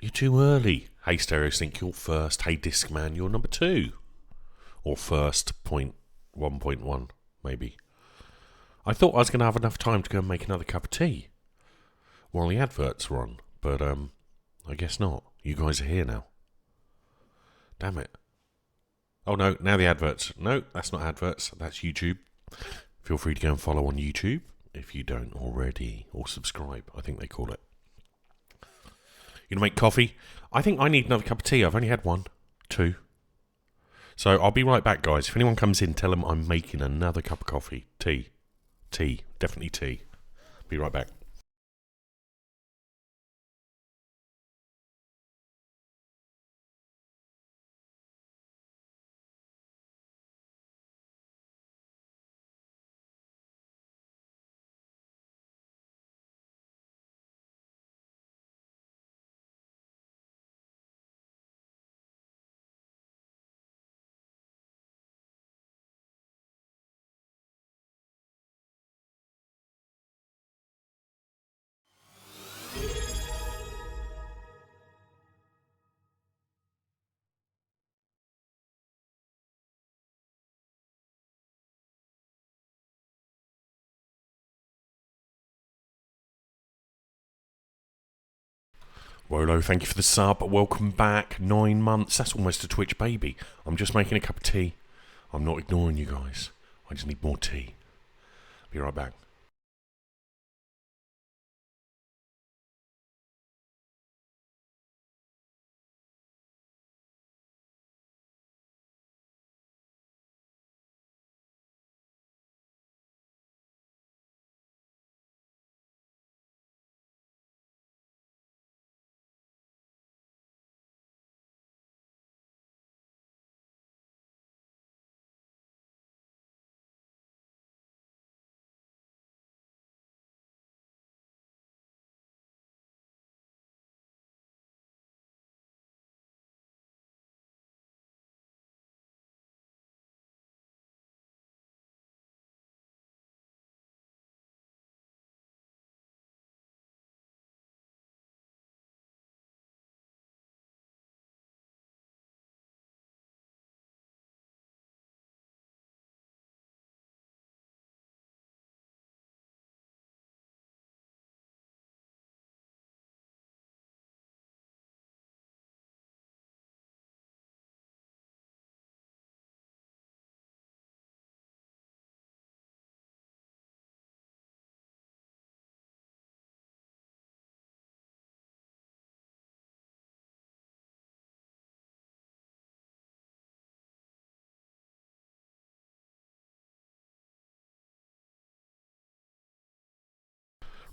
You're too early. Hey, Stereo Sync, you're first. Hey, Discman, you're number 2. Or first, point 1.1, maybe. I thought I was going to have enough time to go and make another cup of tea while the adverts were on, but I guess not. You guys are here now. Damn it. Oh no, now the adverts. No, that's not adverts, that's YouTube. Feel free to go and follow on YouTube if you don't already, or subscribe, I think they call it. You gonna make coffee? I think I need another cup of tea. I've only had 1, 2. So I'll be right back, guys. If anyone comes in, tell them I'm making another cup of coffee. Tea. Tea. Definitely tea. Be right back. Wolo, thank you for the sub. Welcome back. 9 months. That's almost a Twitch baby. I'm just making a cup of tea. I'm not ignoring you guys. I just need more tea. Be right back.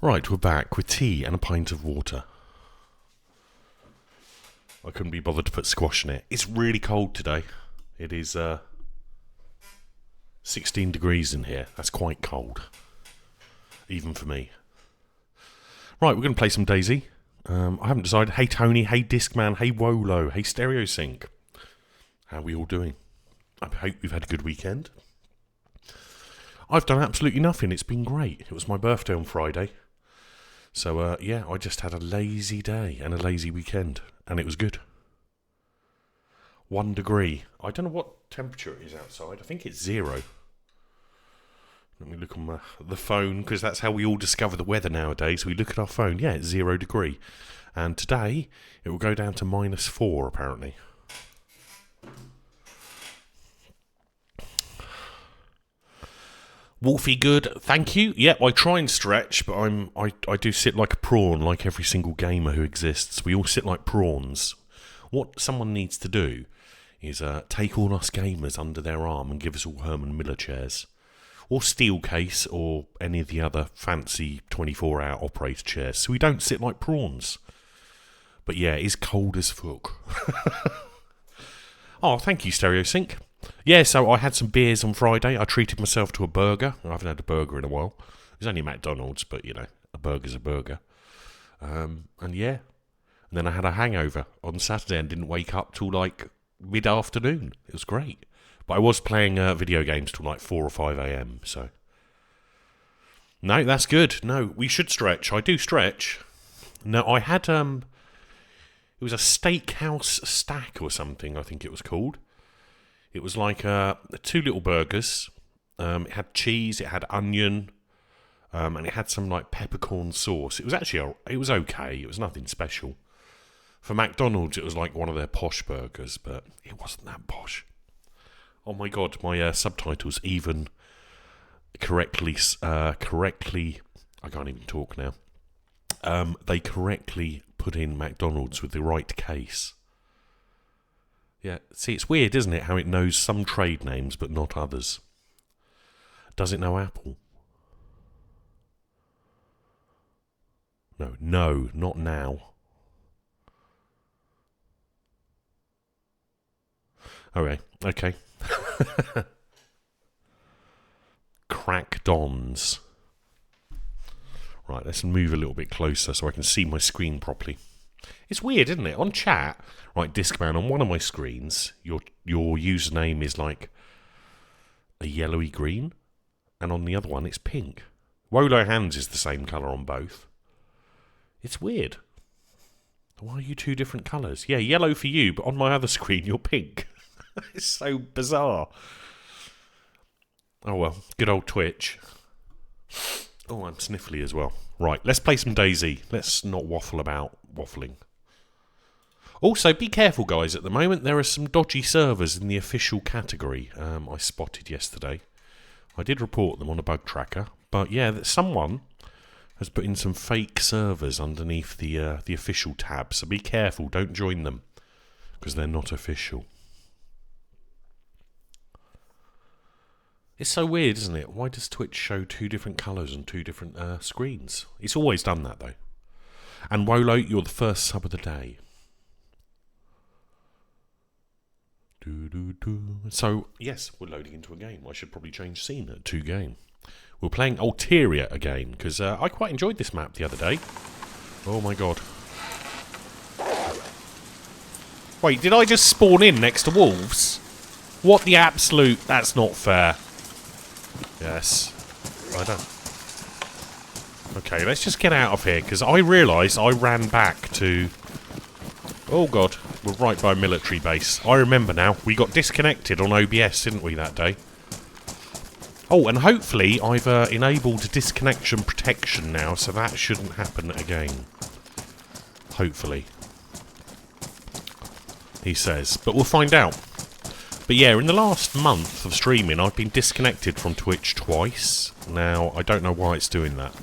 Right, we're back with tea and a pint of water. I couldn't be bothered to put squash in it. It's really cold today. It is 16 degrees in here. That's quite cold. Even for me. Right, we're going to play some DayZ. I haven't decided. Hey Tony, hey Discman, hey Wolo, hey Stereo Sync. How are we all doing? I hope you've had a good weekend. I've done absolutely nothing. It's been great. It was my birthday on Friday. So, yeah, I just had a lazy day and a lazy weekend. And it was good. 1 degree. I don't know what temperature it is outside. I think it's 0. Let me look on the phone, because that's how we all discover the weather nowadays. We look at our phone. Yeah, it's 0 degree. And today, it will go down to -4, apparently. Wolfie good, thank you. Yep, I try and stretch, but I do sit like a prawn, like every single gamer who exists. We all sit like prawns. What someone needs to do is take all us gamers under their arm and give us all Herman Miller chairs. Or steel case, or any of the other fancy 24-hour operator chairs, so we don't sit like prawns. But yeah, it's cold as fuck. Oh, thank you, Stereo Sync. Yeah, so I had some beers on Friday. I treated myself to a burger. I haven't had a burger in a while. It was only McDonald's, but, you know, a burger's a burger. And yeah. And then I had a hangover on Saturday and didn't wake up till, like, mid-afternoon. It was great. But I was playing video games till, like, 4 or 5 a.m., so... No, that's good. No, we should stretch. I do stretch. No, I had, It was a steakhouse stack or something, I think it was called. It was like 2 little burgers. It had cheese, it had onion, and it had some like peppercorn sauce. It was actually, it was okay. It was nothing special. For McDonald's, it was like one of their posh burgers, but it wasn't that posh. Oh my god, my subtitles even correctly, I can't even talk now. They correctly put in McDonald's with the right case. Yeah, see, it's weird, isn't it, how it knows some trade names but not others. Does it know Apple? No, not now. Okay. Crack Dons. Right, let's move a little bit closer so I can see my screen properly. It's weird, isn't it? On chat, right, Discman, on one of my screens, your username is like a yellowy green, and on the other one it's pink. Wolo Hands is the same colour on both. It's weird. Why are you 2 different colours? Yeah, yellow for you, but on my other screen you're pink. It's so bizarre. Oh well, good old Twitch. Oh, I'm sniffly as well. Right, let's play some DayZ. Let's not waffle about waffling. Also, be careful, guys. At the moment, there are some dodgy servers in the official category I spotted yesterday. I did report them on a bug tracker. But yeah, that someone has put in some fake servers underneath the official tab. So be careful. Don't join them, because they're not official. It's so weird, isn't it? Why does Twitch show 2 different colours on 2 different screens? It's always done that, though. And Wolo, you're the first sub of the day. So, yes, we're loading into a game. I should probably change scene to game. We're playing Alteria again, because I quite enjoyed this map the other day. Oh my god. Wait, did I just spawn in next to wolves? What the absolute... That's not fair. Yes. I don't... Okay, let's just get out of here, because I realised I ran back to... Oh god, we're right by a military base. I remember now, we got disconnected on OBS, didn't we, that day? Oh, and hopefully I've enabled disconnection protection now, so that shouldn't happen again. Hopefully. He says. But we'll find out. But yeah, in the last month of streaming, I've been disconnected from Twitch twice. Now, I don't know why it's doing that.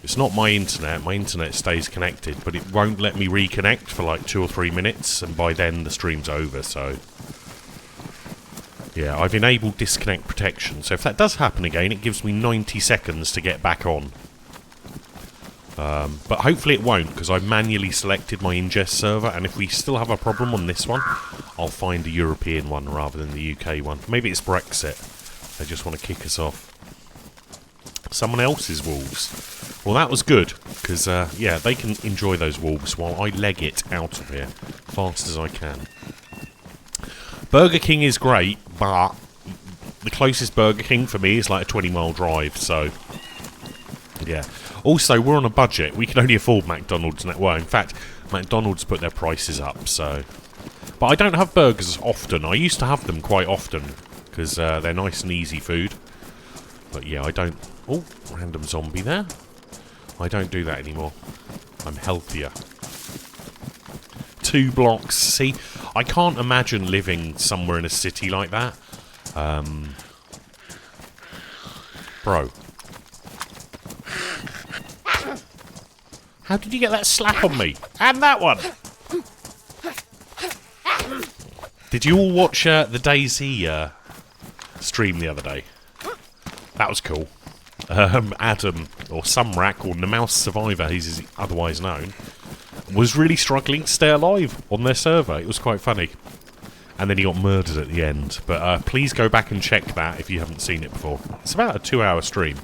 It's not my internet. My internet stays connected, but it won't let me reconnect for like 2 or 3 minutes, and by then the stream's over, so... Yeah, I've enabled disconnect protection, so if that does happen again, it gives me 90 seconds to get back on. But hopefully it won't, because I've manually selected my ingest server, and if we still have a problem on this one, I'll find a European one rather than the UK one. Maybe it's Brexit. They just want to kick us off. Someone else's wolves. Well, that was good, because, yeah, they can enjoy those wolves while I leg it out of here fast as I can. Burger King is great, but the closest Burger King for me is like a 20-mile drive, so... Yeah. Also, we're on a budget. We can only afford McDonald's now. Well, in fact, McDonald's put their prices up, so... But I don't have burgers often. I used to have them quite often, because they're nice and easy food. But yeah, I don't... Oh, random zombie there. I don't do that anymore. I'm healthier. 2 blocks. See, I can't imagine living somewhere in a city like that. Bro. How did you get that slap on me? And that one! Did you all watch the DayZ stream the other day? That was cool. Adam, or Sumrak, or the Mouse Survivor, he's otherwise known, was really struggling to stay alive on their server. It was quite funny. And then he got murdered at the end. But please go back and check that if you haven't seen it before. It's about a 2-hour stream.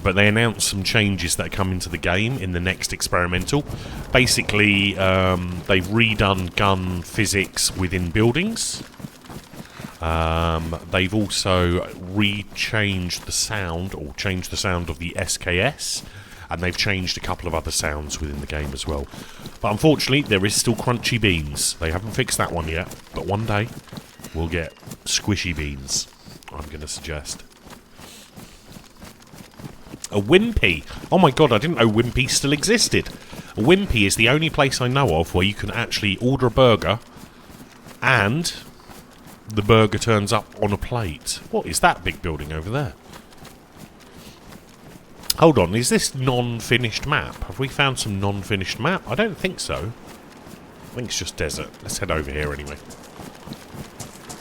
But they announced some changes that come into the game in the next experimental. Basically, they've redone gun physics within buildings. They've also changed the sound of the SKS. and they've changed a couple of other sounds within the game as well. But unfortunately, there is still crunchy beans. They haven't fixed that one yet, but one day we'll get squishy beans, I'm going to suggest. A Wimpy. Oh my god, I didn't know Wimpy still existed. A Wimpy is the only place I know of where you can actually order a burger and the burger turns up on a plate. What is that big building over there? Hold on, is this non-finished map? Have we found some non-finished map? I don't think so. I think it's just desert. Let's head over here anyway.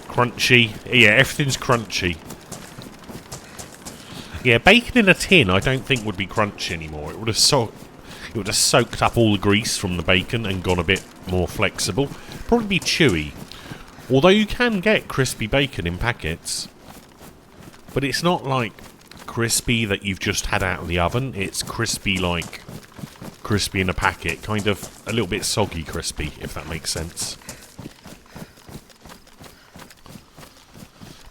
Crunchy. Yeah, everything's crunchy. Yeah, bacon in a tin I don't think would be crunchy anymore. It would have soaked up all the grease from the bacon and gone a bit more flexible. Probably be chewy. Although you can get crispy bacon in packets. But it's not like crispy that you've just had out of the oven. It's crispy like crispy in a packet. Kind of a little bit soggy crispy, if that makes sense.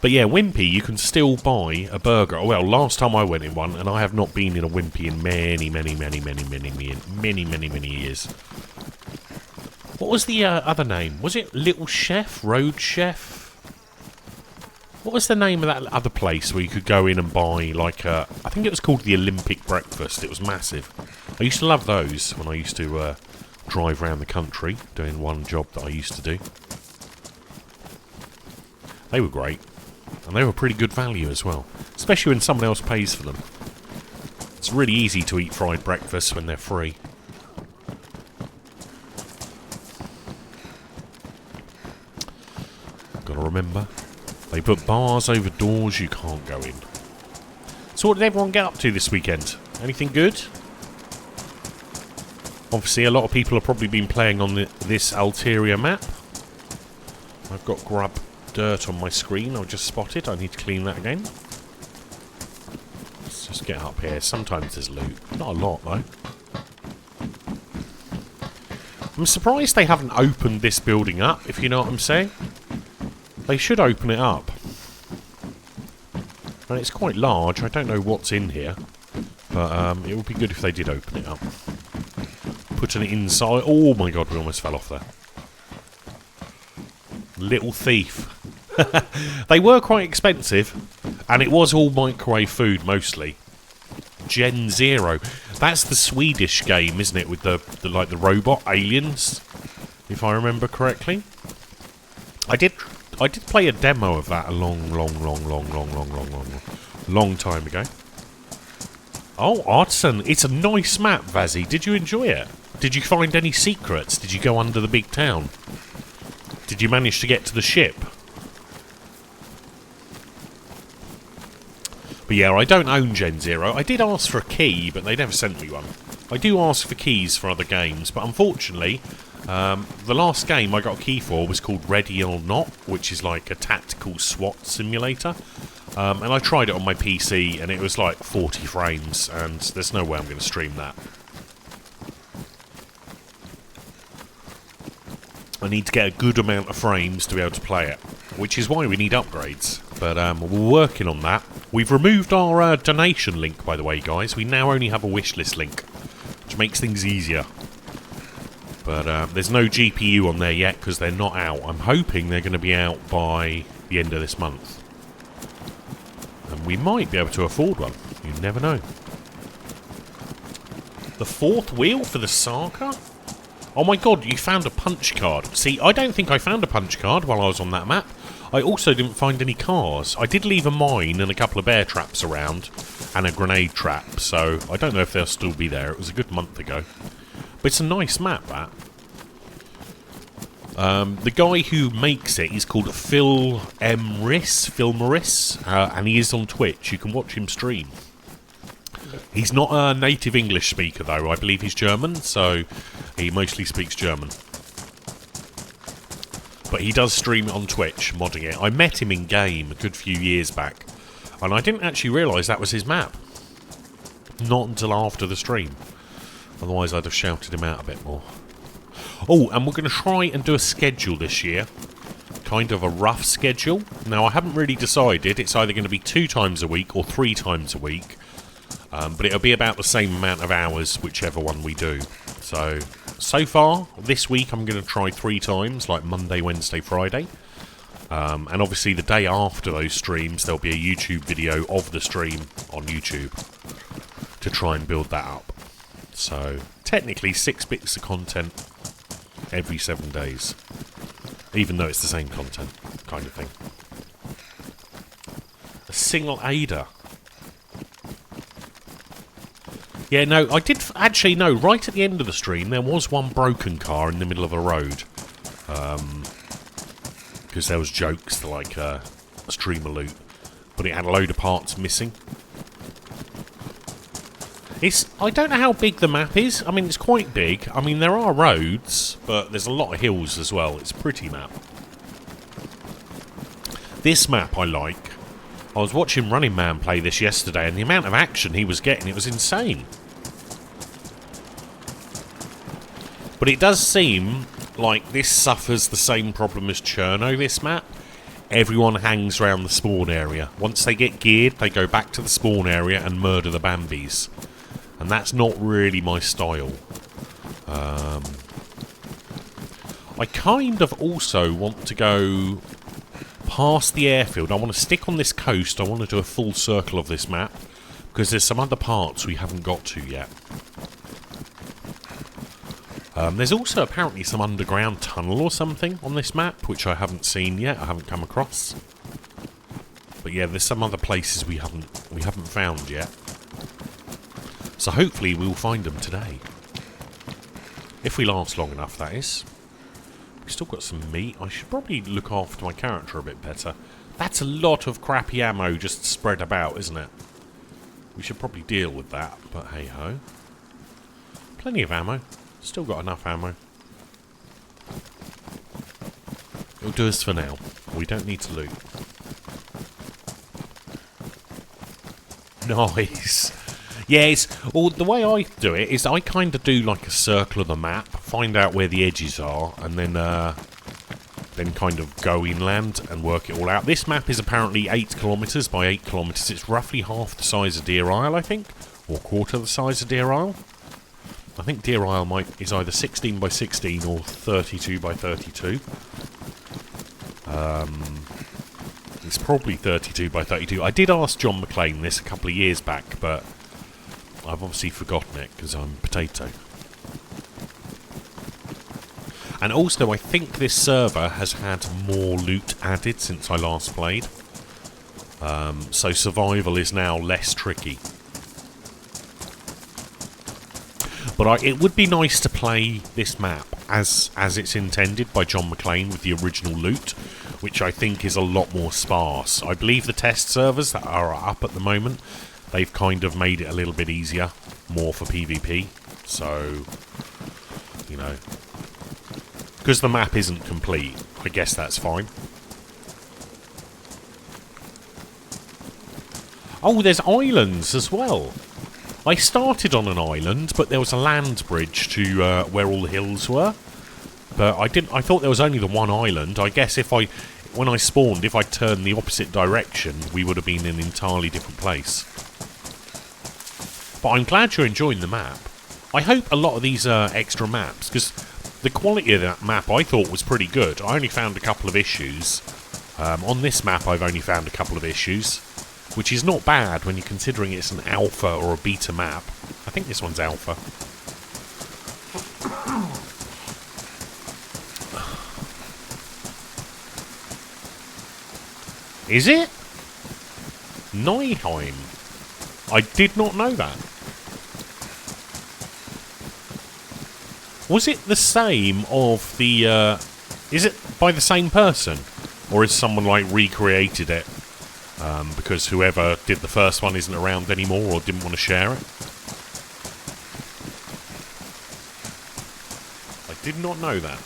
But yeah, Wimpy, you can still buy a burger. Well, last time I went in one, and I have not been in a Wimpy in many years. What was the other name? Was it Little Chef? Road Chef? What was the name of that other place where you could go in and buy, like, I think it was called the Olympic Breakfast. It was massive. I used to love those when I used to drive around the country doing one job that I used to do. They were great. And they were pretty good value as well. Especially when someone else pays for them. It's really easy to eat fried breakfast when they're free. Gotta remember, they put bars over doors you can't go in. So what did everyone get up to this weekend? Anything good? Obviously a lot of people have probably been playing on this Alteria map. I've got grub dirt on my screen I've just spotted. I need to clean that again. Let's just get up here. Sometimes there's loot. Not a lot though. I'm surprised they haven't opened this building up, if you know what I'm saying. They should open it up. And it's quite large. I don't know what's in here. But it would be good if they did open it up. Putting it inside. Oh my god, we almost fell off there. Little thief. They were quite expensive. And it was all microwave food mostly. Gen Zero. That's the Swedish game, isn't it? With the like the robot aliens. If I remember correctly. I did play a demo of that a long time ago. Oh, Artisan. It's a nice map, Vazzy. Did you enjoy it? Did you find any secrets? Did you go under the big town? Did you manage to get to the ship? But yeah, I don't own Gen Zero. I did ask for a key, but they never sent me one. I do ask for keys for other games, but unfortunately, the last game I got a key for was called Ready or Not, which is like a tactical SWAT simulator. And I tried it on my PC, and it was like 40 frames, and there's no way I'm going to stream that. I need to get a good amount of frames to be able to play it, which is why we need upgrades. But we're working on that. We've removed our donation link, by the way, guys. We now only have a wishlist link, which makes things easier. But there's no GPU on there yet because they're not out. I'm hoping they're going to be out by the end of this month. And we might be able to afford one. You never know. The fourth wheel for the Saga? Oh my god, you found a punch card. See, I don't think I found a punch card while I was on that map. I also didn't find any cars. I did leave a mine and a couple of bear traps around. And a grenade trap, so I don't know if they'll still be there. It was a good month ago. But it's a nice map, that. The guy who makes it is called Phil Morris, and he is on Twitch. You can watch him stream. He's not a native English speaker, though. I believe he's German, so he mostly speaks German. But he does stream it on Twitch, modding it. I met him in game a good few years back, and I didn't actually realise that was his map. Not until after the stream. Otherwise, I'd have shouted him out a bit more. Oh, and we're going to try and do a schedule this year. Kind of a rough schedule. Now, I haven't really decided. It's either going to be 2 times a week or 3 times a week. But it'll be about the same amount of hours, whichever one we do. So far, this week I'm going to try 3 times, like Monday, Wednesday, Friday. And obviously the day after those streams, there'll be a YouTube video of the stream on YouTube to try and build that up. So, technically 6 bits of content every 7 days. Even though it's the same content, kind of thing. A single Ada. Yeah, no, I did actually know, right at the end of the stream, there was one broken car in the middle of a road. Because there was jokes to, like, streamer loot. But it had a load of parts missing. I don't know how big the map is. I mean, it's quite big. I mean, there are roads, but there's a lot of hills as well. It's a pretty map. This map I like. I was watching Running Man play this yesterday, and the amount of action he was getting, it was insane. But it does seem like this suffers the same problem as Cherno, this map. Everyone hangs around the spawn area. Once they get geared, they go back to the spawn area and murder the Bambis. And that's not really my style. I kind of also want to go past the airfield. I want to stick on this coast. I want to do a full circle of this map, because there's some other parts we haven't got to yet. There's also apparently some underground tunnel or something on this map, which I haven't seen yet. I haven't come across. But yeah, there's some other places we haven't found yet. So hopefully we'll find them today. If we last long enough, that is. We've still got some meat. I should probably look after my character a bit better. That's a lot of crappy ammo just spread about, isn't it? We should probably deal with that, but hey-ho. Plenty of ammo. Still got enough ammo. It'll do us for now. We don't need to loot. Nice. Yeah, the way I do it is I kind of do like a circle of the map, find out where the edges are, and then kind of go inland and work it all out. This map is apparently 8 kilometres by 8 kilometres. It's roughly half the size of Deer Isle, I think, or quarter the size of Deer Isle. I think Deer Isle is either 16 by 16 or 32 by 32. It's probably 32 by 32. I did ask John McClane this a couple of years back, but I've obviously forgotten it because I'm potato. And also, I think this server has had more loot added since I last played. So survival is now less tricky. But it would be nice to play this map as it's intended by John McClane with the original loot, which I think is a lot more sparse. I believe the test servers that are up at the moment, they've kind of made it a little bit easier, more for PvP. So, you know, because the map isn't complete, I guess that's fine. Oh, there's islands as well. I started on an island, but there was a land bridge to where all the hills were. But I thought there was only the one island. I guess when I spawned, if I turned the opposite direction, we would have been in an entirely different place. But I'm glad you're enjoying the map. I hope a lot of these extra maps, because the quality of that map I thought was pretty good. I only found a couple of issues. On this map, I've only found a couple of issues, which is not bad when you're considering it's an alpha or a beta map. I think this one's alpha. Is it? Neuheim. I did not know that. Was it the same of the... is it by the same person? Or is someone, like, recreated it? Because whoever did the first one isn't around anymore or didn't want to share it? I did not know that.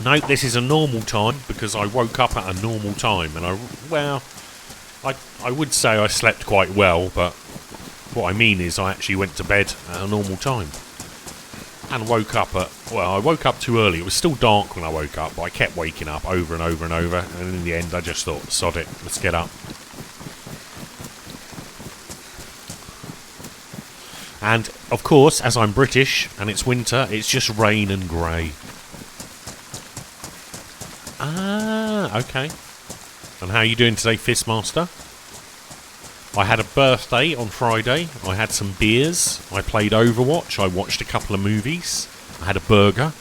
No, this is a normal time because I woke up at a normal time, and I would say I slept quite well, but what I mean is I actually went to bed at a normal time. And woke up I woke up too early. It was still dark when I woke up, but I kept waking up over and over and over, and in the end I just thought, sod it, let's get up. And, of course, as I'm British and it's winter, it's just rain and grey. Ah, okay. And how are you doing today, Fistmaster? I had a birthday on Friday. I had some beers. I played Overwatch. I watched a couple of movies. I had a burger.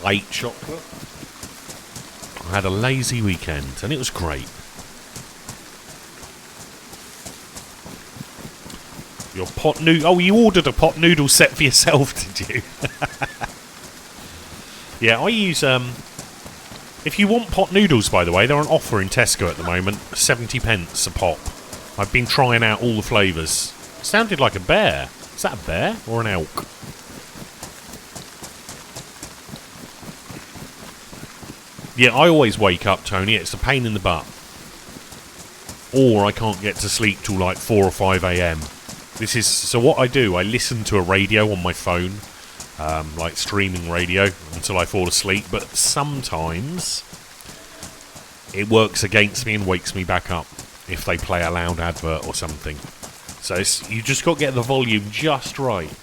I ate chocolate. I had a lazy weekend, and it was great. Your pot noodle... Oh, you ordered a pot noodle set for yourself, did you? Yeah, I use... If you want pot noodles, by the way, they're on offer in Tesco at the moment. 70 pence a pop. I've been trying out all the flavours. Sounded like a bear. Is that a bear or an elk? Yeah, I always wake up, Tony. It's a pain in the butt. Or I can't get to sleep till like 4 or 5 a.m. So what I do, I listen to a radio on my phone, like streaming radio, until I fall asleep. But sometimes it works against me and wakes me back up if they play a loud advert or something. So you just got to get the volume just right.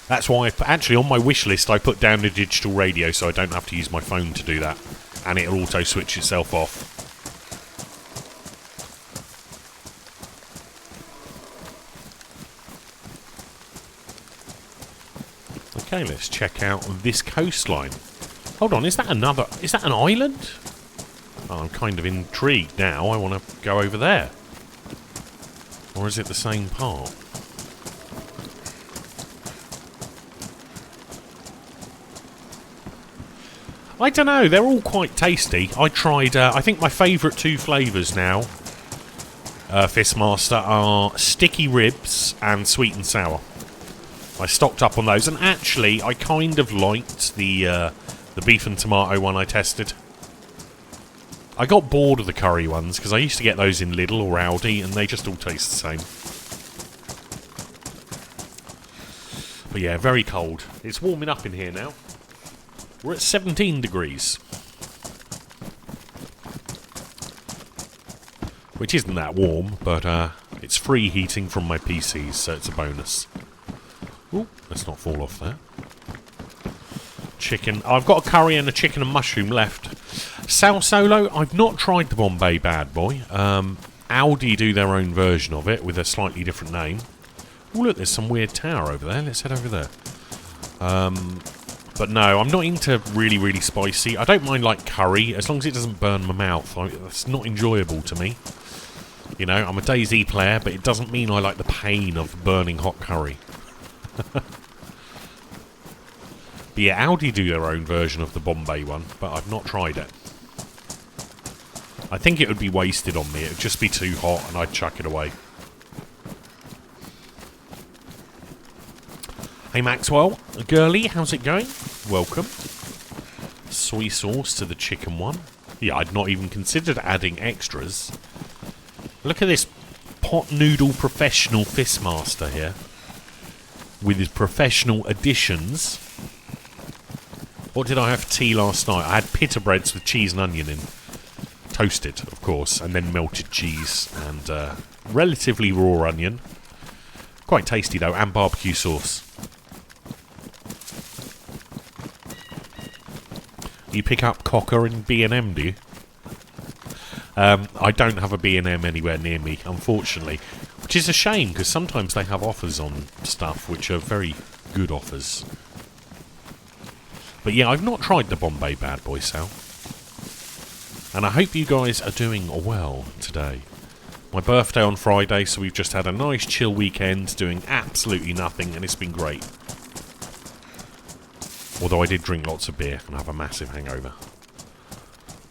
That's why, actually, on my wish list, I put down a digital radio so I don't have to use my phone to do that. And it'll auto-switch itself off. Okay, let's check out this coastline. Hold on, is that an island? Oh, I'm kind of intrigued now. I want to go over there. Or is it the same part? I don't know, they're all quite tasty. I tried, I think my favourite 2 flavours now, Fistmaster, are sticky ribs and sweet and sour. I stocked up on those, and actually, I kind of liked the beef and tomato one I tested. I got bored of the curry ones, because I used to get those in Lidl or Aldi, and they just all taste the same. But yeah, very cold. It's warming up in here now. We're at 17 degrees. Which isn't that warm, but it's free heating from my PCs, so it's a bonus. Ooh, let's not fall off there. Chicken. I've got a curry and a chicken and mushroom left. Sal Solo, I've not tried the Bombay Bad Boy. Aldi do their own version of it with a slightly different name. Oh, look, there's some weird tower over there. Let's head over there. But no, I'm not into really, really spicy. I don't mind, like, curry, as long as it doesn't burn my mouth. It's not enjoyable to me. You know, I'm a DayZ player, but it doesn't mean I like the pain of burning hot curry. But yeah, Aldi do their own version of the Bombay one, but I've not tried it. I think it would be wasted on me. It would just be too hot, and I'd chuck it away. Hey Maxwell, girly, how's it going? Welcome. Soy sauce to the chicken one. Yeah, I'd not even considered adding extras. Look at this pot noodle professional Fistmaster here. With his professional additions. What did I have for tea last night? I had pita breads with cheese and onion in. Toasted, of course, and then melted cheese and relatively raw onion. Quite tasty though, and barbecue sauce. You pick up Cocker in B&M, do you? I don't have a B&M anywhere near me, unfortunately. Which is a shame, because sometimes they have offers on stuff which are very good offers. But yeah, I've not tried the Bombay Bad Boy, Sal. And I hope you guys are doing well today. My birthday on Friday, so we've just had a nice chill weekend, doing absolutely nothing, and it's been great. Although I did drink lots of beer and have a massive hangover.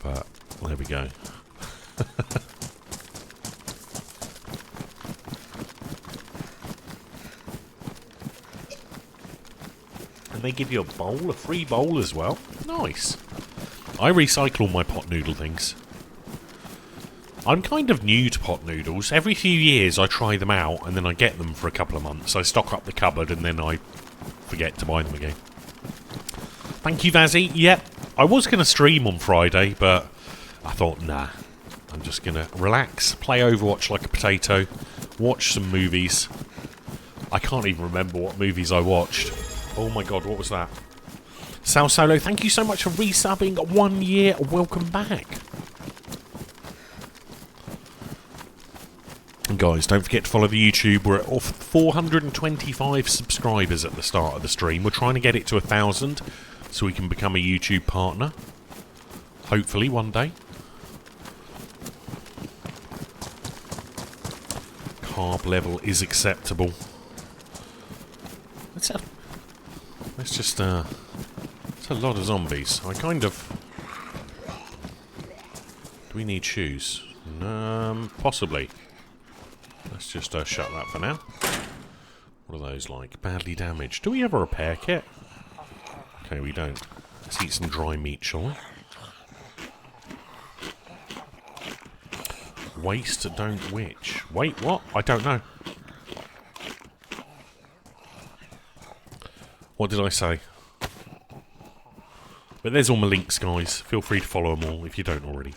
But, there we go. And they give you a bowl, a free bowl as well. Nice. I recycle all my pot noodle things. I'm kind of new to pot noodles. Every few years I try them out and then I get them for a couple of months. I stock up the cupboard and then I forget to buy them again. Thank you, Vazzy. Yep, I was going to stream on Friday, but I thought, nah. I'm just going to relax, play Overwatch like a potato, watch some movies, I can't even remember what movies I watched. Oh my god, what was that? Sal Solo, thank you so much for resubbing 1 year. Welcome back. And guys, don't forget to follow the YouTube. We're at 425 subscribers at the start of the stream. We're trying to get it to 1,000 so we can become a YouTube partner. Hopefully, one day. Carb level is acceptable. It's just it's a lot of zombies. I kind of... Do we need shoes? Possibly. Let's just shut that for now. What are those like? Badly damaged. Do we have a repair kit? Okay, we don't. Let's eat some dry meat, shall we? Waste, don't witch. Wait, what? I don't know. What did I say? But there's all my links, guys. Feel free to follow them all if you don't already.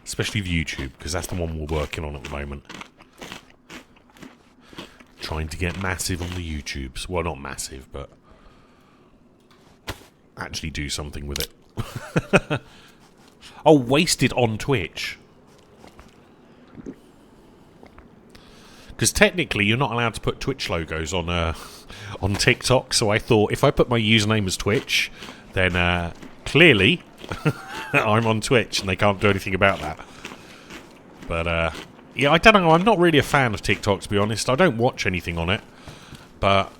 Especially the YouTube, because that's the one we're working on at the moment. Trying to get massive on the YouTubes. Well, not massive, but actually do something with it. Oh, wasted on Twitch. Because technically you're not allowed to put Twitch logos on TikTok, so I thought if I put my username as Twitch, then clearly I'm on Twitch and they can't do anything about that. But yeah, I don't know, I'm not really a fan of TikTok, to be honest. I don't watch anything on it, but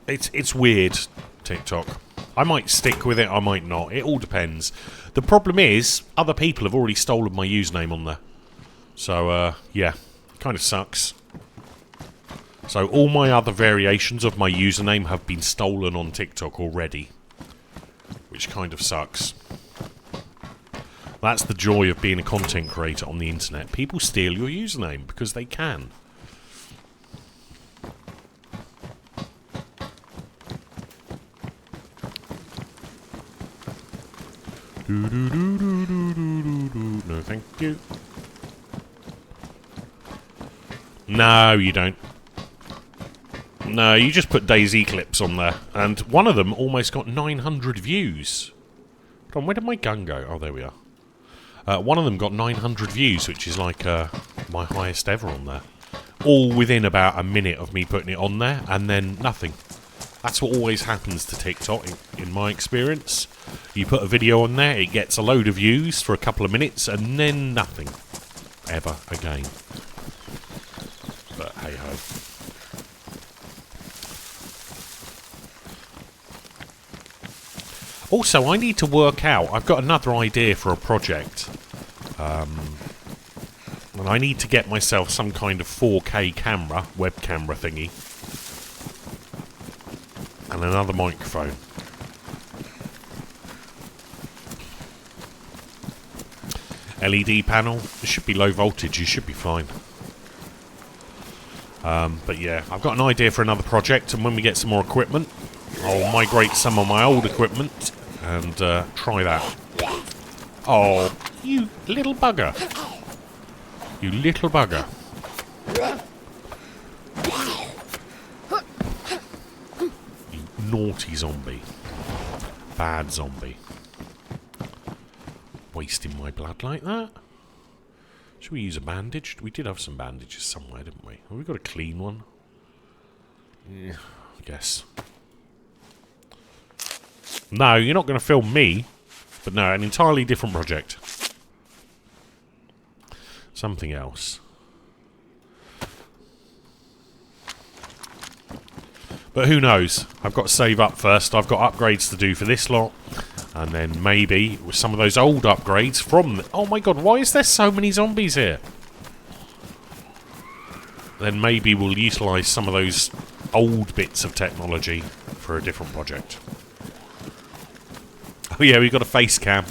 it's weird, TikTok. I might stick with it, I might not. It all depends. The problem is, other people have already stolen my username on there. So, yeah, kind of sucks. So all my other variations of my username have been stolen on TikTok already. Which kind of sucks. That's the joy of being a content creator on the internet. People steal your username because they can. No, thank you. No, you don't. No, you just put DayZ clips on there. And one of them almost got 900 views. Hold on, where did my gun go? Oh, there we are. One of them got 900 views, which is like my highest ever on there. All within about a minute of me putting it on there, and then nothing. That's what always happens to TikTok, in my experience. You put a video on there, it gets a load of views for a couple of minutes, and then nothing. Ever again. But hey-ho. Also, I need to work out... I've got another idea for a project. And I need to get myself some kind of 4K camera, web camera thingy. And another microphone. LED panel. It should be low voltage. You should be fine. But yeah, I've got an idea for another project. And when we get some more equipment, I'll migrate some of my old equipment and try that. Oh, you little bugger. You little bugger. You naughty zombie. Bad zombie. Wasting my blood like that? Should we use a bandage? We did have some bandages somewhere, didn't we? Have we got a clean one? Yeah, I guess. No, you're not going to film me. But no, an entirely different project. Something else. But who knows? I've got to save up first. I've got upgrades to do for this lot. And then maybe with some of those old upgrades from... Oh my god, why is there so many zombies here? Then maybe we'll utilise some of those old bits of technology for a different project. Oh yeah, we've got a face cam.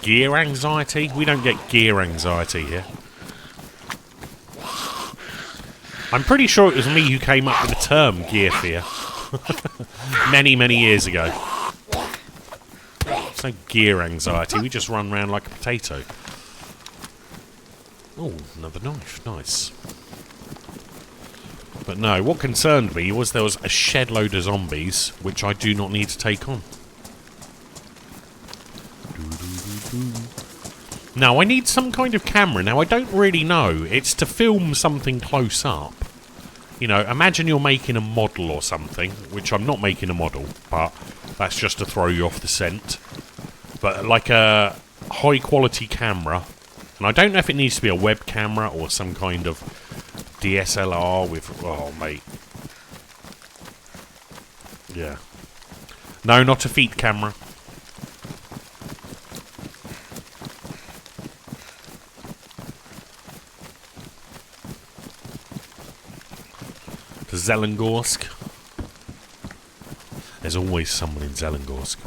Gear anxiety? We don't get gear anxiety here. I'm pretty sure it was me who came up with the term gear fear. many, many years ago. It's no gear anxiety, we just run around like a potato. Oh, another knife. Nice. But no, what concerned me was there was a shed load of zombies, which I do not need to take on. Now, I need some kind of camera. Now, I don't really know. It's to film something close up. You know, imagine you're making a model or something, which I'm not making a model, but that's just to throw you off the scent. But like a high-quality camera, and I don't know if it needs to be a web camera or some kind of DSLR with... Oh, mate. Yeah. No, not a feet camera. To Zelengorsk. There's always someone in Zelengorsk.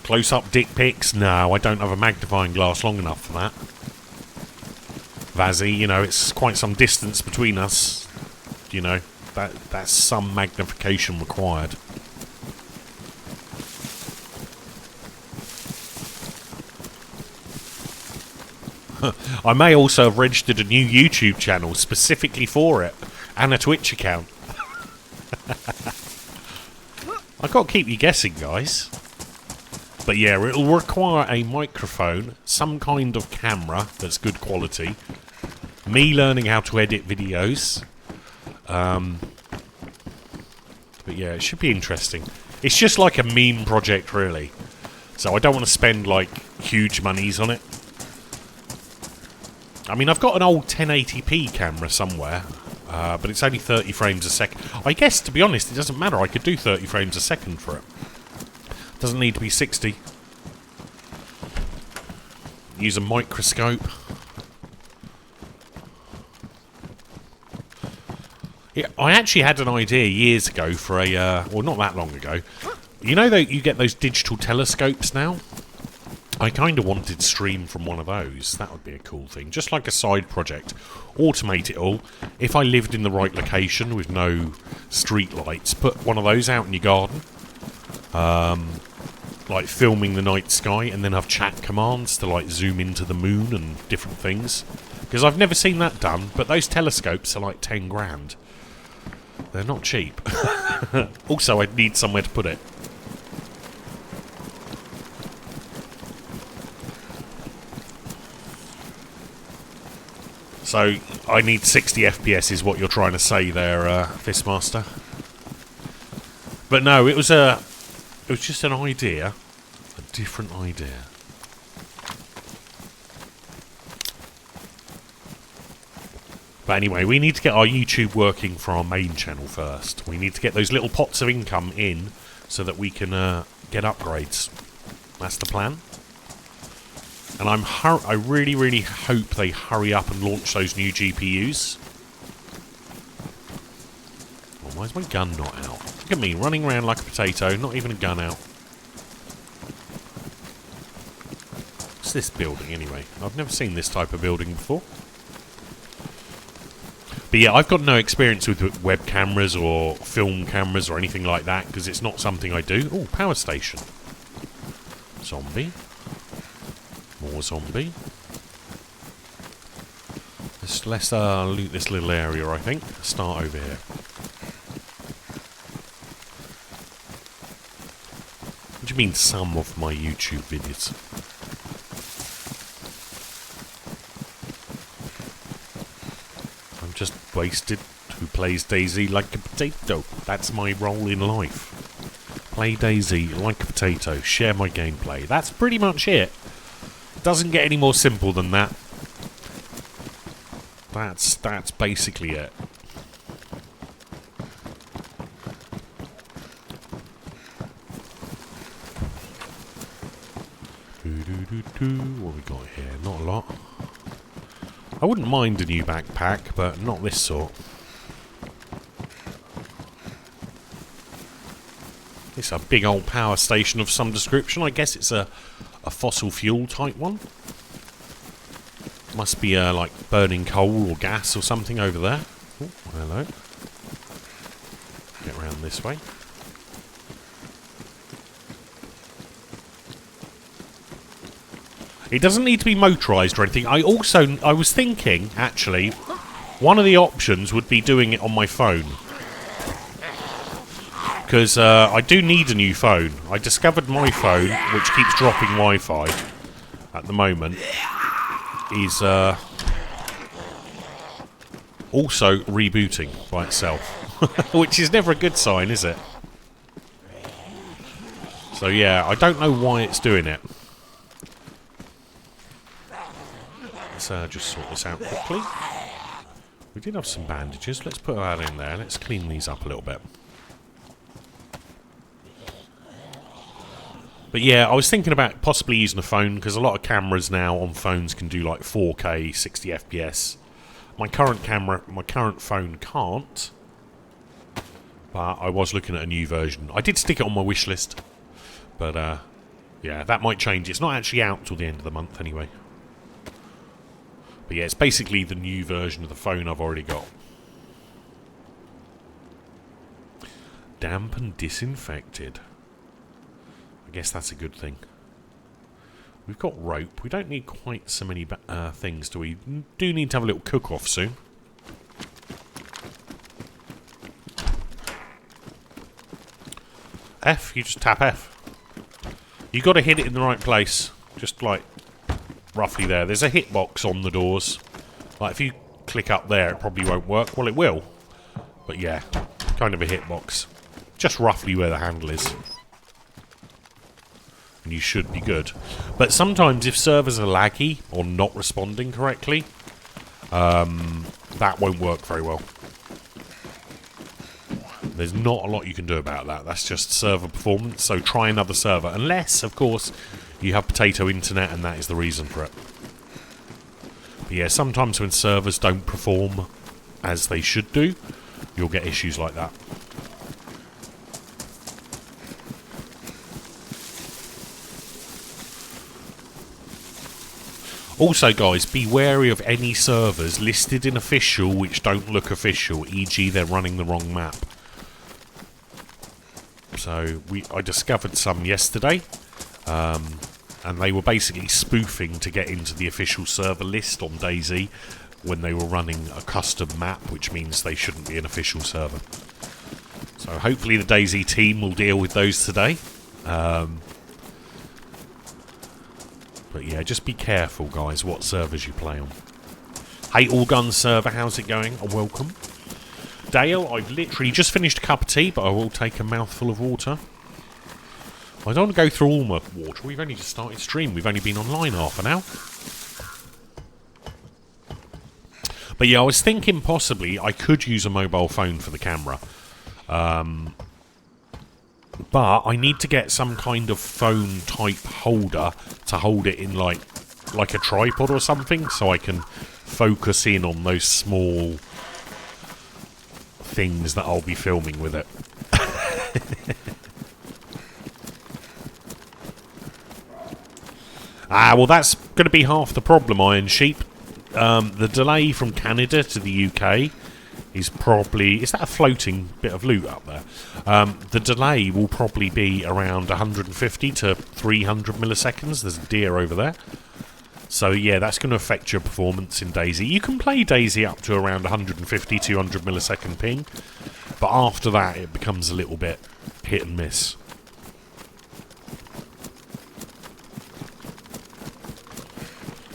Close-up dick pics? No, I don't have a magnifying glass long enough for that. Vazzy, you know, it's quite some distance between us. You know, that's some magnification required. I may also have registered a new YouTube channel specifically for it, and a Twitch account. I've got to keep you guessing, guys. But yeah, it'll require a microphone, some kind of camera that's good quality, me learning how to edit videos. But yeah, it should be interesting. It's just like a meme project, really. So I don't want to spend, like, huge monies on it. I mean, I've got an old 1080p camera somewhere, but it's only 30 frames a second. I guess, to be honest, it doesn't matter. I could do 30 frames a second for it. Doesn't need to be 60. Use a microscope. Yeah, I actually had an idea years ago for a, well, not that long ago. You know that you get those digital telescopes now? I kind of wanted to stream from one of those. That would be a cool thing. Just like a side project. Automate it all. If I lived in the right location with no street lights, put one of those out in your garden. Like filming the night sky, and then have chat commands to like zoom into the moon and different things. Because I've never seen that done, but those telescopes are like 10 grand. They're not cheap. Also, I'd need somewhere to put it. So, I need 60 FPS is what you're trying to say there, Fistmaster. But no, it was just an idea. A different idea. But anyway, we need to get our YouTube working for our main channel first. We need to get those little pots of income in so that we can get upgrades. That's the plan. And I really, really hope they hurry up and launch those new GPUs. Oh, why is my gun not out? Look at me, running around like a potato, not even a gun out. What's this building, anyway? I've never seen this type of building before. But yeah, I've got no experience with web cameras or film cameras or anything like that, because it's not something I do. Oh, power station. Zombie. More zombie. Let's loot this little area, I think. Start over here. What do you mean, some of my YouTube videos? I'm just wasted. Who plays DayZ like a potato? That's my role in life. Play DayZ like a potato. Share my gameplay. That's pretty much it. Doesn't get any more simple than that. That's basically it. What we got here? Not a lot. I wouldn't mind a new backpack, but not this sort. It's a big old power station of some description. I guess it's a fossil fuel type one. Must be like burning coal or gas or something over there. Oh, hello. Get around this way. It doesn't need to be motorised or anything. I was thinking, actually, one of the options would be doing it on my phone. Because I do need a new phone. I discovered my phone, which keeps dropping Wi-Fi at the moment, is also rebooting by itself. Which is never a good sign, is it? So yeah, I don't know why it's doing it. Let's just sort this out quickly. We did have some bandages. Let's put that in there. Let's clean these up a little bit. But yeah, I was thinking about possibly using a phone, because a lot of cameras now on phones can do like 4K, 60 FPS. My current phone can't. But I was looking at a new version. I did stick it on my wish list. But yeah, that might change. It's not actually out till the end of the month anyway. But yeah, it's basically the new version of the phone I've already got. Damp and disinfected. I guess that's a good thing. We've got rope. We don't need quite so many things, do we? Do need to have a little cook-off soon. F, you just tap F. You got to hit it in the right place. Just like roughly there. There's a hitbox on the doors. Like if you click up there, it probably won't work. Well, it will. But yeah, kind of a hitbox. Just roughly where the handle is. And you should be good. But sometimes if servers are laggy or not responding correctly, that won't work very well. There's not a lot you can do about that. That's just server performance. So try another server. Unless, of course, you have potato internet and that is the reason for it. But yeah, sometimes when servers don't perform as they should do, you'll get issues like that. Also, guys, be wary of any servers listed in official which don't look official, e.g. they're running the wrong map. So, I discovered some yesterday, and they were basically spoofing to get into the official server list on DayZ when they were running a custom map, which means they shouldn't be an official server. So hopefully the DayZ team will deal with those today. But yeah, just be careful, guys, what servers you play on. Hey, All Guns server, how's it going? Welcome. Dale, I've literally just finished a cup of tea, but I will take a mouthful of water. I don't want to go through all my water. We've only just started stream. We've only been online half an hour. But yeah, I was thinking possibly I could use a mobile phone for the camera. But I need to get some kind of phone type holder to hold it in like a tripod or something, so I can focus in on those small things that I'll be filming with it. Well, that's going to be half the problem, Iron Sheep. The delay from Canada to the UK is probably... Is that a floating bit of loot up there? The delay will probably be around 150 to 300 milliseconds. There's a deer over there. So, yeah, that's going to affect your performance in DayZ. You can play DayZ up to around 150, 200 millisecond ping. But after that, it becomes a little bit hit and miss.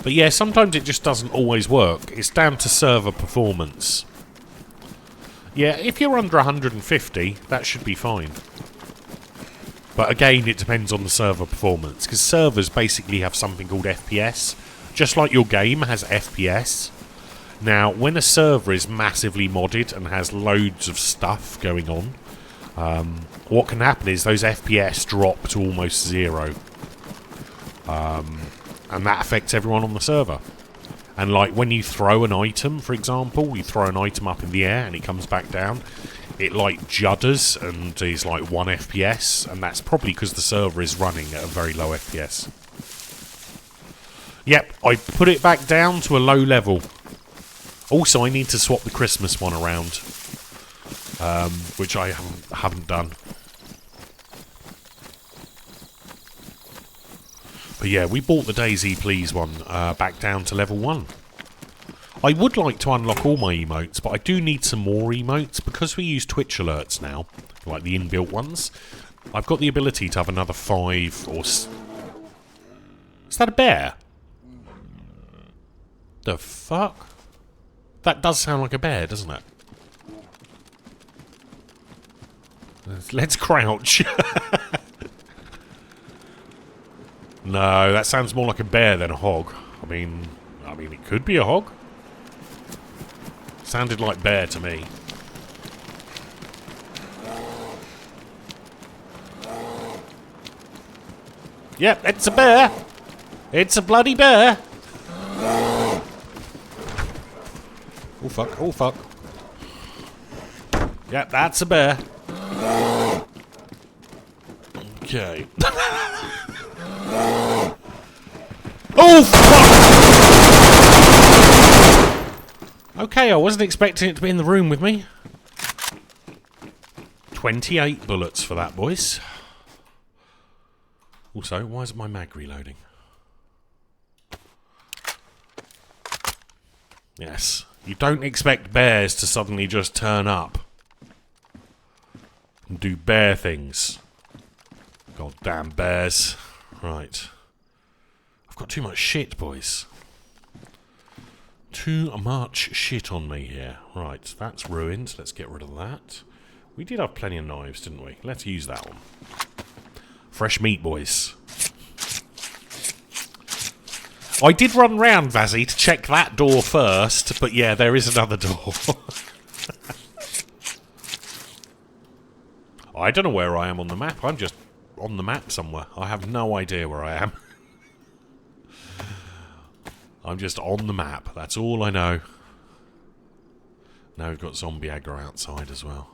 But yeah, sometimes it just doesn't always work. It's down to server performance. Yeah, if you're under 150, that should be fine. But again, it depends on the server performance, because servers basically have something called FPS. Just like your game has FPS. Now, when a server is massively modded and has loads of stuff going on, what can happen is those FPS drop to almost zero. And that affects everyone on the server. And like when you throw an item, for example, you throw an item up in the air and it comes back down, it like judders and is like 1 FPS, and that's probably because the server is running at a very low FPS. Yep, I put it back down to a low level. Also, I need to swap the Christmas one around, which I haven't done. But yeah, we bought the DayZ Please one back down to level 1. I would like to unlock all my emotes, but I do need some more emotes. Because we use Twitch alerts now, like the inbuilt ones, I've got the ability to have another 5 or... Is that a bear? The fuck? That does sound like a bear, doesn't it? Let's crouch. No, that sounds more like a bear than a hog. I mean, it could be a hog. Sounded like bear to me. Yep, it's a bear. It's a bloody bear. Oh fuck, oh fuck. Yep, that's a bear. Okay. Oh fuck! Okay, I wasn't expecting it to be in the room with me. 28 bullets for that, boys. Also, why is my mag reloading? Yes. You don't expect bears to suddenly just turn up and do bear things. Goddamn bears. Right. I've got too much shit, boys. Too much shit on me here. Right, that's ruined. Let's get rid of that. We did have plenty of knives, didn't we? Let's use that one. Fresh meat, boys. I did run round, Vazzy, to check that door first, but yeah, there is another door. I don't know where I am on the map. I'm just on the map somewhere. I have no idea where I am. I'm just on the map. That's all I know. Now we've got zombie aggro outside as well.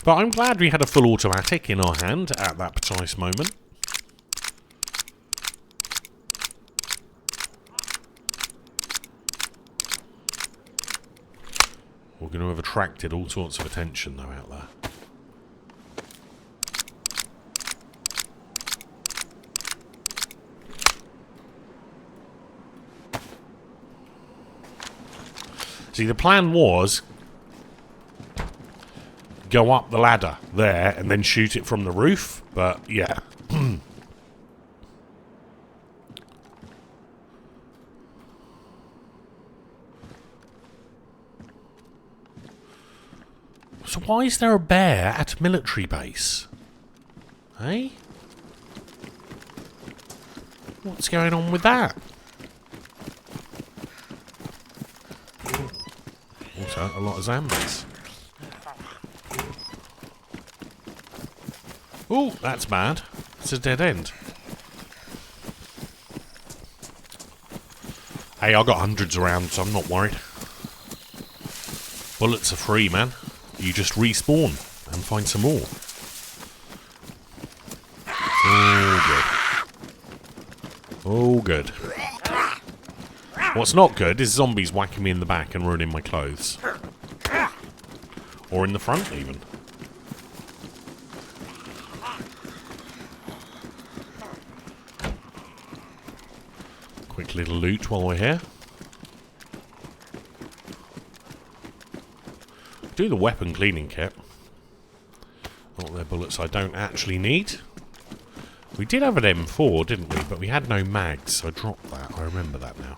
But I'm glad we had a full automatic in our hand at that precise moment. We're going to have attracted all sorts of attention, though, out there. See, the plan was go up the ladder there and then shoot it from the roof, but yeah. So why is there a bear at a military base? Hey? What's going on with that? Also, a lot of zombies. Oh, that's bad. It's a dead end. Hey, I got hundreds around, so I'm not worried. Bullets are free, man. You just respawn and find some more. Oh, good. Oh, good. What's not good is zombies whacking me in the back and ruining my clothes. Or in the front, even. Quick little loot while we're here. Do the weapon cleaning kit. Oh, they're bullets I don't actually need. We did have an M4, didn't we? But we had no mags, so I dropped that. I remember that now.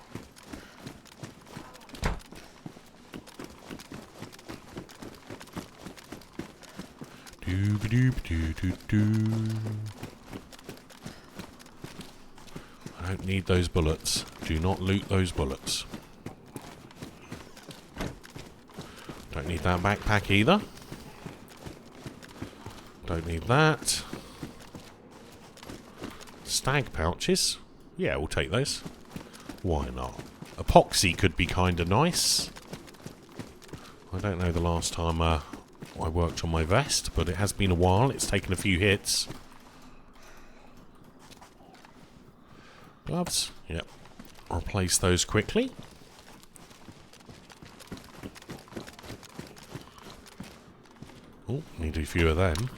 Doo-ba-doo-ba-doo-doo-doo. I don't need those bullets. Do not loot those bullets. Don't need that backpack either. Don't need that. Stag pouches. Yeah, we'll take those. Why not? Epoxy could be kind of nice. I don't know the last time I worked on my vest, but it has been a while. It's taken a few hits. Gloves. Yep. Replace those quickly. Oh, need a few of them.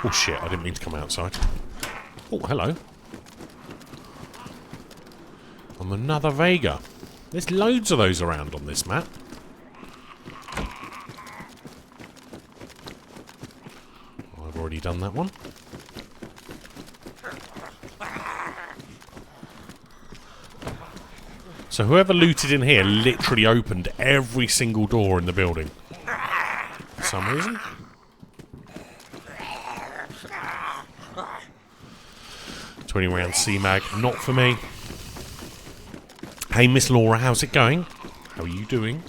Oh shit, I didn't mean to come outside. Oh, hello. I'm another Vega. There's loads of those around on this map. I've already done that one. So whoever looted in here literally opened every single door in the building. For some reason. .20 round C-Mag, not for me. Hey Miss Laura, how's it going? How are you doing?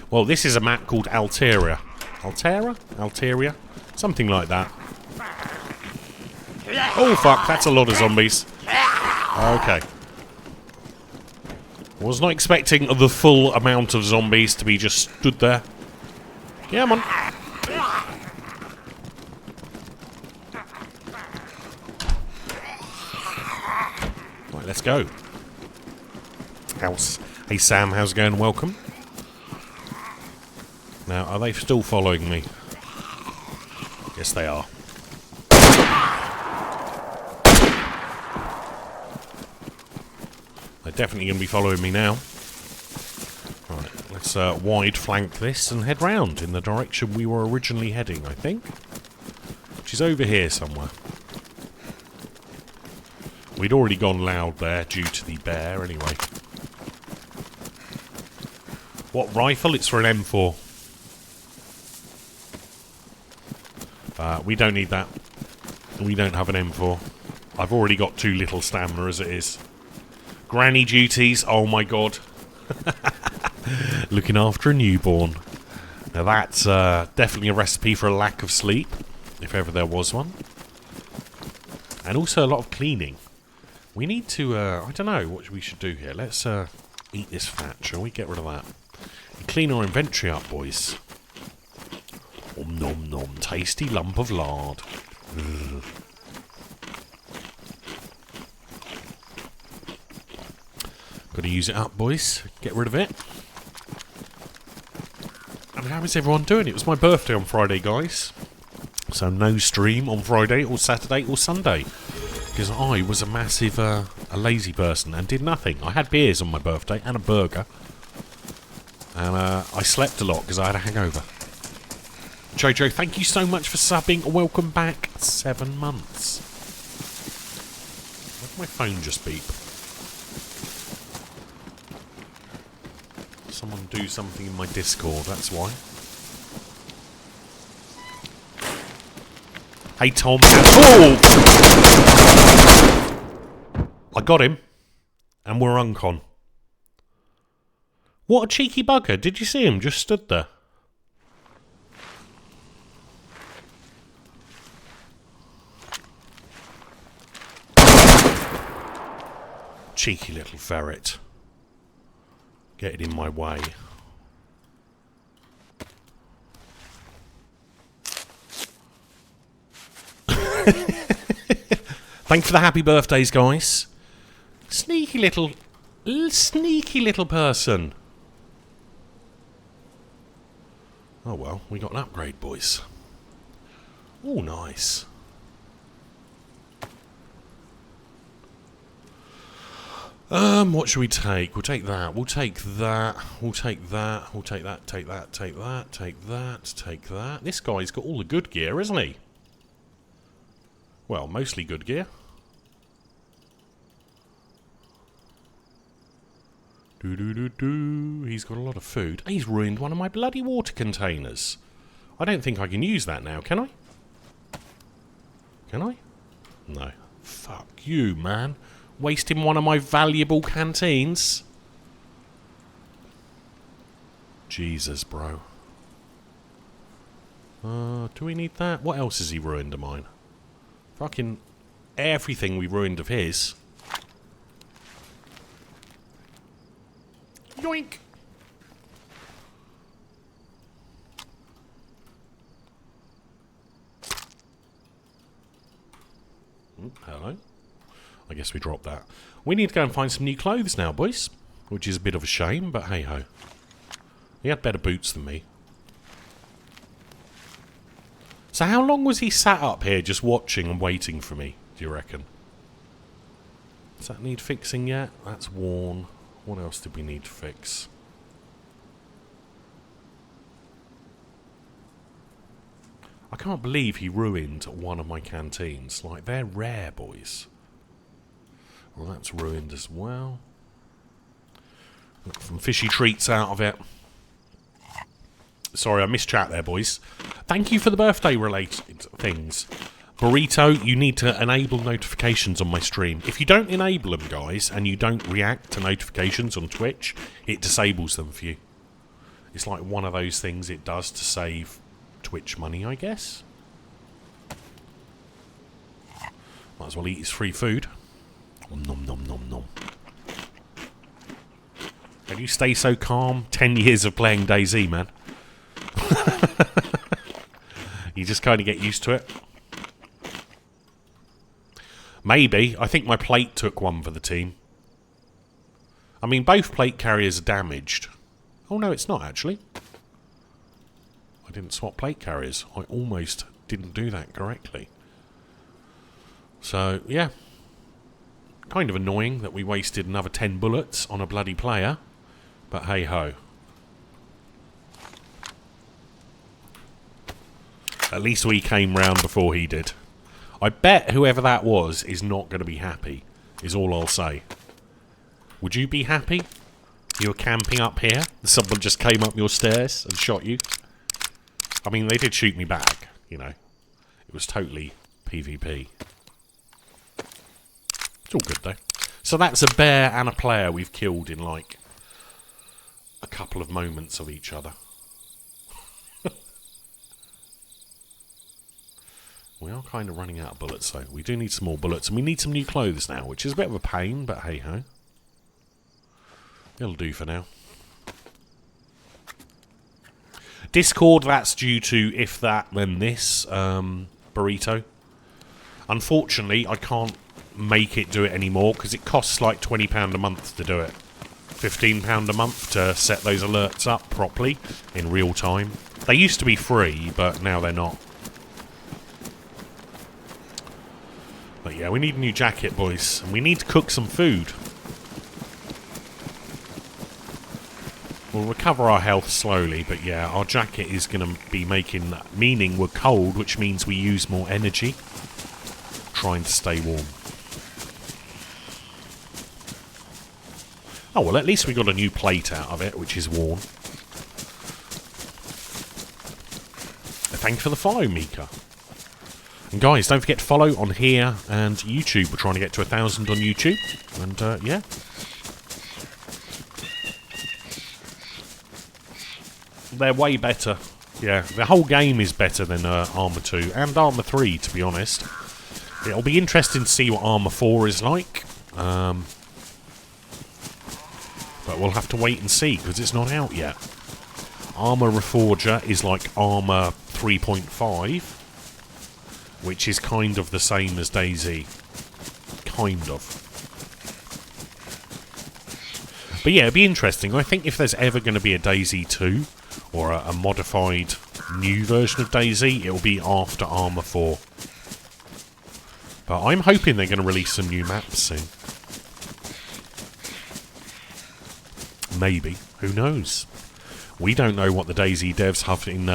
Well, this is a map called Alteria. Alteria? Something like that. Oh fuck, that's a lot of zombies. Okay. Was not expecting the full amount of zombies to be just stood there. Yeah, man. Right, let's go. Hey Sam, how's it going? Welcome. Now, are they still following me? Yes, they are. They're definitely going to be following me now. Right, let's wide flank this and head round in the direction we were originally heading, I think. Which is over here somewhere. We'd already gone loud there due to the bear, anyway. What rifle? It's for an M4. We don't need that. We don't have an M4. I've already got too little stamina as it is. Granny duties, oh my god. Looking after a newborn. Now that's definitely a recipe for a lack of sleep, if ever there was one. And also a lot of cleaning. We need to, I don't know what we should do here. Let's eat this fat, shall we? Get rid of that. And clean our inventory up, boys. Om nom nom, tasty lump of lard. Ugh. Gotta use it up, boys. Get rid of it. And how is everyone doing? It was my birthday on Friday, guys. So no stream on Friday or Saturday or Sunday. Because I was a massive, a lazy person and did nothing. I had beers on my birthday and a burger. And I slept a lot because I had a hangover. Jojo, thank you so much for subbing. Welcome back. 7 months. Why did my phone just beep? Someone do something in my Discord, that's why. Hey Tom. Oh! I got him. And we're uncon. What a cheeky bugger. Did you see him? Just stood there. Cheeky little ferret. Getting in my way. Thanks for the happy birthdays, guys. Sneaky little person. Oh well, we got an upgrade, boys. Oh, nice. What should we take? We'll take that. We'll take that. We'll take that. We'll take that. Take that. Take that. Take that. Take that. This guy's got all the good gear, isn't he? Well, mostly good gear. Do. He's got a lot of food. He's ruined one of my bloody water containers. I don't think I can use that now, can I? Can I? No. Fuck you, man. Wasting one of my valuable canteens. Jesus, bro. Do we need that? What else has he ruined of mine? Fucking everything we ruined of his. Yoink! Hello. I guess we dropped that. We need to go and find some new clothes now, boys. which is a bit of a shame, but hey-ho. He had better boots than me. So how long was he sat up here just watching and waiting for me, do you reckon? Does that need fixing yet? That's worn. What else did we need to fix? I can't believe he ruined one of my canteens. Like, they're rare, boys. Well, that's ruined as well. Got some fishy treats out of it. Sorry, I missed chat there, boys. Thank you for the birthday-related things. Burrito, you need to enable notifications on my stream. If you don't enable them, guys, and you don't react to notifications on Twitch, it disables them for you. It's like one of those things it does to save Twitch money, I guess. Might as well eat his free food. Nom nom nom nom. Can you stay so calm? 10 years of playing DayZ, man. You just kind of get used to it. Maybe. I think my plate took one for the team. I mean, both plate carriers are damaged. Oh, no, it's not, actually. I didn't swap plate carriers. I almost didn't do that correctly. So, yeah. Kind of annoying that we wasted another 10 bullets on a bloody player. But hey-ho. At least we came round before he did. I bet whoever that was is not going to be happy, is all I'll say. Would you be happy? You were camping up here, someone just came up your stairs and shot you? I mean, they did shoot me back, you know. It was totally PvP. It's all good, though. So that's a bear and a player we've killed in, like, a couple of moments of each other. We are kind of running out of bullets, though. We do need some more bullets, and we need some new clothes now, which is a bit of a pain, but hey-ho. It'll do for now. Discord, that's due to if that, then this, burrito. Unfortunately, I can't make it do it anymore, because it costs like £20 a month to do it. £15 a month to set those alerts up properly, in real time. They used to be free, but now they're not. But yeah, we need a new jacket, boys. And we need to cook some food. We'll recover our health slowly, but yeah, our jacket is going to be meaning we're cold, which means we use more energy. Trying to stay warm. Oh, well, at least we got a new plate out of it, which is worn. Thank you for the follow, Mika. And guys, don't forget to follow on here and YouTube. We're trying to get to 1,000 on YouTube. And, yeah. They're way better. Yeah, the whole game is better than Armour 2 and Armour 3, to be honest. It'll be interesting to see what Armour 4 is like. But we'll have to wait and see, because it's not out yet. Armour Reforger is like Armour 3.5. Which is kind of the same as DayZ. Kind of. But yeah, it'd be interesting. I think if there's ever going to be a DayZ 2, or a modified new version of DayZ, it'll be after Armour 4. But I'm hoping they're going to release some new maps soon. Maybe. Who knows? We don't know what the DayZ devs have in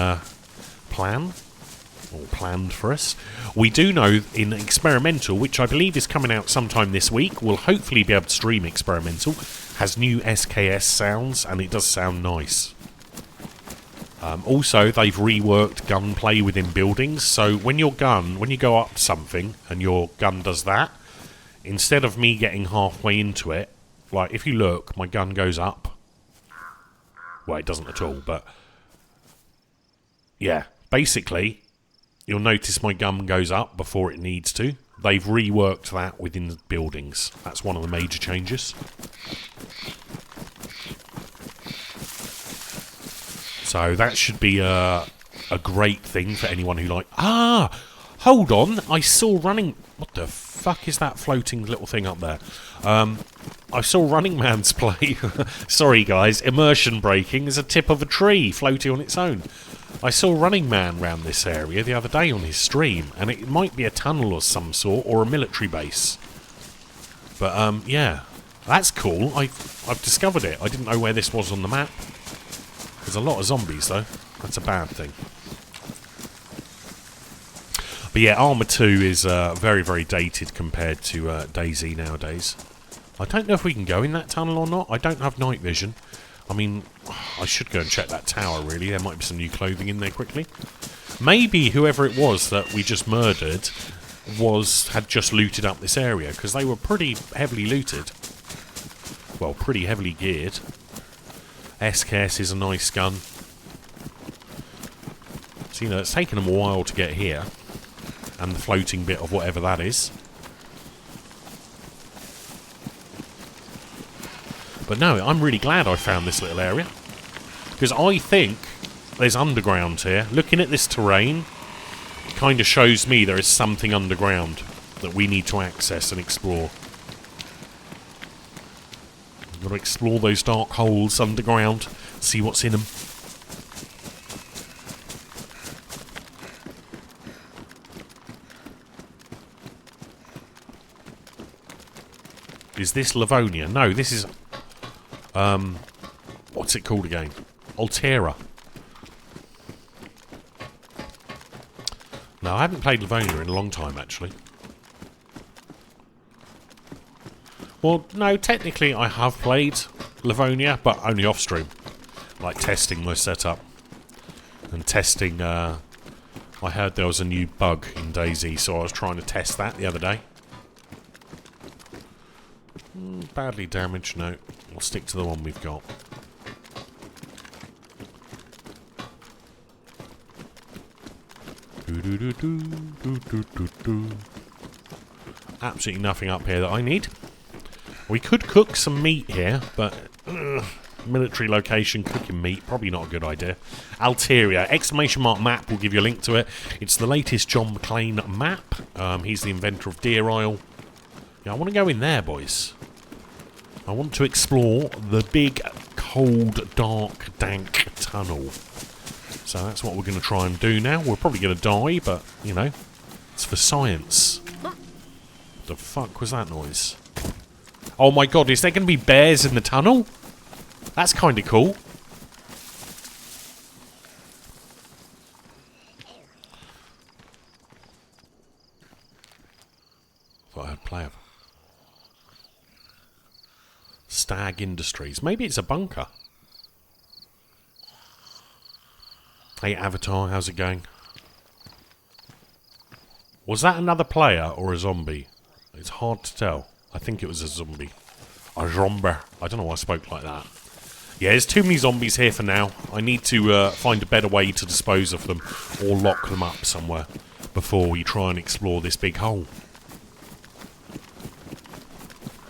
plan. Or planned for us. We do know in Experimental, which I believe is coming out sometime this week, we'll hopefully be able to stream Experimental, has new SKS sounds, and it does sound nice. Also, they've reworked gunplay within buildings, so when you go up something, and your gun does that, instead of me getting halfway into it, like, if you look, my gun goes up. Well, it doesn't at all, but... yeah, basically... you'll notice my gun goes up before it needs to. They've reworked that within buildings. That's one of the major changes. So that should be a great thing for anyone who like... Hold on, I saw running... What the fuck is that floating little thing up there? I saw Running Man's play. Sorry, guys. Immersion breaking is a tip of a tree floating on its own. I saw Running Man round this area the other day on his stream, and it might be a tunnel of some sort or a military base. But, yeah. That's cool. I've discovered it. I didn't know where this was on the map. There's a lot of zombies, though. That's a bad thing. But yeah, Arma 2 is very, very dated compared to DayZ nowadays. I don't know if we can go in that tunnel or not. I don't have night vision. I mean, I should go and check that tower, really. There might be some new clothing in there quickly. Maybe whoever it was that we just murdered had just looted up this area, because they were pretty heavily looted. Well, pretty heavily geared. SKS is a nice gun. So, you know, it's taken them a while to get here. And the floating bit of whatever that is. But no, I'm really glad I found this little area. Because I think there's underground here. Looking at this terrain, kind of shows me there is something underground that we need to access and explore. We've got to explore those dark holes underground, see what's in them. Is this Livonia? No, this is... what's it called again? Alteria. No, I haven't played Livonia in a long time, actually. Well, no, technically I have played Livonia, but only off-stream. Like testing my setup. And testing, I heard there was a new bug in DayZ, so I was trying to test that the other day. Badly damaged, no. We'll stick to the one we've got. Absolutely nothing up here that I need. We could cook some meat here, but military location, cooking meat, probably not a good idea. Alteria, exclamation mark map, will give you a link to it. It's the latest John McClane map. He's the inventor of Deer Isle. Yeah, I want to go in there, boys. I want to explore the big, cold, dark, dank tunnel. So that's what we're going to try and do now. We're probably going to die, but, you know, it's for science. What the fuck was that noise? Oh my god, is there going to be bears in the tunnel? That's kind of cool. Thought I heard play of Stag Industries. Maybe it's a bunker. Hey Avatar, how's it going? Was that another player or a zombie? It's hard to tell. I think it was a zombie. A zombie. I don't know why I spoke like that. Yeah, there's too many zombies here for now. I need to find a better way to dispose of them or lock them up somewhere before we try and explore this big hole.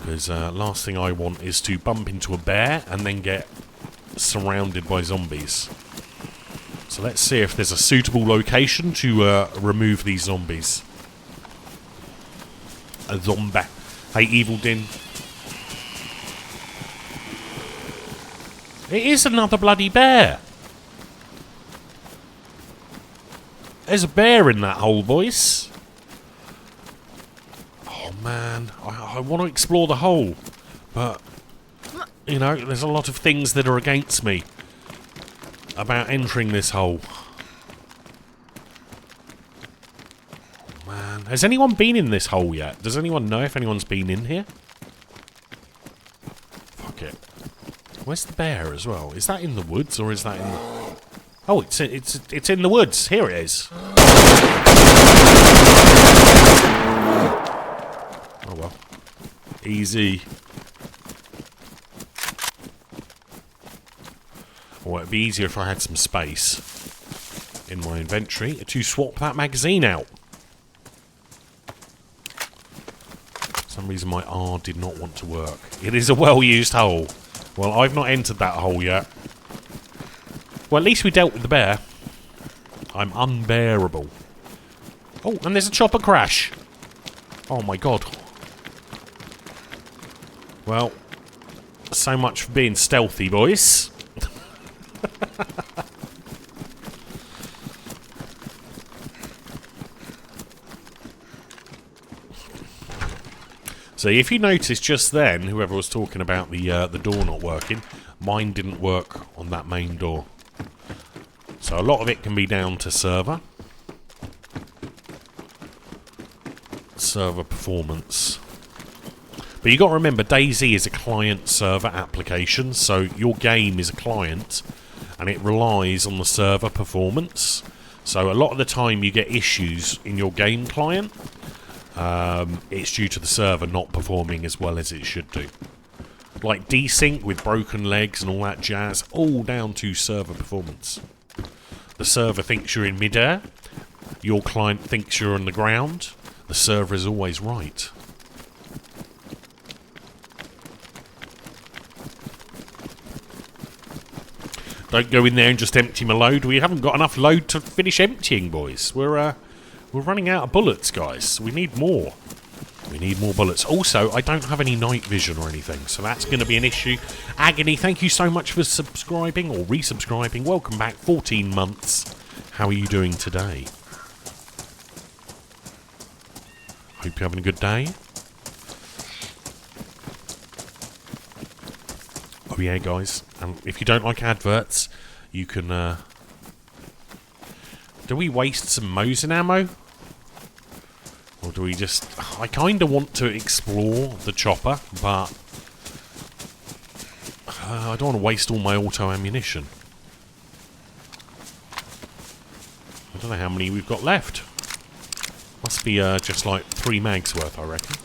Because last thing I want is to bump into a bear and then get surrounded by zombies. So let's see if there's a suitable location to remove these zombies. A zombie. Hey, Evil Din. It is another bloody bear. There's a bear in that hole, boys. Oh, man. I want to explore the hole. But, you know, there's a lot of things that are against me about entering this hole. Oh, man. Has anyone been in this hole yet? Does anyone know if anyone's been in here? Fuck it. Where's the bear as well? Is that in the woods or is that in the... Oh, it's in the woods. Here it is. Oh well. Easy. Or it'd be easier if I had some space in my inventory to swap that magazine out. For some reason my R did not want to work. It is a well-used hole. Well, I've not entered that hole yet. Well, at least we dealt with the bear. I'm unbearable. Oh, and there's a chopper crash. Oh my god. Well, so much for being stealthy, boys. So if you notice just then, whoever was talking about the door not working, mine didn't work on that main door. So a lot of it can be down to server performance. But you got to remember, DayZ is a client-server application, so your game is a client, and it relies on the server performance. So a lot of the time you get issues in your game client. It's due to the server not performing as well as it should do. Like desync with broken legs and all that jazz, all down to server performance. The server thinks you're in midair, your client thinks you're on the ground, the server is always right. Don't go in there and just empty my load. We haven't got enough load to finish emptying, boys. We're running out of bullets, guys. We need more. We need more bullets. Also, I don't have any night vision or anything, so that's going to be an issue. Agony, thank you so much for subscribing or resubscribing. Welcome back, 14 months. How are you doing today? Hope you're having a good day. Oh yeah, guys. And if you don't like adverts, you can... Do we waste some Mosin ammo? Or do we just... I kind of want to explore the chopper, but... I don't want to waste all my auto ammunition. I don't know how many we've got left. Must be just like 3 mags worth, I reckon.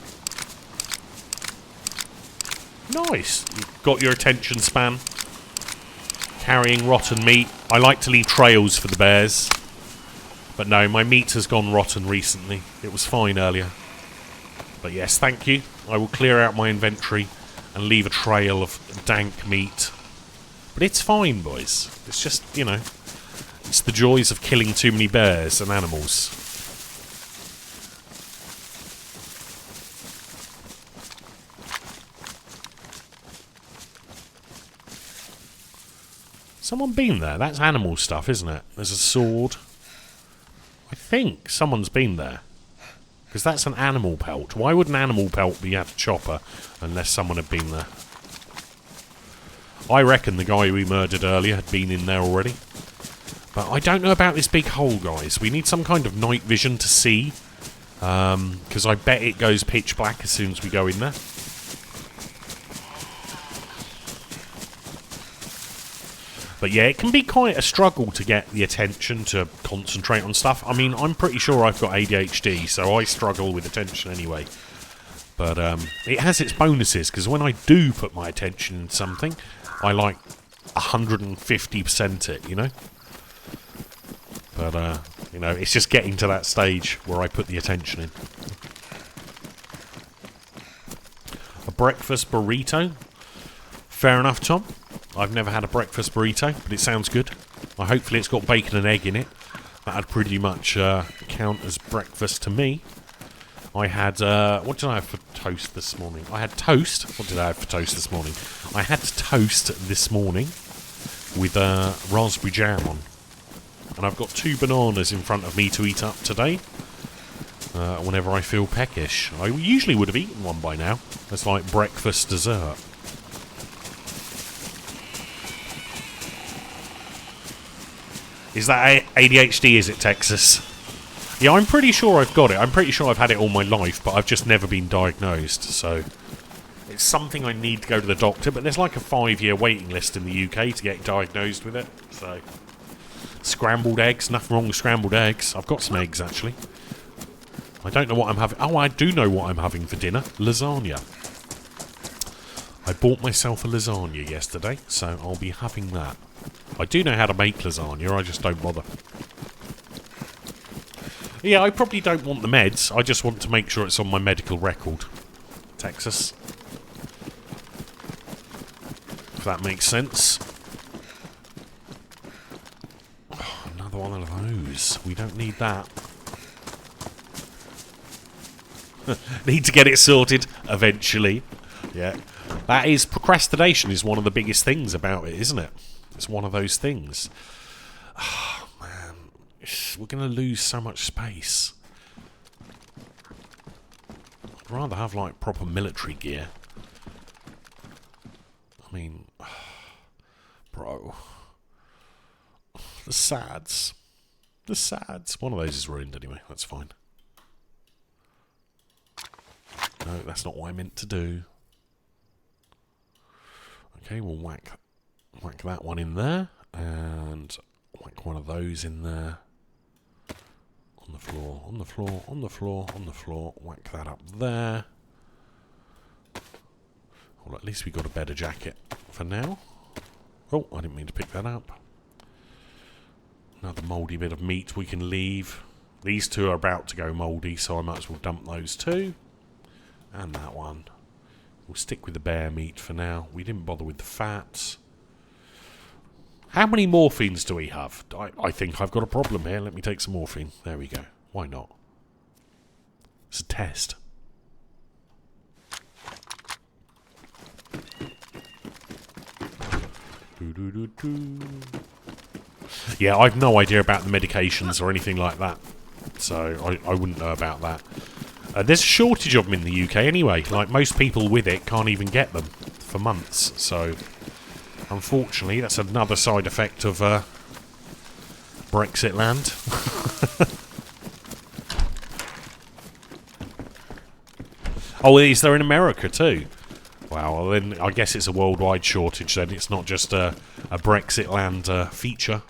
Nice! You've got your attention span. Carrying rotten meat. I like to leave trails for the bears. But no, my meat has gone rotten recently. It was fine earlier. But yes, thank you. I will clear out my inventory and leave a trail of dank meat. But it's fine, boys. It's just, you know, it's the joys of killing too many bears and animals. Someone been there? That's animal stuff, isn't it? There's a sword. I think someone's been there. Because that's an animal pelt. Why would an animal pelt be at a chopper unless someone had been there? I reckon the guy we murdered earlier had been in there already. But I don't know about this big hole, guys. We need some kind of night vision to see. Because I bet it goes pitch black as soon as we go in there. But yeah, it can be quite a struggle to get the attention to concentrate on stuff. I mean, I'm pretty sure I've got ADHD, so I struggle with attention anyway. But it has its bonuses, because when I do put my attention in something, I like 150% it, you know? But, you know, it's just getting to that stage where I put the attention in. A breakfast burrito? Fair enough, Tom. I've never had a breakfast burrito, but it sounds good. Hopefully it's got bacon and egg in it. That'd pretty much count as breakfast to me. I had... what did I have for toast this morning? I had toast. What did I have for toast this morning? I had toast this morning with raspberry jam on. And I've got 2 bananas in front of me to eat up today. Whenever I feel peckish. I usually would have eaten one by now. It's like breakfast dessert. Is that ADHD, is it, Texas? Yeah, I'm pretty sure I've got it. I'm pretty sure I've had it all my life, but I've just never been diagnosed, so... It's something I need to go to the doctor, but there's like a 5-year waiting list in the UK to get diagnosed with it, so... Scrambled eggs, nothing wrong with scrambled eggs. I've got some eggs, actually. I don't know what I'm having... Oh, I do know what I'm having for dinner. Lasagna. I bought myself a lasagna yesterday, so I'll be having that. I do know how to make lasagna, I just don't bother. Yeah, I probably don't want the meds, I just want to make sure it's on my medical record. Texas. If that makes sense. Oh, another one of those. We don't need that. Need to get it sorted eventually. Yeah. That is, procrastination is one of the biggest things about it, isn't it? It's one of those things. Oh, man. We're going to lose so much space. I'd rather have, like, proper military gear. I mean... Bro. The SADs. The SADs. One of those is ruined anyway. That's fine. No, that's not what I meant to do. Okay, we'll whack that one in there. And whack one of those in there. On the floor, on the floor, on the floor, on the floor. Whack that up there. Well, at least we got a better jacket for now. Oh, I didn't mean to pick that up. Another mouldy bit of meat we can leave. These two are about to go mouldy, so I might as well dump those two. And that one. We'll stick with the bear meat for now. We didn't bother with the fats. How many morphines do we have? I think I've got a problem here. Let me take some morphine. There we go. Why not? It's a test. Yeah, I've no idea about the medications or anything like that. So I wouldn't know about that. There's a shortage of them in the UK anyway. Like, most people with it can't even get them for months. So, unfortunately, that's another side effect of Brexit land. Oh, is there in America too? Wow, well, then I guess it's a worldwide shortage then. It's not just a Brexit land feature.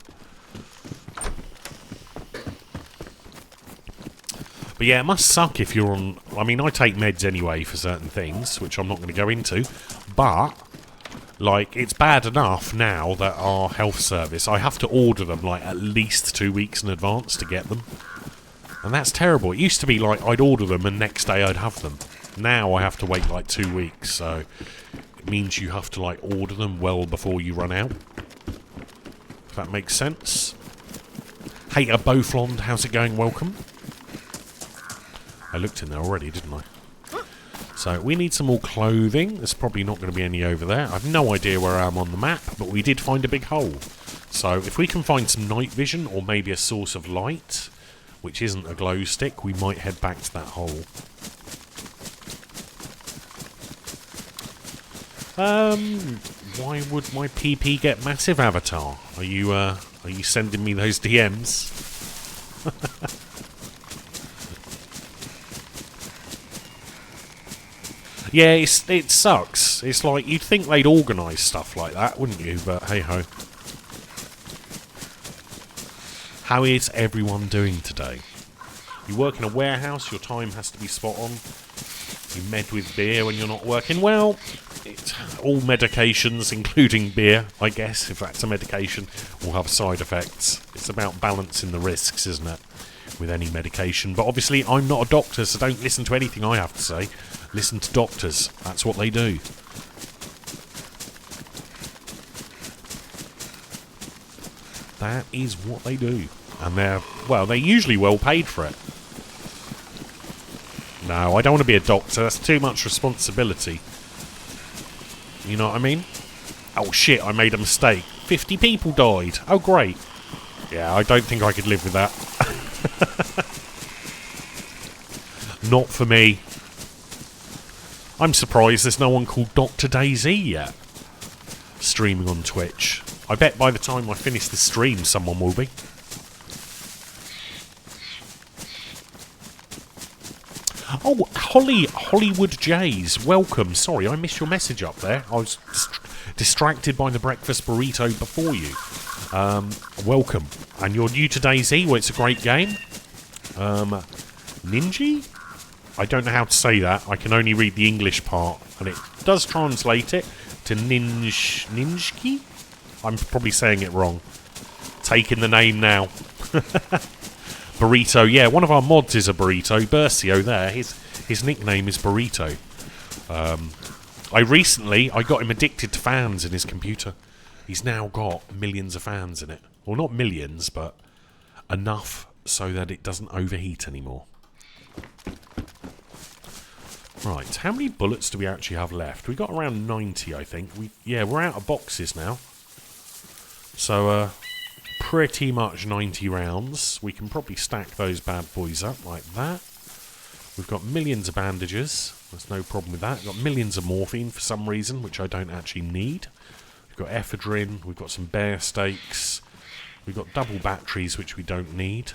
But yeah, it must suck if you're on... I mean, I take meds anyway for certain things, which I'm not going to go into. But, like, it's bad enough now that our health service, I have to order them, like, at least 2 weeks in advance to get them. And that's terrible. It used to be, like, I'd order them and next day I'd have them. Now I have to wait, like, 2 weeks, so... It means you have to, like, order them well before you run out. If that makes sense. Hey, Beauflond, how's it going? Welcome. I looked in there already, didn't I? So, we need some more clothing. There's probably not going to be any over there. I've no idea where I am on the map, but we did find a big hole. So, if we can find some night vision, or maybe a source of light, which isn't a glow stick, we might head back to that hole. Why would my PP get massive avatar? Are you sending me those DMs? Yeah, it sucks. It's like, you'd think they'd organise stuff like that, wouldn't you? But hey-ho. How is everyone doing today? You work in a warehouse, your time has to be spot on. You med with beer when you're not working. Well, it's all medications, including beer, I guess, if that's a medication, will have side effects. It's about balancing the risks, isn't it, with any medication. But obviously, I'm not a doctor, so don't listen to anything I have to say. Listen to doctors. That's what they do. That is what they do. And they're usually well paid for it. No, I don't want to be a doctor. That's too much responsibility. You know what I mean? Oh shit, I made a mistake. 50 people died. Oh great. Yeah, I don't think I could live with that. Not for me. I'm surprised there's no one called Dr. DayZ yet streaming on Twitch. I bet by the time I finish the stream someone will be. Oh, Hollywood Jays, welcome. Sorry, I missed your message up there. I was distracted by the breakfast burrito before you. Welcome. And you're new to DayZ, well, it's a great game. Ninja? I don't know how to say that. I can only read the English part, and it does translate it to Ninjki? I'm probably saying it wrong. Taking the name now. Burrito, yeah, one of our mods is a burrito. Bercio there, his nickname is Burrito. I got him addicted to fans in his computer. He's now got millions of fans in it. Well, not millions, but enough so that it doesn't overheat anymore. Right, how many bullets do we actually have left? We got around 90, I think. Yeah, we're out of boxes now. So, pretty much 90 rounds. We can probably stack those bad boys up like that. We've got millions of bandages. There's no problem with that. We've got millions of morphine for some reason, which I don't actually need. We've got ephedrine. We've got some bear steaks. We've got double batteries, which we don't need.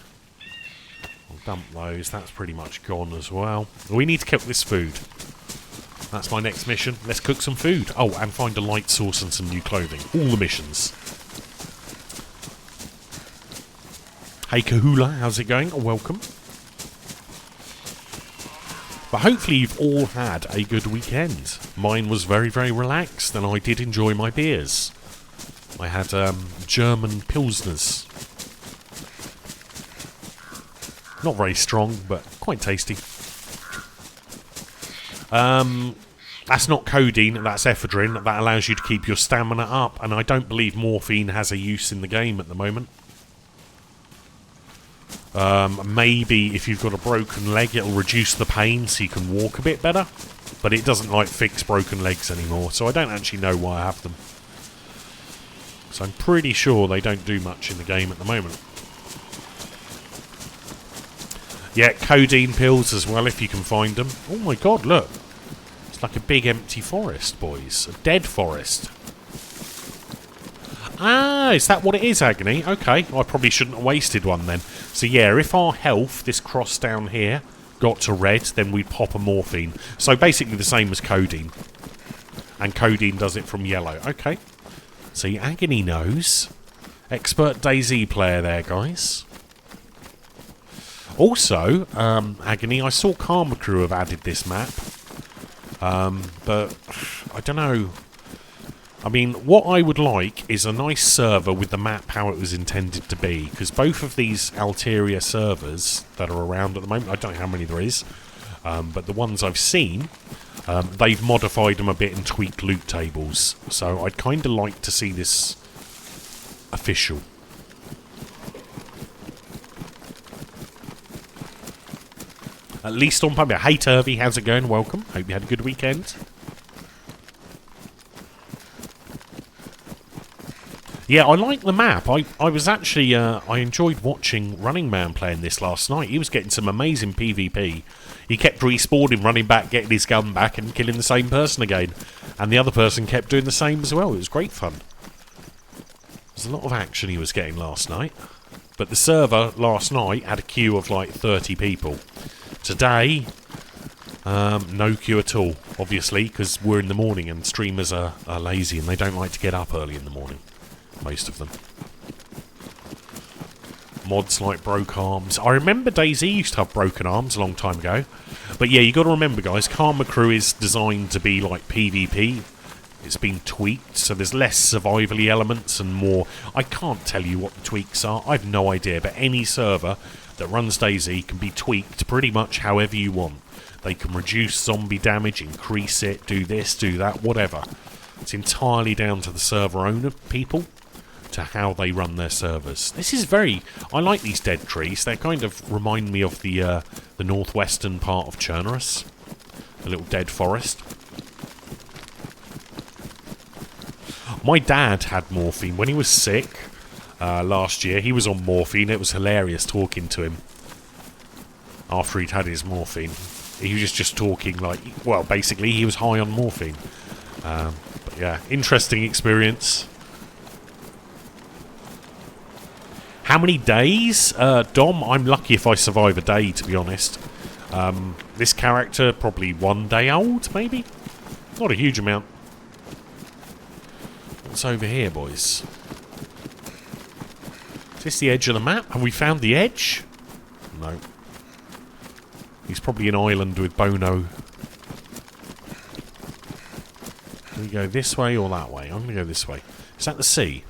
I'll dump those. That's pretty much gone as well. We need to cook this food. That's my next mission. Let's cook some food. Oh, and find a light source and some new clothing. All the missions. Hey Kahula, how's it going? Welcome. But hopefully you've all had a good weekend. Mine was very, very relaxed, and I did enjoy my beers. I had German Pilsners. Not very strong, but quite tasty. That's not codeine, that's ephedrine. That allows you to keep your stamina up, and I don't believe morphine has a use in the game at the moment. Maybe if you've got a broken leg, it'll reduce the pain so you can walk a bit better. But it doesn't, like, fix broken legs anymore, so I don't actually know why I have them. So I'm pretty sure they don't do much in the game at the moment. Yeah, codeine pills as well, if you can find them. Oh my god, look. It's like a big empty forest, boys. A dead forest. Ah, is that what it is, Agony? Okay, I probably shouldn't have wasted one then. So yeah, if our health, this cross down here, got to red, then we'd pop a morphine. So basically the same as codeine. And codeine does it from yellow. Okay. See, Agony knows. Expert DayZ player there, guys. Also, Agony, I saw Karma Crew have added this map. But, I don't know. I mean, what I would like is a nice server with the map how it was intended to be. Because both of these Alteria servers that are around at the moment, I don't know how many there is, but the ones I've seen, they've modified them a bit and tweaked loot tables. So I'd kind of like to see this official. At least on public. Hey Turvy, how's it going? Welcome. Hope you had a good weekend. Yeah, I like the map. I was actually, I enjoyed watching Running Man playing this last night. He was getting some amazing PvP. He kept respawning, running back, getting his gun back and killing the same person again. And the other person kept doing the same as well. It was great fun. There's a lot of action he was getting last night. But the server last night had a queue of like 30 people. Today, no queue at all, obviously, because we're in the morning and streamers are lazy and they don't like to get up early in the morning. Most of them. Mods like broke arms. I remember DayZ used to have broken arms a long time ago. But yeah, you got to remember, guys, Karma Crew is designed to be like PvP. It's been tweaked, so there's less survivally elements and more. I can't tell you what the tweaks are. I've no idea, but any server that runs DayZ can be tweaked pretty much however you want. They can reduce zombie damage, increase it, do this, do that, whatever. It's entirely down to the server owner, people, to how they run their servers. This is very... I like these dead trees. They kind of remind me of the northwestern part of Chernerus. The little dead forest. My dad had morphine when he was sick last year. He was on morphine. It was hilarious talking to him after he'd had his morphine. He was just talking like... Well, basically, he was high on morphine. But yeah, interesting experience. How many days? Dom, I'm lucky if I survive a day, to be honest. This character, probably 1 day old, maybe? Not a huge amount. What's over here, boys? Is this the edge of the map? Have we found the edge? No. He's probably an island with Bono. Do we go this way or that way? I'm going to go this way. Is that the sea?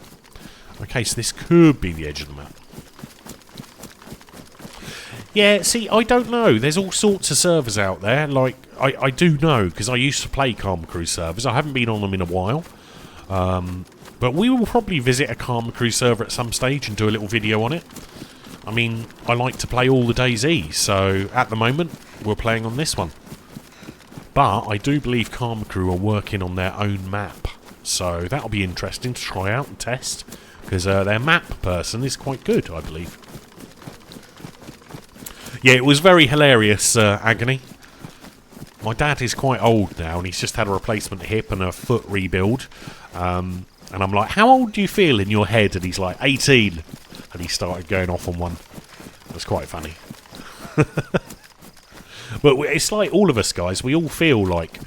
Okay, so this could be the edge of the map. Yeah, see, I don't know. There's all sorts of servers out there. Like, I do know, because I used to play Karma Crew servers. I haven't been on them in a while. But we will probably visit a Karma Crew server at some stage and do a little video on it. I mean, I like to play all the DayZ, so at the moment, we're playing on this one. But I do believe Karma Crew are working on their own map. So that'll be interesting to try out and test. Because their map person is quite good, I believe. Yeah, it was very hilarious, Agony. My dad is quite old now, and he's just had a replacement hip and a foot rebuild. And I'm like, how old do you feel in your head? And he's like, 18. And he started going off on one. It was quite funny. But it's like all of us, guys. We all feel like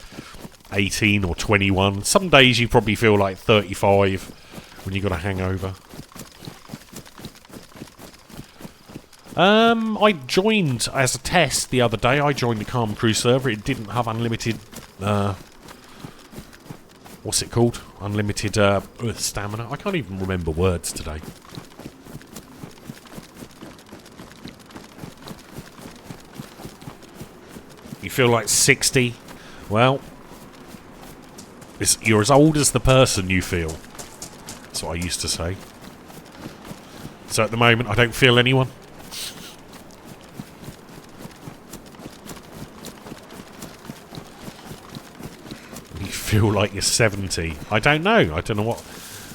18 or 21. Some days you probably feel like 35 when you got a hangover. I joined as a test the other day. I joined the Karma Crew server. It didn't have unlimited, what's it called? Unlimited stamina. I can't even remember words today. You feel like 60? Well, you're as old as the person you feel. That's what I used to say. So at the moment, I don't feel anyone. You feel like you're 70. I don't know. I don't know what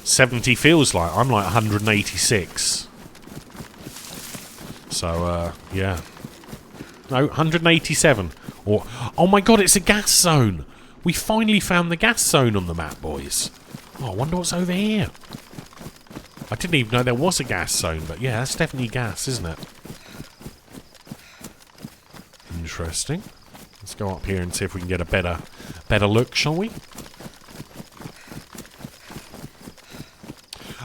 70 feels like. I'm like 186. So, yeah. No, 187. Or, oh my god, it's a gas zone. We finally found the gas zone on the map, boys. Oh, I wonder what's over here. I didn't even know there was a gas zone, but yeah, that's definitely gas, isn't it? Interesting. Let's go up here and see if we can get a better look, shall we?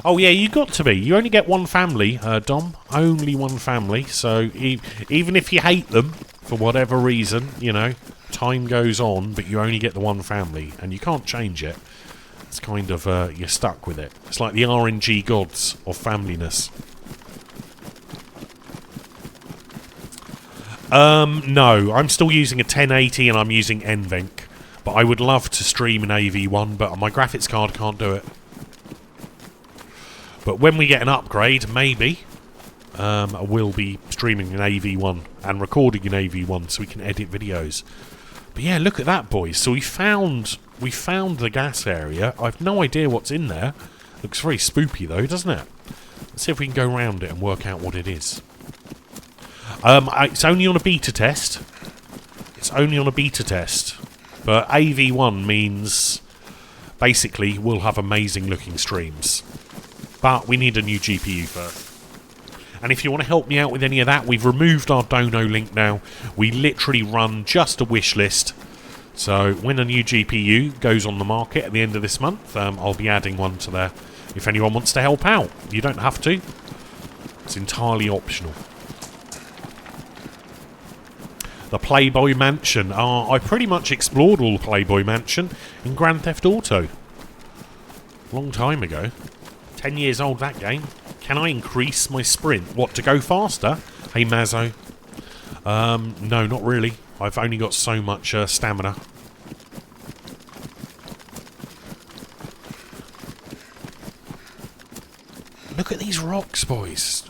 Oh yeah, you got to be. You only get one family, Dom. Only one family. So even if you hate them for whatever reason, you know, time goes on, but you only get the one family, and you can't change it. It's kind of you're stuck with it. It's like the RNG gods of familyness. No, I'm still using a 1080 and I'm using NVENC. But I would love to stream in AV1, but my graphics card can't do it. But when we get an upgrade, maybe, I will be streaming in AV1 and recording in AV1 so we can edit videos. But yeah, look at that, boys. So we found the gas area. I've no idea what's in there. Looks very spoopy though, doesn't it? Let's see if we can go around it and work out what it is. It's only on a beta test. It's only on a beta test. But AV1 means basically we'll have amazing looking streams. But we need a new GPU first. And if you want to help me out with any of that, we've removed our dono link now. We literally run just a wish list. So when a new GPU goes on the market at the end of this month, I'll be adding one to there. If anyone wants to help out, you don't have to. It's entirely optional. The Playboy Mansion. I pretty much explored all the Playboy Mansion in Grand Theft Auto. Long time ago. 10 years old, that game. Can I increase my sprint? What, to go faster? Hey, Mazzo. No, not really. I've only got so much stamina. Look at these rocks, boys.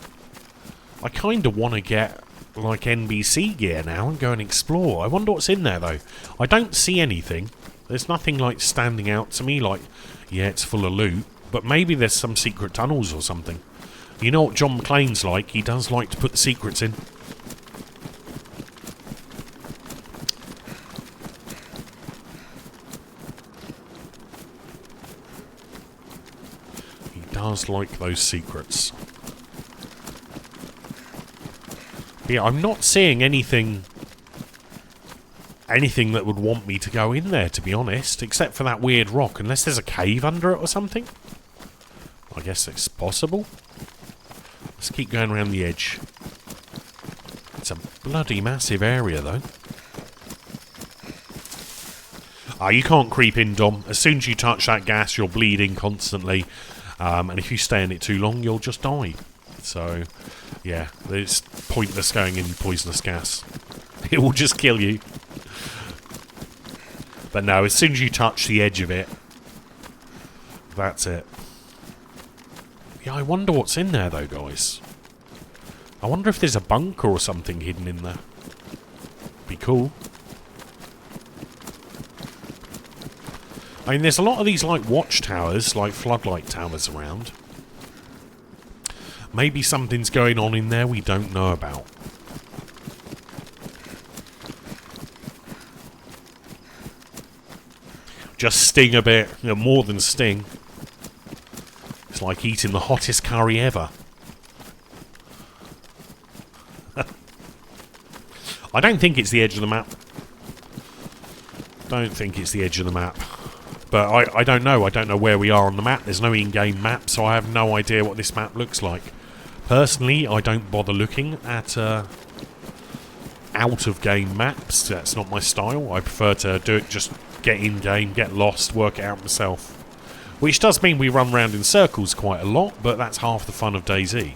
I kind of want to get, like, NBC gear now and go and explore. I wonder what's in there, though. I don't see anything. There's nothing, like, standing out to me, like, yeah, it's full of loot. But maybe there's some secret tunnels or something. You know what John McClane's like? He does like to put the secrets in. He does like those secrets. But yeah, I'm not seeing anything that would want me to go in there, to be honest. Except for that weird rock. Unless there's a cave under it or something. I guess it's possible. Let's keep going around the edge. It's a bloody massive area, though. You can't creep in, Dom. As soon as you touch that gas, you're bleeding constantly. And if you stay in it too long, you'll just die. So, yeah, it's pointless going in poisonous gas. It will just kill you. But no, as soon as you touch the edge of it, that's it. Yeah, I wonder what's in there, though, guys. I wonder if there's a bunker or something hidden in there. Be cool. I mean, there's a lot of these, like, watchtowers, like floodlight towers around. Maybe something's going on in there we don't know about. Just sting a bit, you know, more than sting. It's like eating the hottest curry ever. I don't think it's the edge of the map. Don't think it's the edge of the map. But I don't know. I don't know where we are on the map. There's no in-game map, so I have no idea what this map looks like. Personally, I don't bother looking at out-of-game maps. That's not my style. I prefer to do it, just get in-game, get lost, work it out myself. Which does mean we run around in circles quite a lot, but that's half the fun of DayZ.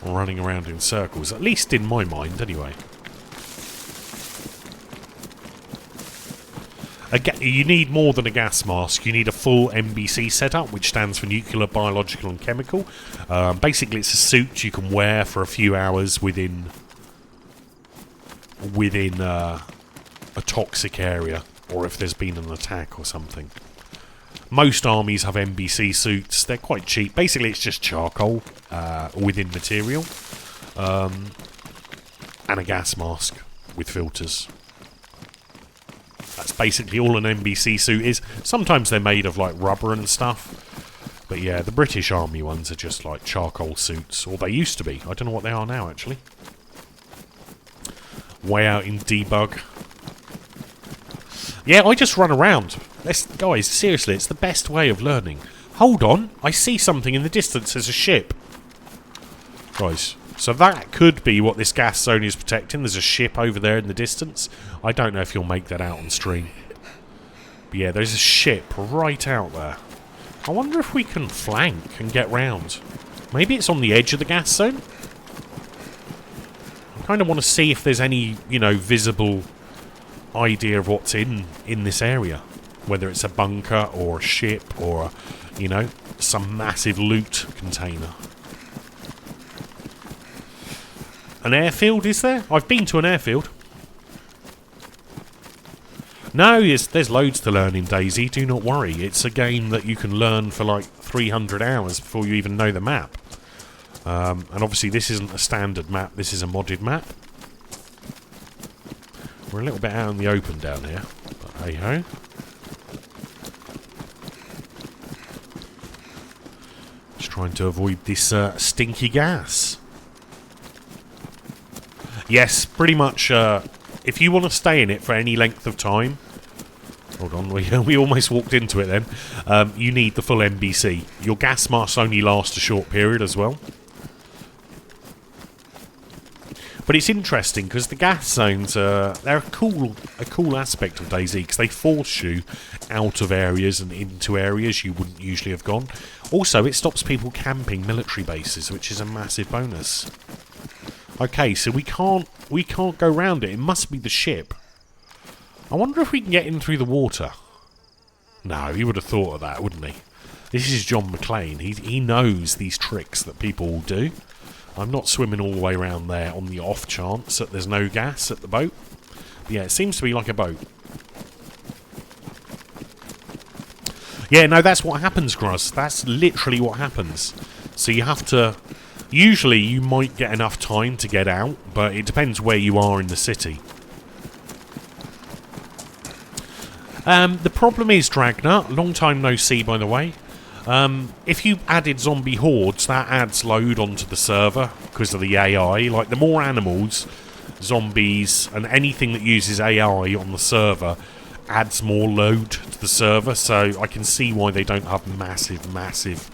Running around in circles, at least in my mind, anyway. You need more than a gas mask. You need a full NBC setup, which stands for nuclear, biological and chemical. Basically, it's a suit you can wear for a few hours within a toxic area, or if there's been an attack or something. Most armies have NBC suits. They're quite cheap. Basically, it's just charcoal within material, and a gas mask with filters. That's basically all an NBC suit is. Sometimes they're made of like rubber and stuff. But yeah, the British Army ones are just like charcoal suits. Or they used to be. I don't know what they are now, actually. Way out in debug. Yeah, I just run around. Guys, seriously, it's the best way of learning. Hold on, I see something in the distance. There's a ship. Guys, so that could be what this gas zone is protecting. There's a ship over there in the distance. I don't know if you'll make that out on stream. But yeah, there's a ship right out there. I wonder if we can flank and get round. Maybe it's on the edge of the gas zone? I kind of want to see if there's any, you know, visible idea of what's in this area. Whether it's a bunker or a ship or, you know, some massive loot container. An airfield, is there? I've been to an airfield. No, there's loads to learn in DayZ, do not worry. It's a game that you can learn for like 300 hours before you even know the map. And obviously this isn't a standard map, this is a modded map. We're a little bit out in the open down here, but hey-ho. Just trying to avoid this stinky gas. Yes, pretty much, if you want to stay in it for any length of time... Hold on, we almost walked into it then. You need the full NBC. Your gas masks only last a short period as well. But it's interesting, because the gas zones, they're a cool aspect of DayZ, because they force you out of areas and into areas you wouldn't usually have gone. Also, it stops people camping military bases, which is a massive bonus. Okay, so we can't go round it. It must be the ship. I wonder if we can get in through the water. No, he would have thought of that, wouldn't he? This is John McClane. He knows these tricks that people will do. I'm not swimming all the way around there on the off chance that there's no gas at the boat. But yeah, it seems to be like a boat. Yeah, no, that's what happens, Gruz. That's literally what happens. So you have to... Usually you might get enough time to get out, but it depends where you are in the city. The problem is, Dragna, long time no see by the way, if you added zombie hordes, that adds load onto the server because of the AI. Like, the more animals, zombies, and anything that uses AI on the server adds more load to the server, so I can see why they don't have massive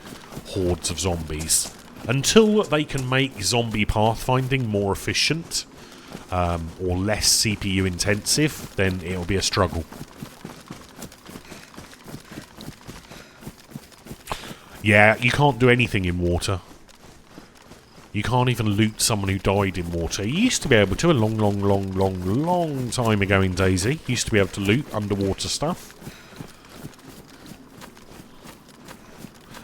hordes of zombies. Until they can make zombie pathfinding more efficient, or less CPU intensive, then it'll be a struggle. Yeah, you can't do anything in water. You can't even loot someone who died in water. You used to be able to a long time ago in DayZ. You used to be able to loot underwater stuff.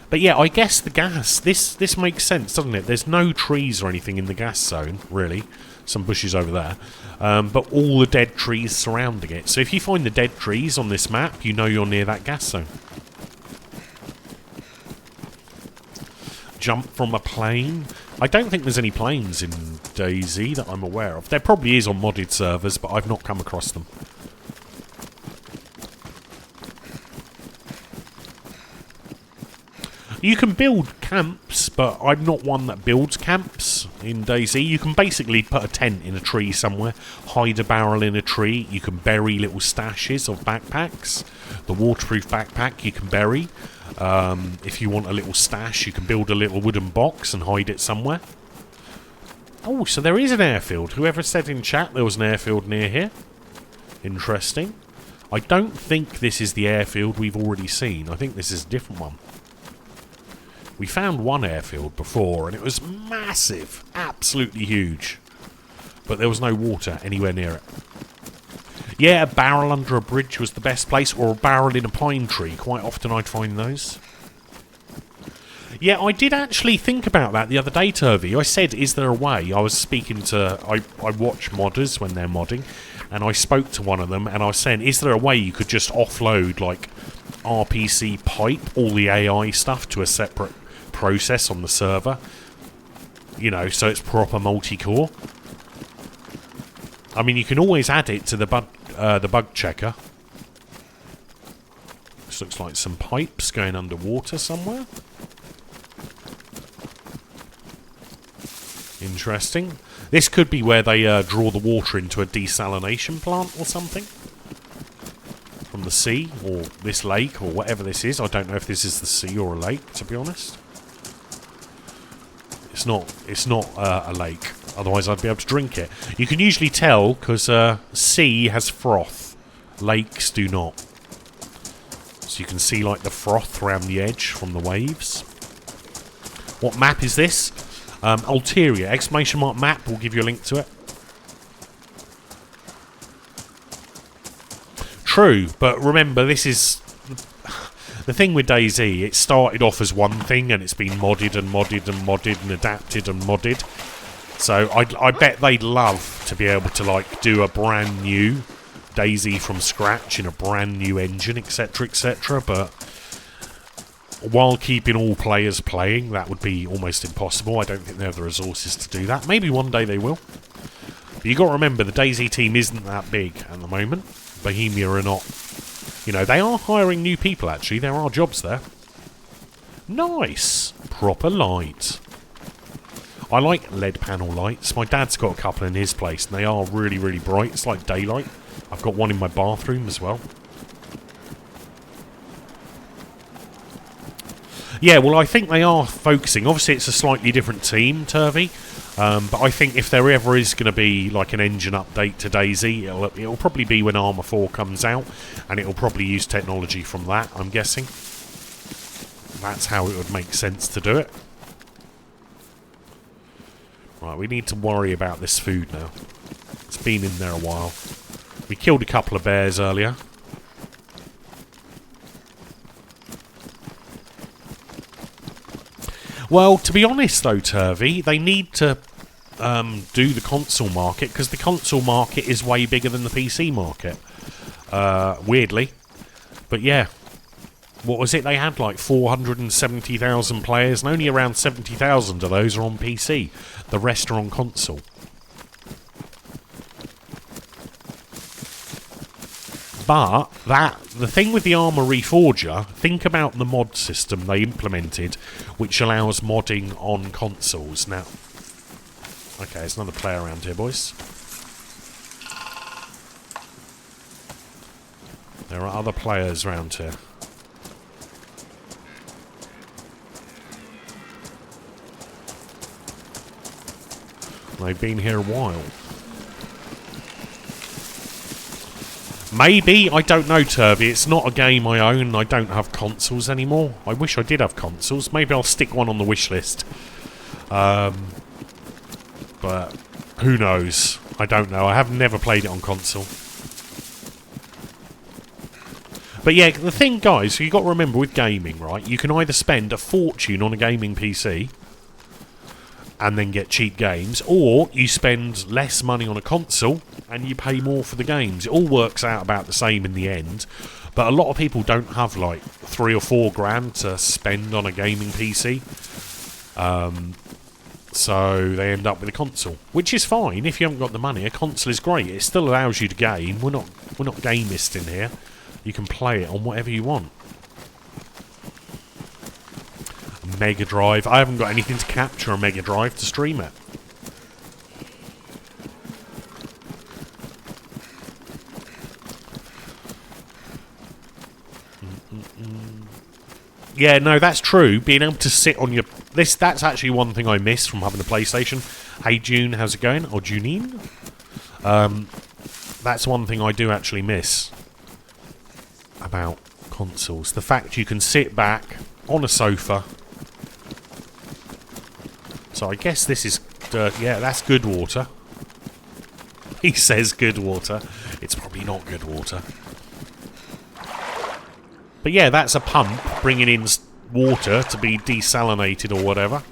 But yeah, I guess the gas, this makes sense, doesn't it? There's no trees or anything in the gas zone, really. some bushes over there, but all the dead trees surrounding it. So if you find the dead trees on this map, you know you're near that gas zone. Jump from a plane. I don't think there's any planes in DayZ that I'm aware of. There probably is on modded servers, but I've not come across them. You can build camps, but I'm not one that builds camps in DayZ. You can basically put a tent in a tree somewhere, hide a barrel in a tree. You can bury little stashes of backpacks. The waterproof backpack you can bury. If you want a little stash, you can build a little wooden box and hide it somewhere. Oh, so there is an airfield. Whoever said in chat there was an airfield near here. Interesting. I don't think this is the airfield we've already seen. I think this is a different one. We found one airfield before, and it was massive. Absolutely huge. But there was no water anywhere near it. Yeah, a barrel under a bridge was the best place, or a barrel in a pine tree. Quite often I'd find those. Yeah, I did actually think about that the other day, Turvey. I said, is there a way? I was speaking to... I watch modders when they're modding, and I spoke to one of them, and I was saying, is there a way you could just offload, like, RPC pipe, all the AI stuff, to a separate process on the server? You know, so it's proper multi-core. I mean, you can always add it to the bug checker. This looks like some pipes going underwater somewhere. Interesting. This could be where they draw the water into a desalination plant or something. From the sea, or this lake, or whatever this is. I don't know if this is the sea or a lake, to be honest. It's not a lake. Otherwise I'd be able to drink it. You can usually tell, because sea has froth. Lakes do not. So you can see, like, the froth around the edge from the waves. What map is this? Alteria. Exclamation mark map. We'll give you a link to it. True, but remember, this is... The thing with DayZ, it started off as one thing, and it's been modded and modded and modded and adapted and modded. So I bet they'd love to be able to, like, do a brand new DayZ from scratch in a brand new engine, etc, etc. But while keeping all players playing, that would be almost impossible. I don't think they have the resources to do that. Maybe one day they will. But you got to remember, the DayZ team isn't that big at the moment. Bohemia are not. You know, they are hiring new people, actually. There are jobs there. Nice. Proper light. I like LED panel lights. My dad's got a couple in his place, and they are really, really bright. It's like daylight. I've got one in my bathroom as well. Yeah, well, I think they are focusing. Obviously, it's a slightly different team, Turvey. But I think if there ever is going to be like an engine update to DayZ, it'll probably be when Armour 4 comes out, and it'll probably use technology from that, I'm guessing. That's how it would make sense to do it. Right, we need to worry about this food now. It's been in there a while. We killed a couple of bears earlier. Well, to be honest though, Turvey, they need to do the console market, because the console market is way bigger than the PC market. Weirdly. But yeah. What was it? They had like 470,000 players, and only around 70,000 of those are on PC. The rest are on console. But the thing with the Armour Reforger, think about the mod system they implemented, which allows modding on consoles. Now, okay, there's another player around here, boys. There are other players around here. They've been here a while. Maybe, I don't know, Turvey. It's not a game I own. I don't have consoles anymore. I wish I did have consoles. Maybe I'll stick one on the wish list. But who knows? I don't know. I have never played it on console. But yeah, the thing, guys, you got to remember with gaming, right? You can either spend a fortune on a gaming PC, and then get cheap games, or you spend less money on a console and you pay more for the games. It all works out about the same in the end, but a lot of people don't have like 3 or 4 grand to spend on a gaming PC, so they end up with a console, which is fine. If you haven't got the money, a console is great. It still allows you to game. We're not gamist in here. You can play it on whatever you want. Mega Drive. I haven't got anything to capture a Mega Drive to stream it. Yeah, no, that's true. Being able to sit on your... That's actually one thing I miss from having a PlayStation. Hey, June, how's it going? Or Junine? That's one thing I do actually miss about consoles. The fact you can sit back on a sofa. So I guess this is dirt. Yeah, that's good water. He says good water. It's probably not good water. But yeah, that's a pump bringing in water to be desalinated or whatever.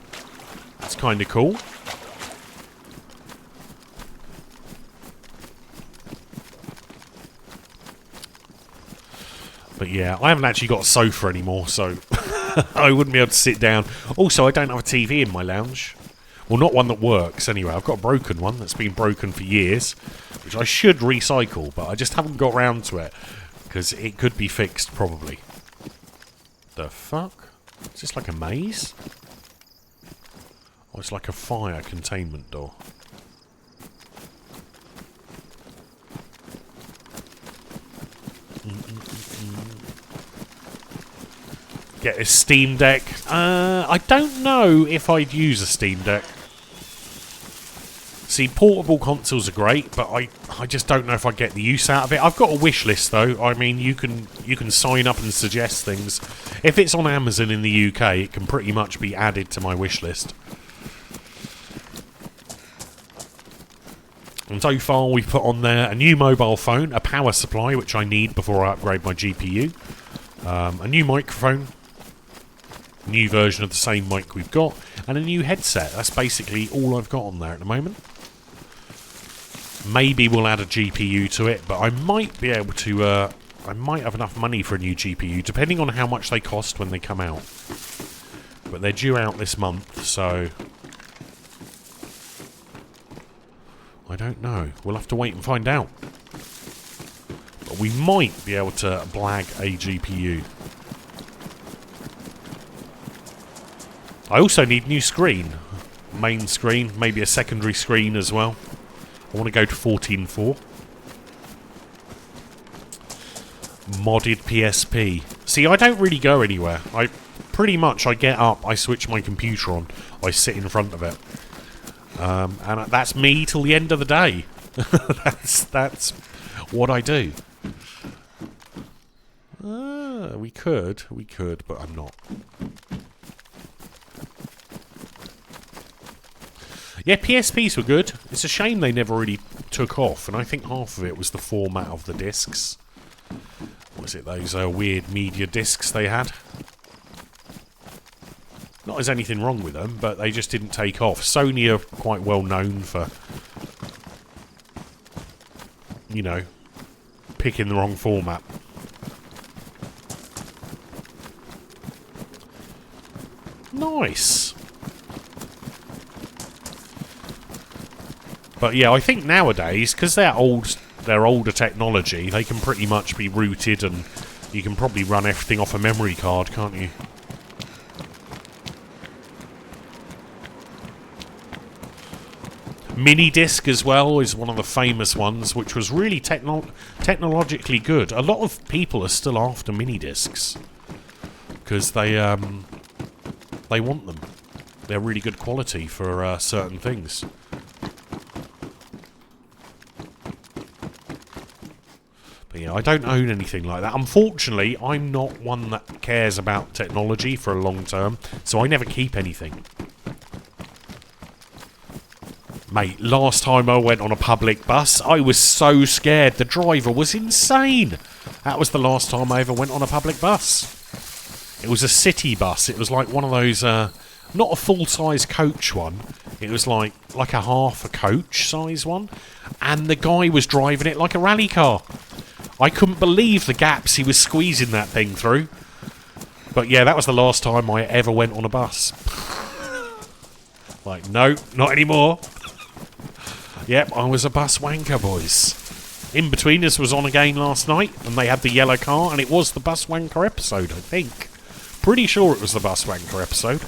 That's kind of cool. But yeah, I haven't actually got a sofa anymore, so I wouldn't be able to sit down. Also, I don't have a TV in my lounge. Well, not one that works anyway. I've got a broken one that's been broken for years, which I should recycle, but I just haven't got round to it, because it could be fixed, probably. The fuck? Is this like a maze? Oh, it's like a fire containment door. Get a Steam Deck. I don't know if I'd use a Steam Deck. See, portable consoles are great, but I just don't know if I'd get the use out of it. I've got a wish list though. I mean, you can sign up and suggest things. If it's on Amazon in the UK, it can pretty much be added to my wish list. And so far, we've put on there a new mobile phone, a power supply, which I need before I upgrade my GPU, a new microphone, a new version of the same mic we've got, and a new headset. That's basically all I've got on there at the moment. Maybe we'll add a GPU to it, but I might be able to... I might have enough money for a new GPU, depending on how much they cost when they come out. But they're due out this month, so... I don't know. We'll have to wait and find out. But we might be able to blag a GPU. I also need new screen. Main screen, maybe a secondary screen as well. I want to go to 14.4. Modded PSP. See, I don't really go anywhere. I get up, I switch my computer on, I sit in front of it. And that's me till the end of the day. that's what I do. We could, but I'm not. Yeah, PSPs were good. It's a shame they never really took off, and I think half of it was the format of the discs. What was it, those weird media discs they had? Not there's anything wrong with them, but they just didn't take off. Sony are quite well known for, you know, picking the wrong format. Nice. But yeah, I think nowadays, because they're older technology, they can pretty much be routed, and you can probably run everything off a memory card, can't you? Mini disc as well is one of the famous ones, which was really technologically good. A lot of people are still after mini discs because they want them. They're really good quality for certain things. But yeah, I don't own anything like that. Unfortunately, I'm not one that cares about technology for a long term, so I never keep anything. Mate, last time I went on a public bus, I was so scared. The driver was insane. That was the last time I ever went on a public bus. It was a city bus. It was like one of those, not a full-size coach one. It was like a half a coach size one, and the guy was driving it like a rally car. I couldn't believe the gaps he was squeezing that thing through. But yeah, that was the last time I ever went on a bus. Like, no, not anymore. Yep, I was a bus wanker, boys. In Between Us was on again last night, and they had the yellow car, and it was the bus wanker episode, I think. Pretty sure it was the bus wanker episode.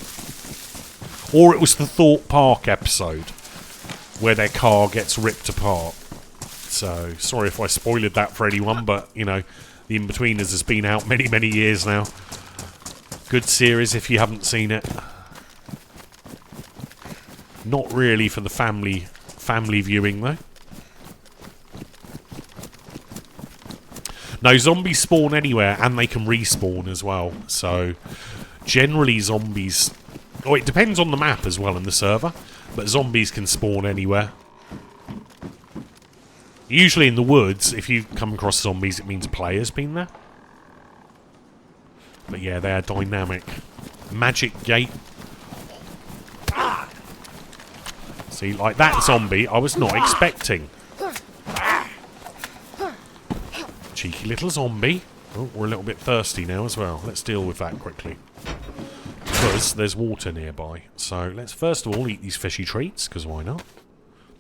Or it was the Thorpe Park episode, where their car gets ripped apart. So, sorry if I spoiled that for anyone, but, you know, the In Between Us has been out many, many years now. Good series if you haven't seen it. Not really for the family viewing, though. No, zombies spawn anywhere, and they can respawn as well. So, generally zombies... Oh, it depends on the map as well and the server, but zombies can spawn anywhere. Usually in the woods, if you come across zombies, it means a player's been there. But yeah, they are dynamic. Magic gate. See, like that zombie, I was not expecting. Cheeky little zombie. Oh, we're a little bit thirsty now as well. Let's deal with that quickly. Because there's water nearby. So let's first of all eat these fishy treats, because why not?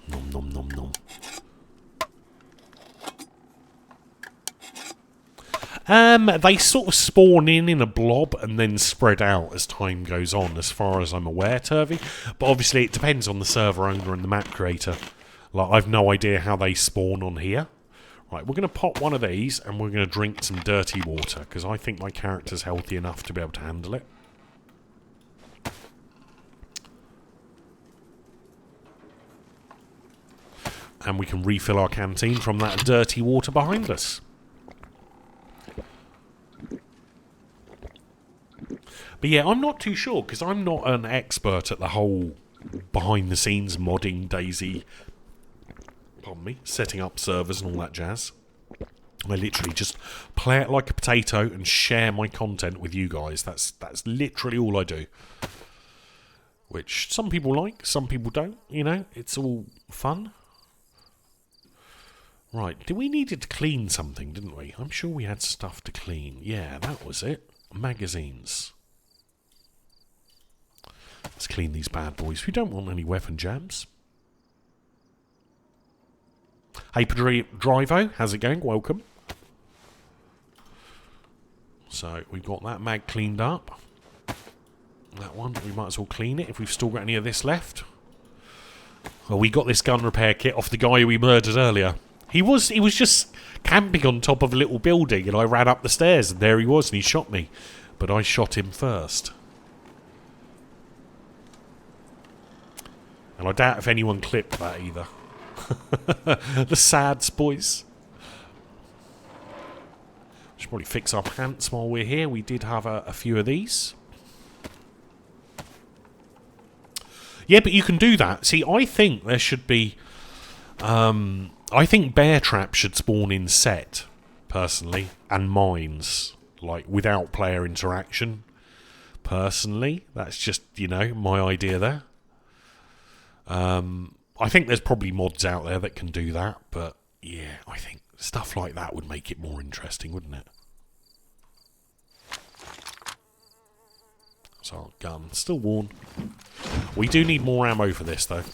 Nom nom nom nom. They sort of spawn in a blob and then spread out as time goes on, as far as I'm aware, Turvy. But obviously it depends on the server owner and the map creator. Like, I've no idea how they spawn on here. Right, we're going to pop one of these and we're going to drink some dirty water, because I think my character's healthy enough to be able to handle it. And we can refill our canteen from that dirty water behind us. But yeah, I'm not too sure, because I'm not an expert at the whole behind-the-scenes modding DayZ. Pardon me, setting up servers and all that jazz. I literally just play it like a potato and share my content with you guys. That's literally all I do. Which some people like, some people don't. You know, it's all fun. Right, we needed to clean something, didn't we? I'm sure we had stuff to clean. Yeah, that was it. Magazines. Let's clean these bad boys. We don't want any weapon jams. Hey, Drivo, how's it going? Welcome. So, we've got that mag cleaned up. That one, we might as well clean it if we've still got any of this left. Well, we got this gun repair kit off the guy we murdered earlier. He was just camping on top of a little building, and I ran up the stairs, and there he was, and he shot me. But I shot him first. And I doubt if anyone clipped that either. The sads, boys. Should probably fix our pants while we're here. We did have a few of these. Yeah, but you can do that. See, I think there should be... I think bear traps should spawn in set, personally, and mines, like, without player interaction. Personally, that's just, you know, my idea there. I think there's probably mods out there that can do that, but yeah, I think stuff like that would make it more interesting, wouldn't it? So, our gun, still worn. We do need more ammo for this, though.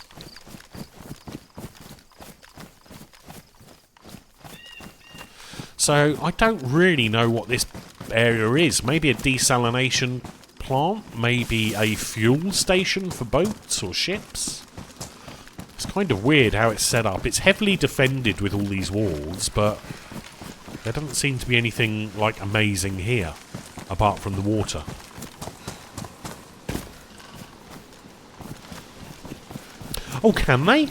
So, I don't really know what this area is. Maybe a desalination plant? Maybe a fuel station for boats or ships? It's kind of weird how it's set up. It's heavily defended with all these walls, but there doesn't seem to be anything, like, amazing here, apart from the water. Oh, can they?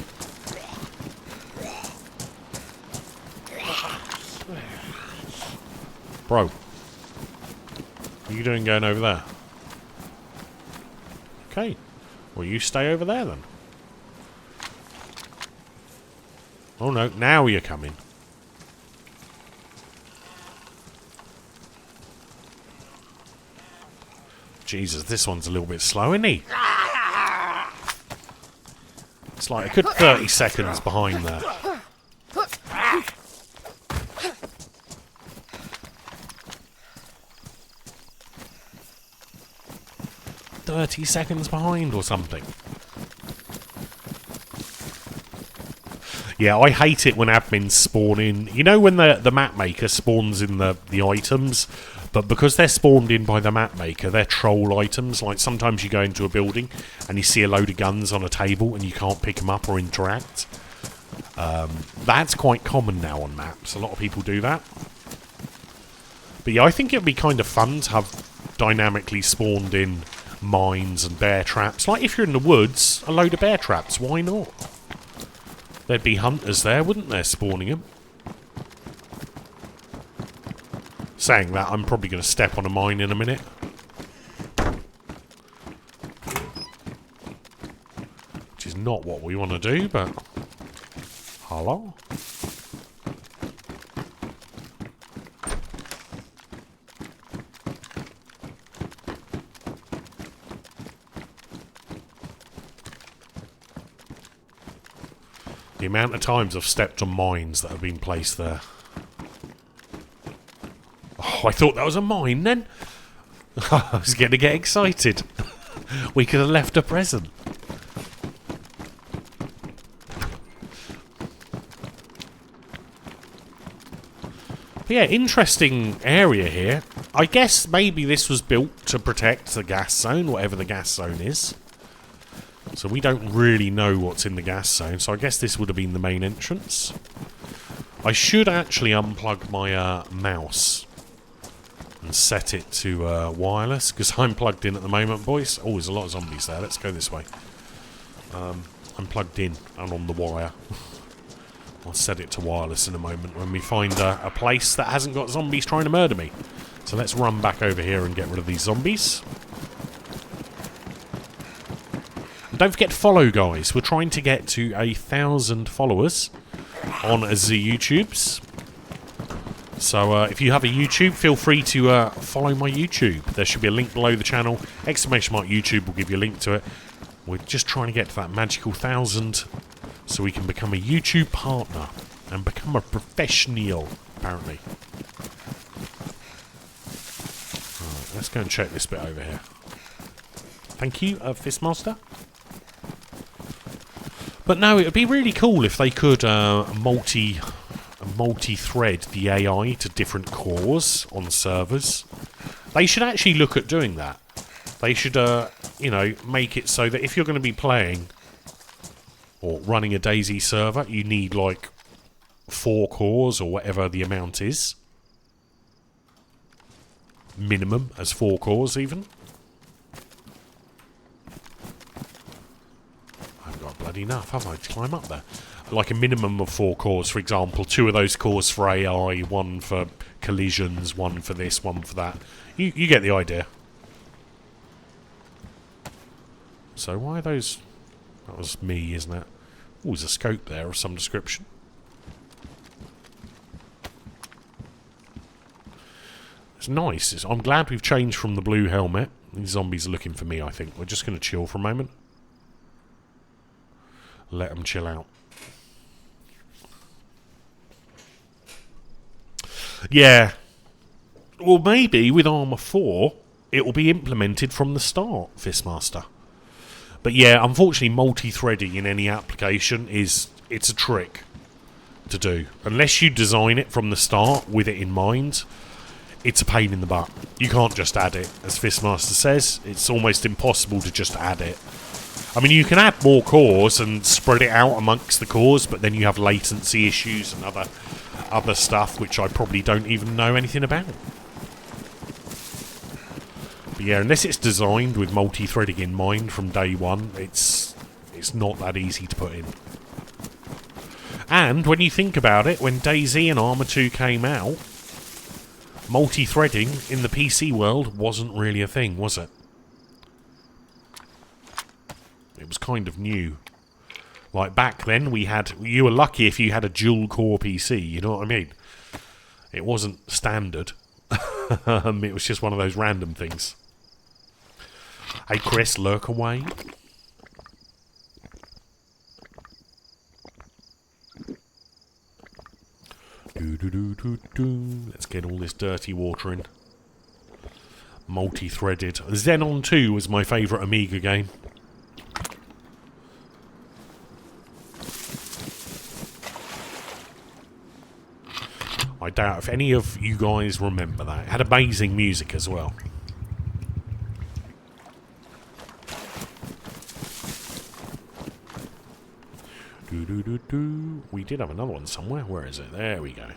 Bro. What are you doing going over there? Okay. Well, you stay over there then. Oh no, now you're coming. Jesus, this one's a little bit slow, isn't he? It's like a good 30 seconds behind there. "30 seconds behind" or something. Yeah, I hate it when admins spawn in. You know when the map maker spawns in the items, but because they're spawned in by the map maker, they're troll items. Like sometimes you go into a building and you see a load of guns on a table and you can't pick them up or interact. That's quite common now on maps. A lot of people do that. But yeah, I think it'd be kind of fun to have dynamically spawned in mines and bear traps. Like if you're in the woods, a load of bear traps, why not? There'd be hunters there, wouldn't there, spawning them? Saying that, I'm probably going to step on a mine in a minute. Which is not what we want to do, but... Hello? The amount of times I've stepped on mines that have been placed there. Oh, I thought that was a mine then. I was going to get excited. We could have left a present. But yeah, interesting area here. I guess maybe this was built to protect the gas zone, whatever the gas zone is. So we don't really know what's in the gas zone, so I guess this would have been the main entrance. I should actually unplug my mouse and set it to wireless, because I'm plugged in at the moment, boys. Oh, there's a lot of zombies there. Let's go this way. I'm plugged in and on the wire. I'll set it to wireless in a moment when we find a place that hasn't got zombies trying to murder me. So let's run back over here and get rid of these zombies. And don't forget to follow, guys. We're trying to get to 1,000 followers on the YouTubes. So if you have a YouTube, feel free to follow my YouTube. There should be a link below the channel. Exclamation mark YouTube will give you a link to it. We're just trying to get to that magical 1,000 so we can become a YouTube partner and become a professional, apparently. Alright, let's go and check this bit over here. Thank you, Fistmaster. But no, it would be really cool if they could multi-thread the AI to different cores on servers. They should actually look at doing that. They should, you know, make it so that if you're going to be playing or running a DayZ server, you need like 4 cores or whatever the amount is. Minimum as 4 cores even. Bloody enough, have I, to climb up there? Like a minimum of 4 cores, for example. 2 of those cores for AI, 1 for collisions, 1 for this, 1 for that. You get the idea. So why are those... That was me, isn't it? Oh, there's a scope there of some description. It's nice. I'm glad we've changed from the blue helmet. These zombies are looking for me, I think. We're just going to chill for a moment. Let them chill out. Yeah. Well, maybe with Armour 4, it will be implemented from the start, Fistmaster. But yeah, unfortunately, multi-threading in any application it's a trick to do. Unless you design it from the start with it in mind, it's a pain in the butt. You can't just add it. As Fistmaster says, it's almost impossible to just add it. I mean, you can add more cores and spread it out amongst the cores, but then you have latency issues and other stuff which I probably don't even know anything about. But yeah, unless it's designed with multi-threading in mind from day one, it's not that easy to put in. And when you think about it, when DayZ and Armour 2 came out, multi-threading in the PC world wasn't really a thing, was it? It was kind of new. Like back then, you were lucky if you had a dual core PC. You know what I mean? It wasn't standard. It was just one of those random things. Hey Chris, lurk away. Let's get all this dirty water in. Multi-threaded. Xenon 2 was my favourite Amiga game. I doubt if any of you guys remember that. It had amazing music as well. We did have another one somewhere. Where is it? There we go.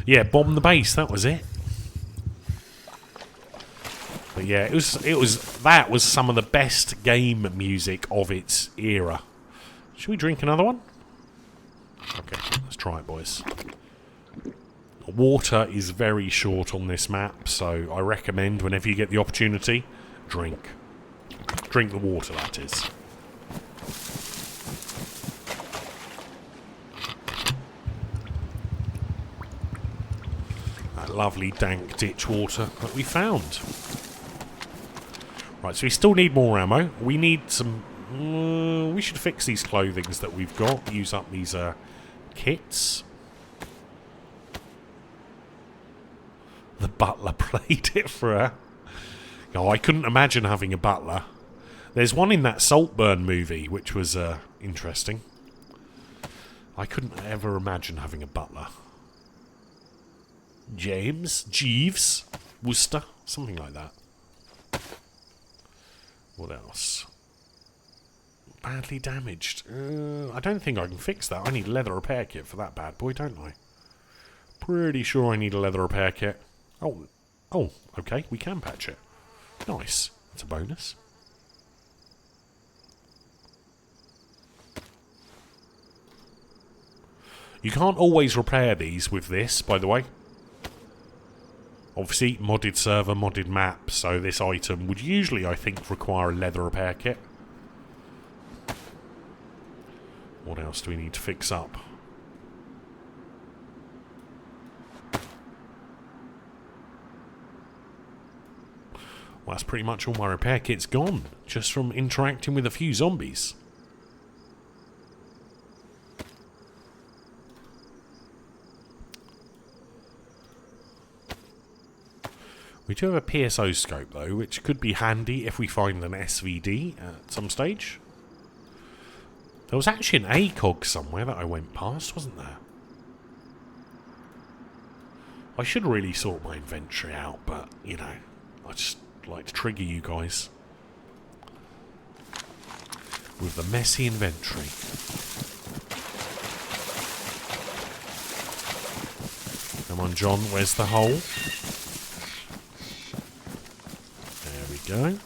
Yeah, bomb the base. That was it. But yeah, that was some of the best game music of its era. Should we drink another one? Okay, let's try it, boys. Water is very short on this map, so I recommend whenever you get the opportunity, drink. Drink the water, that is. That lovely dank ditch water that we found. Right, so we still need more ammo. We need some... we should fix these clothings that we've got. Use up these kits. The butler played it for her. Oh, I couldn't imagine having a butler. There's one in that Saltburn movie, which was interesting. I couldn't ever imagine having a butler. Jeeves, Worcester, something like that. What else? Badly damaged. I don't think I can fix that. I need a leather repair kit for that bad boy, don't I? Pretty sure I need a leather repair kit. Oh, okay, we can patch it. Nice. That's a bonus. You can't always repair these with this, by the way. Obviously, modded server, modded map, so this item would usually, I think, require a leather repair kit. What else do we need to fix up? Well, that's pretty much all my repair kit's gone, just from interacting with a few zombies. We do have a PSO scope, though, which could be handy if we find an SVD at some stage. There was actually an ACOG somewhere that I went past, wasn't there? I should really sort my inventory out, but, you know, I just like to trigger you guys with the messy inventory. Come on, John, where's the hole? Go.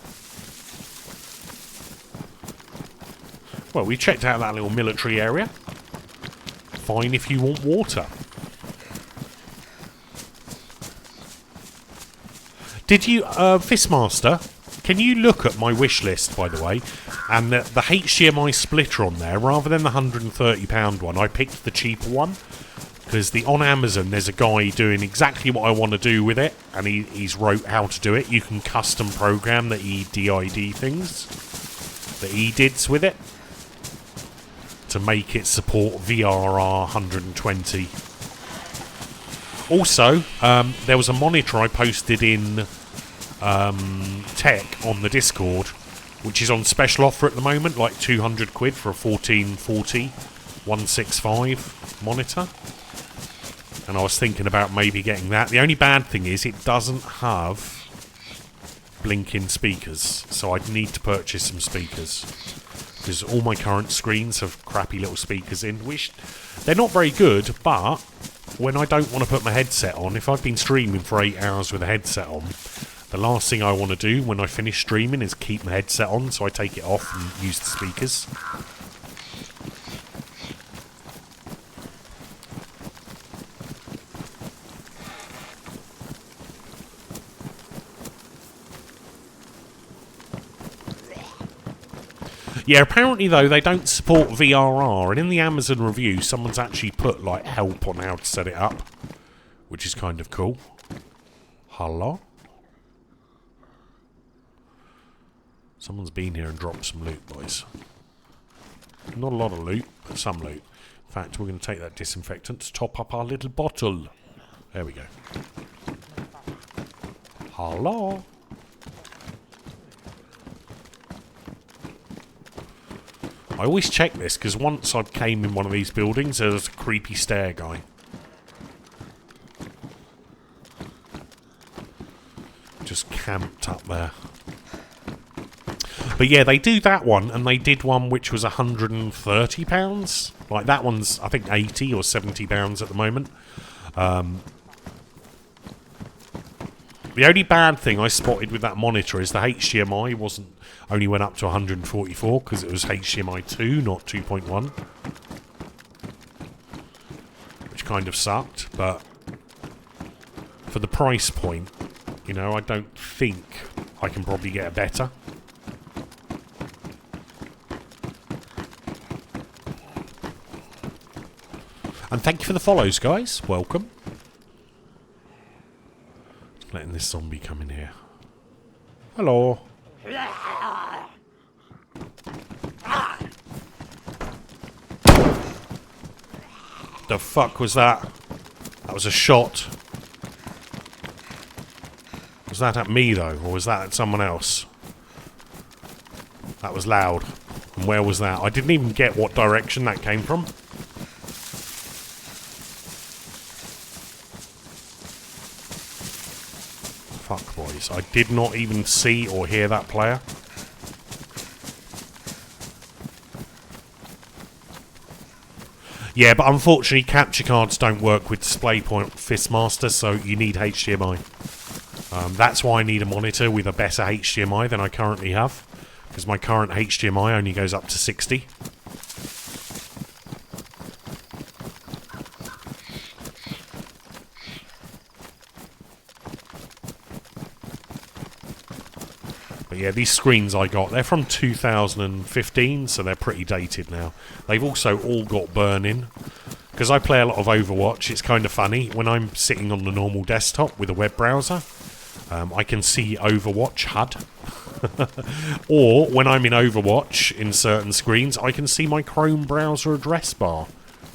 Well, we checked out that little military area. Fine if you want water. Did you, Fistmaster, can you look at my wish list, by the way, and the HDMI splitter on there, rather than the £130 one, I picked the cheaper one. Because on Amazon, there's a guy doing exactly what I want to do with it, and he's wrote how to do it. You can custom program the EDID things, the EDIDs with it, to make it support VRR 120. Also, there was a monitor I posted in Tech on the Discord, which is on special offer at the moment, like 200 quid for a 1440 165 monitor. And I was thinking about maybe getting that. The only bad thing is it doesn't have blinking speakers. So I'd need to purchase some speakers. Because all my current screens have crappy little speakers in. Which, they're not very good, but when I don't want to put my headset on, if I've been streaming for 8 hours with a headset on, the last thing I want to do when I finish streaming is keep my headset on. So I take it off and use the speakers. Yeah, apparently, though, they don't support VRR, and in the Amazon review, someone's actually put, like, help on how to set it up, which is kind of cool. Hello? Someone's been here and dropped some loot, boys. Not a lot of loot, but some loot. In fact, we're going to take that disinfectant to top up our little bottle. There we go. Hello? I always check this, because once I came in one of these buildings, there was a creepy stair guy. Just camped up there. But yeah, they do that one, and they did one which was £130. Like, that one's, I think, £80 or £70 at the moment. The only bad thing I spotted with that monitor is the HDMI only went up to 144 because it was HDMI 2, not 2.1. Which kind of sucked, but for the price point, you know, I don't think I can probably get a better. And thank you for the follows, guys. Welcome. Letting this zombie come in here. Hello. The fuck was that? That was a shot. Was that at me, though? Or was that at someone else? That was loud. And where was that? I didn't even get what direction that came from. Fuck, boys. I did not even see or hear that player. Yeah, but unfortunately capture cards don't work with DisplayPort Fistmaster, so you need HDMI. That's why I need a monitor with a better HDMI than I currently have, because my current HDMI only goes up to 60. But yeah, these screens I got, they're from 2015, so they're pretty dated now. They've also all got burn-in. Because I play a lot of Overwatch, it's kind of funny. When I'm sitting on the normal desktop with a web browser, I can see Overwatch HUD. Or, when I'm in Overwatch, in certain screens, I can see my Chrome browser address bar.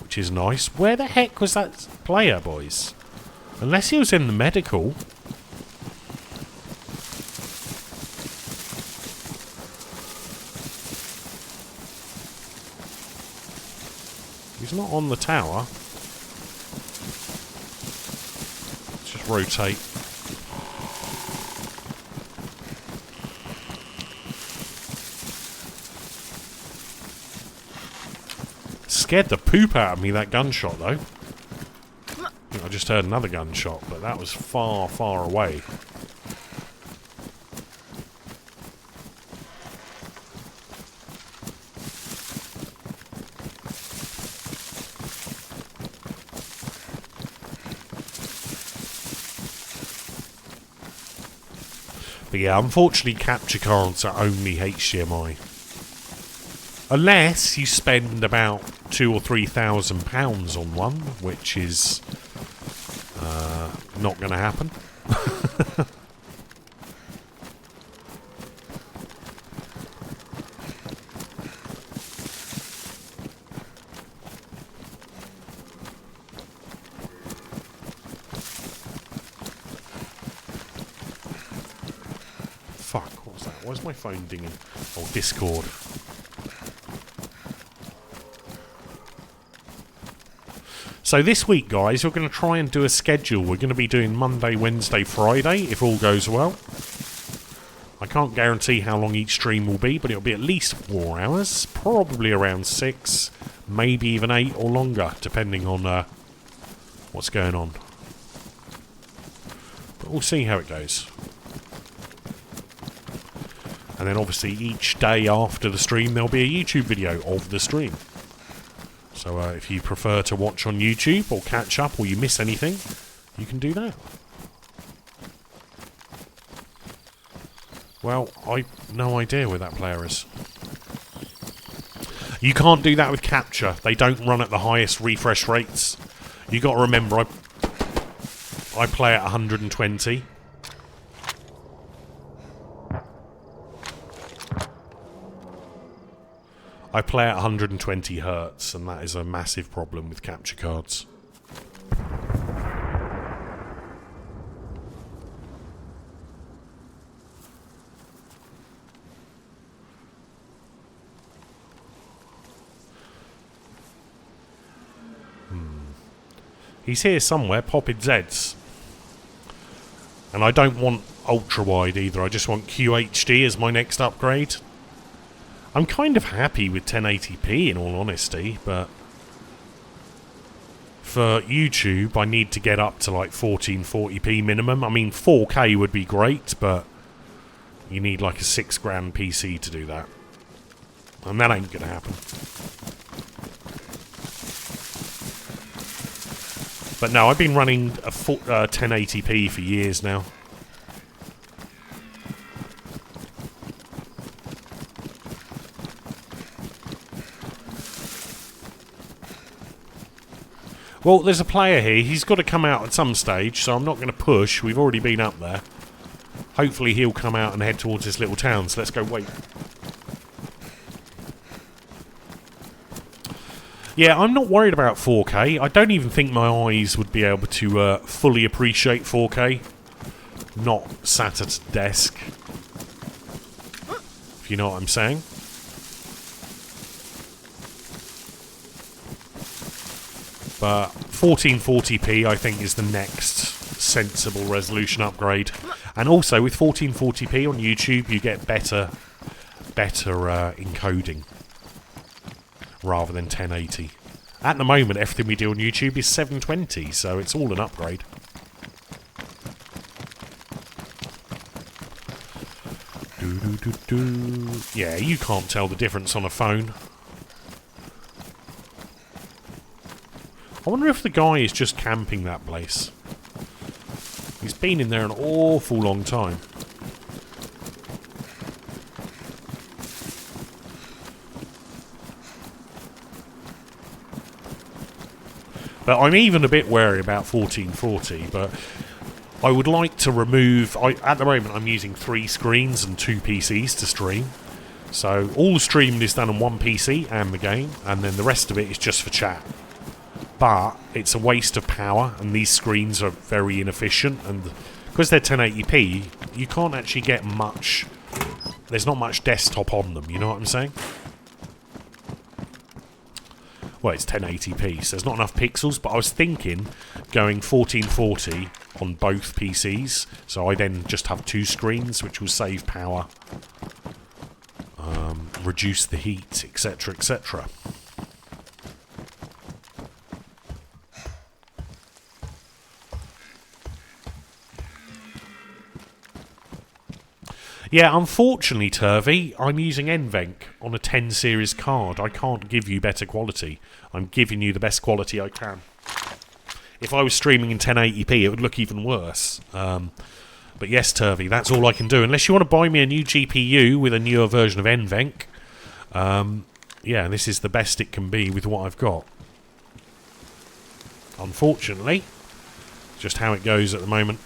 Which is nice. Where the heck was that player, boys? Unless he was in the medical... He's not on the tower. Let's just rotate. Scared the poop out of me, that gunshot, though. I just heard another gunshot, but that was far, far away. But yeah, unfortunately capture cards are only HDMI. Unless you spend about £2,000 or £3,000 on one, which is not going to happen. Fuck, what was that? Why's my phone dinging? Oh, Discord. So this week, guys, we're going to try and do a schedule. We're going to be doing Monday, Wednesday, Friday, if all goes well. I can't guarantee how long each stream will be, but it'll be at least 4 hours. Probably around 6, maybe even 8 or longer, depending on what's going on. But we'll see how it goes. And then obviously each day after the stream there'll be a YouTube video of the stream. So if you prefer to watch on YouTube or catch up or you miss anything, you can do that. Well, I've no idea where that player is. You can't do that with capture. They don't run at the highest refresh rates. You got to remember, I play at 120. I play at 120 hertz, and that is a massive problem with capture cards. He's here somewhere, popping Zeds. And I don't want ultra wide either, I just want QHD as my next upgrade. I'm kind of happy with 1080p in all honesty, but for YouTube I need to get up to like 1440p minimum. I mean 4K would be great, but you need like a £6,000 PC to do that. And that ain't gonna happen. But no, I've been running a 1080p for years now. Well, there's a player here. He's got to come out at some stage, so I'm not going to push. We've already been up there. Hopefully he'll come out and head towards this little town, so let's go wait. Yeah, I'm not worried about 4K. I don't even think my eyes would be able to fully appreciate 4K. Not sat at a desk. If you know what I'm saying. But 1440p I think is the next sensible resolution upgrade. And also with 1440p on YouTube you get better encoding rather than 1080. At the moment everything we do on YouTube is 720, so it's all an upgrade. Yeah, you can't tell the difference on a phone. I wonder if the guy is just camping that place. He's been in there an awful long time. But I'm even a bit wary about 1440, but I would like to remove... at the moment I'm using 3 screens and 2 PCs to stream. So all the streaming is done on one PC and the game, and then the rest of it is just for chat. But it's a waste of power, and these screens are very inefficient, and because they're 1080p, you can't actually get much... There's not much desktop on them, you know what I'm saying? Well, it's 1080p, so there's not enough pixels, but I was thinking going 1440 on both PCs, so I then just have 2 screens, which will save power, reduce the heat, etc, etc. Yeah, unfortunately, Turvey, I'm using NVENC on a 10 series card. I can't give you better quality. I'm giving you the best quality I can. If I was streaming in 1080p, it would look even worse. But yes, Turvey, that's all I can do. Unless you want to buy me a new GPU with a newer version of NVENC, yeah, this is the best it can be with what I've got. Unfortunately, just how it goes at the moment.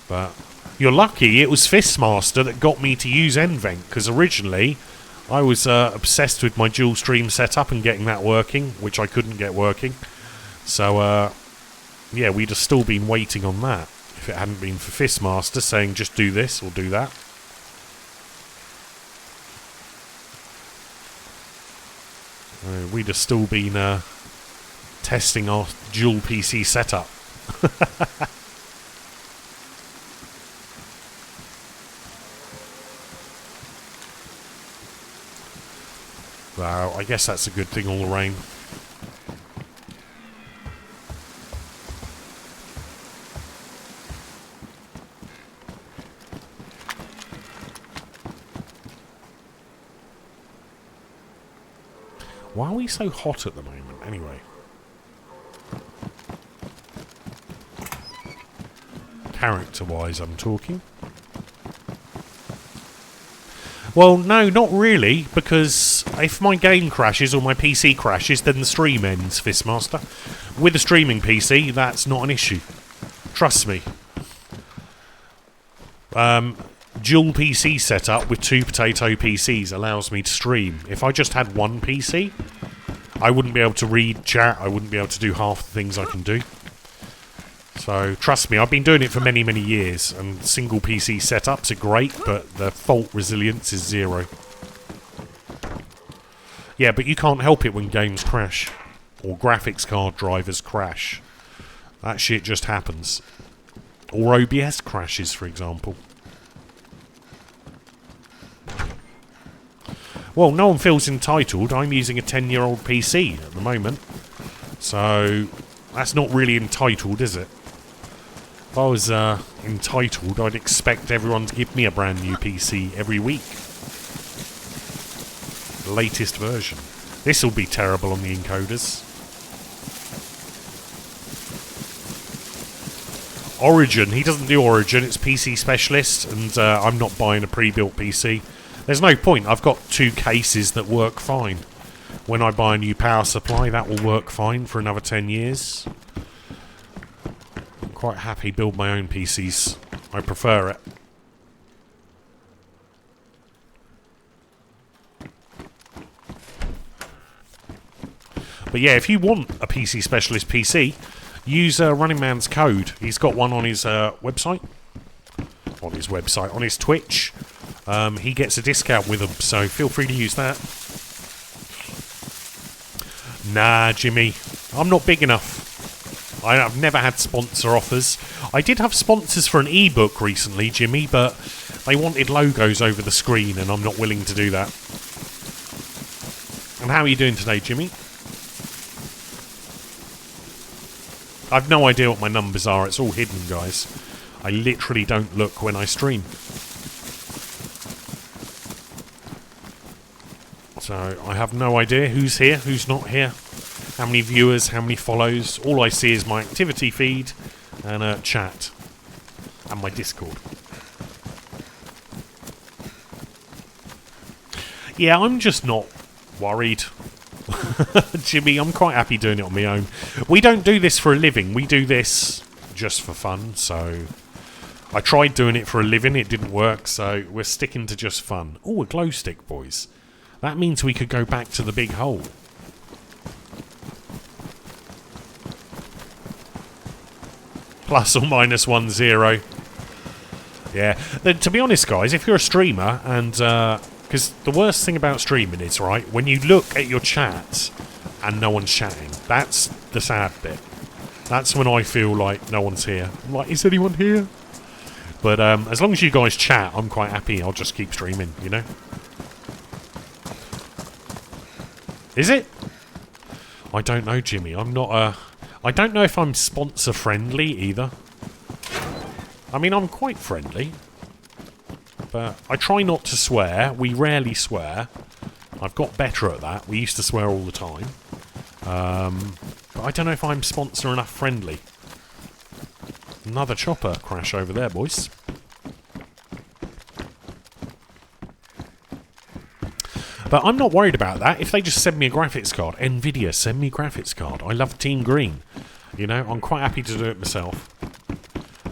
But you're lucky it was Fistmaster that got me to use NVENC, because originally I was obsessed with my dual stream setup and getting that working, which I couldn't get working. So, yeah, we'd have still been waiting on that if it hadn't been for Fistmaster saying just do this or do that. We'd have still been testing our dual PC setup. Wow, I guess that's a good thing, all the rain. Why are we so hot at the moment, anyway? Character-wise, I'm talking. Well, no, not really, because if my game crashes or my PC crashes, then the stream ends, Fistmaster. With a streaming PC, that's not an issue. Trust me. dual PC setup with 2 potato PCs allows me to stream. If I just had one PC, I wouldn't be able to read chat, I wouldn't be able to do half the things I can do. So, trust me, I've been doing it for many, many years, and single PC setups are great, but the fault resilience is 0. Yeah, but you can't help it when games crash, or graphics card drivers crash. That shit just happens. Or OBS crashes, for example. Well, no one feels entitled. I'm using a 10-year-old PC at the moment. So, that's not really entitled, is it? If I was entitled, I'd expect everyone to give me a brand new PC every week. The latest version. This will be terrible on the encoders. Origin. He doesn't do Origin. It's PC Specialist, and I'm not buying a pre-built PC. There's no point. I've got 2 cases that work fine. When I buy a new power supply, that will work fine for another 10 years. I'm quite happy build my own PCs. I prefer it. But yeah, if you want a PC Specialist PC, use Running Man's code. He's got one on his website. On his Twitch. He gets a discount with them, so feel free to use that. Nah, Jimmy. I'm not big enough. I've never had sponsor offers. I did have sponsors for an ebook recently, Jimmy, but they wanted logos over the screen, and I'm not willing to do that. And how are you doing today, Jimmy? I've no idea what my numbers are. It's all hidden, guys. I literally don't look when I stream. So, I have no idea who's here, who's not here. How many viewers, how many follows. All I see is my activity feed and chat. And my Discord. Yeah, I'm just not worried. Jimmy, I'm quite happy doing it on my own. We don't do this for a living. We do this just for fun, so... I tried doing it for a living, it didn't work, so we're sticking to just fun. Oh, a glow stick, boys. That means we could go back to the big hole. Plus or minus 1, 0. Yeah. Then, to be honest, guys, if you're a streamer, and... because the worst thing about streaming is, right, when you look at your chat and no one's chatting, that's the sad bit. That's when I feel like no one's here. I'm like, is anyone here? But as long as you guys chat, I'm quite happy. I'll just keep streaming, you know? Is it? I don't know, Jimmy. I'm not I don't know if I'm sponsor friendly either. I mean, I'm quite friendly. But I try not to swear. We rarely swear. I've got better at that. We used to swear all the time. But I don't know if I'm sponsor enough friendly. Another chopper crash over there, boys. But I'm not worried about that. If they just send me a graphics card, Nvidia, send me a graphics card. I love Team Green. You know, I'm quite happy to do it myself.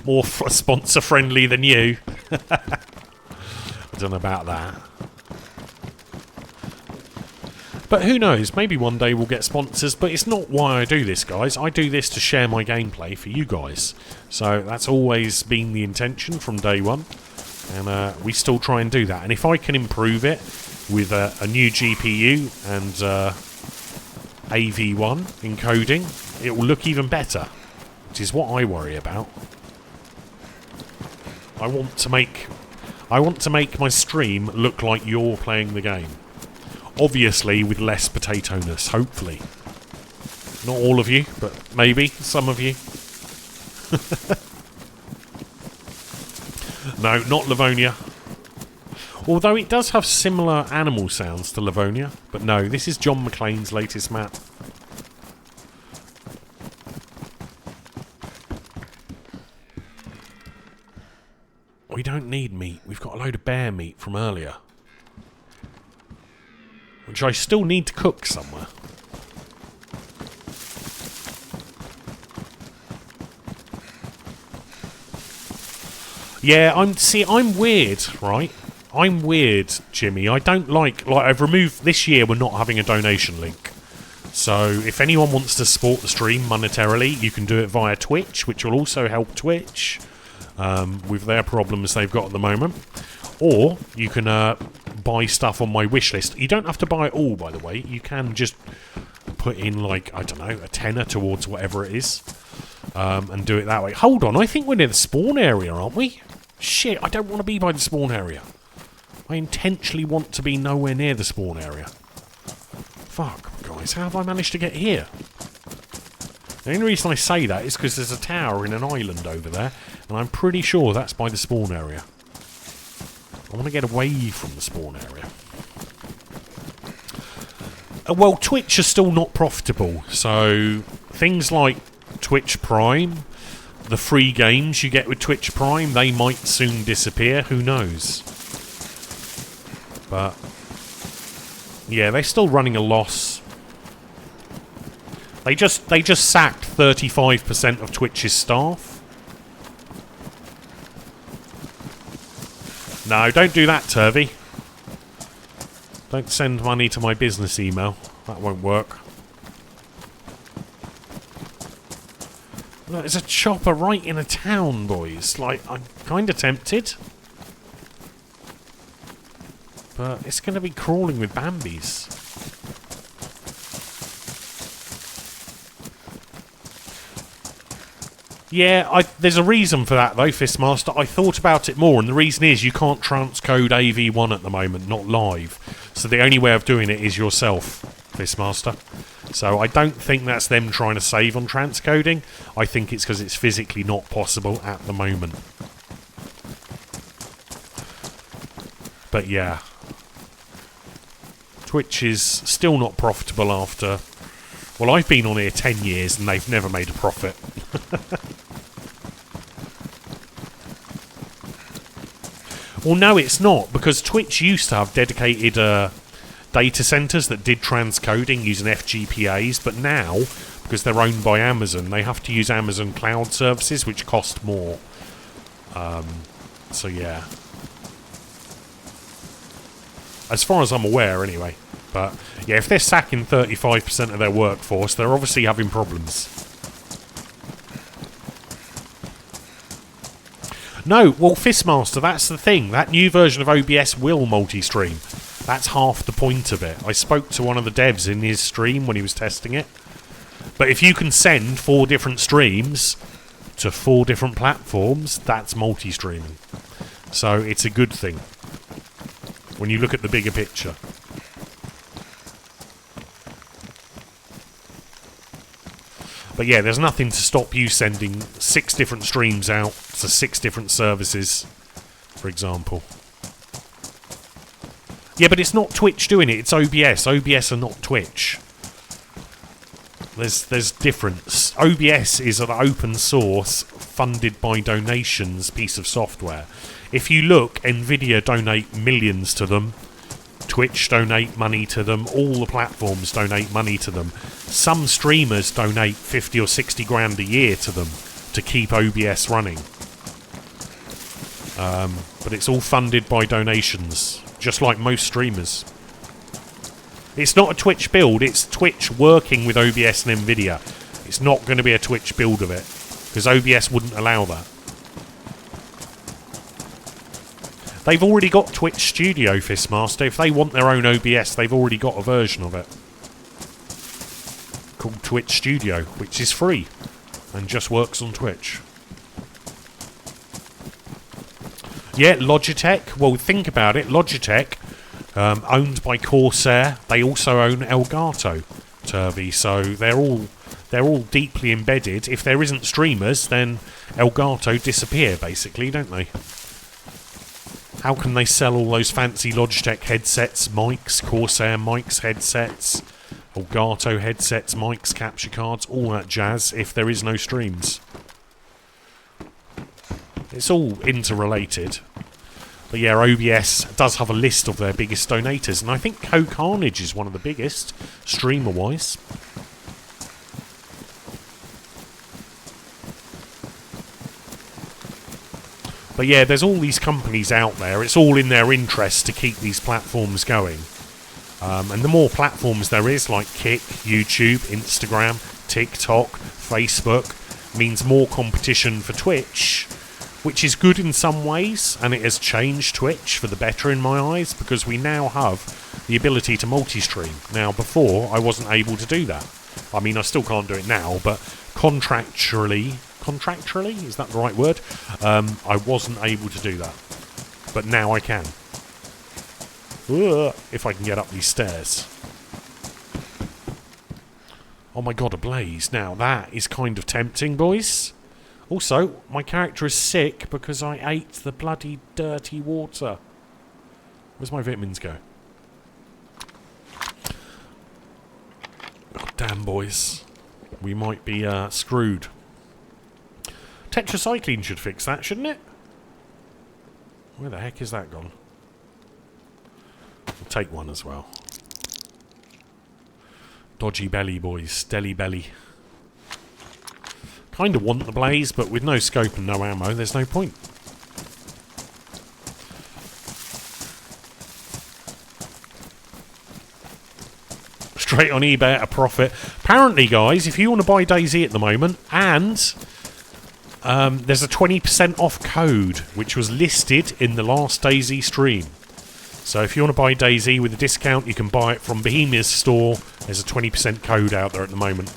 More sponsor friendly than you. I don't know about that. But who knows, maybe one day we'll get sponsors, but it's not why I do this, guys. I do this to share my gameplay for you guys. So that's always been the intention from day one, and we still try and do that. And if I can improve it with a new GPU and AV1 encoding, it will look even better, which is what I worry about. I want to make my stream look like you're playing the game. Obviously, with less potato-ness, hopefully. Not all of you, but maybe some of you. No, not Livonia. Although it does have similar animal sounds to Livonia. But no, this is John McClane's latest map. We don't need meat. We've got a load of bear meat from earlier. Which I still need to cook somewhere. Yeah, I'm weird, right? I'm weird, Jimmy. I don't like I've removed this year. We're not having a donation link. So if anyone wants to support the stream monetarily, you can do it via Twitch, which will also help Twitch with their problems they've got at the moment. Or you can buy stuff on my wish list. You don't have to buy it all, by the way. You can just put in, like, I don't know, a tenner towards whatever it is, and do it that way. Hold on, I think we're near the spawn area, aren't we? Shit, I don't want to be by the spawn area. I intentionally want to be nowhere near the spawn area. Fuck, guys, how have I managed to get here? The only reason I say that is because there's a tower in an island over there, and I'm pretty sure that's by the spawn area. I want to get away from the spawn area. Well, Twitch is still not profitable, so things like Twitch Prime, the free games you get with Twitch Prime, they might soon disappear, who knows. But yeah, they're still running a loss. They just sacked 35% of Twitch's staff. No, don't do that, Turvy. Don't send money to my business email. That won't work. Look, there's a chopper right in a town, boys. Like, I'm kind of tempted. But it's going to be crawling with Bambis. Yeah, there's a reason for that, though, Fistmaster. I thought about it more, and the reason is you can't transcode AV1 at the moment, not live. So the only way of doing it is yourself, Fistmaster. So I don't think that's them trying to save on transcoding. I think it's because it's physically not possible at the moment. But yeah. Twitch is still not profitable after... Well, I've been on here 10 years and they've never made a profit. Well, no, it's not, because Twitch used to have dedicated data centers that did transcoding using FGPAs, but now, because they're owned by Amazon, they have to use Amazon cloud services, which cost more. So, yeah. As far as I'm aware, anyway. But, yeah, if they're sacking 35% of their workforce, they're obviously having problems. No, well, Fistmaster, that's the thing. That new version of OBS will multi-stream. That's half the point of it. I spoke to one of the devs in his stream when he was testing it. But if you can send 4 different streams to 4 different platforms, that's multi-streaming. So it's a good thing when you look at the bigger picture. But yeah, there's nothing to stop you sending 6 different streams out to 6 different services, for example. Yeah, but it's not Twitch doing it, it's OBS. OBS are not Twitch. There's difference. OBS is an open source, funded by donations piece of software. If you look, Nvidia donate millions to them. Twitch donate money to them. All the platforms donate money to them. Some streamers donate 50 or 60 grand a year to them to keep OBS running. But it's all funded by donations, just like most streamers. It's not a Twitch build, it's Twitch working with OBS and Nvidia. It's not going to be a Twitch build of it, because OBS wouldn't allow that. They've already got Twitch Studio, Fistmaster. If they want their own OBS, they've already got a version of it called Twitch Studio, which is free and just works on Twitch. Yeah, Logitech. Well, think about it. Logitech, owned by Corsair. They also own Elgato, Turvy. So they're all deeply embedded. If there isn't streamers, then Elgato disappear, basically, don't they? How can they sell all those fancy Logitech headsets, mics, Corsair mics, headsets, Elgato headsets, mics, capture cards, all that jazz, if there is no streams? It's all interrelated. But yeah, OBS does have a list of their biggest donators, and I think CoCarnage is one of the biggest, streamer-wise. But yeah, there's all these companies out there. It's all in their interest to keep these platforms going. And the more platforms there is, like Kick, YouTube, Instagram, TikTok, Facebook, means more competition for Twitch, which is good in some ways, and it has changed Twitch for the better in my eyes, because we now have the ability to multi-stream. Now, before, I wasn't able to do that. I mean, I still can't do it now, but contractually, is that the right word? I wasn't able to do that. But now I can. If I can get up these stairs. Oh my god, a blaze. Now, that is kind of tempting, boys. Also, my character is sick because I ate the bloody dirty water. Where's my vitamins go? Oh, damn, boys. We might be screwed. Tetracycline should fix that, shouldn't it? Where the heck is that gone? I'll take one as well. Dodgy belly, boys. Deli belly. Kind of want the blaze, but with no scope and no ammo, there's no point. Straight on eBay at a profit. Apparently, guys, if you want to buy DayZ at the moment, and there's a 20% off code, which was listed in the last DayZ stream. So if you want to buy DayZ with a discount, you can buy it from Bohemia's store. There's a 20% code out there at the moment.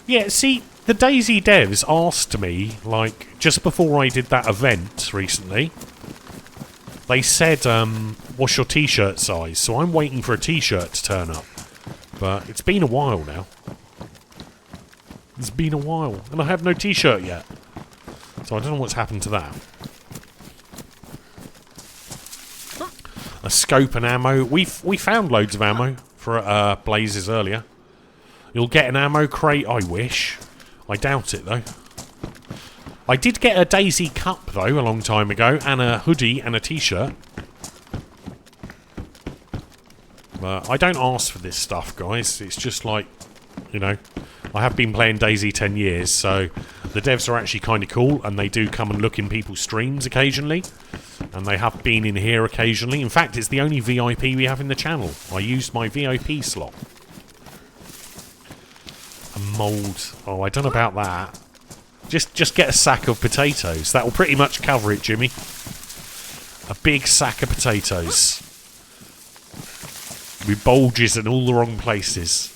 Yeah, see, the DayZ devs asked me, like, just before I did that event recently, they said, what's your t-shirt size? So I'm waiting for a t-shirt to turn up. But it's been a while now. It's been a while, and I have no t-shirt yet. So I don't know what's happened to that. A scope and ammo. We found loads of ammo for blazes earlier. You'll get an ammo crate, I wish. I doubt it, though. I did get a DayZ cup, though, a long time ago, and a hoodie and a t-shirt. But I don't ask for this stuff, guys. It's just like, you know, I have been playing DayZ 10 years, so the devs are actually kind of cool, and they do come and look in people's streams occasionally. And they have been in here occasionally. In fact, it's the only VIP we have in the channel. I used my VIP slot. A mould. Oh, I don't know about that. Just get a sack of potatoes. That will pretty much cover it, Jimmy. A big sack of potatoes. With bulges in all the wrong places.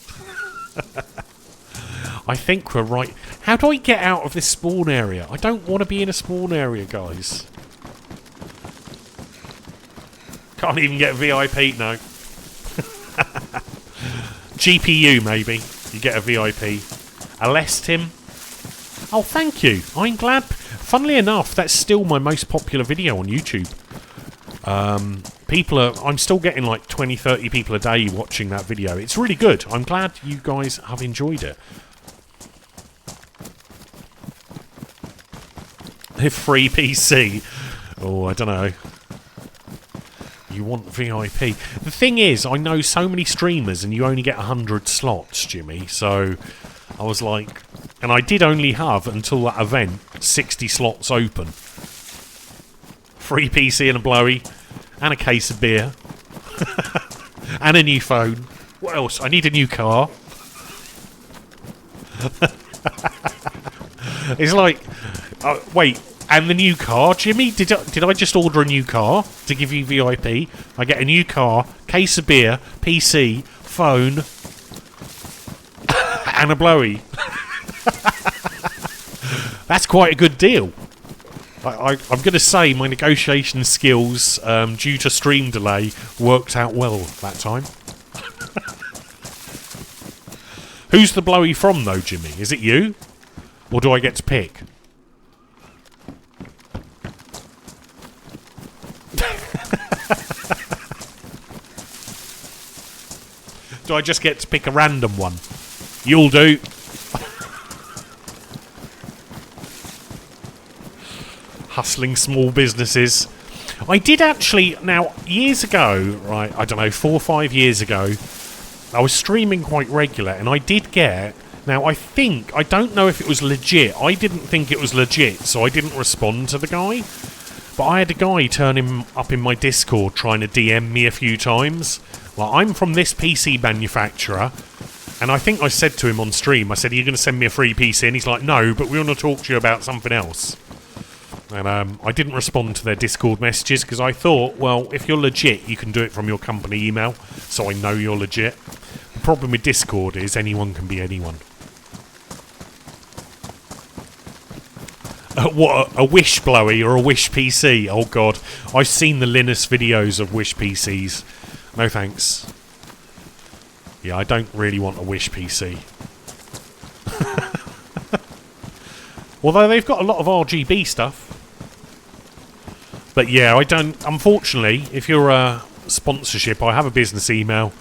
I think we're right. How do I get out of this spawn area? I don't want to be in a spawn area, guys. Can't even get VIP, no. GPU, maybe. You get a VIP. A less Tim. Oh, thank you. I'm glad. Funnily enough, that's still my most popular video on YouTube. I'm still getting like 20, 30 people a day watching that video. It's really good. I'm glad you guys have enjoyed it. Free PC. Oh, I don't know. You want VIP. The thing is, I know so many streamers and you only get 100 slots, Jimmy. So I was like... And I did only have, until that event, 60 slots open. Free PC and a blowy. And a case of beer. And a new phone. What else? I need a new car. It's like... wait... And the new car, Jimmy? Did I just order a new car to give you VIP? I get a new car, case of beer, PC, phone, and a blowy. That's quite a good deal. I'm going to say my negotiation skills, due to stream delay, worked out well that time. Who's the blowy from, though, Jimmy? Is it you? Or do I get to pick? Do I just get to pick a random one? You'll do. Hustling small businesses. I did actually, now, years ago, right, I don't know, 4 or 5 years ago, I was streaming quite regular, and I did get Now, I don't know if it was legit. I didn't think it was legit, so I didn't respond to the guy. But I had a guy turn him up in my Discord trying to DM me a few times. Like, I'm from this PC manufacturer, and I think I said to him on stream, I said, are you going to send me a free PC? And he's like, no, but we want to talk to you about something else. And I didn't respond to their Discord messages because I thought, well, if you're legit, you can do it from your company email, so I know you're legit. The problem with Discord is anyone can be anyone. What, a Wish blowy or a Wish PC? Oh god, I've seen the Linus videos of Wish PCs. No thanks. Yeah, I don't really want a Wish PC. Although they've got a lot of RGB stuff. But yeah, I don't... Unfortunately, if you're a sponsorship, I have a business email.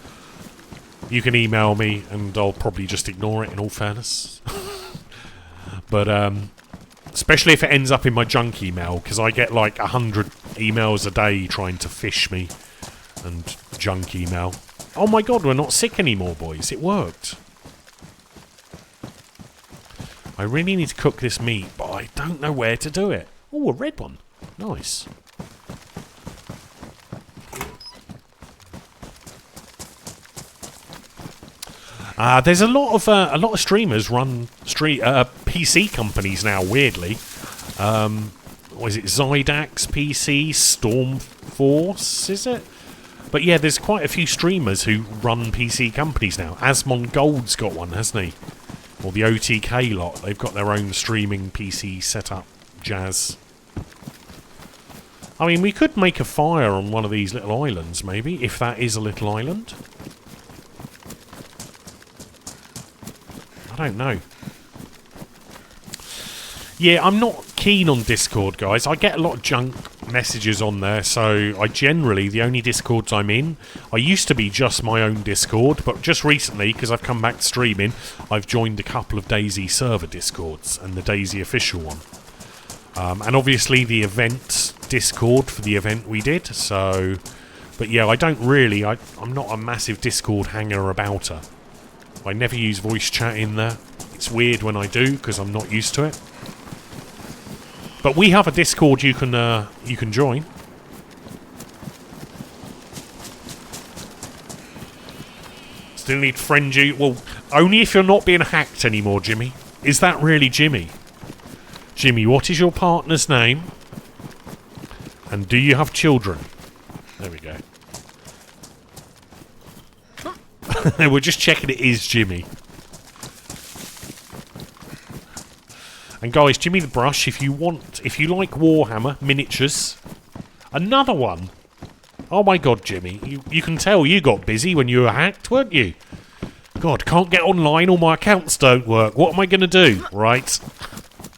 You can email me and I'll probably just ignore it, in all fairness. But, especially if it ends up in my junk email, because I get like 100 emails a day trying to fish me. And junk email. Oh my god, we're not sick anymore, boys. It worked. I really need to cook this meat, but I don't know where to do it. Oh, a red one. Nice. There's a lot of streamers run PC companies now. Weirdly, what is it? Zydax PC, Stormforce, is it? But yeah, there's quite a few streamers who run PC companies now. Asmon Gold's got one, hasn't he? Or the OTK lot. They've got their own streaming PC setup. Jazz. I mean, we could make a fire on one of these little islands, maybe, if that is a little island. I don't know. Yeah, I'm not keen on Discord, guys. I get a lot of junk messages on there, so I generally, the only Discords I'm in, I used to be just my own Discord, but just recently, because I've come back to streaming, I've joined a couple of DayZ server Discords, and the DayZ official one. And obviously the event Discord for the event we did, so... But yeah, I don't really, I'm not a massive Discord hanger-abouter. I never use voice chat in there. It's weird when I do, because I'm not used to it. But we have a Discord you can join. Still need to friend you. Well, only if you're not being hacked anymore, Jimmy. Is that really Jimmy? Jimmy, what is your partner's name? And do you have children? There we go. We're just checking it is Jimmy. And guys, Jimmy the Brush, if you like Warhammer miniatures, another one. Oh my god, Jimmy, you can tell you got busy when you were hacked, weren't you? God, can't get online, all my accounts don't work. What am I going to do? Right.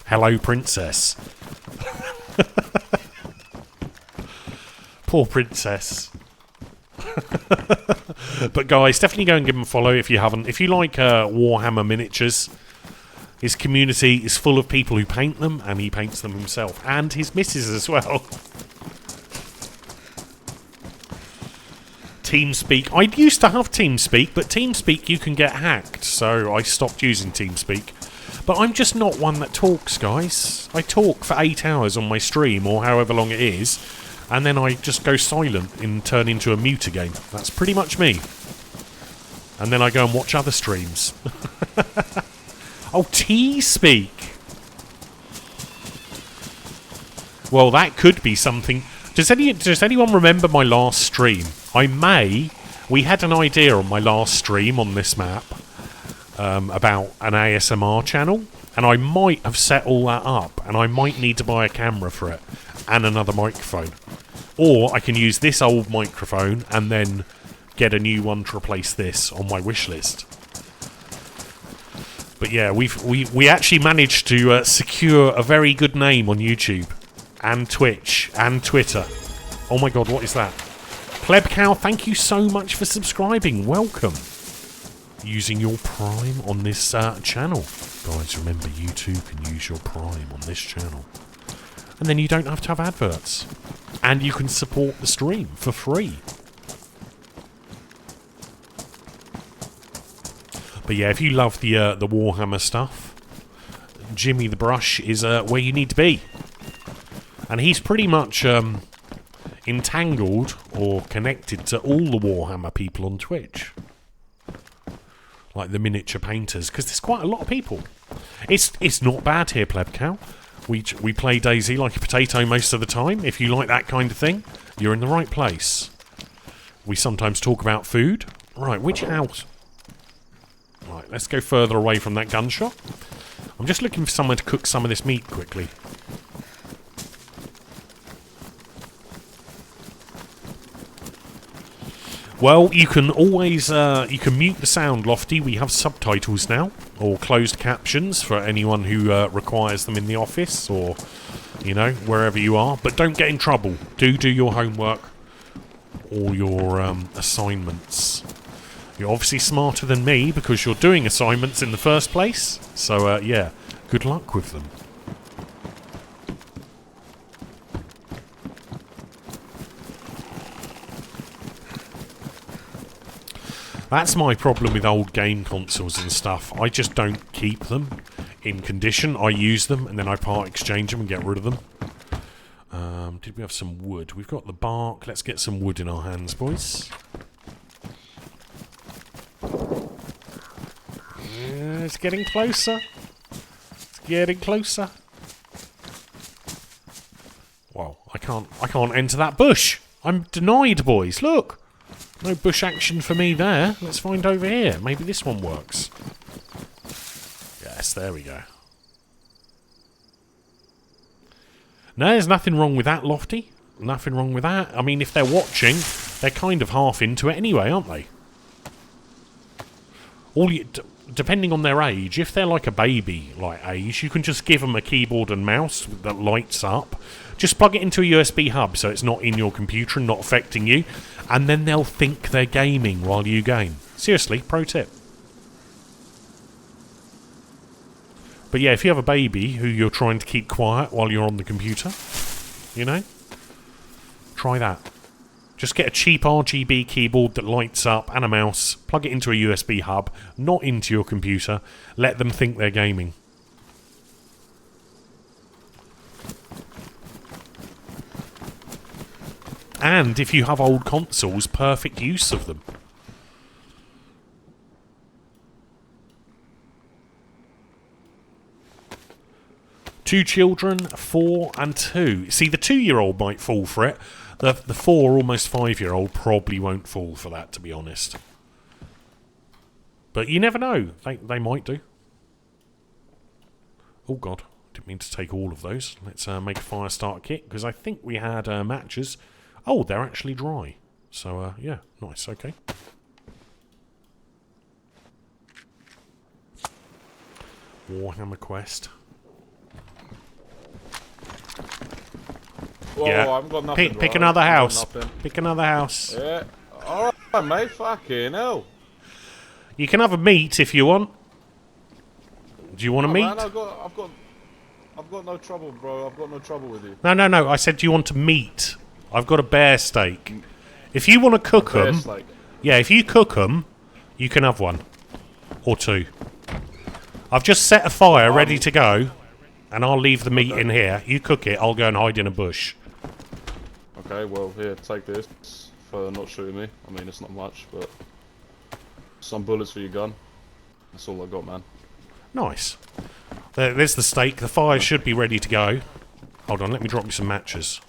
Hello, princess. Poor princess. But guys, definitely go and give him a follow if you haven't. If you like Warhammer miniatures, his community is full of people who paint them, and he paints them himself, and his missus as well. TeamSpeak. I used to have TeamSpeak, but TeamSpeak you can get hacked, so I stopped using TeamSpeak. But I'm just not one that talks, guys. I talk for 8 hours on my stream, or however long it is, and then I just go silent and turn into a mute again. That's pretty much me. And then I go and watch other streams. Oh, TeamSpeak. Well, that could be something. Does anyone remember my last stream? We had an idea on my last stream on this map about an ASMR channel, and I might have set all that up, and I might need to buy a camera for it and another microphone. Or I can use this old microphone and then get a new one to replace this on my wish list. But yeah, we actually managed to secure a very good name on YouTube and Twitch and Twitter. Oh my god, what is that? Pleb Cow, thank you so much for subscribing. Welcome. Using your Prime on this channel. Guys, remember, you too can use your Prime on this channel. And then you don't have to have adverts. And you can support the stream for free. But yeah, if you love the Warhammer stuff, Jimmy the Brush is where you need to be. And he's pretty much entangled or connected to all the Warhammer people on Twitch. Like the miniature painters, because there's quite a lot of people. It's not bad here, Pleb Cow. We play DayZ like a potato most of the time. If you like that kind of thing, you're in the right place. We sometimes talk about food. Right, which house? Right, let's go further away from that gunshot. I'm just looking for someone to cook some of this meat quickly. Well, you can always you can mute the sound, Lofty. We have subtitles now, or closed captions for anyone who requires them in the office, or wherever you are. But don't get in trouble. Do your homework or your assignments. You're obviously smarter than me because you're doing assignments in the first place. So yeah, good luck with them. That's my problem with old game consoles and stuff. I just don't keep them in condition. I use them and then I part exchange them and get rid of them. Did we have some wood? We've got the bark. Let's get some wood in our hands, boys. Yeah, it's getting closer. It's getting closer. Wow, I can't enter that bush. I'm denied, boys. Look. No bush action for me there. Let's find over here. Maybe this one works. Yes, there we go. No, there's nothing wrong with that, Lofty. Nothing wrong with that. I mean, if they're watching, they're kind of half into it anyway, aren't they? Depending on their age, if they're like a baby age, you can just give them a keyboard and mouse that lights up. Just plug it into a USB hub so it's not in your computer and not affecting you. And then they'll think they're gaming while you game. Seriously, pro tip. But yeah, if you have a baby who you're trying to keep quiet while you're on the computer, try that. Just get a cheap RGB keyboard that lights up and a mouse, plug it into a USB hub, not into your computer, let them think they're gaming. And if you have old consoles, perfect use of them. Two children, 4 and 2. See, the 2-year-old might fall for it. The 4, almost 5-year-old probably won't fall for that, to be honest. But you never know. They might do. Oh, God. Didn't mean to take all of those. Let's make a fire starter kit, because I think we had matches. Oh, they're actually dry. So, yeah, nice, okay. Warhammer Quest. Whoa, yeah. I've got nothing. Pick another house. Pick another house. Yeah. Alright, mate. Fucking hell. You can have a meat if you want. Do you want a meat? Man, I've got no trouble, bro. I've got no trouble with you. No. I said, do you want a meat? I've got a bear steak. If you want to cook them, yeah, if you cook them, you can have one or 2. I've just set a fire ready to go, and I'll leave the meat in here. You cook it, I'll go and hide in a bush. Okay, well, here, take this for not shooting me. I mean, it's not much, but some bullets for your gun. That's all I got, man. Nice. There's the steak. The fire should be ready to go. Hold on, let me drop you some matches.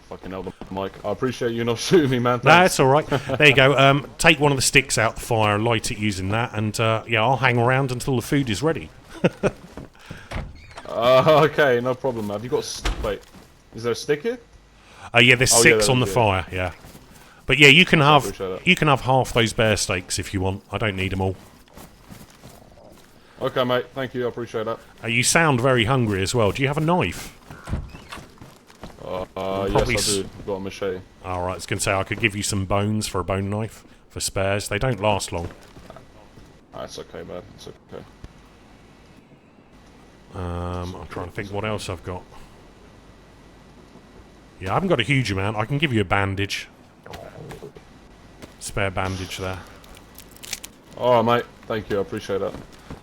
Fucking hell, Mike. I appreciate you not shooting me, man. Thanks. No, that's alright. There you go. Take one of the sticks out the fire, light it using that, and yeah, I'll hang around until the food is ready. Okay, no problem, man. Have you got... Wait, is there a stick here? Yeah, there's 6 on the fire, yeah. But yeah, you can have half those bear steaks if you want. I don't need them all. Okay, mate. Thank you. I appreciate that. You sound very hungry as well. Do you have a knife? Yes, I do. I've got a machete. Alright, I was going to say I could give you some bones for a bone knife for spares. They don't last long. That's okay, man. It's okay. I'm trying to think what else I've got. Yeah, I haven't got a huge amount. I can give you a bandage. Spare bandage there. Alright, mate. Thank you. I appreciate that.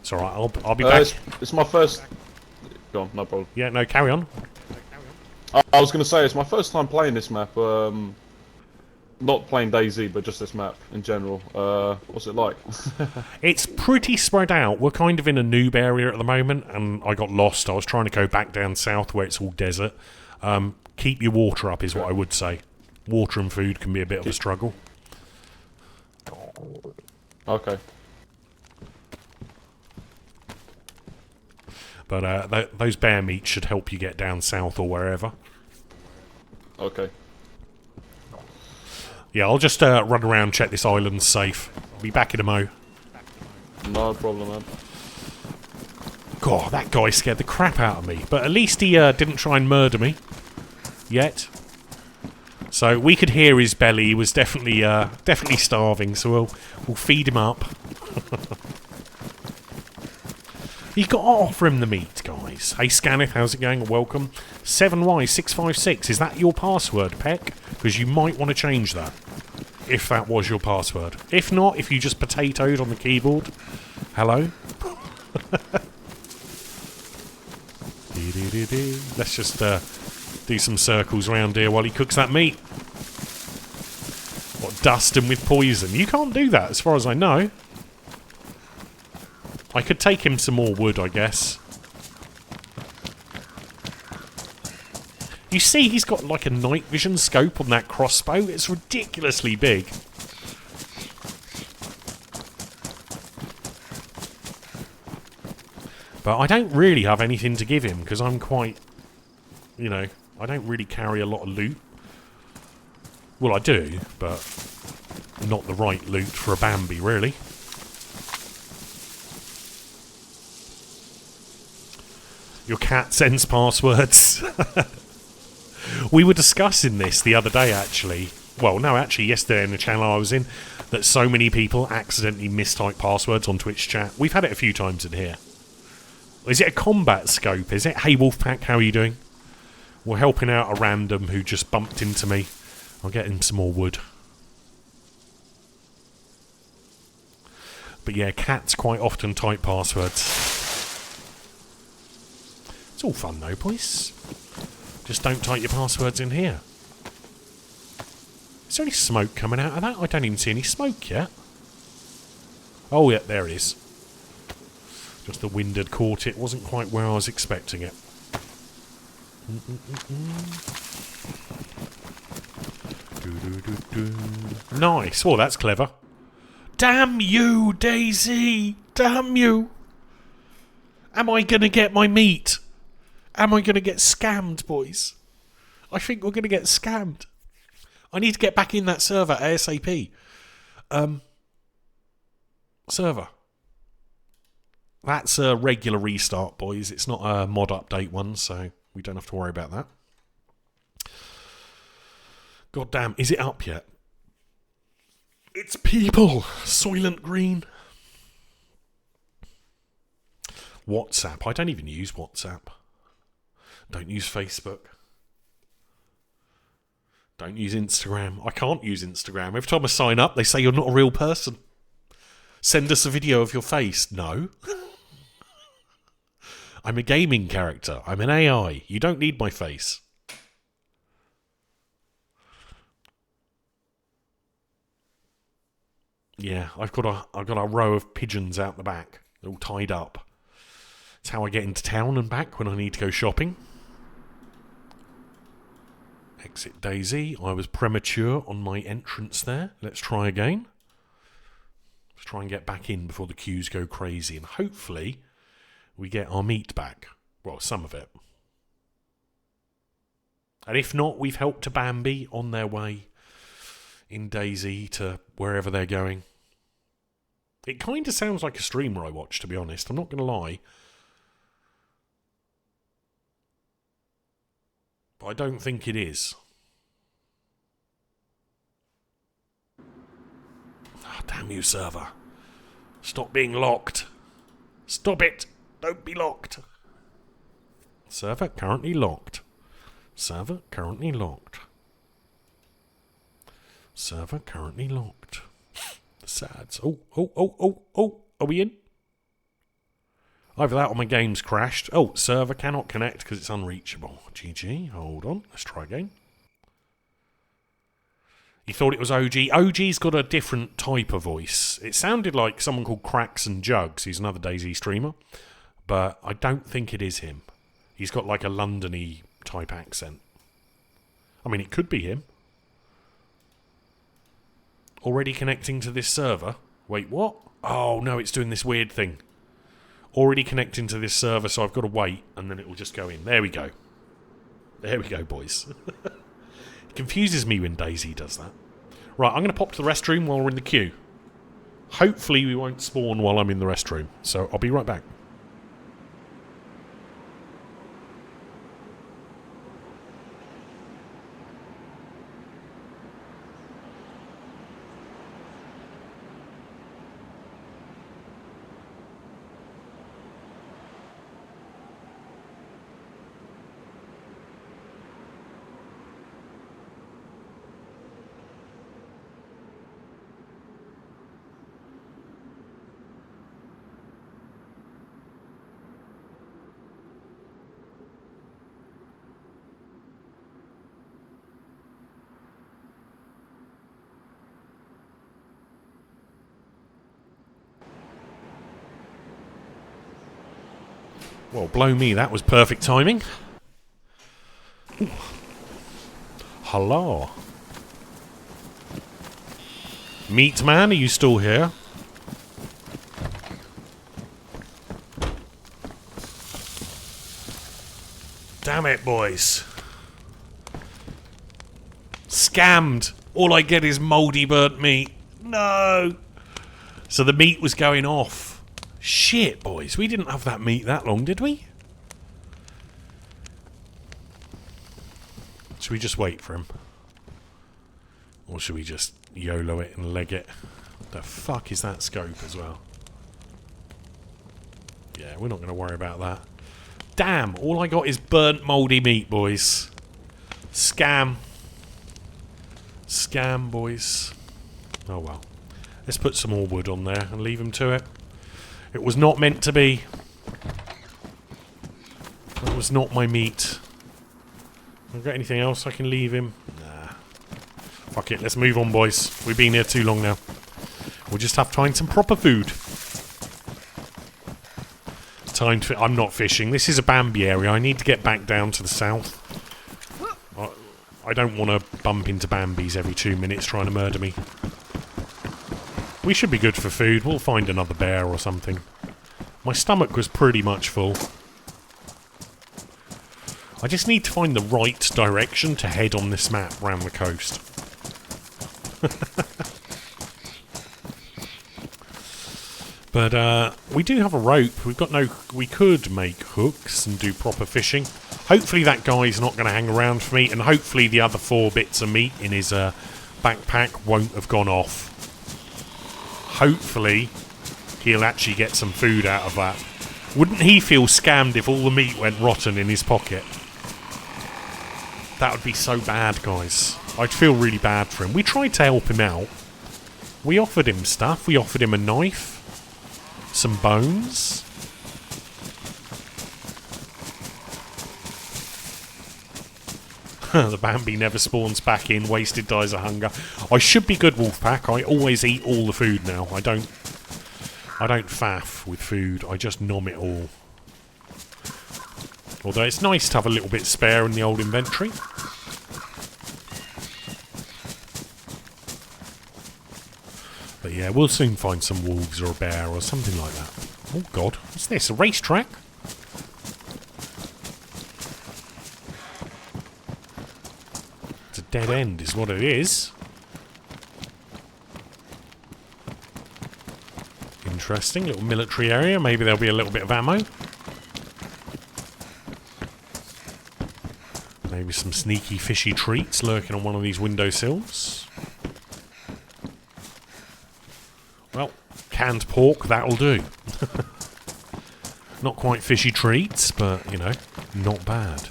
It's alright, I'll be back. It's my first... Go on, no problem. Yeah, no, carry on. I was going to say, it's my first time playing this map. Not playing DayZ, but just this map in general. What's it like? It's pretty spread out. We're kind of in a noob area at the moment, and I got lost. I was trying to go back down south where it's all desert. Keep your water up is what I would say. Water and food can be a bit of a struggle. Okay. But those bear meats should help you get down south or wherever. Okay. Yeah, I'll just run around, check this island's safe. I'll be back in a mo. No problem, man. God, that guy scared the crap out of me. But at least he didn't try and murder me. Yet. So we could hear his belly. He was definitely starving, so we'll feed him up. You got to offer him the meat, guys. Hey, Scanneth, how's it going? Welcome. 7Y656, is that your password, Peck? Because you might want to change that, if that was your password. If not, if you just potatoed on the keyboard. Hello? Let's just do some circles around here while he cooks that meat. What, dust him with poison? You can't do that, as far as I know. I could take him some more wood, I guess. You see he's got like a night vision scope on that crossbow? It's ridiculously big. But I don't really have anything to give him, because I'm quite... You know, I don't really carry a lot of loot. Well, I do, but not the right loot for a Bambi, really. Your cat sends passwords. We were discussing this the other day, actually. Well, no, actually, yesterday in the channel I was in, that so many people accidentally mistype passwords on Twitch chat. We've had it a few times in here. Is it a combat scope? Is it? Hey, Wolfpack, how are you doing? We're helping out a random who just bumped into me. I'll get him some more wood. But yeah, cats quite often type passwords. It's all fun though, boys. Just don't type your passwords in here. Is there any smoke coming out of that? I don't even see any smoke yet. Oh yeah, there it is. Just the wind had caught it. Wasn't quite where I was expecting it. Nice. Oh, that's clever. Damn you, DayZ! Damn you! Am I gonna get my meat? Am I gonna get scammed, boys? I think we're gonna get scammed. I need to get back in that server ASAP. Server. That's a regular restart, boys. It's not a mod update one, so we don't have to worry about that. God damn, is it up yet? It's people! Soylent Green. WhatsApp. I don't even use WhatsApp. Don't use Facebook. Don't use Instagram. I can't use Instagram. Every time I sign up, they say you're not a real person. Send us a video of your face. No. I'm a gaming character. I'm an AI. You don't need my face. Yeah, I've got a row of pigeons out the back. They're all tied up. It's how I get into town and back when I need to go shopping. Exit DayZ. I was premature on my entrance there. Let's try again. Let's try and get back in before the queues go crazy. And hopefully we get our meat back. Well, some of it. And if not, we've helped a Bambi on their way in DayZ to wherever they're going. It kind of sounds like a streamer I watch, to be honest. I'm not going to lie. But I don't think it is. Oh, damn you, server. Stop being locked. Stop it. Don't be locked. Server currently locked. Server currently locked. Server currently locked. The sads. Oh. Are we in? Either that or my game's crashed. Oh, server cannot connect because it's unreachable. GG. Hold on. Let's try again. You thought it was OG. OG's got a different type of voice. It sounded like someone called Cracks and Jugs. He's another DayZ streamer. But I don't think it is him. He's got like a London-y type accent. I mean, it could be him. Already connecting to this server. Wait, what? Oh, no, it's doing this weird thing. Already connecting to this server, so I've got to wait, and then it will just go in. There we go. There we go, boys. It confuses me when DayZ does that. Right, I'm going to pop to the restroom while we're in the queue. Hopefully we won't spawn while I'm in the restroom, so I'll be right back. Well, blow me, that was perfect timing. Ooh. Hello. Meat man, are you still here? Damn it, boys. Scammed. All I get is mouldy burnt meat. No. So the meat was going off. Shit, boys. We didn't have that meat that long, did we? Should we just wait for him? Or should we just YOLO it and leg it? What the fuck is that scope as well? Yeah, we're not going to worry about that. Damn, all I got is burnt mouldy meat, boys. Scam. Scam, boys. Oh well. Let's put some more wood on there and leave him to it. It was not meant to be. That was not my meat. I've got anything else I can leave him? Nah. Fuck it, let's move on, boys. We've been here too long now. We'll just have to find some proper food. It's time to... I'm not fishing. This is a Bambi area. I need to get back down to the south. I don't want to bump into Bambis every 2 minutes trying to murder me. We should be good for food. We'll find another bear or something. My stomach was pretty much full. I just need to find the right direction to head on this map around the coast. But we do have a rope. We've got no... We could make hooks and do proper fishing. Hopefully that guy's not going to hang around for me, and hopefully the other 4 bits of meat in his backpack won't have gone off. Hopefully he'll actually get some food out of that. Wouldn't he feel scammed if all the meat went rotten in his pocket? That would be so bad, guys. I'd feel really bad for him. We tried to help him out. We offered him stuff. We offered him a knife. Some bones. The Bambi never spawns back in. Wasted dies of hunger. I should be good, Wolfpack. I always eat all the food now. I don't faff with food. I just nom it all. Although it's nice to have a little bit spare in the old inventory. But yeah, we'll soon find some wolves or a bear or something like that. Oh god, what's this? A racetrack? It's a dead end is what it is. Interesting, little military area. Maybe there'll be a little bit of ammo. Maybe some sneaky fishy treats lurking on one of these windowsills. Well, canned pork, that'll do. Not quite fishy treats, but, you know, not bad.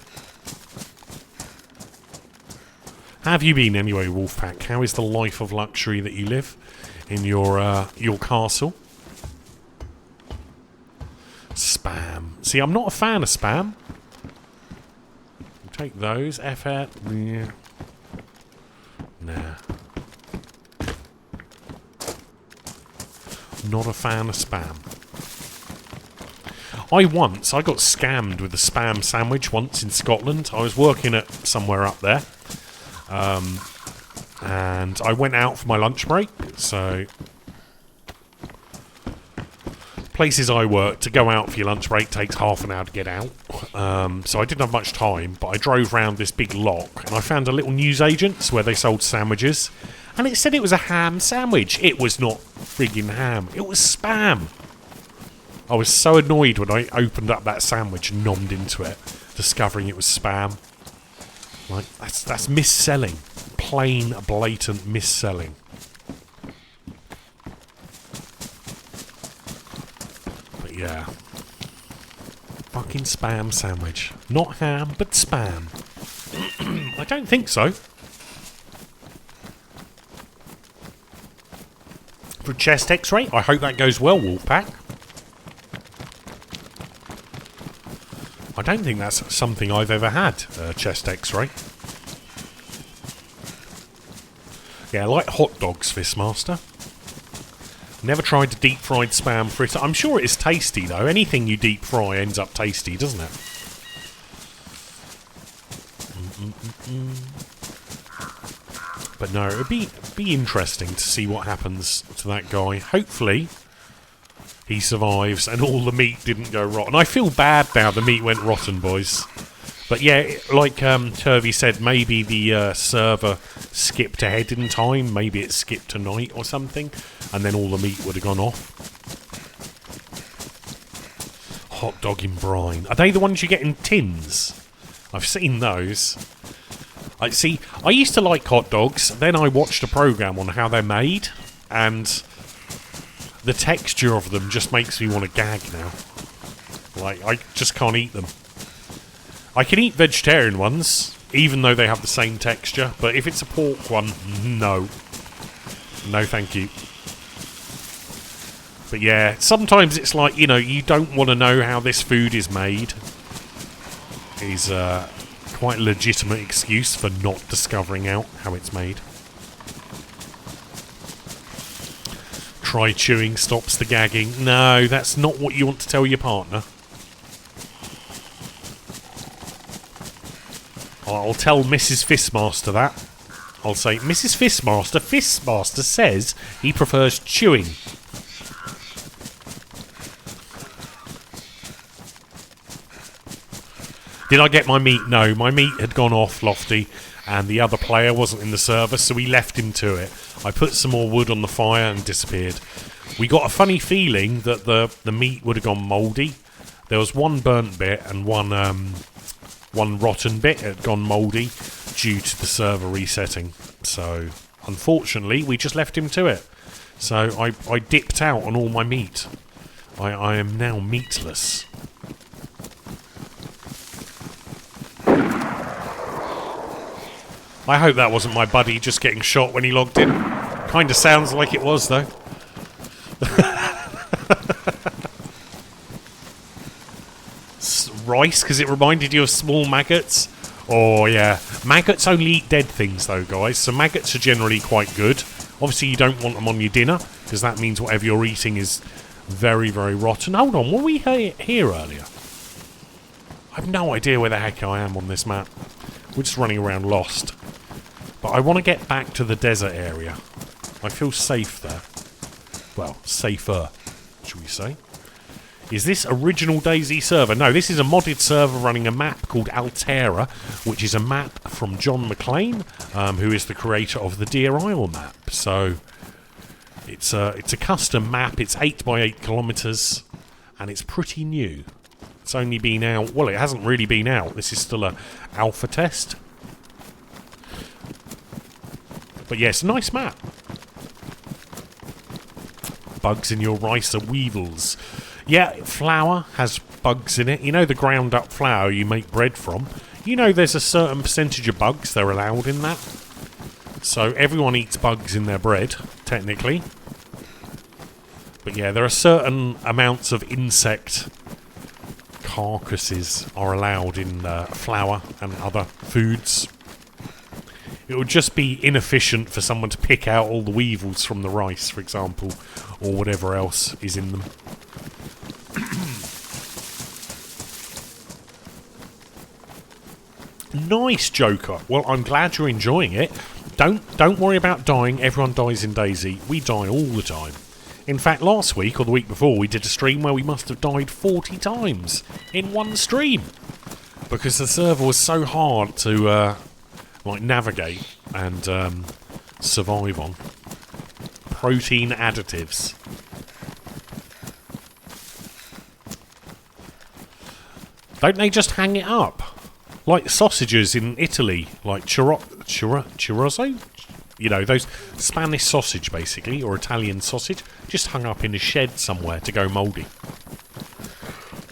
How have you been anyway, Wolfpack? How is the life of luxury that you live in your castle? Spam. See, I'm not a fan of spam. Take those. Effort. Yeah. Nah. Not a fan of spam. I got scammed with a spam sandwich once in Scotland. I was working at somewhere up there. And I went out for my lunch break. So, places I work, to go out for your lunch break takes half an hour to get out. So I didn't have much time, but I drove round this big lock and I found a little newsagent's where they sold sandwiches. And it said it was a ham sandwich. It was not friggin' ham. It was spam. I was so annoyed when I opened up that sandwich and nommed into it, discovering it was spam. Like, that's mis-selling. Plain, blatant mis-selling. But yeah. Fucking spam sandwich. Not ham, but spam. I don't think so. For chest x-ray, I hope that goes well, Wolfpack. I don't think that's something I've ever had, chest x-ray. Yeah, I like hot dogs, Fistmaster. Never tried a deep-fried spam fritter. I'm sure it is tasty, though. Anything you deep fry ends up tasty, doesn't it? But no, it would be interesting to see what happens to that guy. Hopefully, he survives and all the meat didn't go rotten. I feel bad now the meat went rotten, boys. But yeah, like Turvey said, maybe the server skipped ahead in time. Maybe it skipped a night or something. And then all the meat would have gone off. Hot dog in brine. Are they the ones you get in tins? I've seen those. I used to like hot dogs. Then I watched a program on how they're made. And the texture of them just makes me want to gag now. Like, I just can't eat them. I can eat vegetarian ones, even though they have the same texture. But if it's a pork one, no. No, thank you. But yeah, sometimes it's like, you don't want to know how this food is made. Is quite a legitimate excuse for not discovering out how it's made. Try chewing stops the gagging. No, that's not what you want to tell your partner. I'll tell Mrs. Fistmaster that. I'll say, Mrs. Fistmaster says he prefers chewing. Did I get my meat? No, my meat had gone off, Lofty, and the other player wasn't in the server, so we left him to it. I put some more wood on the fire and disappeared. We got a funny feeling that the meat would have gone mouldy. There was one burnt bit and one rotten bit had gone mouldy due to the server resetting. So, unfortunately, we just left him to it. So, I dipped out on all my meat. I am now meatless. I hope that wasn't my buddy just getting shot when he logged in. Kinda sounds like it was, though. Rice, because it reminded you of small maggots. Oh, yeah. Maggots only eat dead things, though, guys. So maggots are generally quite good. Obviously, you don't want them on your dinner, because that means whatever you're eating is very, very rotten. Hold on, were we here earlier? I have no idea where the heck I am on this map. We're just running around lost. But I want to get back to the desert area. I feel safe there. Well, safer, should we say. Is this original DayZ server? No, this is a modded server running a map called Alteria, which is a map from John McLean, who is the creator of the Deer Isle map. So, it's a custom map. It's 8 by 8 kilometres, and it's pretty new. It's only been out... Well, it hasn't really been out. This is still a alpha test. But yes, yeah, nice map. Bugs in your rice are weevils. Yeah, flour has bugs in it. You know the ground up flour you make bread from? You know there's a certain percentage of bugs they're allowed in that? So everyone eats bugs in their bread, technically. But yeah, there are certain amounts of insect carcasses are allowed in flour and other foods. It would just be inefficient for someone to pick out all the weevils from the rice, for example, or whatever else is in them. Nice, Joker. Well, I'm glad you're enjoying it. Don't worry about dying. Everyone dies in DayZ. We die all the time. In fact, last week or the week before, we did a stream where we must have died 40 times in one stream because the server was so hard to like navigate and survive on. Protein additives. Don't they just hang it up? Like sausages in Italy, like churrasco? You know, those Spanish sausage, basically, or Italian sausage, just hung up in a shed somewhere to go mouldy.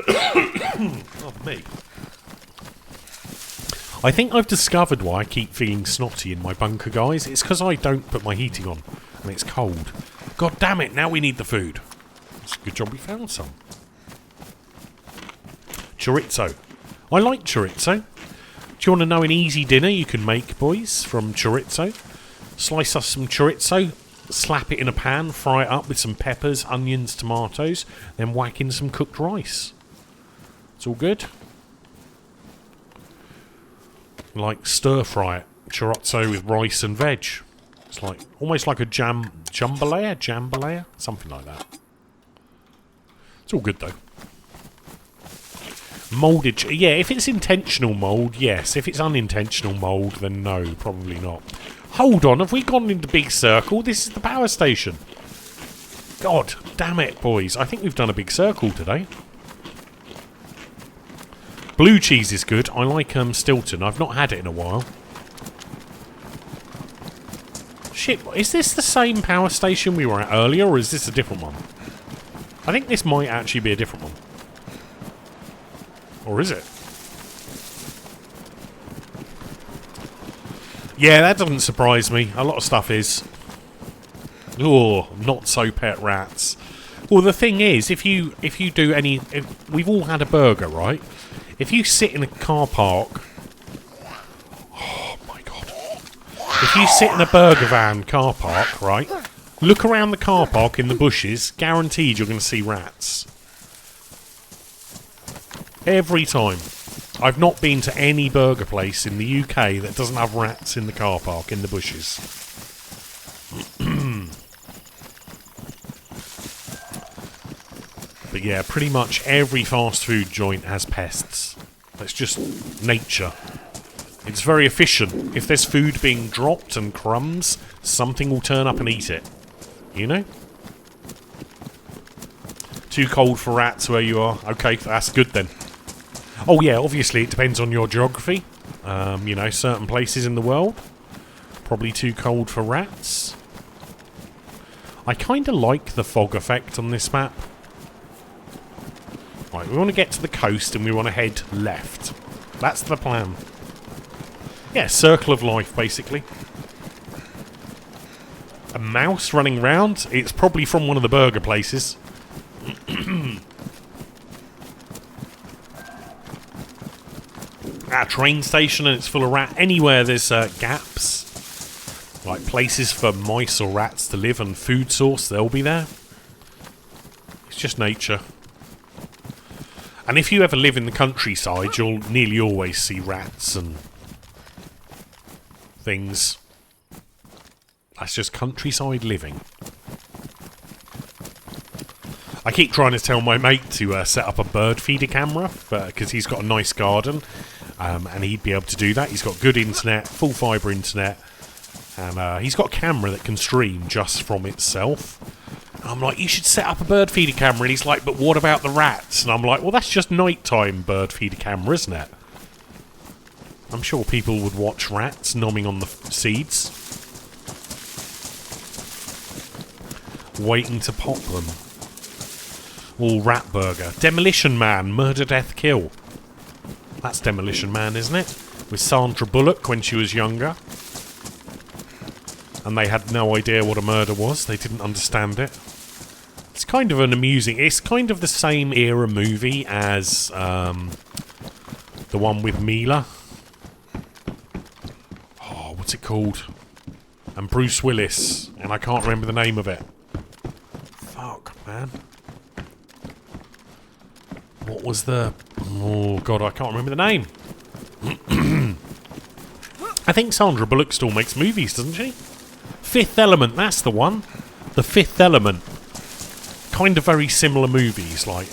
Oh, me. I think I've discovered why I keep feeling snotty in my bunker, guys. It's because I don't put my heating on, and it's cold. God damn it, now we need the food. It's a good job we found some. Chorizo. I like chorizo. Do you want to know an easy dinner you can make, boys, from chorizo? Slice us some chorizo, slap it in a pan, fry it up with some peppers, onions, tomatoes, then whack in some cooked rice. It's all good. Like stir fry it, chorizo with rice and veg. It's like almost like a jambalaya, something like that. It's all good though. Moulded, yeah, if it's intentional mould, yes. If it's unintentional mould, then no, probably not. Hold on, have we gone into big circle? This is the power station. God damn it, boys. I think we've done a big circle today. Blue cheese is good. I like Stilton. I've not had it in a while. Shit, is this the same power station we were at earlier, or is this a different one? I think this might actually be a different one. Or is it? Yeah, that doesn't surprise me. A lot of stuff is. Oh, not so pet rats. Well, the thing is, if you do any... we've all had a burger, right? If you sit in a car park... Oh, my God. If you sit in a burger van car park, right? Look around the car park in the bushes. Guaranteed you're going to see rats. Every time. I've not been to any burger place in the UK that doesn't have rats in the car park, in the bushes. But yeah, pretty much every fast food joint has pests. That's just nature. It's very efficient. If there's food being dropped and crumbs, something will turn up and eat it. You know? Too cold for rats where you are. Okay, that's good then. Oh yeah, obviously it depends on your geography. You know, certain places in the world. Probably too cold for rats. I kind of like the fog effect on this map. Right, we want to get to the coast and we want to head left. That's the plan. Yeah, circle of life, basically. A mouse running round? It's probably from one of the burger places. At a train station and it's full of rats. Anywhere there's gaps, like places for mice or rats to live and food source, they'll be there. It's just nature. And if you ever live in the countryside, you'll nearly always see rats and things. That's just countryside living. I keep trying to tell my mate to set up a bird feeder camera because he's got a nice garden and he'd be able to do that. He's got good internet, full fibre internet, and he's got a camera that can stream just from itself. And I'm like, you should set up a bird feeder camera. And he's like, but what about the rats? And I'm like, well, that's just nighttime bird feeder camera, isn't it? I'm sure people would watch rats nomming on the seeds. Waiting to pop them. All rat burger. Demolition Man, murder, death, kill. That's Demolition Man, isn't it? With Sandra Bullock when she was younger. and they had no idea what a murder was. They didn't understand it. It's kind of an amusing... It's kind of the same era movie as the one with Mila. Oh, what's it called? And Bruce Willis, and I can't remember the name of it. Fuck, man. What was the... Oh, God, I can't remember the name. I think Sandra Bullock still makes movies, doesn't she? Fifth Element, that's the one. The Fifth Element. Kind of very similar movies, like,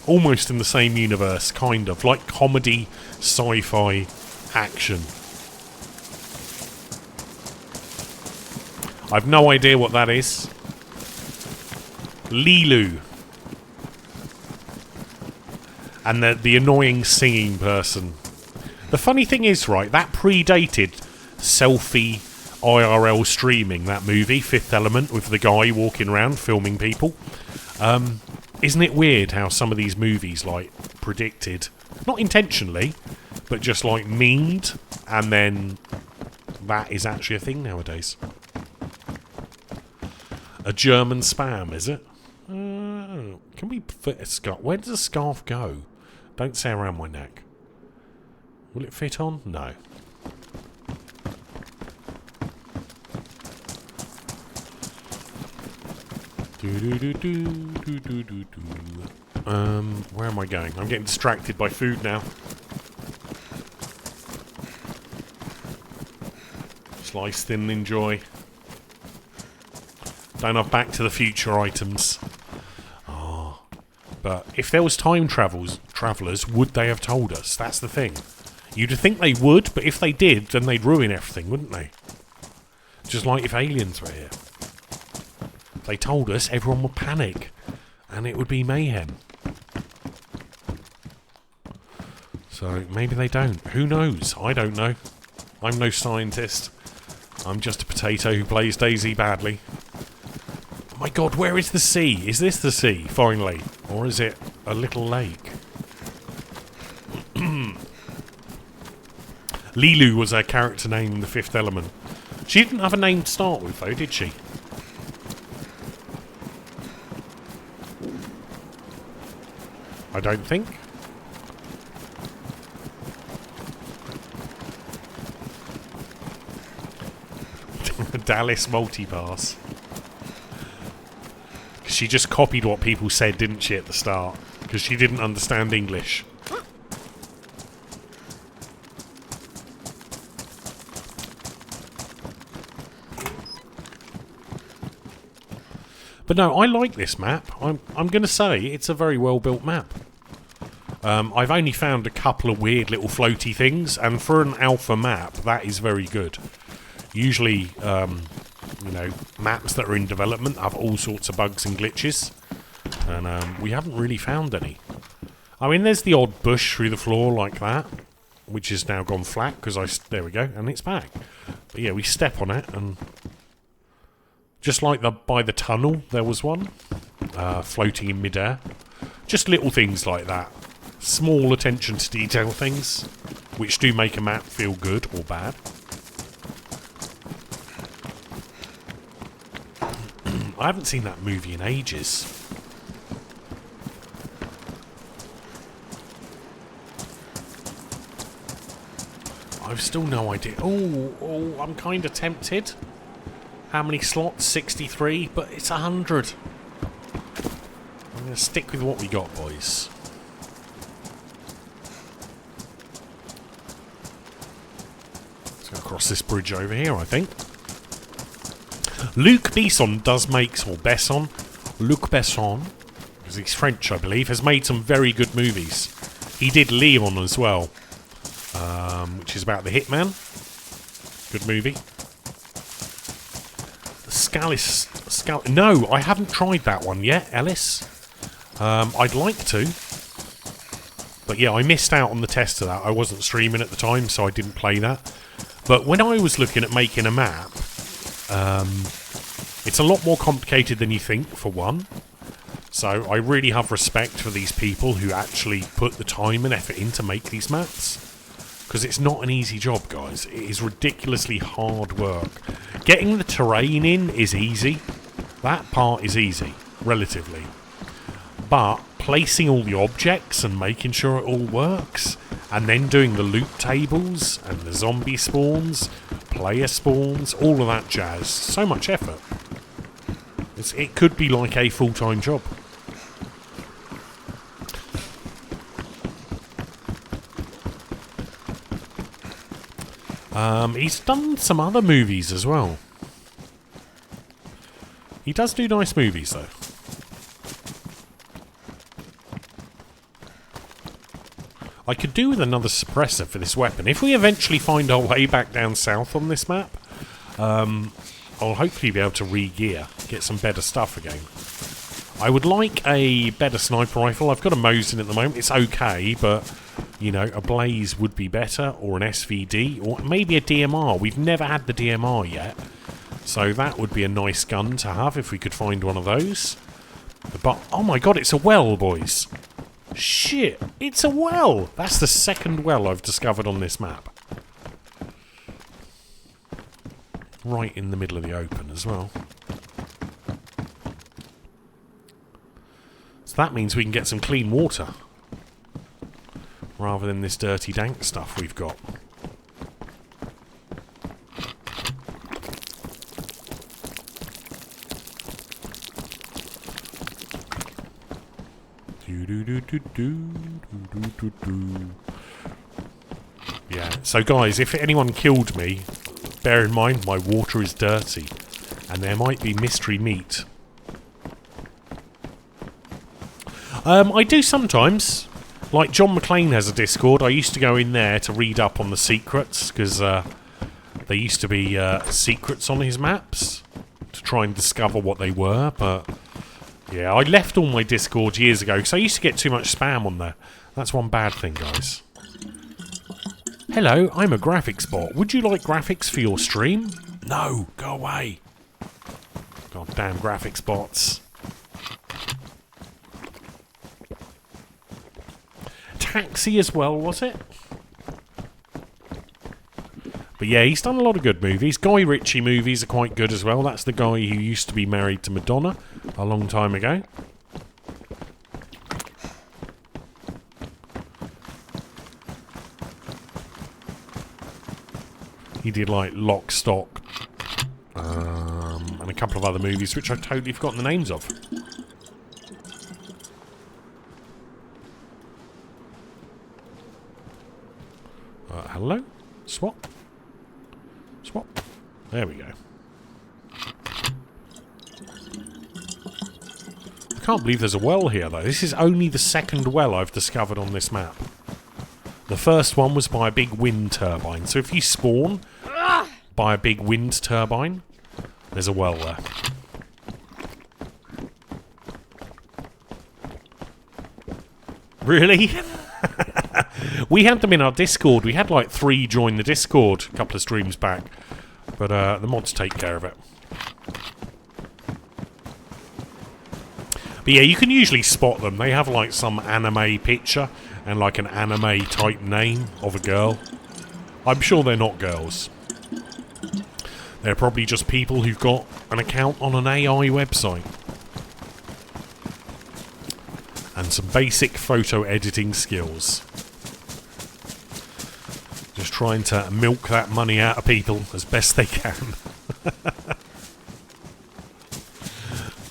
almost in the same universe, kind of. Like comedy, sci-fi, action. I've no idea what that is. Lilu. And the annoying singing person. The funny thing is, right, that predated selfie IRL streaming, that movie, Fifth Element, with the guy walking around filming people. Isn't it weird how some of these movies, like, predicted, not intentionally, but just, like, memed, and then that is actually a thing nowadays. A German spam, is it? Can we fit a scarf? Where does a scarf go? Don't say around my neck. Will it fit on? No. Where am I going? I'm getting distracted by food now. Slice, thin, enjoy. Don't have Back to the Future items. Oh. But if there was time travellers, would they have told us? That's the thing. You'd think they would, but if they did, then they'd ruin everything, wouldn't they? Just like if aliens were here. If they told us, everyone would panic. And it would be mayhem. So, maybe they don't. Who knows? I don't know. I'm no scientist. I'm just a potato who plays DayZ badly. My God, where is the sea? Is this the sea, finally? Or is it a little lake? Lilu was her character name in The Fifth Element. She didn't have a name to start with, though, did she? I don't think. Dallas Multipass. She just copied what people said, didn't she, at the start? Because she didn't understand English. But no, I like this map. I'm going to say it's a very well built map. I've only found a couple of weird little floaty things, and for an alpha map, that is very good. Usually, you know, maps that are in development have all sorts of bugs and glitches, and we haven't really found any. I mean, there's the odd bush through the floor like that, which has now gone flat because there we go, and it's back. But yeah, we step on it, and just like by the tunnel, there was one floating in midair. Just little things like that, small attention to detail things, which do make a map feel good or bad. I haven't seen that movie in ages. I've still no idea. Oh, I'm kind of tempted. How many slots? 63, but it's 100. I'm going to stick with what we got, boys. Let's go across this bridge over here, I think. Luc Besson does make, or Besson, Luc Besson, because he's French, I believe, has made some very good movies. He did Leon as well, which is about the hitman. Good movie. No, I haven't tried that one yet, Ellis. I'd like to. But yeah, I missed out on the test of that. I wasn't streaming at the time, so I didn't play that. But when I was looking at making a map, it's a lot more complicated than you think, for one. So I really have respect for these people who actually put the time and effort in to make these maps. Because it's not an easy job, guys. It is ridiculously hard work. Getting the terrain in is easy. That part is easy, relatively. But placing all the objects and making sure it all works, and then doing the loot tables and the zombie spawns, player spawns, all of that jazz. So much effort. It could be like a full-time job. He's done some other movies as well. He does do nice movies, though. I could do with another suppressor for this weapon. If we eventually find our way back down south on this map, I'll hopefully be able to re-gear, get some better stuff again. I would like a better sniper rifle. I've got a Mosin at the moment. It's okay, but, you know, a Blaze would be better, or an SVD, or maybe a DMR. We've never had the DMR yet, so that would be a nice gun to have if we could find one of those. But, oh my god, it's a well, boys. Shit, it's a well! That's the second well I've discovered on this map. Right in the middle of the open as well. So that means we can get some clean water. Rather than this dirty dank stuff we've got. Yeah, so guys, if anyone killed me, bear in mind my water is dirty. And there might be mystery meat. I do sometimes. Like John McClane has a Discord. I used to go in there to read up on the secrets, because there used to be secrets on his maps to try and discover what they were, but yeah, I left all my Discord years ago because I used to get too much spam on there. That's one bad thing, guys. Hello, I'm a graphics bot. Would you like graphics for your stream? No, go away. God damn graphics bots. Taxi as well, was it? But yeah, he's done a lot of good movies. Guy Ritchie movies are quite good as well. That's the guy who used to be married to Madonna a long time ago. He did like Lock, Stock, and a couple of other movies which I've totally forgotten the names of. Hello? Swap? Swap. There we go. I can't believe there's a well here, though. This is only the second well I've discovered on this map. The first one was by a big wind turbine. So if you spawn by a big wind turbine, there's a well there. Really? We had them in our Discord. We had like 3 join the Discord a couple of streams back. But the mods take care of it. But yeah, you can usually spot them. They have like some anime picture and like an anime type name of a girl. I'm sure they're not girls. They're probably just people who've got an account on an AI website. And some basic photo editing skills. Just trying to milk that money out of people as best they can.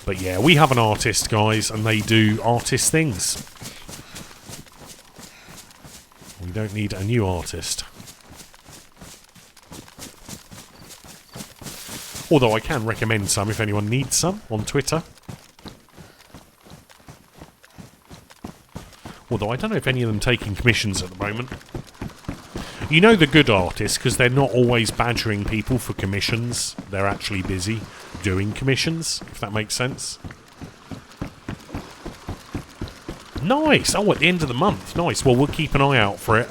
But yeah, we have an artist, guys, and they do artist things. We don't need a new artist. Although I can recommend some if anyone needs some on Twitter. Although I don't know if any of them taking commissions at the moment. You know the good artists, because they're not always badgering people for commissions. They're actually busy doing commissions, if that makes sense. Nice! Oh, at the end of the month. Nice. Well, we'll keep an eye out for it.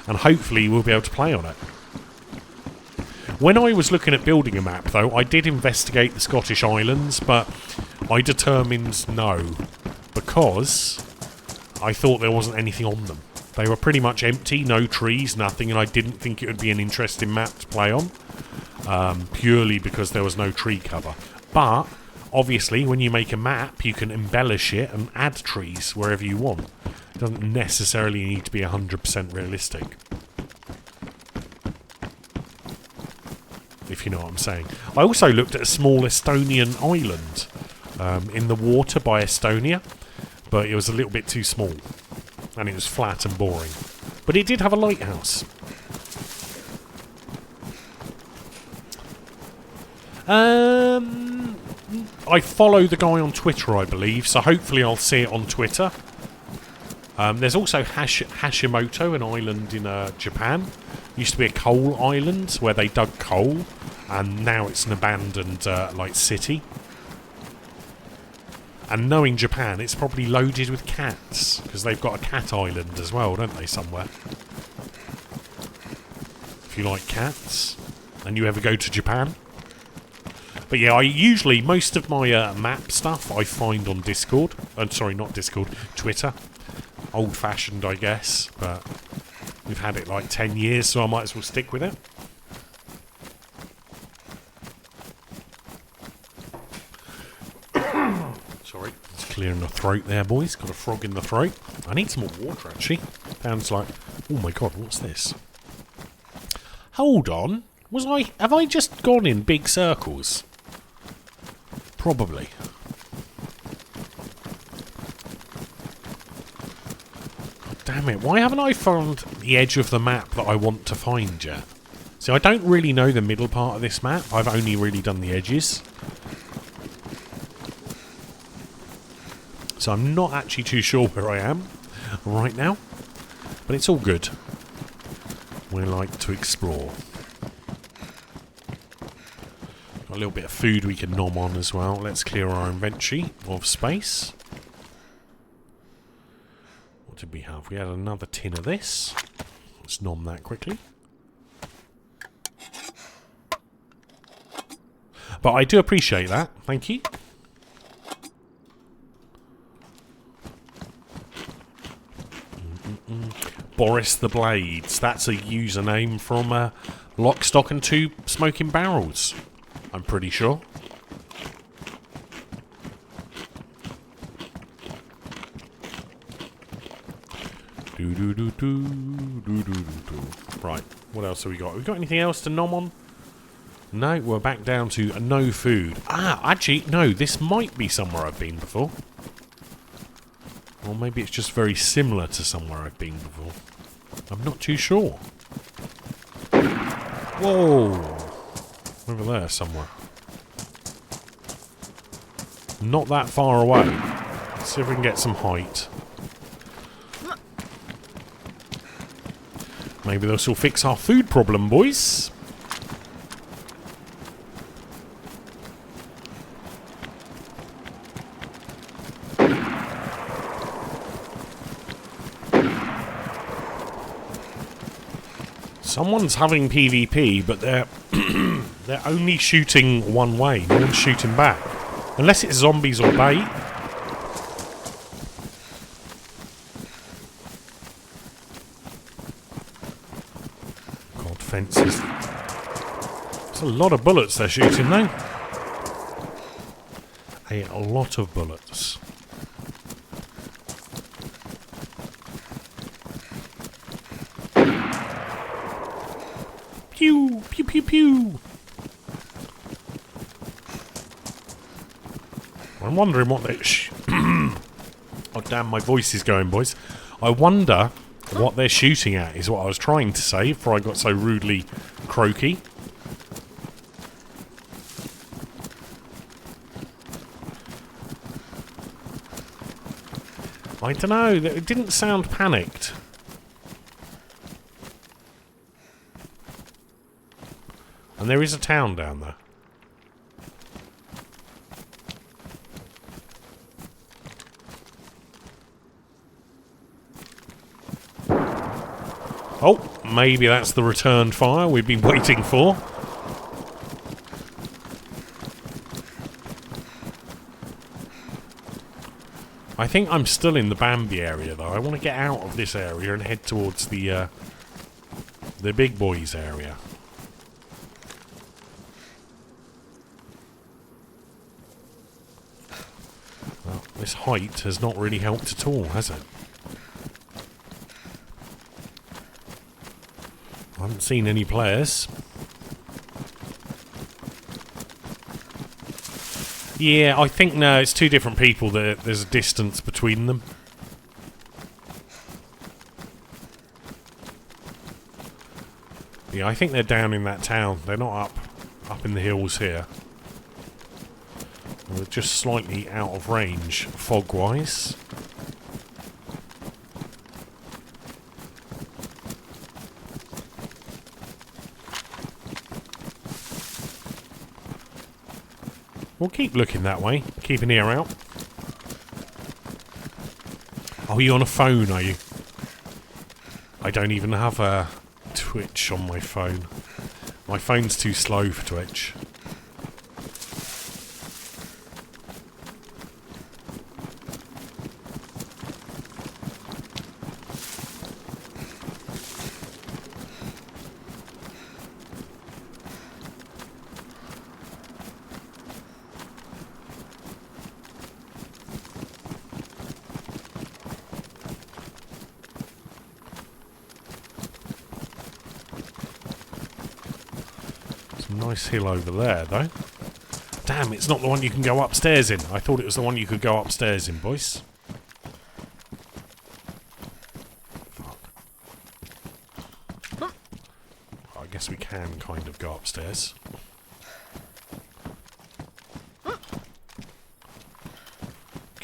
And hopefully we'll be able to play on it. When I was looking at building a map, though, I did investigate the Scottish Islands, but I determined no. Because I thought there wasn't anything on them. They were pretty much empty, no trees, nothing, and I didn't think it would be an interesting map to play on, purely because there was no tree cover. But obviously, when you make a map, you can embellish it and add trees wherever you want. It doesn't necessarily need to be 100% realistic. If you know what I'm saying. I also looked at a small Estonian island in the water by Estonia, but it was a little bit too small. And it was flat and boring. But it did have a lighthouse. I follow the guy on Twitter, I believe, so hopefully I'll see it on Twitter. There's also Hashimoto, an island in Japan. Used to be a coal island where they dug coal, and now it's an abandoned city. And knowing Japan, it's probably loaded with cats, because they've got a cat island as well, don't they, somewhere? If you like cats, and you ever go to Japan. But yeah, most of my map stuff I find on Discord. Sorry, not Discord, Twitter. Old-fashioned, I guess, but we've had it like 10 years, so I might as well stick with it. Sorry, it's clearing the throat there, boys. Got a frog in the throat. I need some more water, actually. Sounds like... Oh my god, what's this? Hold on. Have I just gone in big circles? Probably. God damn it. Why haven't I found the edge of the map that I want to find yet? See, I don't really know the middle part of this map. I've only really done the edges. So I'm not actually too sure where I am right now. But it's all good. We like to explore. Got a little bit of food we can nom on as well. Let's clear our inventory of space. What did we have? We had another tin of this. Let's nom that quickly. But I do appreciate that. Thank you. Boris the Blades. That's a username from Lock, Stock and Two Smoking Barrels. I'm pretty sure. Right, what else have we got? Have we got anything else to nom on? No, we're back down to no food. Actually, no, this might be somewhere I've been before. Or maybe it's just very similar to somewhere I've been before. I'm not too sure. Whoa! Over there somewhere. Not that far away. Let's see if we can get some height. Maybe this will fix our food problem, boys. Someone's having PvP, but they're they're only shooting one way. No one's shooting back. Unless it's zombies or bait. God, fences. There's a lot of bullets they're shooting, though. A lot of bullets. Pew! Pew, pew, pew! I'm wondering what they... Oh, damn, my voice is going, boys. I wonder what they're shooting at, is what I was trying to say before I got so rudely croaky. I don't know, it didn't sound panicked. And there is a town down there. Oh, maybe that's the returned fire we've been waiting for. I think I'm still in the Bambi area, though. I want to get out of this area and head towards the big boys area. Well, this height has not really helped at all, has it? I haven't seen any players. Yeah, I think no, it's two different people. There's a distance between them. Yeah, I think they're down in that town. They're not up in the hills here. They're just slightly out of range, fog-wise. We'll keep looking that way. Keep an ear out. Oh, you on a phone, are you? I don't even have a Twitch on my phone. My phone's too slow for Twitch. Nice hill over there, though. Damn, it's not the one you can go upstairs in. I thought it was the one you could go upstairs in, boys. Fuck. I guess we can kind of go upstairs.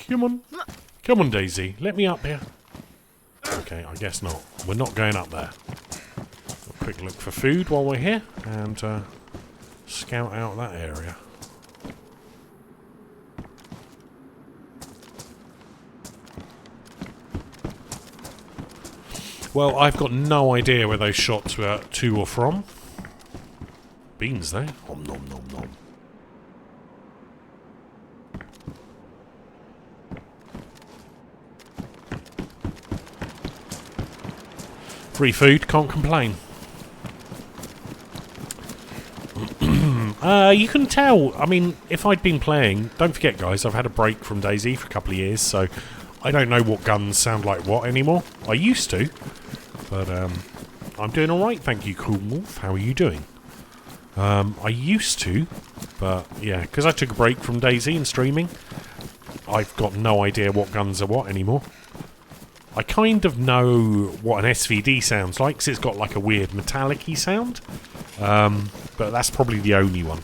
Come on. Come on, DayZ. Let me up here. Okay, I guess not. We're not going up there. A quick look for food while we're here, and scout out that area. Well, I've got no idea where those shots were to or from. Beans, though. Om nom nom nom. Free food, can't complain. You can tell, I mean, if I'd been playing, don't forget guys, I've had a break from DayZ for a couple of years, so I don't know what guns sound like what anymore. I used to, but I'm doing alright, thank you, Cool Wolf. How are you doing? I used to, but yeah, because I took a break from DayZ and streaming, I've got no idea what guns are what anymore. I kind of know what an SVD sounds like, because it's got like a weird metallic-y sound. But that's probably the only one.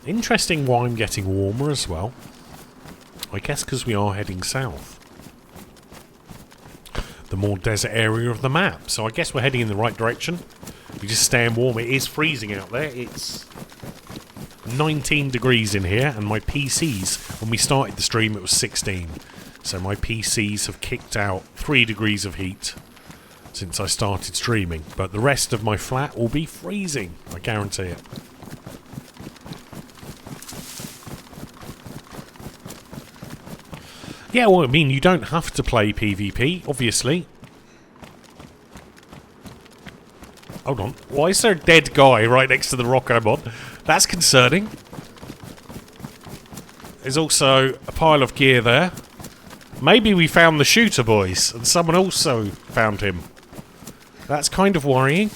Interesting why I'm getting warmer as well. I guess because we are heading south. The more desert area of the map. So I guess we're heading in the right direction. We're just staying warm. It is freezing out there. It's 19 degrees in here, and my PCs, when we started the stream, it was 16. So my PCs have kicked out 3 degrees of heat since I started streaming. But the rest of my flat will be freezing, I guarantee it. Yeah, well, I mean, you don't have to play PvP, obviously. Hold on. Why is there a dead guy right next to the rock I'm on? That's concerning. There's also a pile of gear there. Maybe we found the shooter, boys, and someone also found him. That's kind of worrying.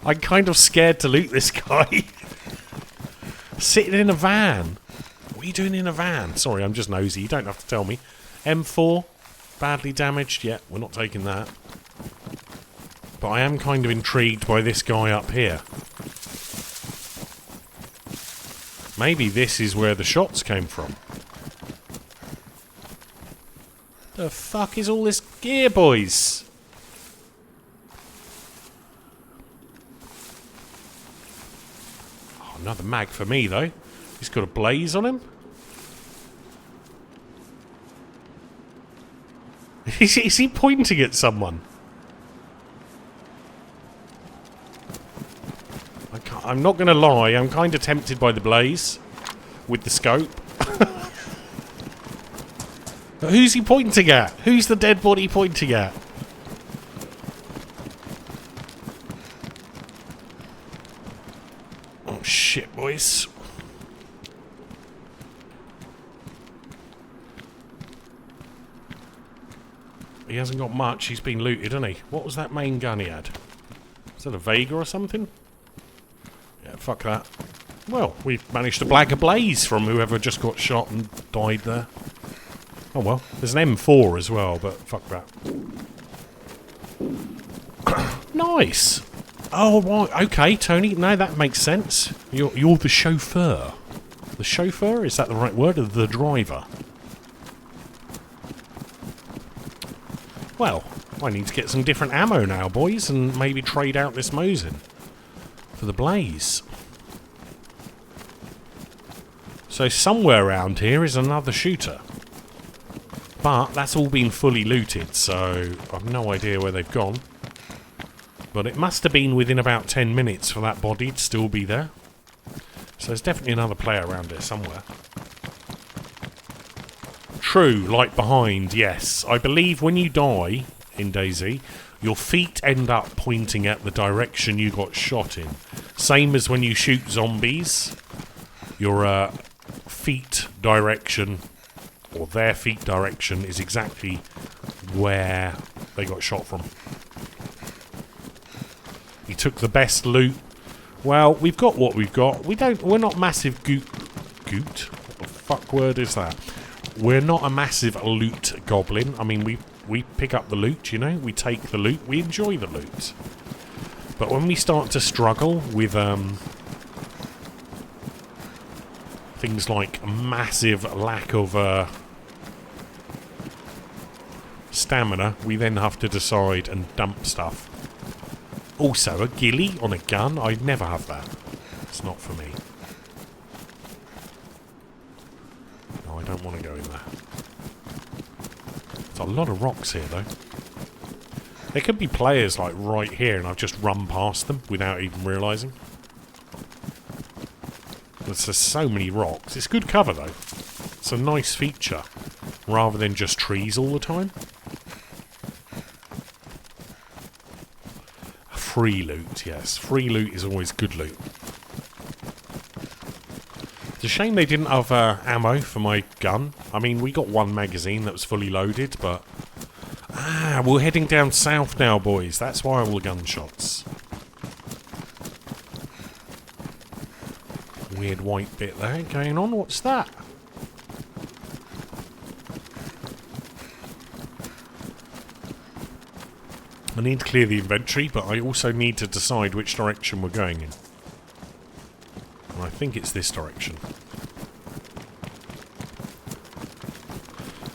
I'm kind of scared to loot this guy. Sitting in a van. What are you doing in a van? Sorry, I'm just nosy. You don't have to tell me. M4. Badly damaged. Yeah, we're not taking that. But I am kind of intrigued by this guy up here. Maybe this is where the shots came from. The fuck is all this gear, boys? Oh, another mag for me, though. He's got a blaze on him. Is he pointing at someone? I'm not going to lie, I'm kind of tempted by the blaze with the scope. Who's he pointing at? Who's the dead body pointing at? Oh shit, boys. He hasn't got much, he's been looted, hasn't he? What was that main gun he had? Was that a Vega or something? Yeah, fuck that. Well, we've managed to blag a blaze from whoever just got shot and died there. Oh well, there's an M4 as well, but fuck that. Nice! Oh, right, okay, Tony, no, that makes sense. You're the chauffeur. The chauffeur? Is that the right word? Or the driver? Well, I need to get some different ammo now, boys, and maybe trade out this Mosin for the blaze. So somewhere around here is another shooter. But that's all been fully looted, so I've no idea where they've gone. But it must have been within about 10 minutes for that body to still be there. So there's definitely another player around here somewhere. True, like behind, yes. I believe when you die in DayZ, your feet end up pointing at the direction you got shot in. Same as when you shoot zombies. Your feet direction, or their feet direction, is exactly where they got shot from. He took the best loot. Well, we've got what we've got. We're not massive goot. What the fuck word is that? We're not a massive loot goblin. I mean, we pick up the loot, you know? We take the loot. We enjoy the loot. But when we start to struggle with things like a massive lack of stamina, we then have to decide and dump stuff. Also, a ghillie on a gun? I'd never have that. It's not for me. No, I don't want to go in there. There's a lot of rocks here, though. There could be players, like, right here, and I've just run past them without even realising. There's just so many rocks. It's good cover, though. It's a nice feature, rather than just trees all the time. Free loot, yes. Free loot is always good loot. It's a shame they didn't have ammo for my gun. I mean, we got one magazine that was fully loaded, but... Ah, we're heading down south now, boys. That's why all the gunshots. Weird white bit there going on. What's that? I need to clear the inventory, but I also need to decide which direction we're going in. And I think it's this direction.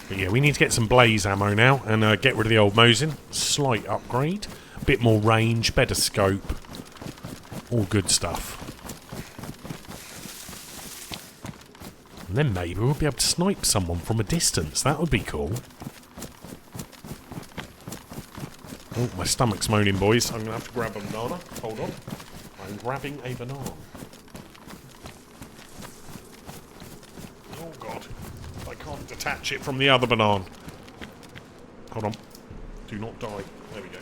But yeah, we need to get some blaze ammo now and get rid of the old Mosin. Slight upgrade. A bit more range, better scope. All good stuff. And then maybe we'll be able to snipe someone from a distance. That would be cool. Oh, my stomach's moaning, boys. I'm going to have to grab a banana. Hold on. I'm grabbing a banana. Oh, God. I can't detach it from the other banana. Hold on. Do not die. There we go.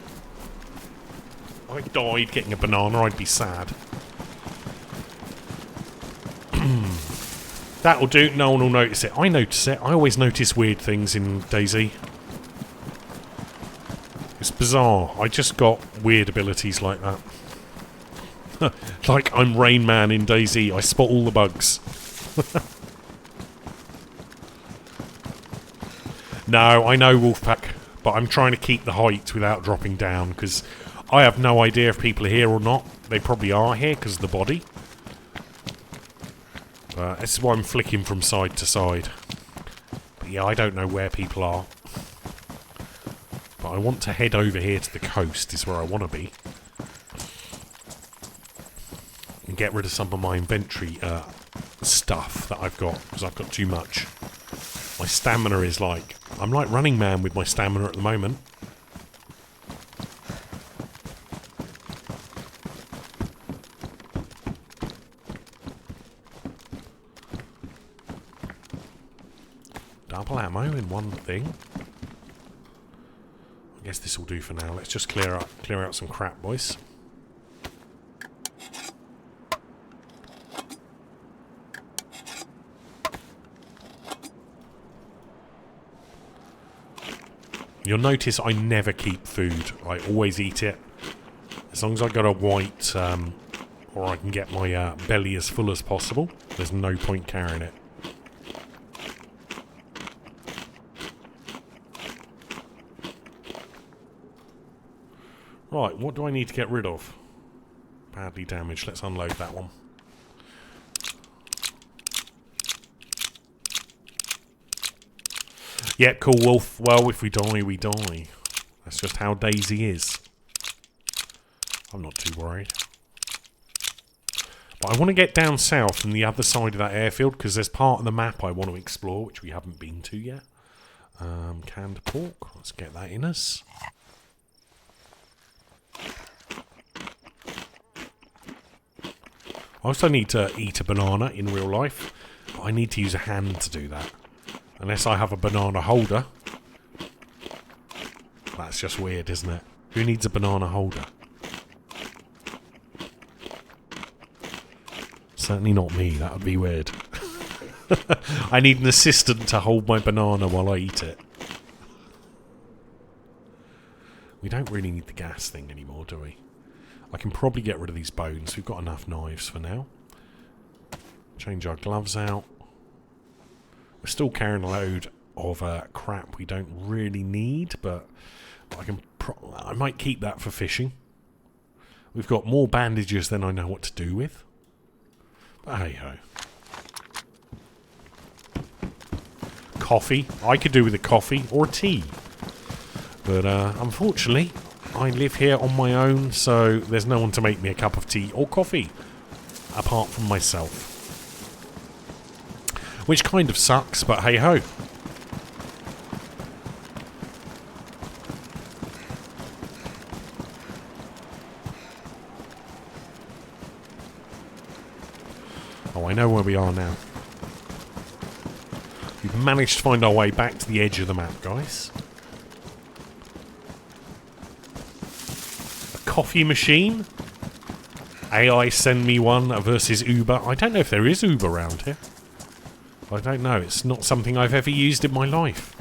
If I died getting a banana, I'd be sad. That'll do. No one will notice it. I notice it. I always notice weird things in DayZ. It's bizarre. I just got weird abilities like that. Like I'm Rain Man in DayZ. I spot all the bugs. No, I know Wolfpack, but I'm trying to keep the height without dropping down, because I have no idea if people are here or not. They probably are here because of the body. This is why I'm flicking from side to side. But yeah, I don't know where people are. But I want to head over here to the coast, is where I want to be. And get rid of some of my inventory stuff that I've got, because I've got too much. My stamina is like... I'm like Running Man with my stamina at the moment. Double ammo in one thing. I guess this will do for now. Let's just clear out some crap, boys. You'll notice I never keep food. I always eat it. As long as I got a white, or I can get my belly as full as possible, there's no point carrying it. Right, what do I need to get rid of? Badly damaged. Let's unload that one. Yeah, cool, Wolf. Well, if we die, we die. That's just how DayZ is. I'm not too worried. But I want to get down south and the other side of that airfield, because there's part of the map I want to explore, which we haven't been to yet. Canned pork. Let's get that in us. I also need to eat a banana in real life, but I need to use a hand to do that. Unless I have a banana holder. That's just weird, isn't it? Who needs a banana holder? Certainly not me, that would be weird. I need an assistant to hold my banana while I eat it. We don't really need the gas thing anymore, do we? I can probably get rid of these bones. We've got enough knives for now. Change our gloves out. We're still carrying a load of crap we don't really need, but I might keep that for fishing. We've got more bandages than I know what to do with. But hey-ho. Coffee. I could do with a coffee or a tea. But unfortunately, I live here on my own, so there's no one to make me a cup of tea or coffee, apart from myself. Which kind of sucks, but hey-ho. Oh, I know where we are now. We've managed to find our way back to the edge of the map, guys. Coffee machine? AI send me one versus Uber. I don't know if there is Uber around here. I don't know. It's not something I've ever used in my life.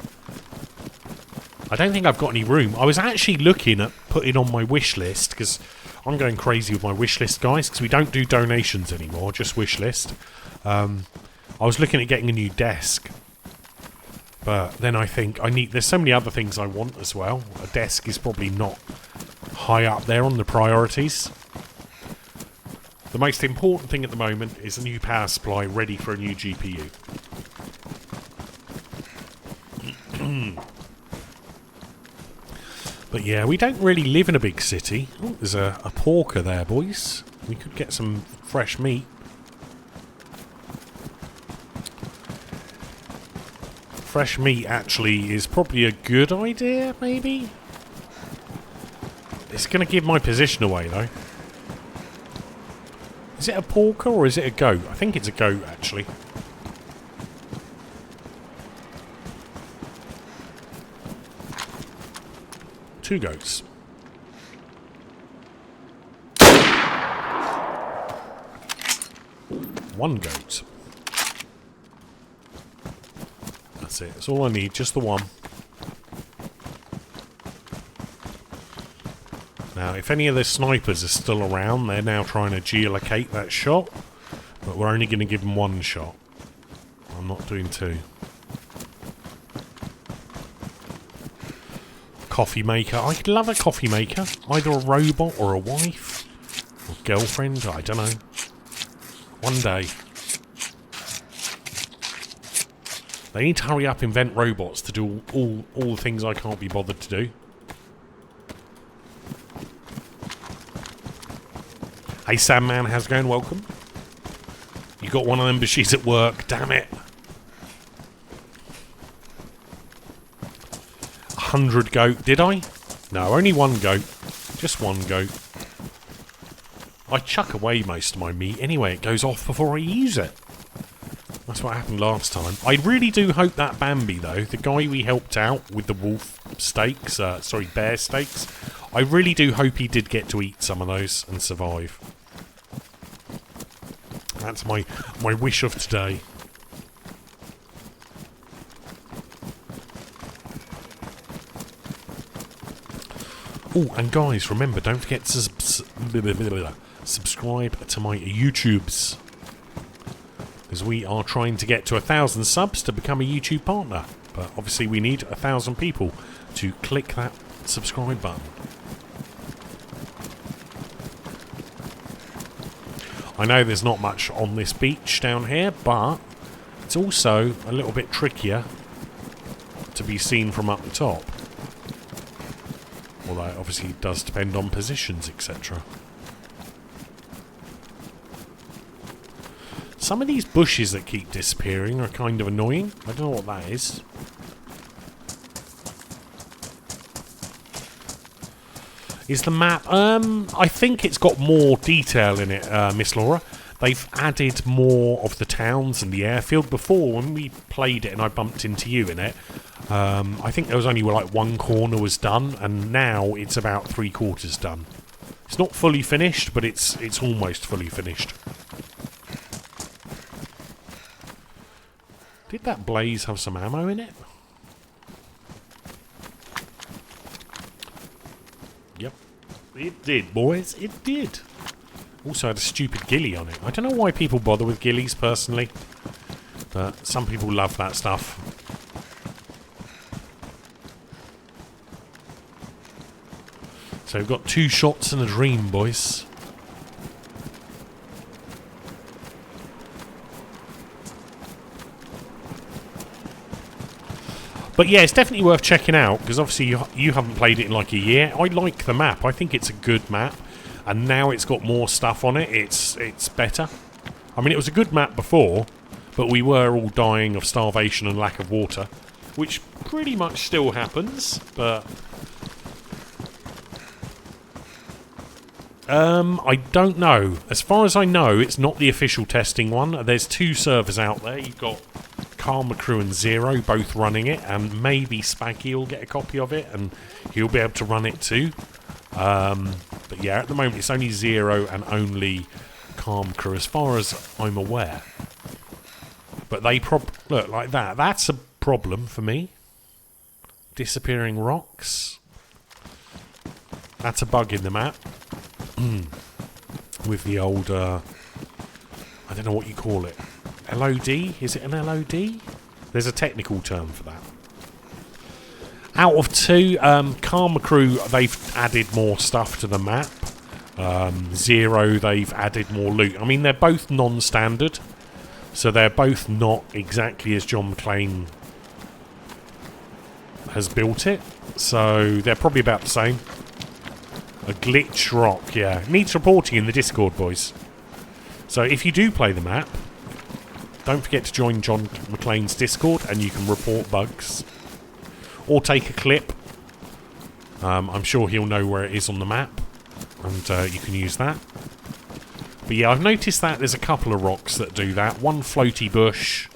I don't think I've got any room. I was actually looking at putting on my wish list, because I'm going crazy with my wish list, guys, because we don't do donations anymore, just wish list. I was looking at getting a new desk. But then I think there's so many other things I want as well. A desk is probably not high up there on the priorities. The most important thing at the moment is a new power supply ready for a new GPU. But yeah, we don't really live in a big city. Oh, there's a porker there, boys. We could get some fresh meat. Fresh meat actually is probably a good idea, maybe? It's going to give my position away, though. Is it a porker or is it a goat? I think it's a goat, actually. Two goats. One goat. That's it. That's all I need. Just the one. Now, if any of the snipers are still around, they're now trying to geolocate that shot. But we're only going to give them one shot. I'm not doing two. Coffee maker. I could love a coffee maker. Either a robot or a wife. Or girlfriend. I don't know. One day. They need to hurry up, invent robots to do all the things I can't be bothered to do. Hey Sandman, how's it going? Welcome. You got one of them, but she's at work. Damn it. 100 goat, did I? No, only one goat. Just one goat. I chuck away most of my meat anyway. It goes off before I use it. That's what happened last time. I really do hope that Bambi, though, the guy we helped out with the wolf steaks, bear steaks, I really do hope he did get to eat some of those and survive. That's my wish of today. Oh, and guys, remember, don't forget to subscribe to my YouTubes. Because we are trying to get to 1,000 subs to become a YouTube partner. But obviously we need 1,000 people to click that subscribe button. I know there's not much on this beach down here, but it's also a little bit trickier to be seen from up the top. Although it obviously does depend on positions, etc. Some of these bushes that keep disappearing are kind of annoying. I don't know what that is. Is the map... I think it's got more detail in it, Miss Laura. They've added more of the towns and the airfield. Before, when we played it and I bumped into you in it, I think there was only like one corner was done, and now it's about 3/4 done. It's not fully finished, but it's almost fully finished. Did that blaze have some ammo in it? Yep. It did, boys. It did. Also had a stupid ghillie on it. I don't know why people bother with ghillies, personally. But some people love that stuff. So we've got 2 shots and a dream, boys. But yeah, it's definitely worth checking out, because obviously you haven't played it in like a year. I like the map. I think it's a good map. And now it's got more stuff on it. It's better. I mean, it was a good map before, but we were all dying of starvation and lack of water, which pretty much still happens, but... I don't know. As far as I know, it's not the official testing one. There's 2 servers out there. You've got Karma Crew and Zero both running it, and maybe Spaggy will get a copy of it and he'll be able to run it too. But yeah, at the moment it's only Zero and only Karma Crew as far as I'm aware. But they look like that. That's a problem for me. Disappearing rocks. That's a bug in the map. With the old I don't know what you call it. LOD? Is it an LOD? There's a technical term for that. Out of 2, Karma Crew, they've added more stuff to the map. Zero, they've added more loot. I mean, they're both non-standard, so they're both not exactly as John McClane has built it. So they're probably about the same. A glitch rock, yeah. Needs reporting in the Discord, boys. So if you do play the map, don't forget to join John McClane's Discord and you can report bugs. Or take a clip. I'm sure he'll know where it is on the map. And you can use that. But yeah, I've noticed that there's a couple of rocks that do that. One floaty bush.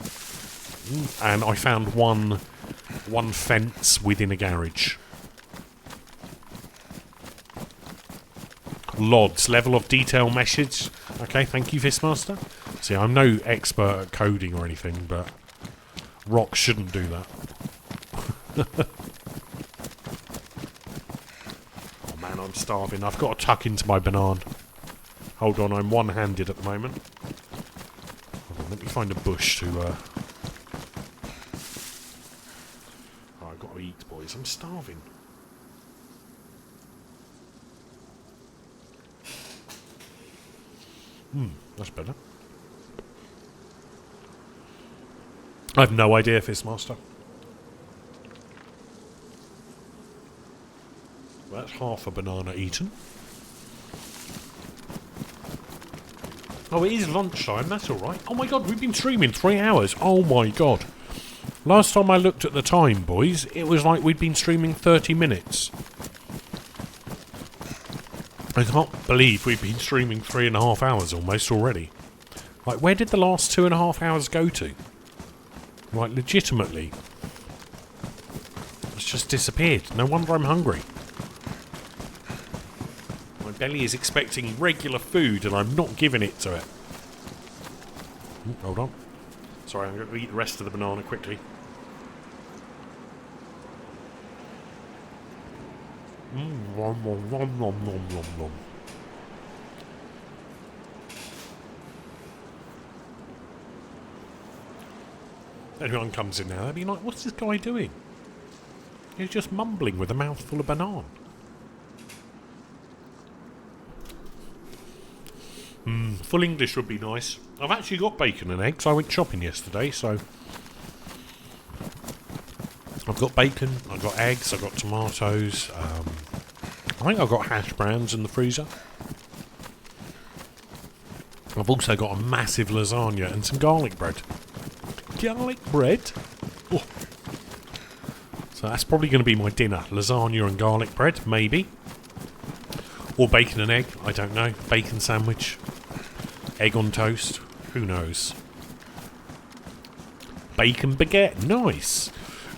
And I found one fence within a garage. LODs, level of detail message. Okay, thank you, Fistmaster. See, I'm no expert at coding or anything, but rocks shouldn't do that. Oh man, I'm starving. I've got to tuck into my banana. Hold on, I'm one-handed at the moment. Hold on, let me find a bush to... Oh, I've got to eat, boys. I'm starving. That's better. I have no idea, Fistmaster. That's half a banana eaten. Oh, it is lunchtime, that's alright. Oh my god, we've been streaming 3 hours. Oh my god. Last time I looked at the time, boys, it was like we'd been streaming 30 minutes. I can't believe we've been streaming 3.5 hours almost already. Like, where did the last 2.5 hours go to? Like, legitimately. It's just disappeared. No wonder I'm hungry. My belly is expecting regular food and I'm not giving it to it. Ooh, hold on. Sorry, I'm going to eat the rest of the banana quickly. Nom, nom, nom, nom, nom, nom, nom. Anyone comes in now, they'll be like, what's this guy doing? He's just mumbling with a mouthful of banana. Full English would be nice. I've actually got bacon and eggs. I went shopping yesterday, so... I've got bacon, I've got eggs, I've got tomatoes. I think I've got hash browns in the freezer. I've also got a massive lasagna and some garlic bread. Garlic bread? Oh. So that's probably going to be my dinner. Lasagna and garlic bread, maybe. Or bacon and egg, I don't know. Bacon sandwich. Egg on toast. Who knows? Bacon baguette, nice.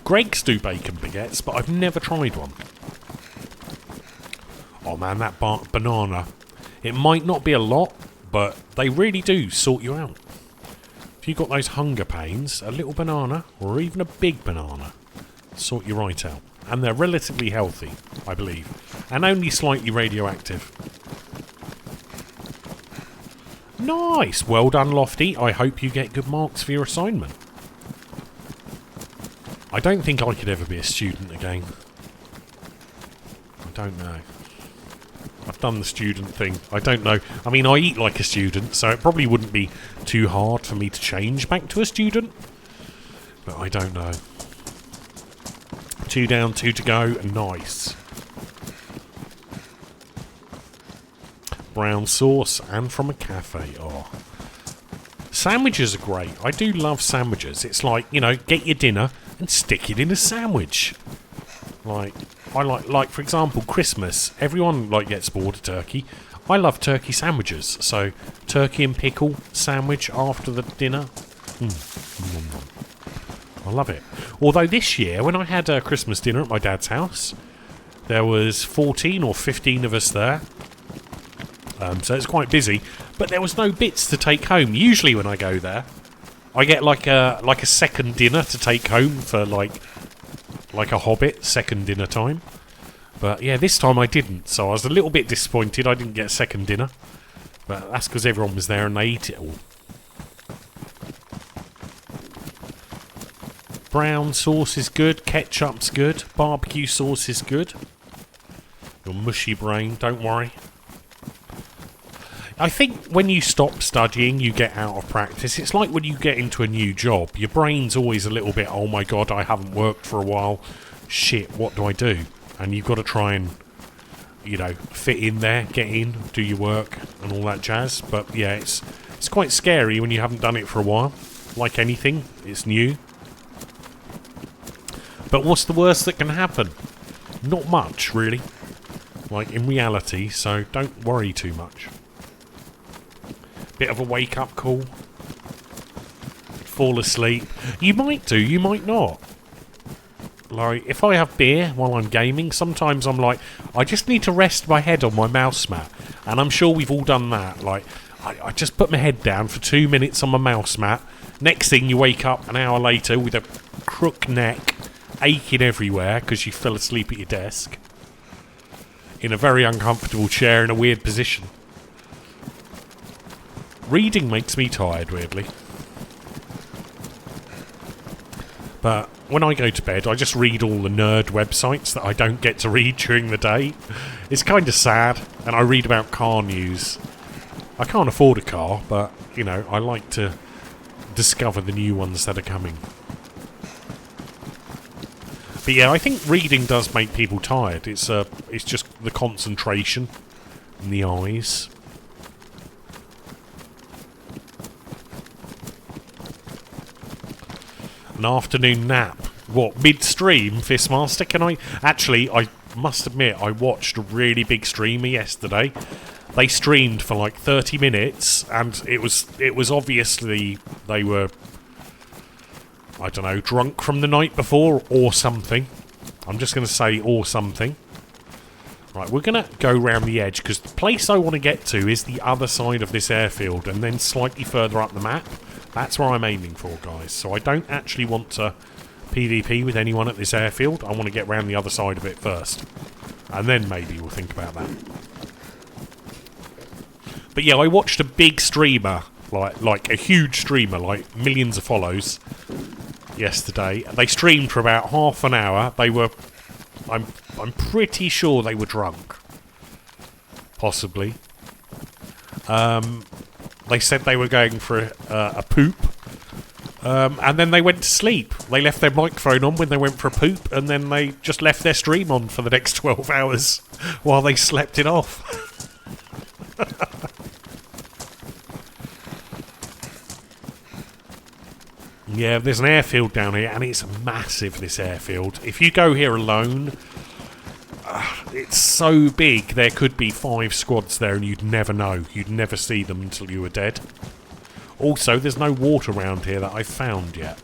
Greg's do bacon baguettes, but I've never tried one. Oh man, that banana. It might not be a lot, but they really do sort you out. If you've got those hunger pains, a little banana, or even a big banana, sort you right out. And they're relatively healthy, I believe. And only slightly radioactive. Nice! Well done, Lofty. I hope you get good marks for your assignment. I don't think I could ever be a student again. I don't know. I've done the student thing. I don't know. I mean, I eat like a student, so it probably wouldn't be too hard for me to change back to a student. But I don't know. 2 down, 2 to go. Nice. Brown sauce and from a cafe. Oh. Sandwiches are great. I do love sandwiches. It's like, you know, get your dinner and stick it in a sandwich. Like, I like for example, Christmas. Everyone, like, gets bored of turkey. I love turkey sandwiches. So, turkey and pickle sandwich after the dinner. I love it. Although this year, when I had a Christmas dinner at my dad's house, there was 14 or 15 of us there. So it's quite busy. But there was no bits to take home. Usually when I go there, I get like a second dinner to take home for like a hobbit, second dinner time. But yeah, this time I didn't, so I was a little bit disappointed I didn't get a second dinner. But that's because everyone was there and they ate it all. Brown sauce is good, ketchup's good, barbecue sauce is good. Your mushy brain, don't worry. I think when you stop studying, you get out of practice. It's like when you get into a new job. Your brain's always a little bit, oh my god, I haven't worked for a while. Shit, what do I do? And you've got to try and, you know, fit in there, get in, do your work, and all that jazz. But yeah, it's quite scary when you haven't done it for a while. Like anything, it's new. But what's the worst that can happen? Not much, really. Like, in reality, so don't worry too much. Bit of a wake-up call. Fall asleep. You might do, you might not. Like, if I have beer while I'm gaming, sometimes I'm like, I just need to rest my head on my mouse mat. And I'm sure we've all done that. Like, I just put my head down for 2 minutes on my mouse mat. Next thing, you wake up an hour later with a crook neck, aching everywhere because you fell asleep at your desk. In a very uncomfortable chair in a weird position. Reading makes me tired, weirdly. But when I go to bed, I just read all the nerd websites that I don't get to read during the day. It's kind of sad, and I read about car news. I can't afford a car, but, you know, I like to discover the new ones that are coming. But yeah, I think reading does make people tired. It's just the concentration in the eyes. An afternoon nap. What, midstream, Fistmaster? Can I... Actually, I must admit, I watched a really big streamer yesterday. They streamed for like 30 minutes, and it was obviously they were, I don't know, drunk from the night before or something. I'm just going to say or something. Right, we're going to go round the edge, because the place I want to get to is the other side of this airfield, and then slightly further up the map. That's where I'm aiming for, guys. So I don't actually want to PvP with anyone at this airfield. I want to get round the other side of it first. And then maybe we'll think about that. But yeah, I watched a big streamer, like a huge streamer, like millions of follows, yesterday. They streamed for about half an hour. They were... I'm pretty sure they were drunk. Possibly. They said they were going for a poop. And then they went to sleep. They left their microphone on when they went for a poop, and then they just left their stream on for the next 12 hours while they slept it off. Yeah, there's an airfield down here, and it's massive, this airfield. If you go here alone, it's so big, there could be 5 squads there, and you'd never know. You'd never see them until you were dead. Also, there's no water around here that I've found yet.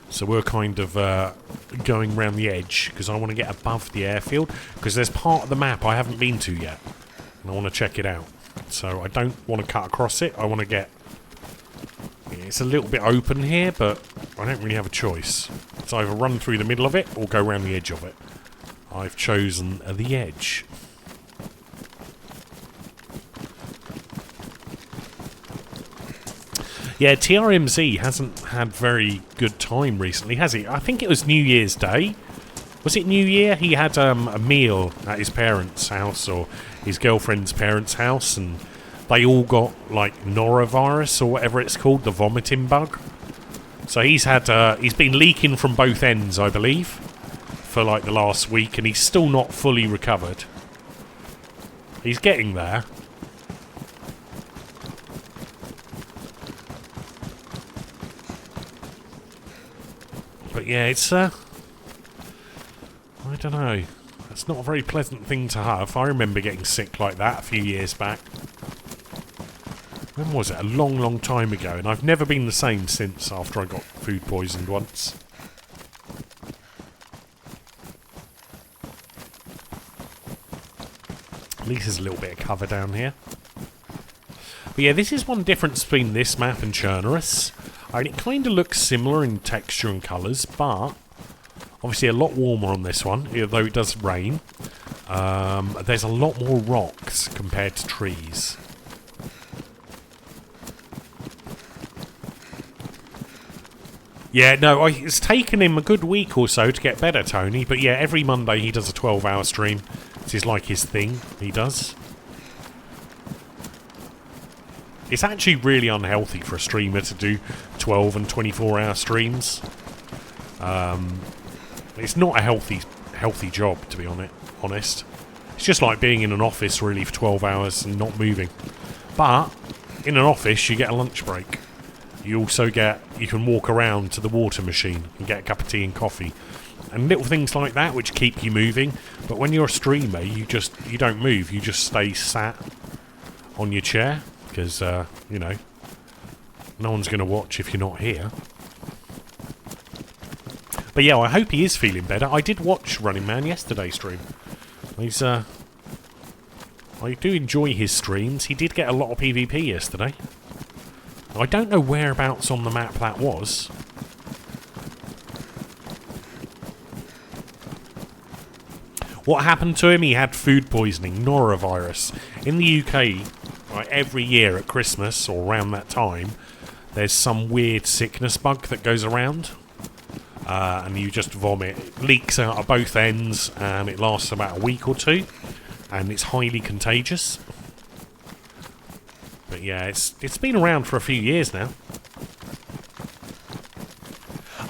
So we're kind of going round the edge, because I want to get above the airfield, because there's part of the map I haven't been to yet, and I want to check it out. So I don't want to cut across it. I want to get... It's a little bit open here, but I don't really have a choice. It's either run through the middle of it or go around the edge of it. I've chosen the edge. Yeah, TRMZ hasn't had very good time recently, has he? I think it was New Year's Day. Was it New Year? He had a meal at his parents' house, or his girlfriend's parents' house, and they all got, like, norovirus, or whatever it's called, the vomiting bug. So he's been leaking from both ends, I believe, for, like, the last week, and he's still not fully recovered. He's getting there. But yeah, it's, I don't know. It's not a very pleasant thing to have. I remember getting sick like that a few years back. When was it? A long, long time ago. And I've never been the same since, after I got food poisoned once. At least there's a little bit of cover down here. But yeah, this is one difference between this map and Chernarus. I mean, it kind of looks similar in texture and colours, but obviously a lot warmer on this one, although it does rain. There's a lot more rocks compared to trees. Yeah, no, it's taken him a good week or so to get better, Tony. But yeah, every Monday he does a 12-hour stream. This is like his thing, he does. It's actually really unhealthy for a streamer to do 12 and 24-hour streams. It's not a healthy job, to be honest. It's just like being in an office, really, for 12 hours and not moving. But in an office, you get a lunch break. You also you can walk around to the water machine and get a cup of tea and coffee. And little things like that which keep you moving. But when you're a streamer, you don't move. You just stay sat on your chair. Because, you know, no one's going to watch if you're not here. But yeah, I hope he is feeling better. I did watch Running Man yesterday's stream. He's, I do enjoy his streams. He did get a lot of PvP yesterday. I don't know whereabouts on the map that was. What happened to him? He had food poisoning, norovirus. In the UK... every year at Christmas, or around that time, there's some weird sickness bug that goes around. And you just vomit. It leaks out of both ends, and it lasts about a week or two. And it's highly contagious. But yeah, it's been around for a few years now.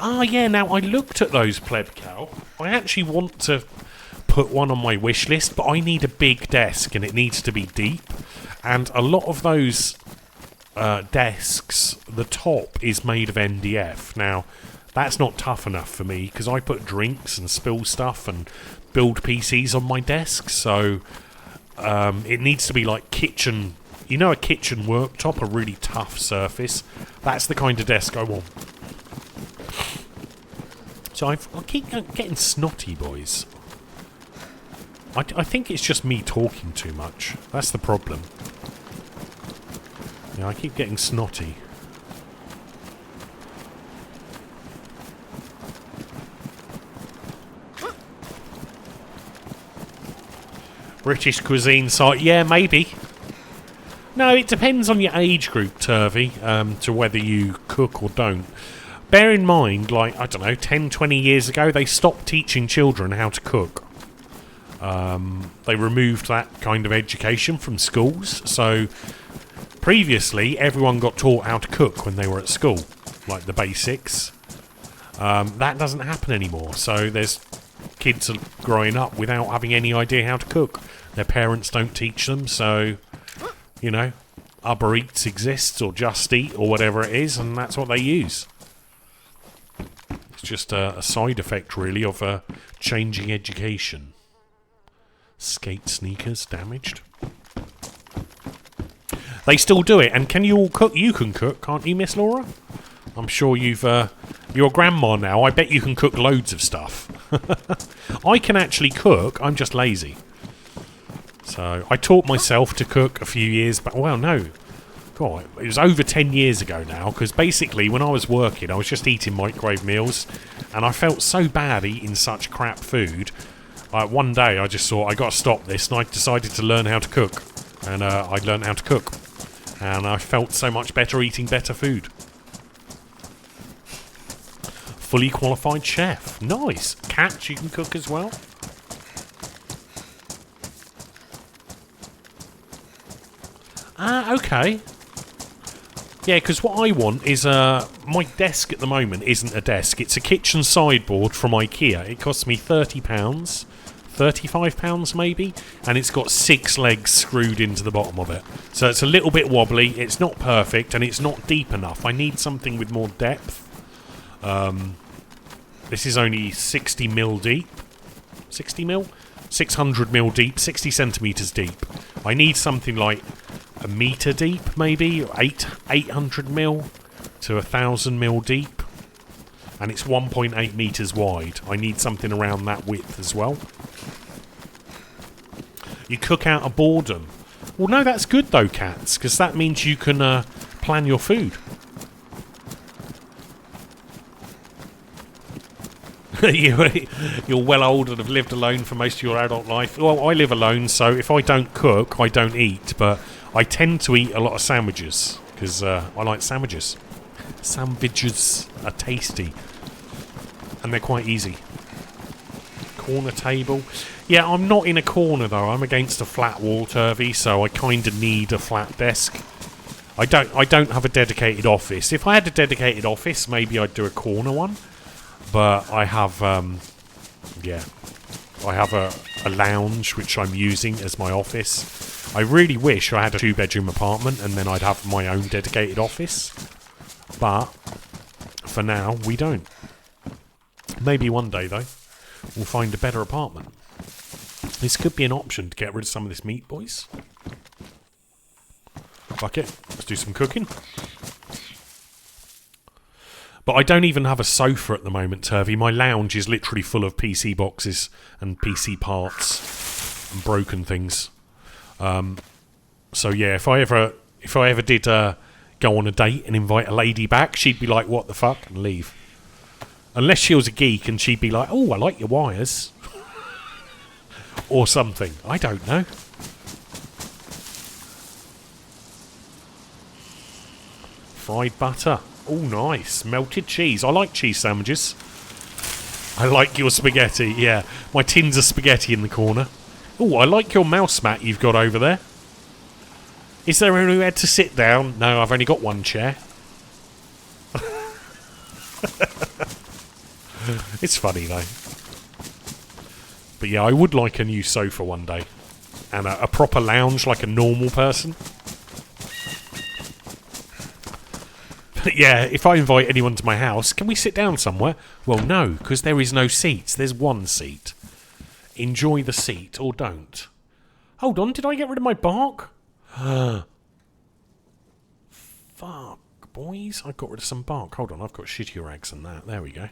Ah, yeah, now I looked at those pleb cow. I actually want to put one on my wish list, but I need a big desk, and it needs to be deep. And a lot of those desks, the top is made of NDF. Now, that's not tough enough for me because I put drinks and spill stuff and build PCs on my desk, so it needs to be like kitchen. You know, a kitchen worktop, a really tough surface. That's the kind of desk I want. So I keep getting snotty, boys. I think it's just me talking too much. That's the problem. Yeah, I keep getting snotty. British cuisine site. Yeah, maybe. No, it depends on your age group, Turvey, to whether you cook or don't. Bear in mind, like, I don't know, 10, 20 years ago, they stopped teaching children how to cook. They removed that kind of education from schools, so previously everyone got taught how to cook when they were at school, like the basics. That doesn't happen anymore, so there's kids are growing up without having any idea how to cook. Their parents don't teach them, so, you know, Uber Eats exists, or Just Eat, or whatever it is, and that's what they use. It's just a side effect, really, of changing education. Skate sneakers damaged. They still do it, and can you all cook? You can cook, can't you, Miss Laura? I'm sure you've... you're grandma now, I bet you can cook loads of stuff. I can actually cook, I'm just lazy. So, I taught myself to cook a few years back. Well, no. God, it was over 10 years ago now, because basically when I was working, I was just eating microwave meals, and I felt so bad eating such crap food. One day I just thought, I got to stop this, and I decided to learn how to cook. And I learned how to cook. And I felt so much better eating better food. Fully qualified chef. Nice. Cats, you can cook as well. Okay. Yeah, because what I want is, my desk at the moment isn't a desk. It's a kitchen sideboard from IKEA. It costs me £30, £35 maybe, and it's got 6 legs screwed into the bottom of it. So it's a little bit wobbly, it's not perfect, and it's not deep enough. I need something with more depth. This is only 60 mil deep. 60 mil? 600 mil deep, 60 centimetres deep. I need something like a metre deep, maybe, 800 mil to 1,000 mil deep. And it's 1.8 metres wide. I need something around that width as well. You cook out of boredom. Well, no, that's good though, cats, because that means you can plan your food. You're well old and have lived alone for most of your adult life. Well, I live alone, so if I don't cook, I don't eat. But I tend to eat a lot of sandwiches, because I like sandwiches. Sandwiches are tasty. And they're quite easy. Corner table. Yeah, I'm not in a corner, though. I'm against a flat wall, Turvey, so I kind of need a flat desk. I don't have a dedicated office. If I had a dedicated office, maybe I'd do a corner one. But I have, I have a lounge which I'm using as my office. I really wish I had a 2-bedroom apartment and then I'd have my own dedicated office. But for now, we don't. Maybe one day, though, we'll find a better apartment. This could be an option to get rid of some of this meat, boys. Fuck it, let's do some cooking. But I don't even have a sofa at the moment, Turvey. My lounge is literally full of PC boxes and PC parts and broken things. So yeah, if I ever did go on a date and invite a lady back, she'd be like, "What the fuck?" and leave. Unless she was a geek and she'd be like, "Oh, I like your wires," or something. I don't know. Fried butter. Oh, nice. Melted cheese. I like cheese sandwiches. I like your spaghetti. Yeah, my tins of spaghetti in the corner. Oh, I like your mouse mat you've got over there. Is there anywhere to sit down? No, I've only got one chair. It's funny, though. But yeah, I would like a new sofa one day. And a proper lounge like a normal person. Yeah, if I invite anyone to my house, can we sit down somewhere? Well, no, because there is no seats. There's one seat. Enjoy the seat or don't. Hold on, did I get rid of my bark? Fuck, boys. I got rid of some bark. Hold on, I've got shittier rags than that. There we go.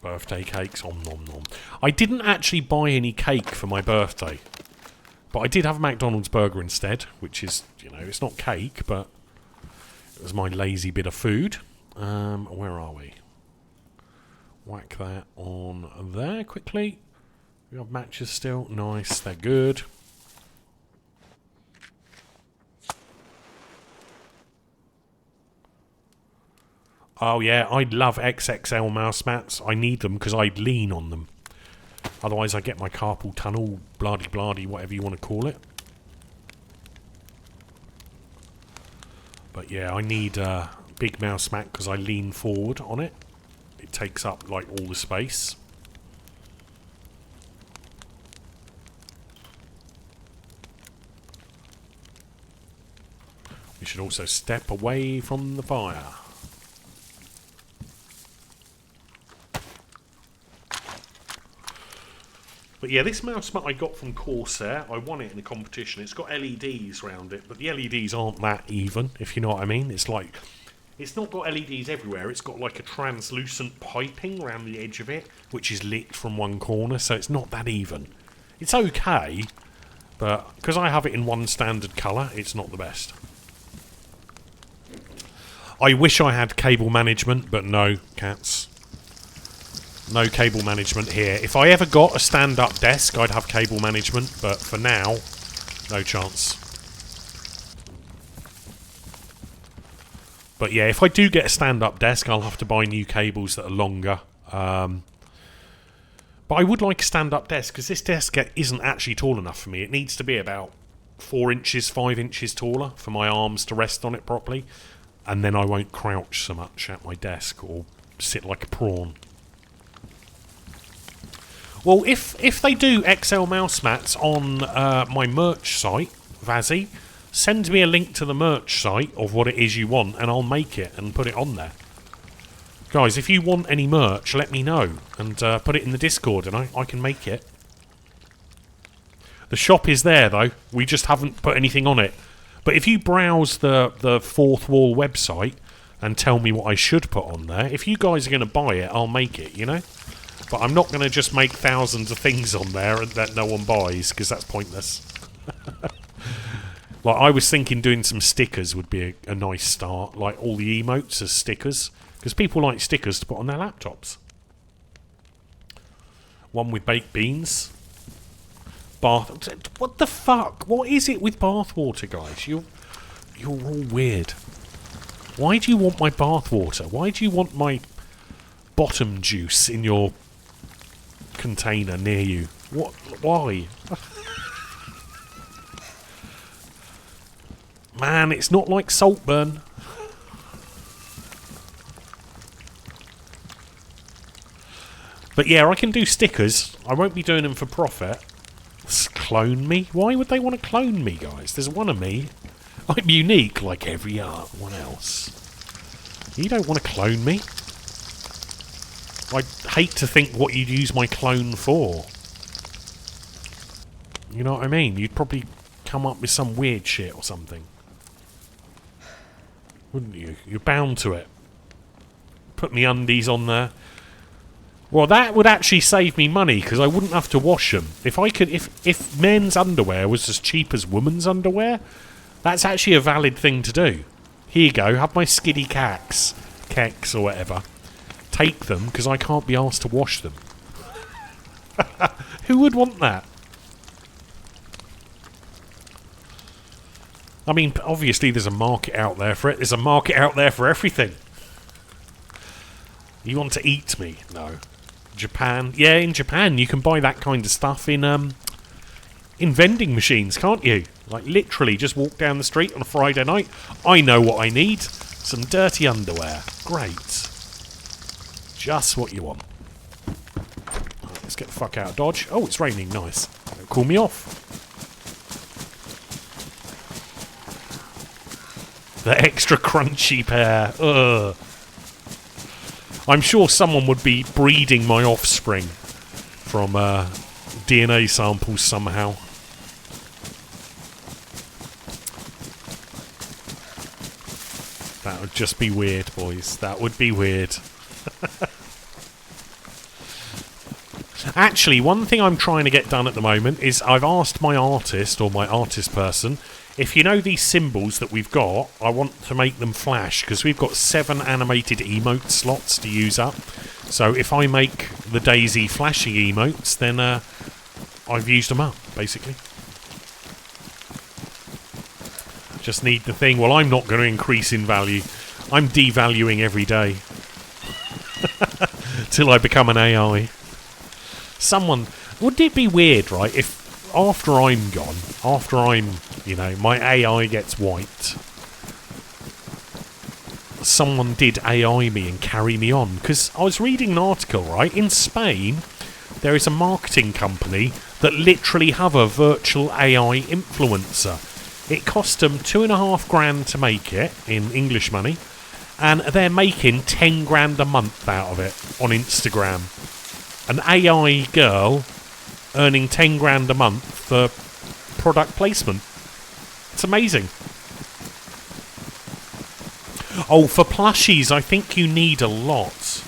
Birthday cakes, om nom nom. I didn't actually buy any cake for my birthday. But I did have a McDonald's burger instead, which is, you know, it's not cake, but it was my lazy bit of food. Where are we? Whack that on there quickly. We have matches still. Nice, they're good. Oh yeah, I'd love XXL mouse mats. I need them because I'd lean on them. Otherwise I get my carpal tunnel, blardy-blardy, whatever you want to call it. But yeah, I need a big mouse mat because I lean forward on it. It takes up like all the space. We should also step away from the fire. But yeah, this mouse mat I got from Corsair, I won it in a competition. It's got LEDs around it, but the LEDs aren't that even, if you know what I mean. It's like, it's not got LEDs everywhere. It's got like a translucent piping around the edge of it, which is lit from one corner, so it's not that even. It's okay, but because I have it in one standard colour, it's not the best. I wish I had cable management, but no, cats. No cable management here. If I ever got a stand-up desk, I'd have cable management, but for now, no chance. But yeah, if I do get a stand-up desk, I'll have to buy new cables that are longer. But I would like a stand-up desk, because this desk isn't actually tall enough for me. It needs to be about 4 inches, 5 inches taller for my arms to rest on it properly. And then I won't crouch so much at my desk or sit like a prawn. Well, if they do XL mouse mats on my merch site, Vazzy, send me a link to the merch site of what it is you want, and I'll make it and put it on there. Guys, if you want any merch, let me know, and put it in the Discord, and I can make it. The shop is there, though. We just haven't put anything on it. But if you browse the Fourth Wall website and tell me what I should put on there, if you guys are going to buy it, I'll make it, you know? But I'm not going to just make thousands of things on there that no one buys, because that's pointless. Like, I was thinking doing some stickers would be a nice start, like all the emotes as stickers, because people like stickers to put on their laptops. One with baked beans. Bath... What the fuck? What is it with bathwater, guys? You're all weird. Why do you want my bathwater? Why do you want my bottom juice in your container near you? What? Why? Man, it's not like Saltburn. But yeah, I can do stickers. I won't be doing them for profit. Clone me? Why would they want to clone me, guys? There's one of me. I'm unique like every one else. You don't want to clone me. I'd hate to think what you'd use my clone for. You know what I mean? You'd probably come up with some weird shit or something. Wouldn't you? You're bound to it. Put me undies on there. Well, that would actually save me money, because I wouldn't have to wash them. If I could, if men's underwear was as cheap as women's underwear, that's actually a valid thing to do. Here you go, have my skiddy keks or whatever. Take them, because I can't be asked to wash them. Who would want that? I mean, obviously there's a market out there for it. There's a market out there for everything. You want to eat me? No. Japan? Yeah, in Japan you can buy that kind of stuff in vending machines, can't you? Like, literally just walk down the street on a Friday night. I know what I need. Some dirty underwear. Great. Just what you want. Right, let's get the fuck out of Dodge. Oh, it's raining. Nice. Don't call me off. The extra crunchy pear. Ugh. I'm sure someone would be breeding my offspring from DNA samples somehow. That would just be weird, boys. That would be weird. Actually, one thing I'm trying to get done at the moment is I've asked my artist, or my artist person, if you know these symbols that we've got, I want to make them flash, because we've got 7 animated emote slots to use up. So if I make the DayZ flashing emotes, then I've used them up, basically. Just need the thing. Well, I'm not going to increase in value. I'm devaluing every day. Till I become an AI. Someone... Wouldn't it be weird, right, if after I'm gone, after I'm, you know, my AI gets wiped, someone did AI me and carry me on? Because I was reading an article, right, in Spain, there is a marketing company that literally have a virtual AI influencer. It cost them $2,500 to make it, in English money, and they're making 10 grand a month out of it on Instagram. An AI girl earning 10 grand a month for product placement. It's amazing. Oh, for plushies, I think you need a lot.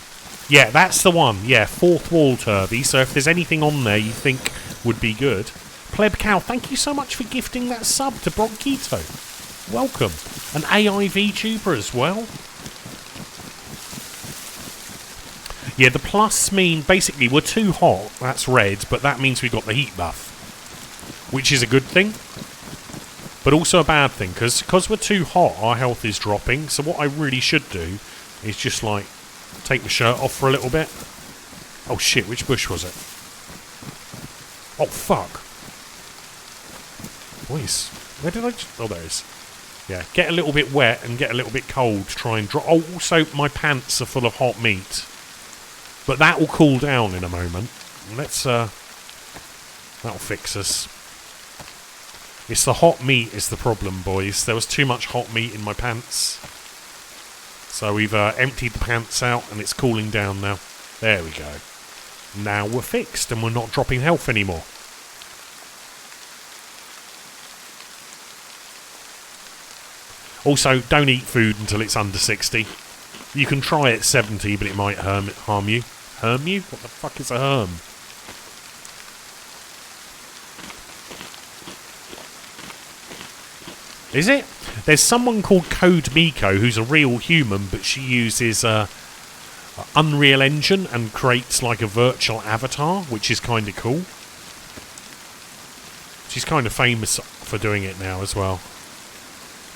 Yeah, that's the one. Yeah, fourth wall turvy. So if there's anything on there you think would be good. Pleb Cow, thank you so much for gifting that sub to Bronchito. Welcome. An AI VTuber as well. Yeah, the plus mean basically we're too hot, that's red, but that means we've got the heat buff. Which is a good thing. But also a bad thing, because we're too hot, our health is dropping. So what I really should do is just, like, take my shirt off for a little bit. Oh shit, which bush was it? Oh fuck. Boys, where did I oh, there it is. Yeah, get a little bit wet and get a little bit cold to try and drop. Oh, also my pants are full of hot meat. But that will cool down in a moment. Let's, that'll fix us. It's the hot meat is the problem, boys. There was too much hot meat in my pants. So we've emptied the pants out and it's cooling down now. There we go. Now we're fixed and we're not dropping health anymore. Also, don't eat food until it's under 60. You can try at 70, but it might harm you. Harm you? What the fuck is a harm? Is it? There's someone called Code Miko who's a real human, but she uses Unreal Engine and creates like a virtual avatar, which is kind of cool. She's kind of famous for doing it now as well.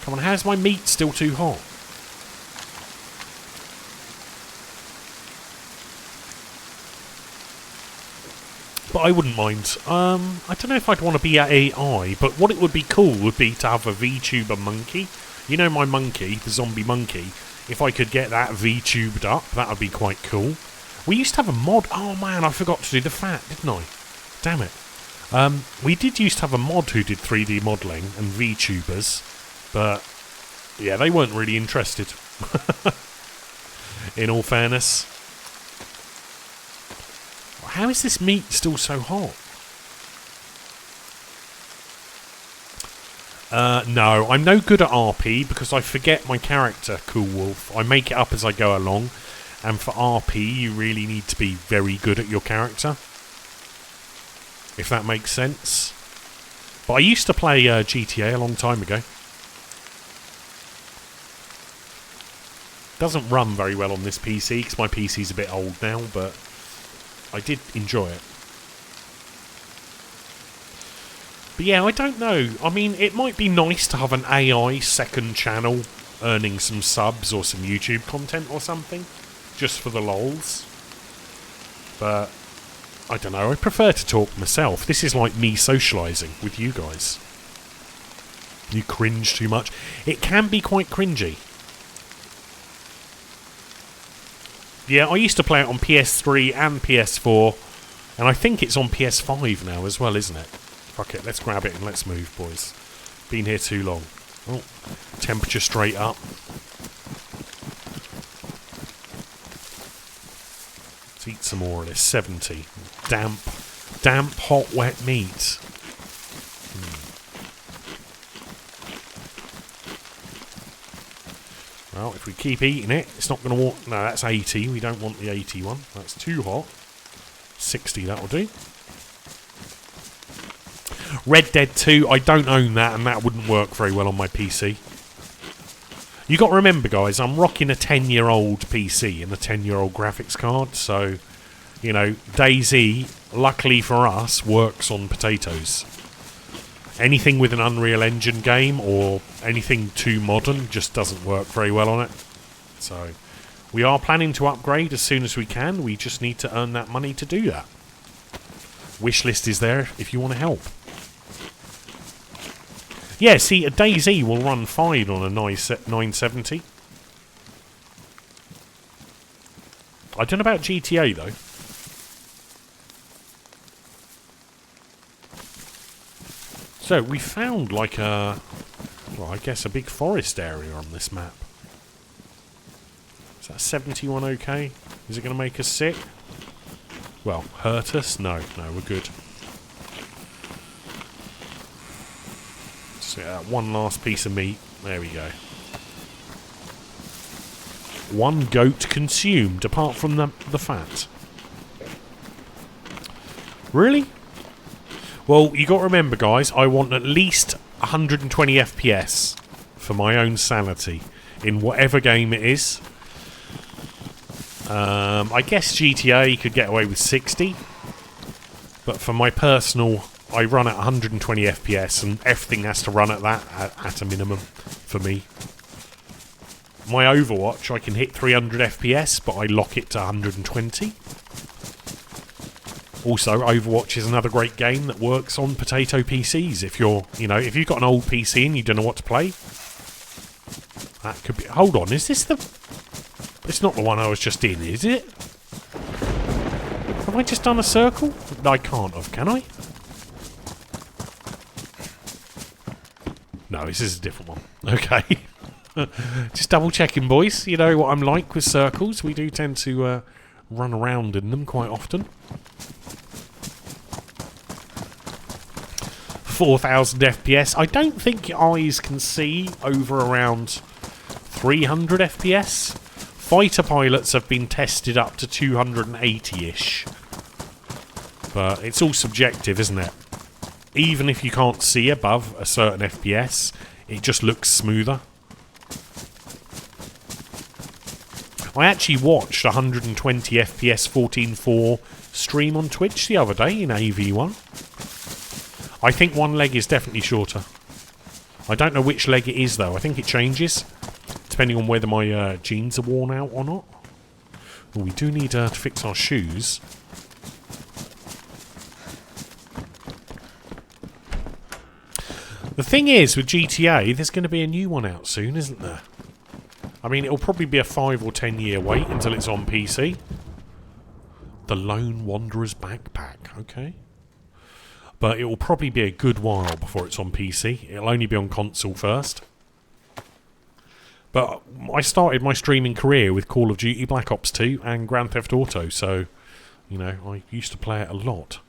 Come on, how's my meat still too hot? But I wouldn't mind. I don't know if I'd want to be at AI, but what it would be cool would be to have a VTuber monkey. You know my monkey, the zombie monkey. If I could get that VTubed up, that would be quite cool. We used to have a mod. Oh man, I forgot to do the fat, didn't I? Damn it. We did used to have a mod who did 3D modelling and VTubers, but yeah, they weren't really interested. In all fairness. How is this meat still so hot? No, I'm no good at RP because I forget my character, Cool Wolf. I make it up as I go along. And for RP, you really need to be very good at your character. If that makes sense. But I used to play GTA a long time ago. Doesn't run very well on this PC because my PC's a bit old now, but I did enjoy it. But yeah, I don't know. I mean, it might be nice to have an AI second channel earning some subs or some YouTube content or something. Just for the lols. But I don't know. I prefer to talk myself. This is like me socialising with you guys. You cringe too much. It can be quite cringy. Yeah, I used to play it on PS3 and PS4, and I think it's on PS5 now as well, isn't it? Fuck it, let's grab it and let's move, boys. Been here too long. Oh, temperature straight up. Let's eat some more of this. 70. Damp, hot, wet meat. Well, if we keep eating it, it's not going to want... No, that's 80. We don't want the 80 one. That's too hot. 60, that'll do. Red Dead 2, I don't own that, and that wouldn't work very well on my PC. You got to remember, guys, I'm rocking a 10-year-old PC and a 10-year-old graphics card, so, you know, DayZ, luckily for us, works on potatoes. Anything with an Unreal Engine game or anything too modern just doesn't work very well on it. So, we are planning to upgrade as soon as we can. We just need to earn that money to do that. Wishlist is there if you want to help. Yeah, see, a DayZ will run fine on a 970. I don't know about GTA, though. So, we found, like, a... Well, I guess a big forest area on this map. Is that 71 okay? Is it going to make us sick? Well, hurt us? No, we're good. So, one last piece of meat. There we go. One goat consumed, apart from the fat. Really? Well, you got to remember, guys, I want at least 120 FPS for my own sanity in whatever game it is. I guess GTA could get away with 60, but for my personal, I run at 120 FPS, and everything has to run at that at a minimum for me. My Overwatch, I can hit 300 FPS, but I lock it to 120. Also, Overwatch is another great game that works on potato PCs. If you're, if you've got an old PC and you don't know what to play, that could be... Hold on, is this the... It's not the one I was just in, is it? Have I just done a circle? I can't have, can I? No, this is a different one. Okay. Just double checking, boys. You know what I'm like with circles. We do tend to run around in them quite often. 4,000 FPS. I don't think your eyes can see over around 300 FPS. Fighter pilots have been tested up to 280-ish. But it's all subjective, isn't it? Even if you can't see above a certain FPS, it just looks smoother. I actually watched 120 FPS 14.4 stream on Twitch the other day in AV1. I think one leg is definitely shorter. I don't know which leg it is, though. I think it changes, depending on whether my jeans are worn out or not. Well, we do need to fix our shoes. The thing is, with GTA, there's going to be a new one out soon, isn't there? I mean, it'll probably be a 5 or 10 year wait until it's on PC. The Lone Wanderer's Backpack, okay. But it will probably be a good while before it's on PC. It'll only be on console first. But I started my streaming career with Call of Duty Black Ops 2 and Grand Theft Auto, so, I used to play it a lot.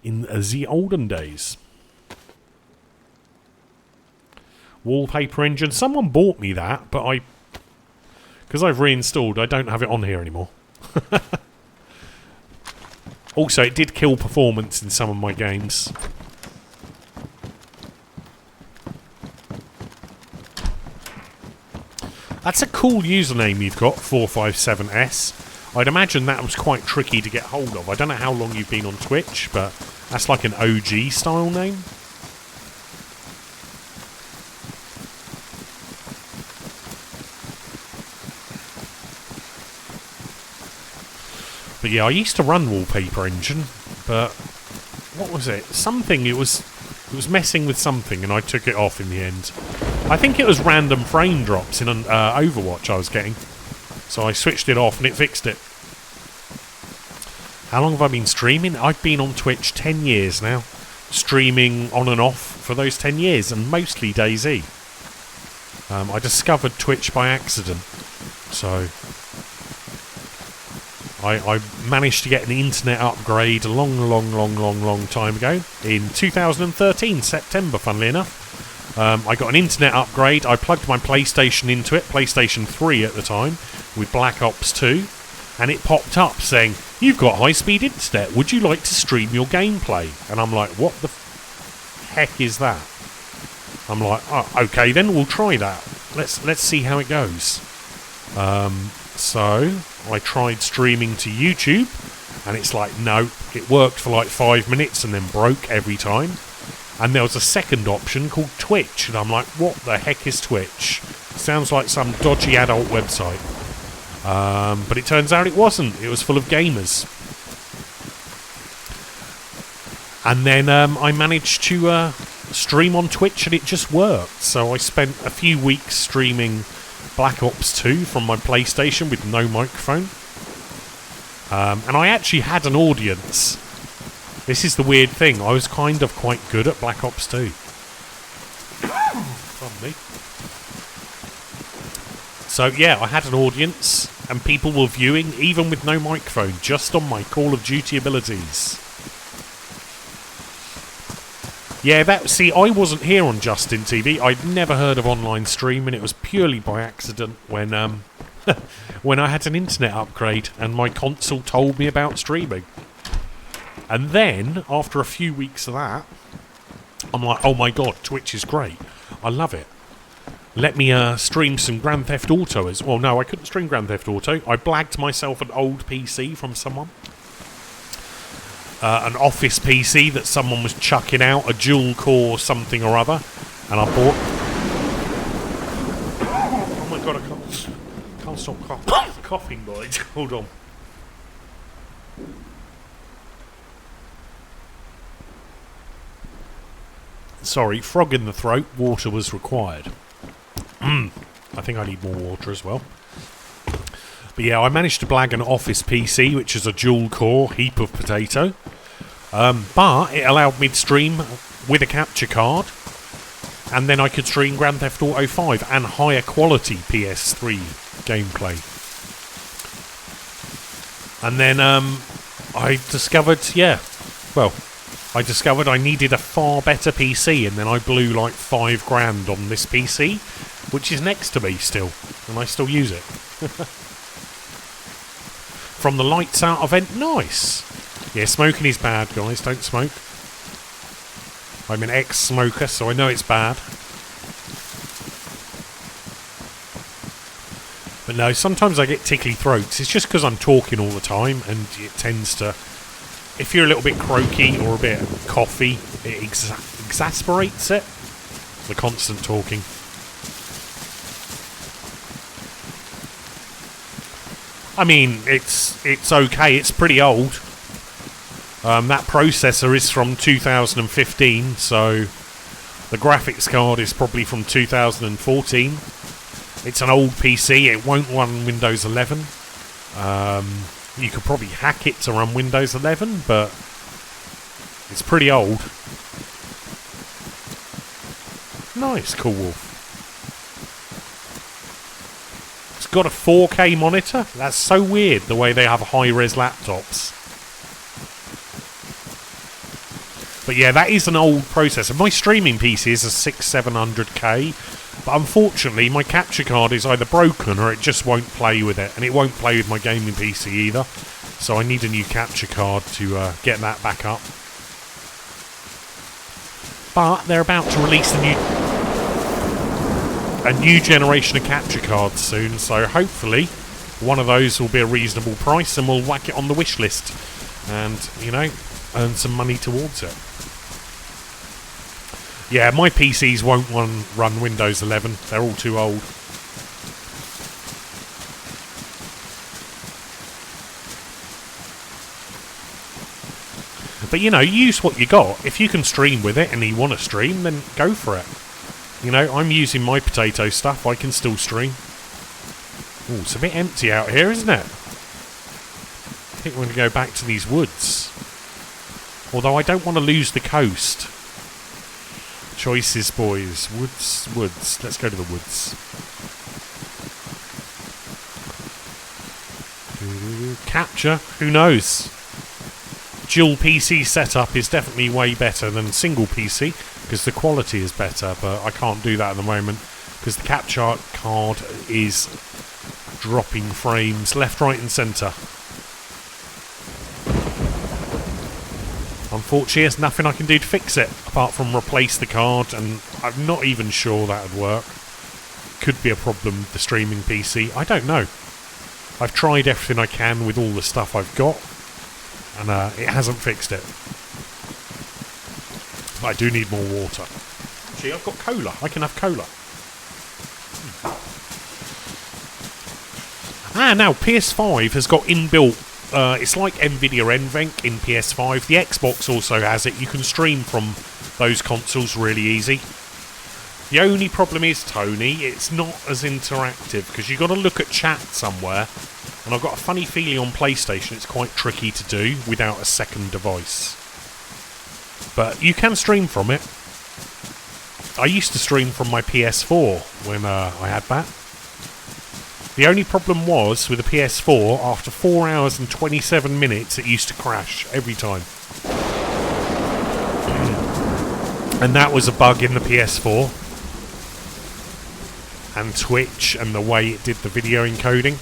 In the olden days. Wallpaper engine. Someone bought me that, but because I've reinstalled, I don't have it on here anymore. Also, it did kill performance in some of my games. That's a cool username you've got, 457S. I'd imagine that was quite tricky to get hold of. I don't know how long you've been on Twitch, but that's like an OG style name. But yeah, I used to run Wallpaper Engine, but what was it? Something, it was messing with something, and I took it off in the end. I think it was random frame drops in Overwatch I was getting, so I switched it off and it fixed it. How long have I been streaming? I've been on Twitch 10 years now, streaming on and off for those 10 years, and mostly DayZ. I discovered Twitch by accident, so I managed to get an internet upgrade a long time ago, in 2013, September, funnily enough. I got an internet upgrade, I plugged my PlayStation into it, PlayStation 3 at the time, with Black Ops 2, and it popped up saying, "You've got high-speed internet, would you like to stream your gameplay?" And I'm like, what the heck is that? I'm like, oh, okay then, we'll try that. Let's see how it goes. So I tried streaming to YouTube, and it's like, no, it worked for like 5 minutes and then broke every time. And there was a second option called Twitch, and I'm like, what the heck is Twitch? Sounds like some dodgy adult website. But it turns out it wasn't. It was full of gamers. And then I managed to stream on Twitch, and it just worked. So I spent a few weeks streaming Black Ops 2 from my PlayStation with no microphone. And I actually had an audience. This is the weird thing. I was kind of quite good at Black Ops 2. Pardon me. So yeah, I had an audience, and people were viewing, even with no microphone, just on my Call of Duty abilities. Yeah, see, I wasn't here on Justin TV. I'd never heard of online stream, and it was purely by accident when when I had an internet upgrade and my console told me about streaming. And then, after a few weeks of that, I'm like, oh my god, Twitch is great. I love it. Let me stream some Grand Theft Auto as well. No, I couldn't stream Grand Theft Auto. I blagged myself an old PC from someone. An office PC that someone was chucking out, a dual core something or other. And I bought... Oh my god, I can't stop coughing, boys. Hold on. Sorry, frog in the throat, water was required. I think I need more water as well. But yeah, I managed to blag an office PC, which is a dual core heap of potato. But it allowed me to stream with a capture card. And then I could stream Grand Theft Auto 5 and higher quality PS3 gameplay. And then I discovered, I discovered I needed a far better PC, and then I blew like £5,000 on this PC, which is next to me still, and I still use it. From the Lights Out event, nice. Yeah, smoking is bad, guys, don't smoke. I'm an ex-smoker, so I know it's bad. But no, sometimes I get tickly throats. It's just because I'm talking all the time, and it tends to... If you're a little bit croaky or a bit coffee, it exasperates it. The constant talking. I mean, it's okay. It's pretty old. That processor is from 2015, so the graphics card is probably from 2014. It's an old PC. It won't run Windows 11. You could probably hack it to run Windows 11, but it's pretty old. Nice, Cool Wolf. It's got a 4K monitor? That's so weird, the way they have high-res laptops. But yeah, that is an old processor. My streaming PC is a 600-700K, but unfortunately my capture card is either broken or it just won't play with it, and it won't play with my gaming PC either. So I need a new capture card to get that back up. But they're about to release a new generation of capture cards soon, so hopefully one of those will be a reasonable price and we'll whack it on the wish list and, you know, earn some money towards it. Yeah, my PCs won't run Windows 11. They're all too old. But, you know, use what you got. If you can stream with it and you want to stream, then go for it. You know, I'm using my potato stuff. I can still stream. Ooh, it's a bit empty out here, isn't it? I think we're going to go back to these woods. Although I don't want to lose the coast. Choices, boys. Woods. Let's go to the woods. Capture? Who knows? Dual PC setup is definitely way better than single PC because the quality is better, but I can't do that at the moment because the capture card is dropping frames left, right and centre. Unfortunately, there's nothing I can do to fix it apart from replace the card, and I'm not even sure that would work. Could be a problem with the streaming PC. I don't know. I've tried everything I can with all the stuff I've got, and it hasn't fixed it. I do need more water. See, I've got cola. I can have cola. Now PS5 has got inbuilt. It's like Nvidia NVENC in PS5. The Xbox also has it. You can stream from those consoles really easy. The only problem is, Tony, it's not as interactive because you've got to look at chat somewhere. And I've got a funny feeling on PlayStation it's quite tricky to do without a second device. But you can stream from it. I used to stream from my PS4 when I had that. The only problem was, with the PS4, after 4 hours and 27 minutes, it used to crash every time. And that was a bug in the PS4. And Twitch, and the way it did the video encoding.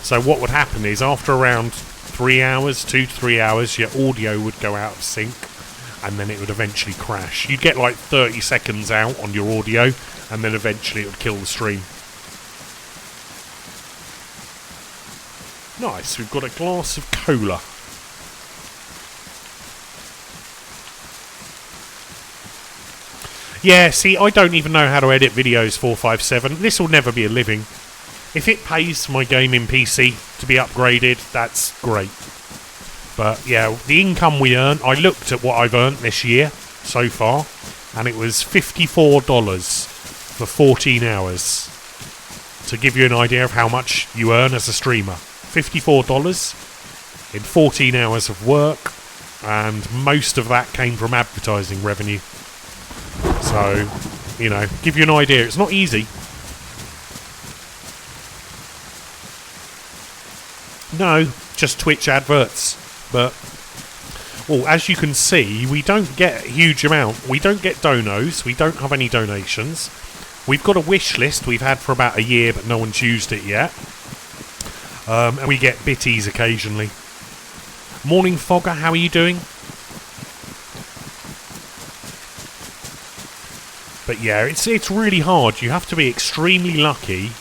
So what would happen is, after around 3 hours, 2 to 3 hours, your audio would go out of sync, and then it would eventually crash. You'd get like 30 seconds out on your audio, and then eventually it would kill the stream. Nice, we've got a glass of cola. Yeah, see, I don't even know how to edit videos 457. This will never be a living. If it pays for my gaming PC to be upgraded, that's great. But yeah, the income we earn, I looked at what I've earned this year so far, and it was $54 for 14 hours. To give you an idea of how much you earn as a streamer. $54 in 14 hours of work, and most of that came from advertising revenue. So, you know, give you an idea. It's not easy. No, just Twitch adverts. But, well, as you can see, we don't get a huge amount. We don't get donos. We don't have any donations. We've got a wish list we've had for about a year, but no one's used it yet. And we get bitties occasionally. Morning Fogger, how are you doing? But yeah, it's really hard. You have to be extremely lucky.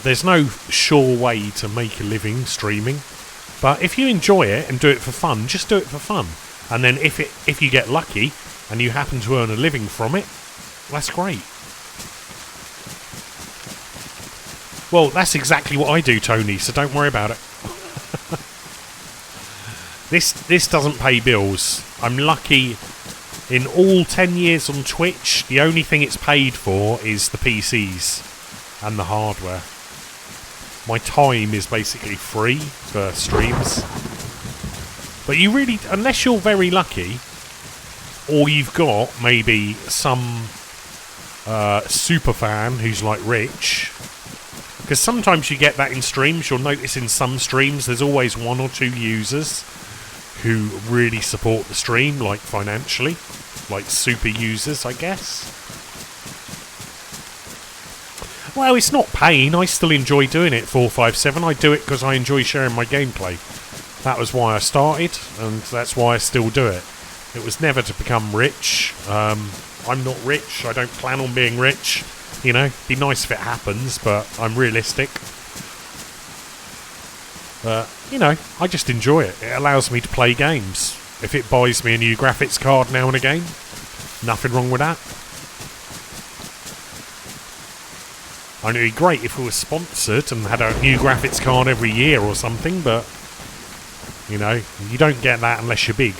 There's no sure way to make a living streaming. But if you enjoy it and do it for fun, just do it for fun. And then if you get lucky and you happen to earn a living from it, that's great. Well, that's exactly what I do, Tony, so don't worry about it. This doesn't pay bills. I'm lucky. In all 10 years on Twitch, the only thing it's paid for is the PCs and the hardware. My time is basically free for streams. But you really, unless you're very lucky, or you've got maybe some super fan who's like rich, because sometimes you get that in streams. You'll notice in some streams there's always 1 or 2 users who really support the stream, like financially, like super users, I guess. Well, it's not pain. I still enjoy doing it, 457. I do it because I enjoy sharing my gameplay. That was why I started, and that's why I still do it. It was never to become rich. I'm not rich. I don't plan on being rich. You know, be nice if it happens, but I'm realistic. But, you know, I just enjoy it. It allows me to play games. If it buys me a new graphics card now and again, nothing wrong with that. And it'd be great if it was sponsored and had a new graphics card every year or something, but, you know, you don't get that unless you're big.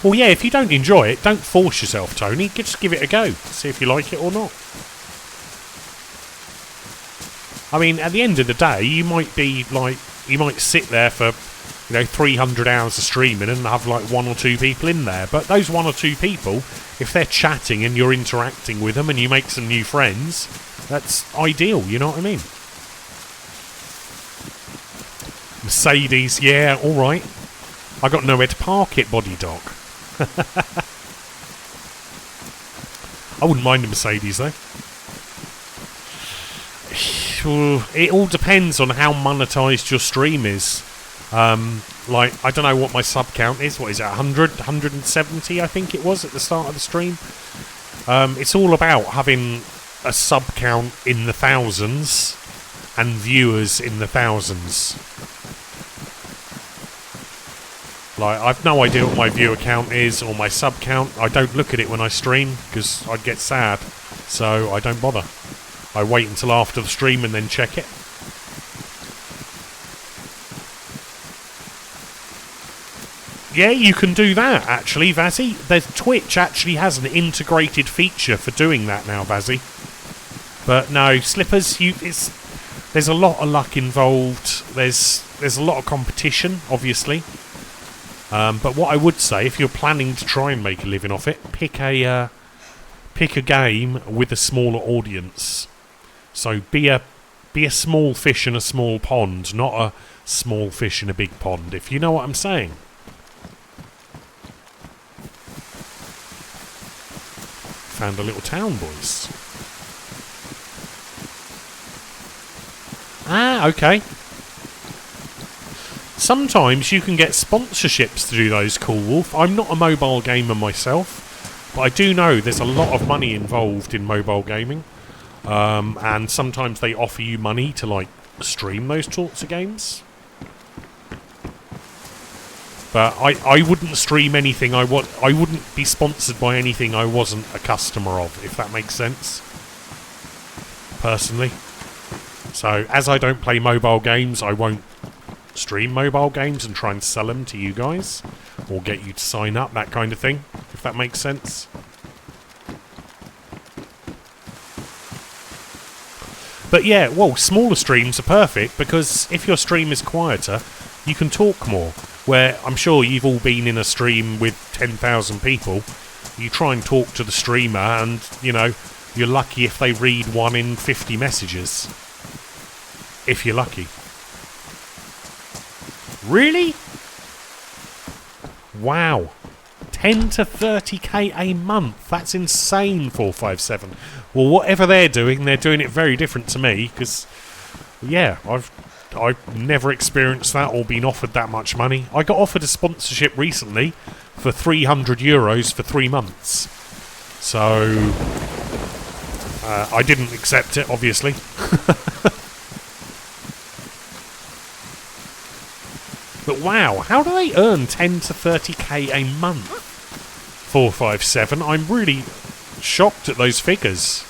Well, yeah, if you don't enjoy it, don't force yourself, Tony. Just give it a go. See if you like it or not. I mean, at the end of the day, you might be like, you might sit there for 300 hours of streaming and have like 1 or 2 people in there. But those 1 or 2 people, if they're chatting and you're interacting with them and you make some new friends, that's ideal, you know what I mean? Mercedes, yeah, alright. I got nowhere to park it, body dog. I wouldn't mind a Mercedes though. It all depends on how monetised your stream is. Like, I don't know what my sub count is. What is it, 100, 170 I think it was at the start of the stream. It's all about having a sub count in the thousands and viewers in the thousands. Like, I've no idea what my viewer count is or my sub count. I don't look at it when I stream because I'd get sad, so I don't bother. I wait until after the stream and then check it. Yeah, you can do that, actually, Vazzy. Twitch actually has an integrated feature for doing that now, Vazzy. But no, Slippers, there's a lot of luck involved. There's a lot of competition, obviously. But what I would say, if you're planning to try and make a living off it, pick a game with a smaller audience. So be a small fish in a small pond, not a small fish in a big pond, if you know what I'm saying. Found a little town, boys. Ah, okay. Sometimes you can get sponsorships to do those, Cool Wolf. I'm not a mobile gamer myself, but I do know there's a lot of money involved in mobile gaming. And sometimes they offer you money to, like, stream those sorts of games. But I wouldn't stream anything I wouldn't be sponsored by anything I wasn't a customer of, if that makes sense. Personally. So, as I don't play mobile games, I won't stream mobile games and try and sell them to you guys. Or get you to sign up, that kind of thing, if that makes sense. But yeah, well, smaller streams are perfect because if your stream is quieter, you can talk more. Where I'm sure you've all been in a stream with 10,000 people, you try and talk to the streamer and, you're lucky if they read 1 in 50 messages. If you're lucky. Really? Wow. 10 to 30k a month. That's insane, 457. Well, whatever they're doing it very different to me, because, yeah, I've never experienced that or been offered that much money. I got offered a sponsorship recently for €300 for 3 months. So, I didn't accept it, obviously. But wow, how do they earn 10 to 30k a month? 457. I'm really shocked at those figures.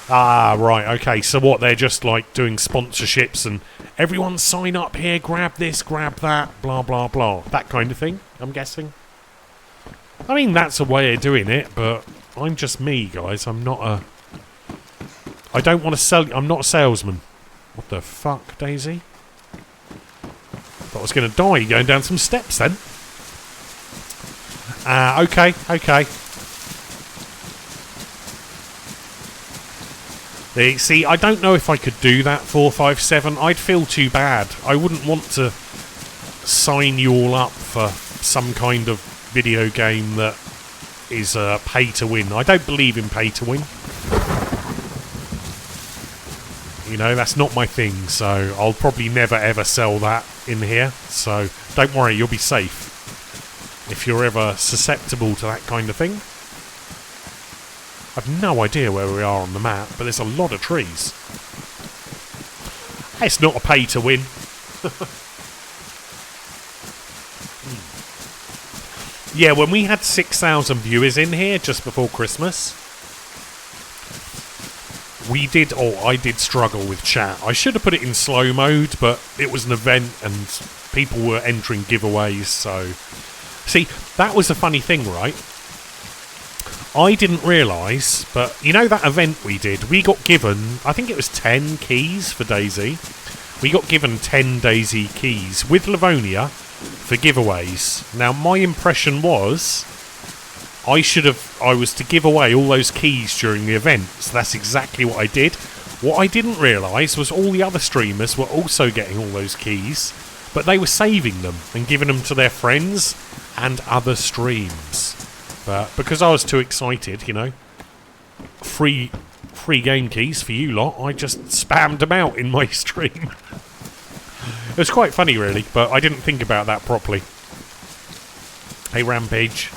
Ah, right, okay, so what, they're just like doing sponsorships and everyone sign up here, grab this, grab that, blah, blah, blah. That kind of thing, I'm guessing. I mean, that's a way of doing it, but I'm just me, guys. I'm not I don't want to sell... I'm not a salesman. What the fuck, DayZ? Thought I was going to die going down some steps then. Okay. See, I don't know if I could do that, 457. I'd feel too bad. I wouldn't want to sign you all up for some kind of video game that is pay to win. I don't believe in pay to win. That's not my thing, so I'll probably never ever sell that in here. So don't worry, you'll be safe. If you're ever susceptible to that kind of thing. I've no idea where we are on the map, but there's a lot of trees. It's not a pay to win. Yeah, when we had 6,000 viewers in here just before Christmas, I did struggle with chat. I should have put it in slow mode, but it was an event and people were entering giveaways, so... See, that was a funny thing, right? I didn't realise, but you know that event we did? We got given, I think it was 10 keys for DayZ. We got given 10 DayZ keys with Livonia for giveaways. Now, my impression was I was to give away all those keys during the event. So that's exactly what I did. What I didn't realise was all the other streamers were also getting all those keys, but they were saving them and giving them to their friends and other streams. But because I was too excited, you know, free game keys for you lot, I just spammed them out in my stream. It was quite funny, really, but I didn't think about that properly. Hey, Rampage.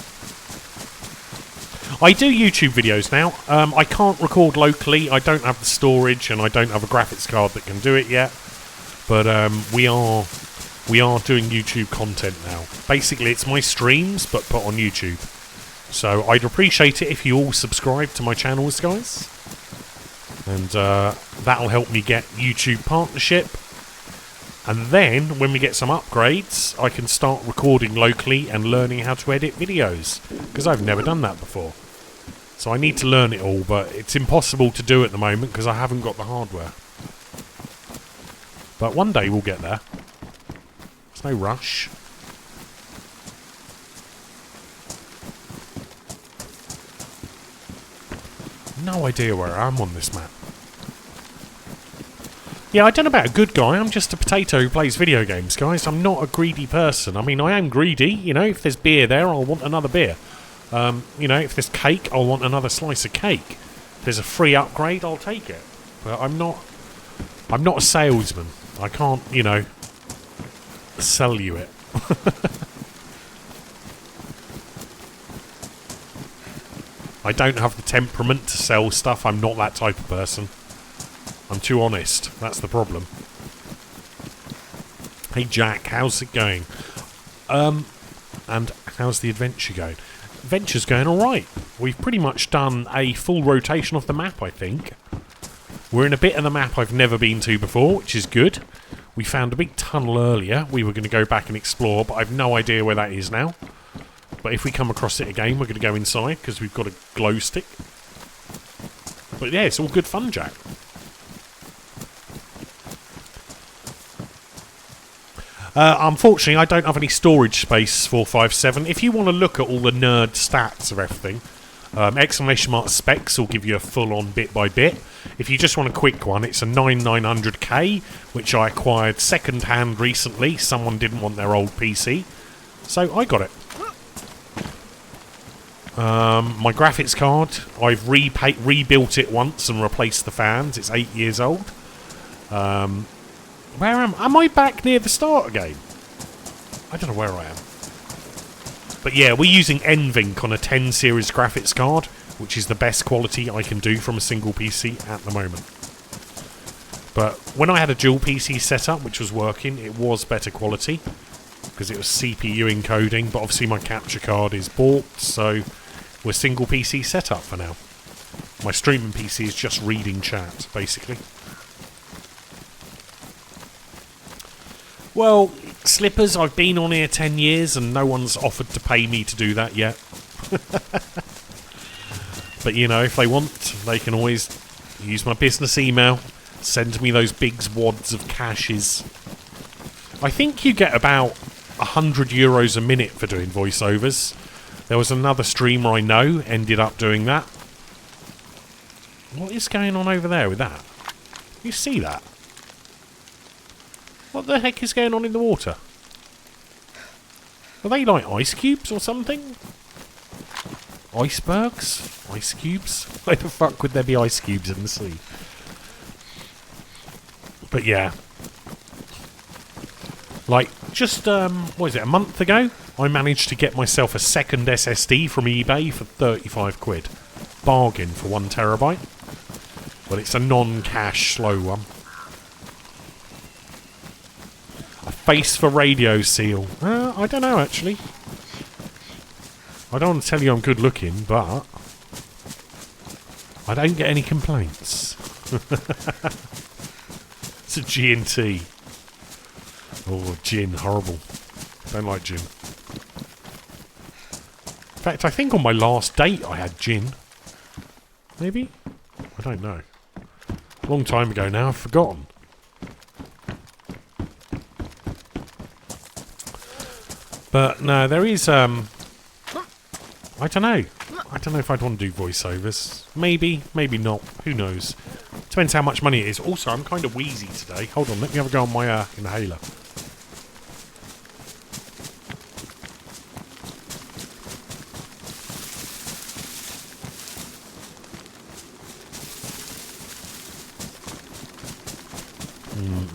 I do YouTube videos now. I can't record locally. I don't have the storage, and I don't have a graphics card that can do it yet. But we are doing YouTube content now. Basically, it's my streams, but put on YouTube. So I'd appreciate it if you all subscribe to my channels, guys. And that'll help me get YouTube partnership. And then, when we get some upgrades, I can start recording locally and learning how to edit videos. Because I've never done that before. So I need to learn it all, but it's impossible to do at the moment because I haven't got the hardware. But one day we'll get there. There's no rush. No idea where I am on this map. Yeah, I don't know about a good guy. I'm just a potato who plays video games, guys. I'm not a greedy person. I mean, I am greedy. You know, if there's beer there, I'll want another beer. You know, if there's cake, I'll want another slice of cake. If there's a free upgrade, I'll take it. But I'm not a salesman. I can't, you know, sell you it. I don't have the temperament to sell stuff. I'm not that type of person. I'm too honest. That's the problem. Hey Jack, how's it going? And how's the adventure going? Adventure's going alright. We've pretty much done a full rotation of the map, I think. We're in a bit of the map I've never been to before, which is good. We found a big tunnel earlier. We were going to go back and explore, but I've no idea where that is now. But if we come across it again, we're going to go inside, because we've got a glow stick. But yeah, it's all good fun, Jack. Unfortunately, I don't have any storage space 457. If you want to look at all the nerd stats of everything, exclamation mark specs will give you a full-on bit by bit. If you just want a quick one, it's a 9900K, which I acquired second-hand recently. Someone didn't want their old PC, so I got it. My graphics card, I've rebuilt it once and replaced the fans. It's 8 years old. Where am I back near the start again? I don't know where I am. But yeah, we're using NVINC on a 10 series graphics card, which is the best quality I can do from a single PC at the moment. But when I had a dual PC setup, which was working, it was better quality, because it was CPU encoding, but obviously my capture card is bought, so we're single PC setup for now. My streaming PC is just reading chat, basically. Well, Slippers, I've been on here 10 years and no one's offered to pay me to do that yet. But, you know, if they want, they can always use my business email, send me those big wads of cashes. I think you get about €100 a minute for doing voiceovers. There was another streamer I know ended up doing that. What is going on over there with that? You see that? What the heck is going on in the water? Are they like ice cubes or something? Icebergs? Ice cubes? Why the fuck would there be ice cubes in the sea? But yeah. Like, just, what is it, a month ago? I managed to get myself a second SSD from eBay for 35 quid. Bargain for 1 terabyte. But it's a non-cash slow one. A face for radio seal. I don't know, actually. I don't want to tell you I'm good looking, but I don't get any complaints. It's a G&T. Oh, gin, horrible. Don't like gin. In fact, I think on my last date I had gin. Maybe? I don't know. Long time ago now, I've forgotten. But no, there is, I don't know. I don't know if I'd want to do voiceovers. Maybe, maybe not. Who knows? Depends how much money it is. Also, I'm kind of wheezy today. Hold on, let me have a go on my inhaler.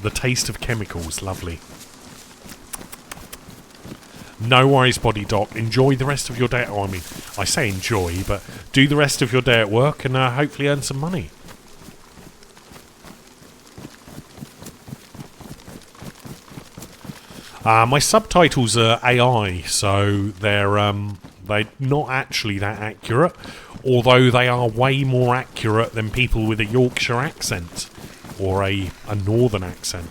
The taste of chemicals, lovely. No worries, Body Doc. Enjoy the rest of your day. Oh, I mean, I say enjoy, but do the rest of your day at work and hopefully earn some money. My subtitles are AI, so they're not actually that accurate, although they are way more accurate than people with a Yorkshire accent or a northern accent.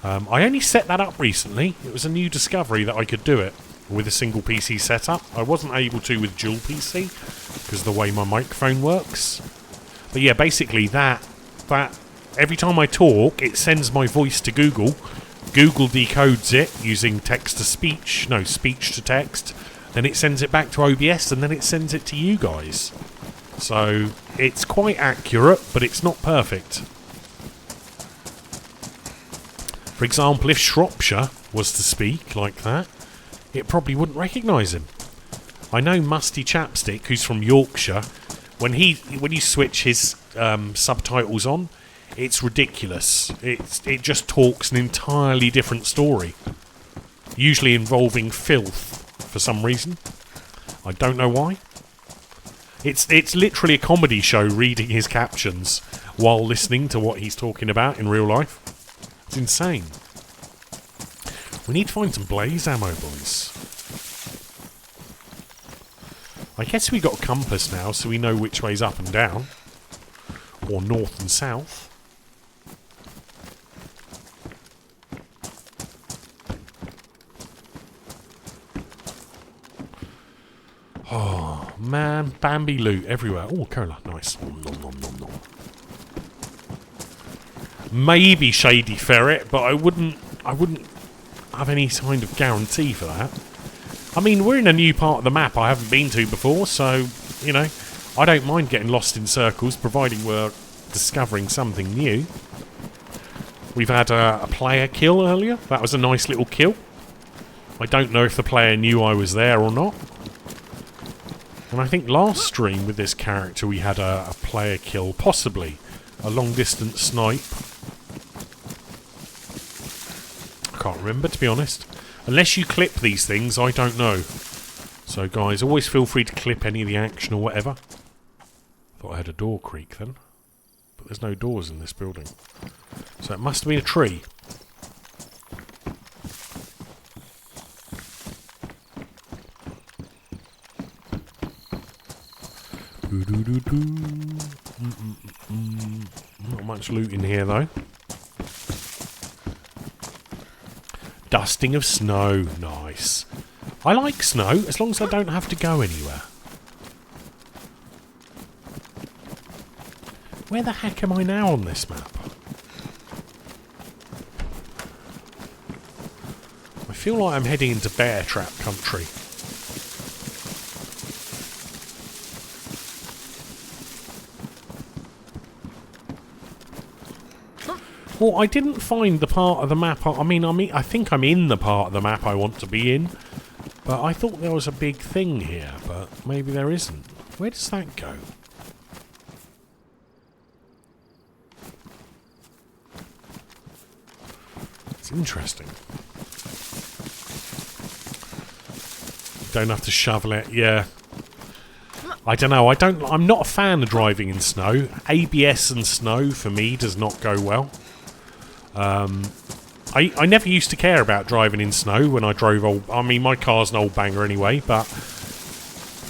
I only set that up recently. It was a new discovery that I could do it with a single PC setup. I wasn't able to with dual PC because of the way my microphone works. But yeah, basically that every time I talk, it sends my voice to Google. Google decodes it using text-to-speech, no, speech-to-text. Then it sends it back to OBS, and then it sends it to you guys. So it's quite accurate, but it's not perfect. For example, if Shropshire was to speak like that, it probably wouldn't recognise him. I know Musty Chapstick, who's from Yorkshire, when you switch his subtitles on, it's ridiculous. It just talks an entirely different story, usually involving filth for some reason. I don't know why. It's literally a comedy show reading his captions while listening to what he's talking about in real life. It's insane. We need to find some blaze ammo, boys. I guess we got a compass now, so we know which way's up and down. Or north and south. Oh, man. Bambi loot everywhere. Oh, cola. Nice. Nom, nom, nom, nom, nom. Maybe Shady Ferret, but I wouldn't have any kind of guarantee for that. I mean, we're in a new part of the map I haven't been to before, so, you know, I don't mind getting lost in circles, providing we're discovering something new. We've had a player kill earlier. That was a nice little kill. I don't know if the player knew I was there or not. And I think last stream with this character we had a player kill, possibly a long-distance snipe. I can't remember, to be honest. Unless you clip these things, I don't know. So guys, always feel free to clip any of the action or whatever. Thought I had a door creak then. But there's no doors in this building. So it must have been a tree. Not much loot in here though. Dusting of snow. Nice. I like snow as long as I don't have to go anywhere. Where the heck am I now on this map? I feel like I'm heading into bear trap country. Well, I didn't find the part of the map. I think I'm in the part of the map I want to be in. But I thought there was a big thing here, but maybe there isn't. Where does that go? It's interesting. Don't have to shovel it, yeah. I don't know, I'm not a fan of driving in snow. ABS and snow, for me, does not go well. I never used to care about driving in snow when I drove my car's an old banger anyway, but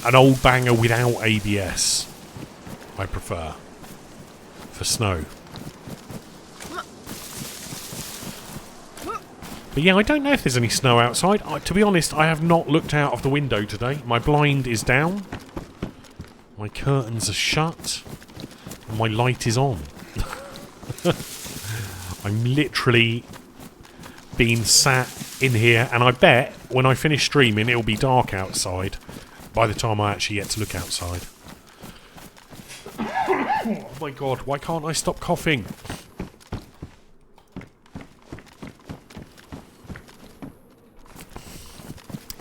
an old banger without ABS I prefer for snow. But yeah, I don't know if there's any snow outside. To be honest, I have not looked out of the window today. My blind is down. My curtains are shut. And my light is on. I'm literally being sat in here, and I bet when I finish streaming it'll be dark outside by the time I actually get to look outside. Oh my god, why can't I stop coughing?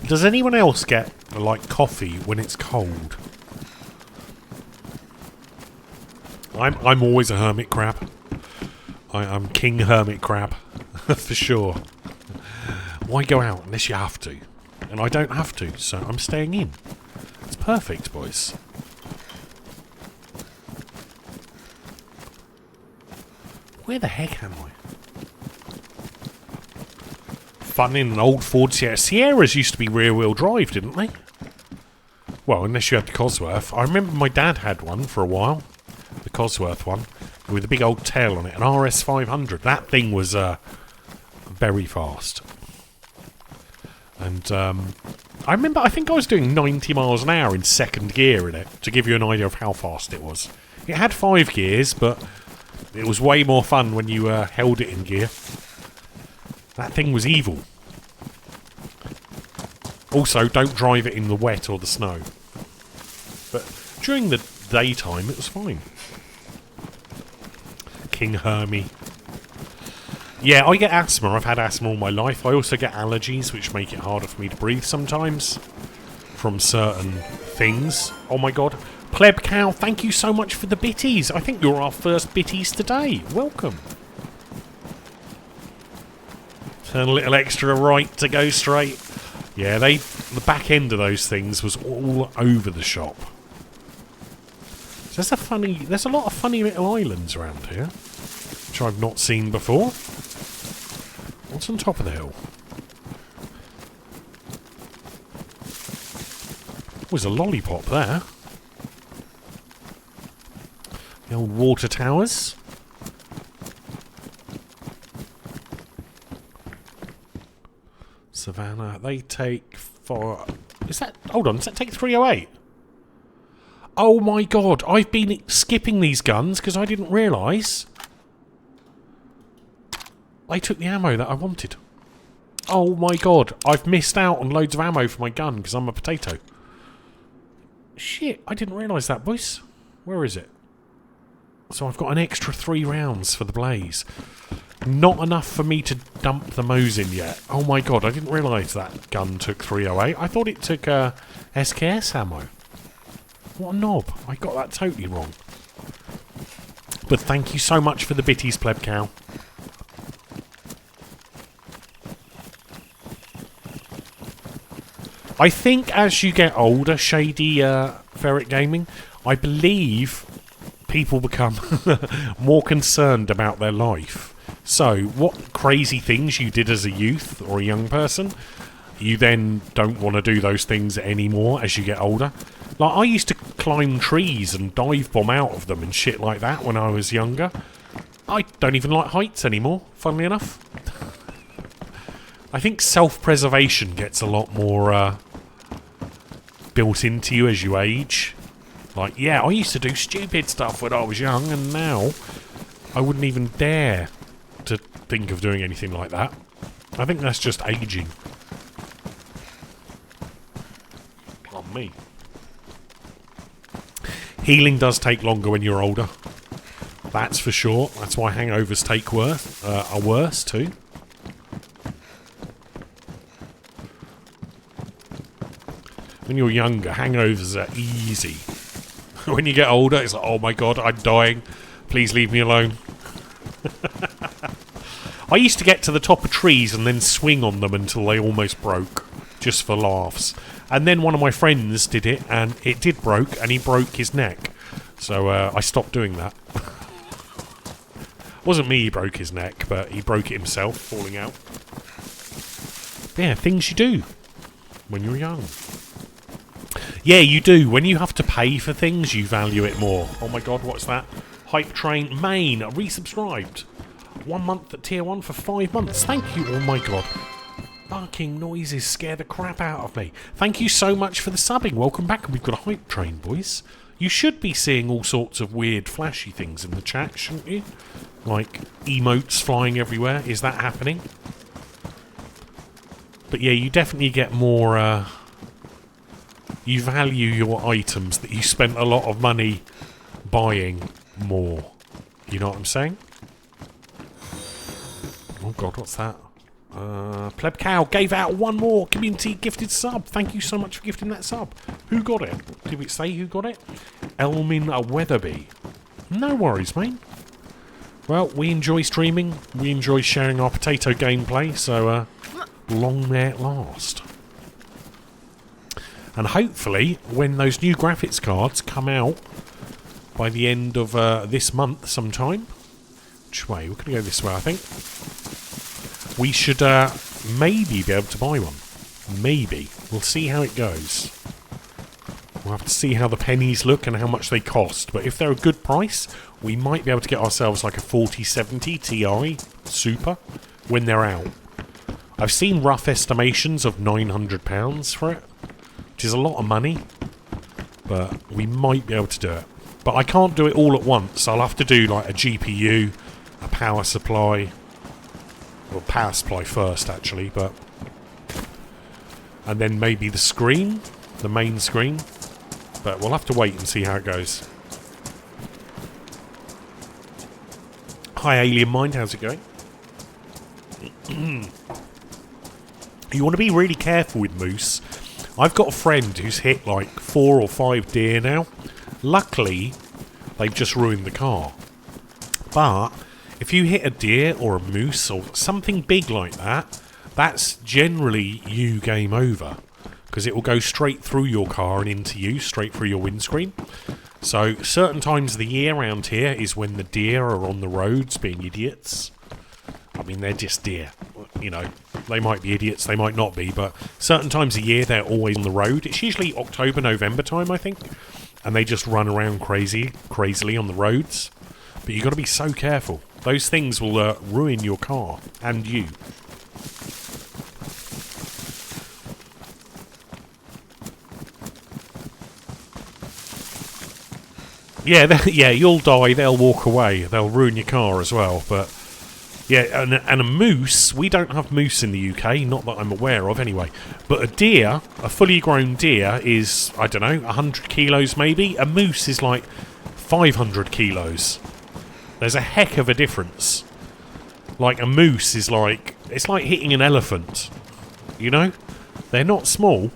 Does anyone else get, like, coffee when it's cold? I'm always a hermit crab. I'm king hermit crab. For sure. Why go out unless you have to? And I don't have to, so I'm staying in. It's perfect, boys. Where the heck am I? Fun in an old Ford Sierra. Sierras used to be rear-wheel drive, didn't they? Well, unless you had the Cosworth. I remember my dad had one for a while. The Cosworth one. With a big old tail on it. An RS500. That thing was very fast. And I think I was doing 90 miles an hour in second gear in it. To give you an idea of how fast it was. It had 5 gears, but it was way more fun when you held it in gear. That thing was evil. Also, don't drive it in the wet or the snow. But during the daytime, it was fine. King Hermie. Yeah, I get asthma. I've had asthma all my life. I also get allergies, which make it harder for me to breathe sometimes. From certain things. Oh my god. Pleb Cow, thank you so much for the bitties. I think you're our first bitties today. Welcome. Turn a little extra right to go straight. Yeah, the back end of those things was all over the shop. So there's a lot of funny little islands around here, which I've not seen before. What's on top of the hill? There's a lollipop there. The old water towers. Savannah, they take for... Is that... Hold on, does that take 308? Oh my god, I've been skipping these guns because I didn't realise. I took the ammo that I wanted. Oh my god, I've missed out on loads of ammo for my gun because I'm a potato. Shit, I didn't realise that, boys. Where is it? So I've got an extra 3 rounds for the blaze. Not enough for me to dump the Mosin yet. Oh my god, I didn't realise that gun took 308. I thought it took SKS ammo. What a knob. I got that totally wrong. But thank you so much for the bitties, Pleb Cow. I think as you get older, Shady Ferret Gaming, I believe people become more concerned about their life. So, what crazy things you did as a youth or a young person, you then don't want to do those things anymore as you get older. Like, I used to climb trees and dive bomb out of them and shit like that when I was younger. I don't even like heights anymore, funnily enough. I think self-preservation gets a lot more built into you as you age. Like, yeah, I used to do stupid stuff when I was young, and now I wouldn't even dare to think of doing anything like that. I think that's just aging. Pardon me. Healing does take longer when you're older. That's for sure. That's why hangovers are worse too. When you're younger, hangovers are easy. When you get older, it's like, oh my god, I'm dying. Please leave me alone. I used to get to the top of trees and then swing on them until they almost broke, just for laughs. And then one of my friends did it, and it did broke, and he broke his neck. So I stopped doing that. Wasn't me he broke his neck, but he broke it himself, falling out. Yeah, things you do when you're young. Yeah, you do. When you have to pay for things, you value it more. Oh my god, what's that? Hype Train Main, resubscribed. 1 month at tier 1 for 5 months. Thank you. Oh my god. Barking noises scare the crap out of me. Thank you so much for the subbing. Welcome back. We've got a hype train, boys. You should be seeing all sorts of weird flashy things in the chat, shouldn't you? Like emotes flying everywhere. Is that happening? But yeah, you definitely get more... you value your items that you spent a lot of money buying more. You know what I'm saying? Oh god, what's that? Pleb Cow gave out one more community gifted sub. Thank you so much for gifting that sub. Who got it? Did we say who got it? Elmin Weatherby. No worries, mate. Well, we enjoy streaming. We enjoy sharing our potato gameplay, so long may it last. And hopefully, when those new graphics cards come out by the end of this month sometime... Which way? We're going to go this way, I think. We should maybe be able to buy one. Maybe. We'll see how it goes. We'll have to see how the pennies look and how much they cost. But if they're a good price, we might be able to get ourselves like a 4070 Ti Super when they're out. I've seen rough estimations of £900 for it, which is a lot of money. But we might be able to do it. But I can't do it all at once. I'll have to do like a GPU, a power supply... Well, power supply first, actually, but... And then maybe the screen, the main screen. But we'll have to wait and see how it goes. Hi, Alien Mind, how's it going? You want to be really careful with moose. I've got a friend who's hit like 4 or 5 deer now. Luckily, they've just ruined the car. But... if you hit a deer or a moose or something big like that, that's generally you game over. Because it will go straight through your car and into you, straight through your windscreen. So, certain times of the year around here is when the deer are on the roads being idiots. I mean, they're just deer. You know, they might be idiots, they might not be, but certain times of year they're always on the road. It's usually October, November time, I think. And they just run around crazily on the roads. But you've got to be so careful. Those things will ruin your car and you. Yeah, yeah, you'll die. They'll walk away. They'll ruin your car as well. But yeah, and a moose. We don't have moose in the UK, not that I'm aware of, anyway. But a deer, a fully grown deer, is I don't know, 100 kilos maybe. A moose is like 500 kilos. There's a heck of a difference. Like, a moose is like... it's like hitting an elephant. You know? They're not small.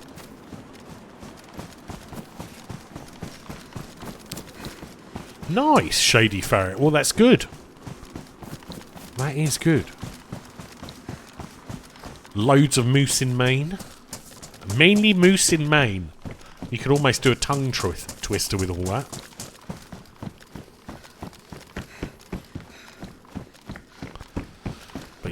Nice, Shady Ferret. Well, that's good. That is good. Loads of moose in Maine. Mainly moose in Maine. You could almost do a tongue twister with all that.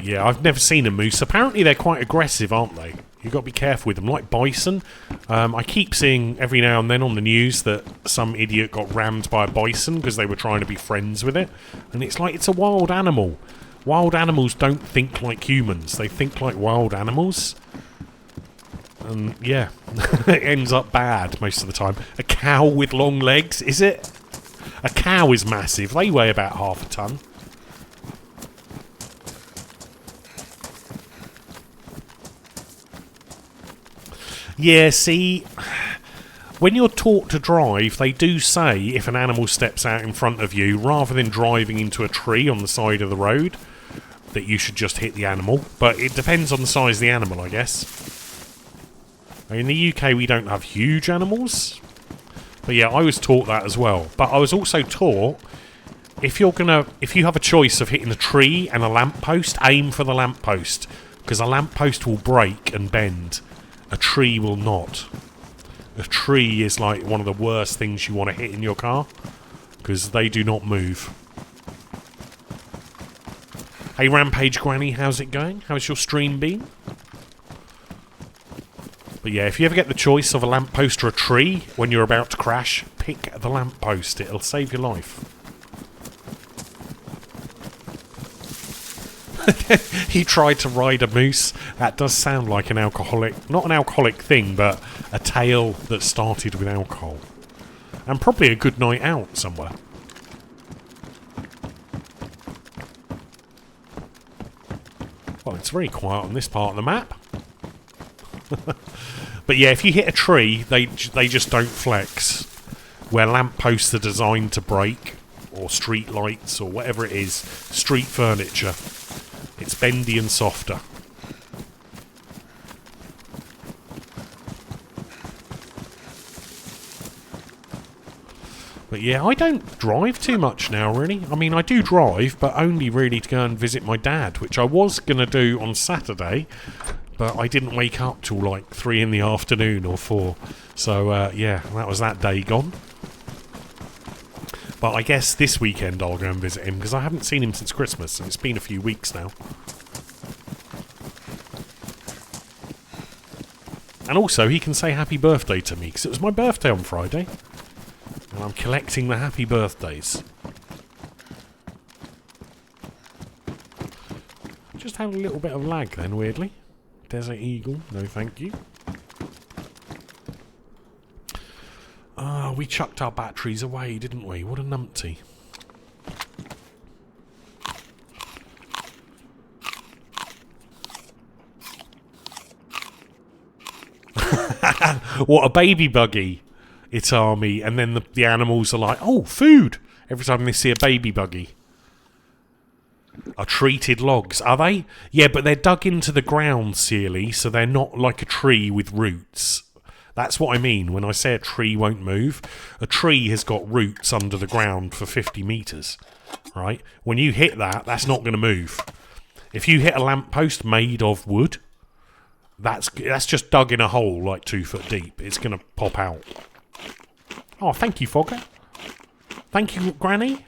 Yeah, I've never seen a moose. Apparently they're quite aggressive, aren't they? You've got to be careful with them. Like bison. I keep seeing every now and then on the news that some idiot got rammed by a bison because they were trying to be friends with it. And it's like, it's a wild animal. Wild animals don't think like humans. They think like wild animals. And yeah, it ends up bad most of the time. A cow with long legs, is it? A cow is massive. They weigh about half a ton. Yeah, see, when you're taught to drive, they do say if an animal steps out in front of you, rather than driving into a tree on the side of the road, that you should just hit the animal. But it depends on the size of the animal, I guess. In the UK, we don't have huge animals. But yeah, I was taught that as well. But I was also taught, if you have a choice of hitting a tree and a lamppost, aim for the lamppost. Because a lamppost will break and bend. A tree will not. A tree is like one of the worst things you want to hit in your car, because they do not move. Hey Rampage Granny, how's it going? How's your stream been? But yeah, if you ever get the choice of a lamppost or a tree when you're about to crash, pick the lamppost. It'll save your life. He tried to ride a moose. That does sound like an alcoholic... Not an alcoholic thing, but a tale that started with alcohol. And probably a good night out somewhere. Well, it's very quiet on this part of the map. But yeah, if you hit a tree, they just don't flex. Where lampposts are designed to break, or street lights, or whatever it is, street furniture, it's bendy and softer. But yeah, I don't drive too much now, really. I mean, I do drive, but only really to go and visit my dad, which I was going to do on Saturday, but I didn't wake up till like 3 in the afternoon or 4. So, yeah, that was that day gone. But I guess this weekend I'll go and visit him, because I haven't seen him since Christmas, and it's been a few weeks now. And also, he can say happy birthday to me, because it was my birthday on Friday. And I'm collecting the happy birthdays. Just had a little bit of lag then, weirdly. Desert Eagle, no thank you. Ah, we chucked our batteries away, didn't we? What a numpty. What a baby buggy. It's army, and then the animals are like, oh, food! Every time they see a baby buggy. Are treated logs, are they? Yeah, but they're dug into the ground, Sealy, so they're not like a tree with roots. That's what I mean when I say a tree won't move. A tree has got roots under the ground for 50 metres, right? When you hit that, that's not going to move. If you hit a lamppost made of wood, that's just dug in a hole like 2 foot deep. It's going to pop out. Oh, thank you, Fogger. Thank you, Granny.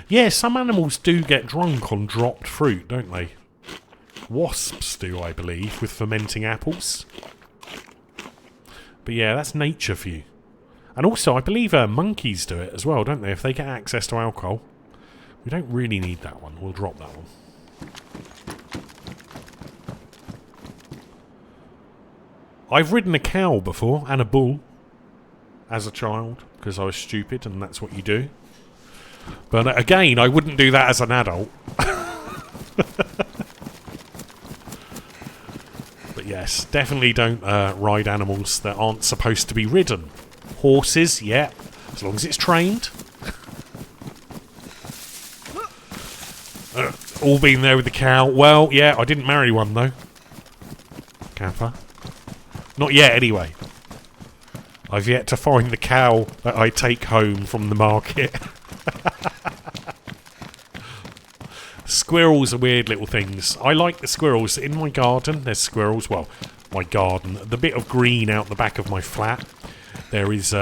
Yeah, some animals do get drunk on dropped fruit, don't they? Wasps do, I believe, with fermenting apples. But yeah, that's nature for you. And also, I believe monkeys do it as well, don't they? If they get access to alcohol. We don't really need that one. We'll drop that one. I've ridden a cow before, and a bull, as a child, because I was stupid, and that's what you do. But again, I wouldn't do that as an adult. But yes, definitely don't ride animals that aren't supposed to be ridden. Horses, yeah, as long as it's trained. All been there with the cow. Well, yeah, I didn't marry one, though. Kappa. Not yet, anyway. I've yet to find the cow that I take home from the market. Squirrels are weird little things. I like the squirrels. In my garden, there's squirrels. Well, my garden. The bit of green out the back of my flat. There is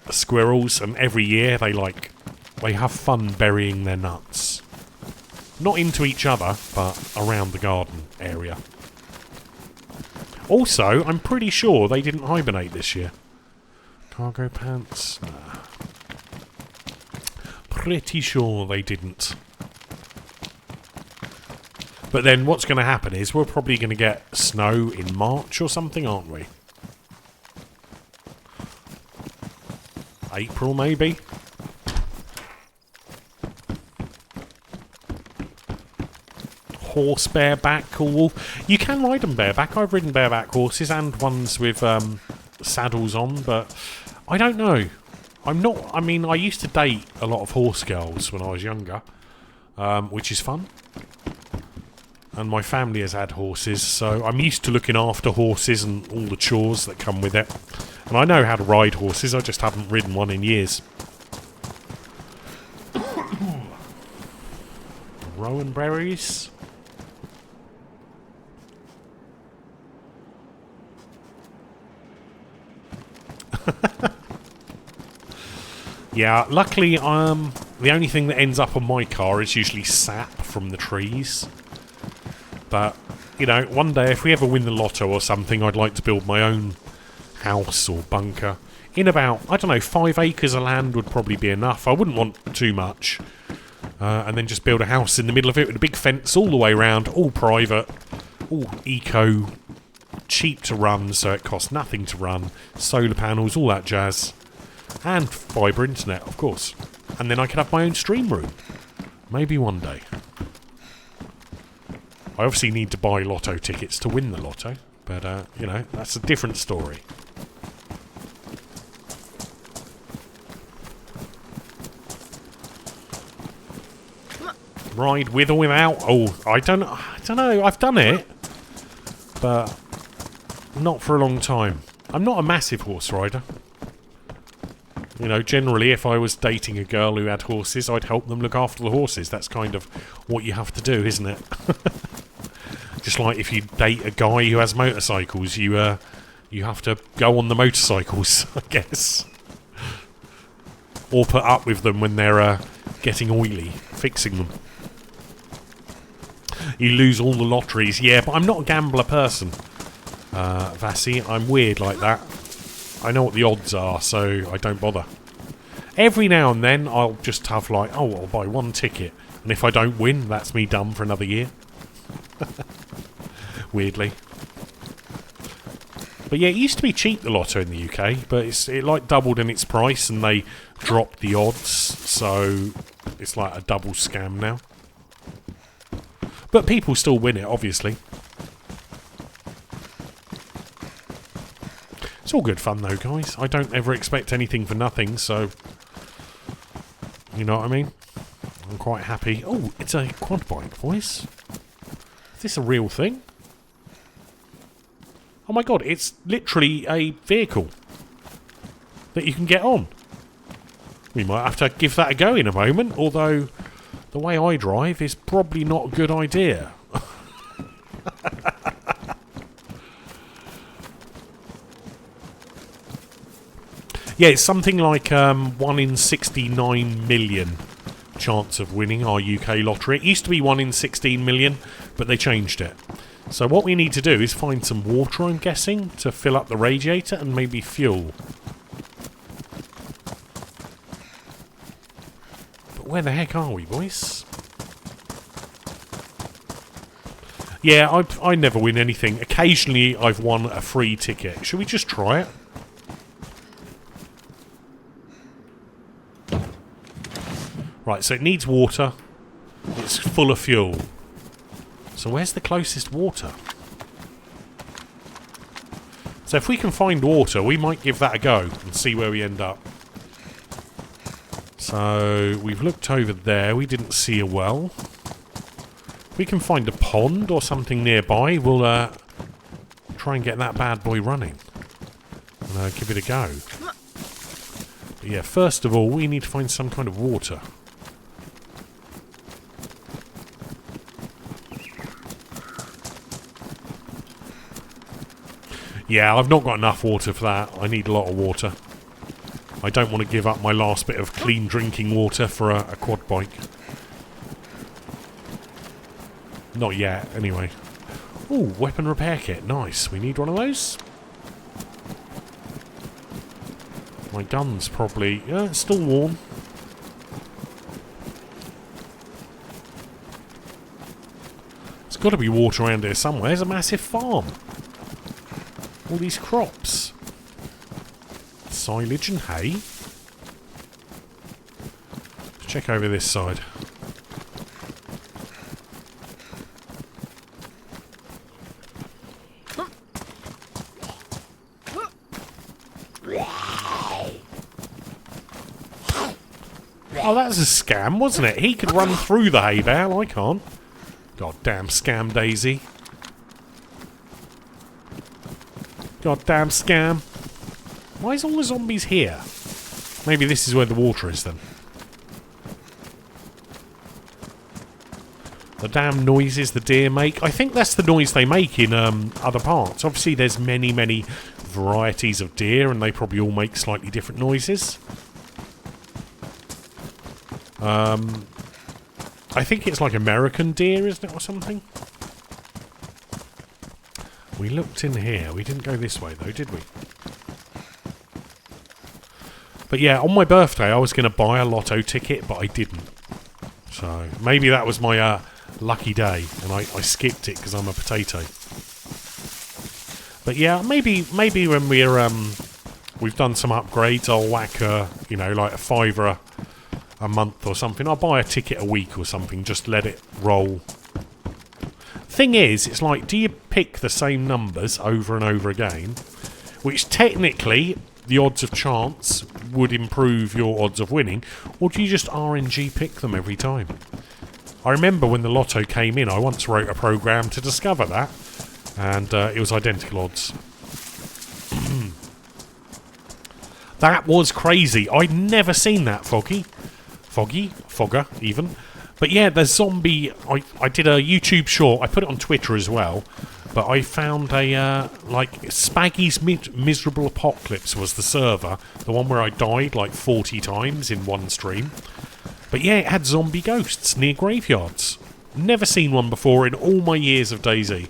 squirrels, and every year they have fun burying their nuts. Not into each other, but around the garden area. Also, I'm pretty sure they didn't hibernate this year. Cargo pants? Nah. Pretty sure they didn't. But then what's going to happen is we're probably going to get snow in March or something, aren't we? April, maybe? Horse bareback or wolf. You can ride them bareback. I've ridden bareback horses and ones with saddles on, but I don't know. I mean, I used to date a lot of horse girls when I was younger, which is fun. And my family has had horses, so I'm used to looking after horses and all the chores that come with it. And I know how to ride horses, I just haven't ridden one in years. Rowan berries. Yeah, luckily, the only thing that ends up on my car is usually sap from the trees. But, you know, one day if we ever win the lotto or something, I'd like to build my own house or bunker. In about, I don't know, 5 acres of land would probably be enough. I wouldn't want too much. And then just build a house in the middle of it with a big fence all the way around, all private, all eco, cheap to run, so it costs nothing to run, solar panels, all that jazz, and fibre internet, of course. And then I could have my own stream room. Maybe one day. I obviously need to buy lotto tickets to win the lotto, but, you know, that's a different story. Ride with or without? Oh, I don't know. I've done it, but not for a long time. I'm not a massive horse rider. You know, generally, if I was dating a girl who had horses, I'd help them look after the horses. That's kind of what you have to do, isn't it? Just like if you date a guy who has motorcycles, you have to go on the motorcycles, I guess. Or put up with them when they're getting oily, fixing them. You lose all the lotteries. Yeah, but I'm not a gambler person, Vassie. I'm weird like that. I know what the odds are, so I don't bother. Every now and then, I'll just have like, oh, I'll buy one ticket. And if I don't win, that's me done for another year. Weirdly. But yeah, it used to be cheap, the lotto in the UK, but it like doubled in its price and they dropped the odds, so it's like a double scam now. But people still win it, obviously. It's all good fun though, guys. I don't ever expect anything for nothing, so... You know what I mean? I'm quite happy. Oh, it's a quad bike, boys. Is this a real thing? Oh my god, it's literally a vehicle that you can get on. We might have to give that a go in a moment, although the way I drive is probably not a good idea. Yeah, it's something like 1 in 69 million chance of winning our UK lottery. It used to be 1 in 16 million, but they changed it. So what we need to do is find some water, I'm guessing, to fill up the radiator and maybe fuel. But where the heck are we, boys? Yeah, I never win anything. Occasionally I've won a free ticket. Should we just try it? Right, so it needs water. It's full of fuel. So where's the closest water? So if we can find water, we might give that a go and see where we end up. So we've looked over there. We didn't see a well. If we can find a pond or something nearby, we'll try and get that bad boy running. And give it a go. But yeah, first of all, we need to find some kind of water. Yeah, I've not got enough water for that. I need a lot of water. I don't want to give up my last bit of clean drinking water for a quad bike. Not yet, anyway. Ooh, weapon repair kit. Nice. We need one of those. My gun's probably... Yeah, it's still warm. There's got to be water around here somewhere. There's a massive farm. All these crops. Silage and hay. Let's check over this side. Oh, that's a scam, wasn't it? He could run through the hay bale, I can't. Goddamn scam, DayZ. Goddamn scam. Why is all the zombies here? Maybe this is where the water is then. The damn noises the deer make. I think that's the noise they make in other parts. Obviously there's many, many varieties of deer and they probably all make slightly different noises. I think it's like American deer, isn't it, or something? We looked in here. We didn't go this way, though, did we? But yeah, on my birthday, I was going to buy a lotto ticket, but I didn't. So So maybe that was my lucky day, and I skipped it because I'm a potato. But yeah, maybe when we've done some upgrades, I'll whack like a £5 a month or something. I'll buy a ticket a week or something. Just let it roll. Thing is, it's like, do you pick the same numbers over and over again? Which technically, the odds of chance would improve your odds of winning, or do you just RNG pick them every time? I remember when the lotto came in, I once wrote a program to discover that, and it was identical odds. That was crazy. I'd never seen that, Fogger, even. But yeah, the zombie... I did a YouTube short. I put it on Twitter as well. But I found a... Spaggy's Miserable Apocalypse was the server. The one where I died like 40 times in one stream. But yeah, it had zombie ghosts near graveyards. Never seen one before in all my years of DayZ.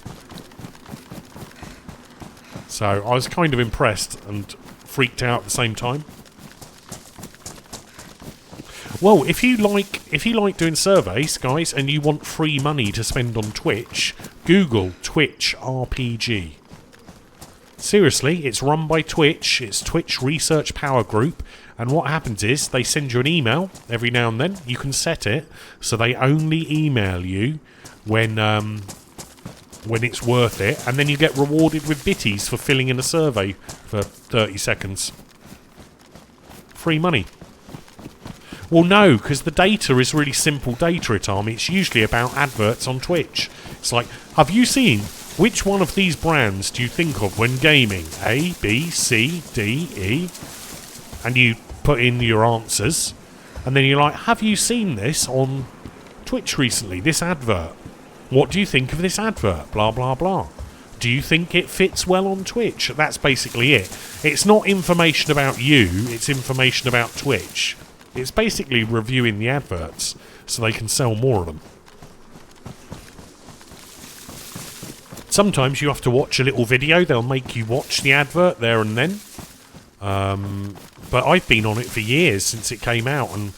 So I was kind of impressed and freaked out at the same time. Well, if you like doing surveys, guys, and you want free money to spend on Twitch, Google Twitch RPG. Seriously, it's run by Twitch. It's Twitch Research Power Group, and what happens is they send you an email every now and then. You can set it so they only email you when it's worth it, and then you get rewarded with bitties for filling in a survey for 30 seconds. Free money. Well, no, because the data is really simple data, Itami. It's usually about adverts on Twitch. It's like, have you seen which one of these brands do you think of when gaming? A, B, C, D, E? And you put in your answers, and then you're like, have you seen this on Twitch recently, this advert? What do you think of this advert? Blah, blah, blah. Do you think it fits well on Twitch? That's basically it. It's not information about you, it's information about Twitch. It's basically reviewing the adverts so they can sell more of them. Sometimes you have to watch a little video. They'll make you watch the advert there and then. But I've been on it for years since it came out, and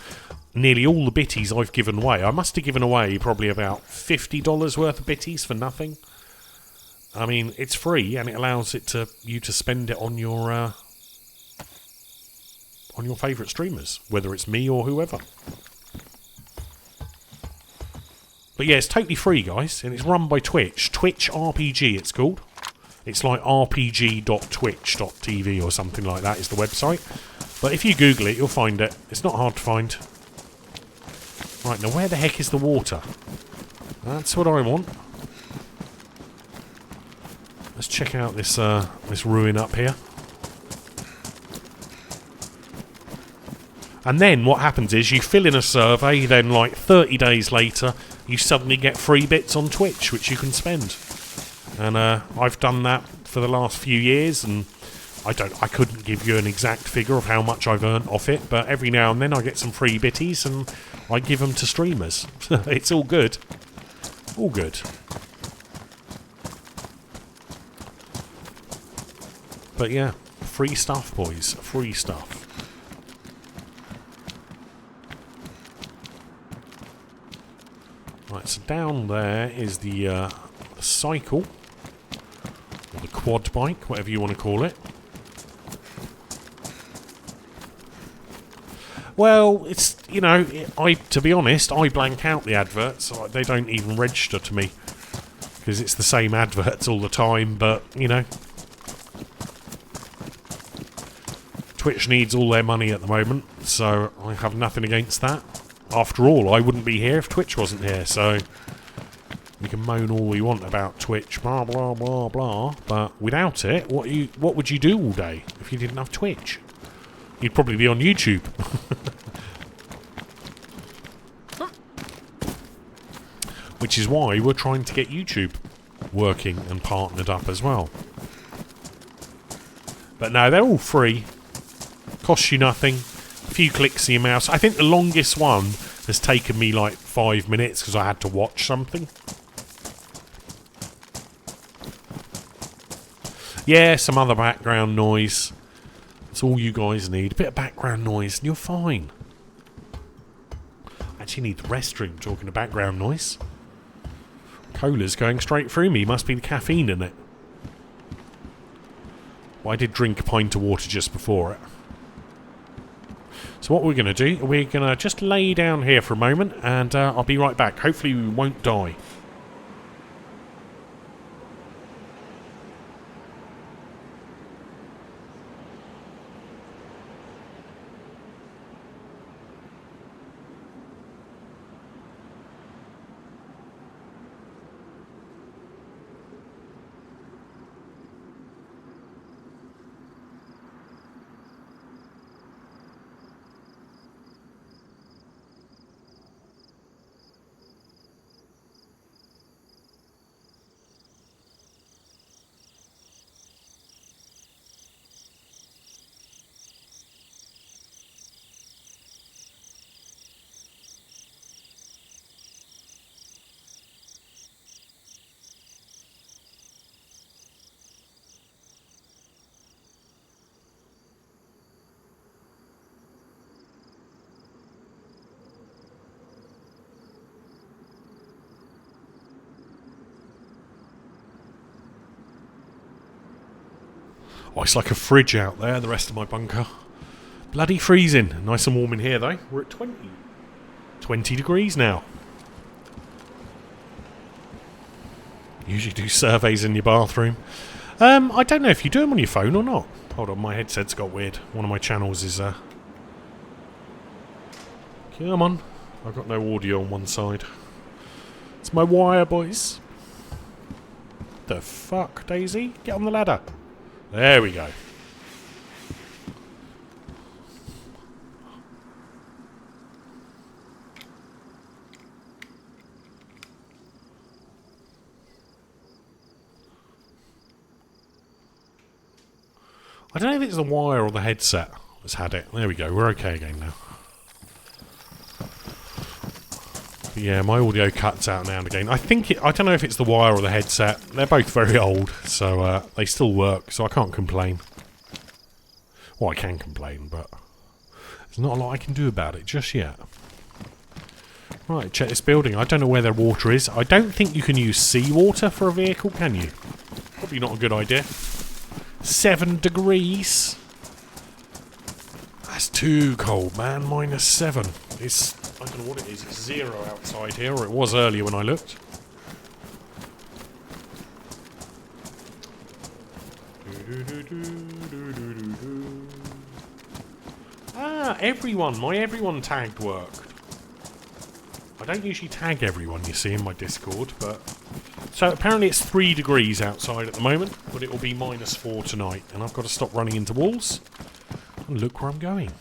nearly all the bitties I've given away. I must have given away probably about $50 worth of bitties for nothing. I mean, it's free, and it allows you to spend it on your favourite streamers, whether it's me or whoever. But yeah, it's totally free, guys, and it's run by Twitch. Twitch RPG, it's called. It's like rpg.twitch.tv or something like that is the website. But if you Google it, you'll find it. It's not hard to find. Right, now where the heck is the water? That's what I want. Let's check out this ruin up here. And then what happens is you fill in a survey, then like 30 days later, you suddenly get free bits on Twitch, which you can spend. And I've done that for the last few years, and I couldn't give you an exact figure of how much I've earned off it, but every now and then I get some free bitties, and I give them to streamers. It's all good. All good. But yeah, free stuff, boys. Free stuff. Right, so down there is the cycle, or the quad bike, whatever you want to call it. Well, it's, to be honest, I blank out the adverts. They don't even register to me, because it's the same adverts all the time, but, Twitch needs all their money at the moment, so I have nothing against that. After all, I wouldn't be here if Twitch wasn't here, so we can moan all we want about Twitch, blah, blah, blah, blah, but without it, what would you do all day if you didn't have Twitch? You'd probably be on YouTube. Which is why we're trying to get YouTube working and partnered up as well. But no, they're all free. Cost you nothing. A few clicks of your mouse. I think the longest one has taken me like 5 minutes because I had to watch something. Yeah, some other background noise. That's all you guys need. A bit of background noise and you're fine. Actually, guess you need the restroom, talking of background noise. Cola's going straight through me. Must be the caffeine in it. Well, I did drink a pint of water just before it. So what we're going to do, we're going to just lay down here for a moment, and I'll be right back. Hopefully we won't die. Oh, it's like a fridge out there, the rest of my bunker. Bloody freezing. Nice and warm in here, though. We're at 20 degrees now. Usually do surveys in your bathroom. I don't know if you do them on your phone or not. Hold on, my headset's got weird. One of my channels is... Come on. I've got no audio on one side. It's my wire, boys. The fuck, DayZ? Get on the ladder. There we go. I don't know if it's the wire or the headset that's had it. There we go. We're okay again now. But yeah, my audio cuts out now and again. I don't know if it's the wire or the headset. They're both very old, so they still work, so I can't complain. Well, I can complain, but there's not a lot I can do about it just yet. Right, check this building. I don't know where their water is. I don't think you can use seawater for a vehicle, can you? Probably not a good idea. 7 degrees. That's too cold, man. -7. I don't know what it is. It's 0 outside here, or it was earlier when I looked. Ah, everyone. My everyone tagged worked. I don't usually tag everyone, you see, in my Discord, but... So apparently it's 3 degrees outside at the moment, but it will be -4 tonight, and I've got to stop running into walls. And look where I'm going.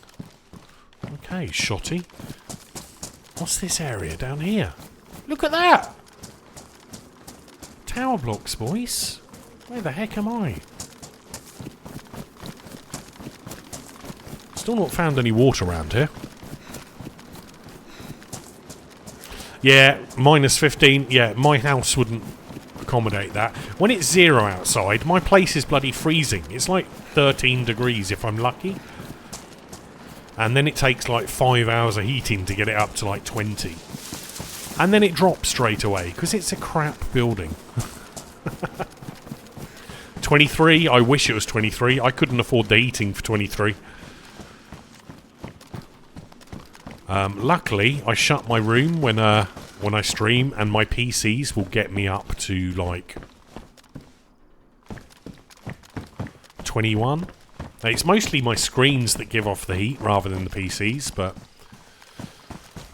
Okay, shotty. What's this area down here? Look at that! Tower blocks, boys. Where the heck am I? Still not found any water around here. Yeah, -15. Yeah, my house wouldn't accommodate that. When it's 0 outside, my place is bloody freezing. It's like 13 degrees if I'm lucky. And then it takes like 5 hours of heating to get it up to like 20. And then it drops straight away, because it's a crap building. 23, I wish it was 23. I couldn't afford the heating for 23. Luckily, I shut my room when I stream, and my PCs will get me up to like 21. Now, it's mostly my screens that give off the heat rather than the PCs, but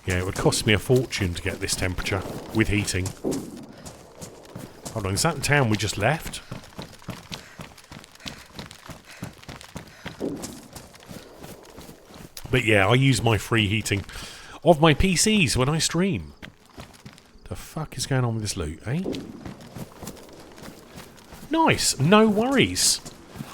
yeah, it would cost me a fortune to get this temperature with heating. Hold on, is that the town we just left? But yeah, I use my free heating of my PCs when I stream. The fuck is going on with this loot, eh? Nice, no worries.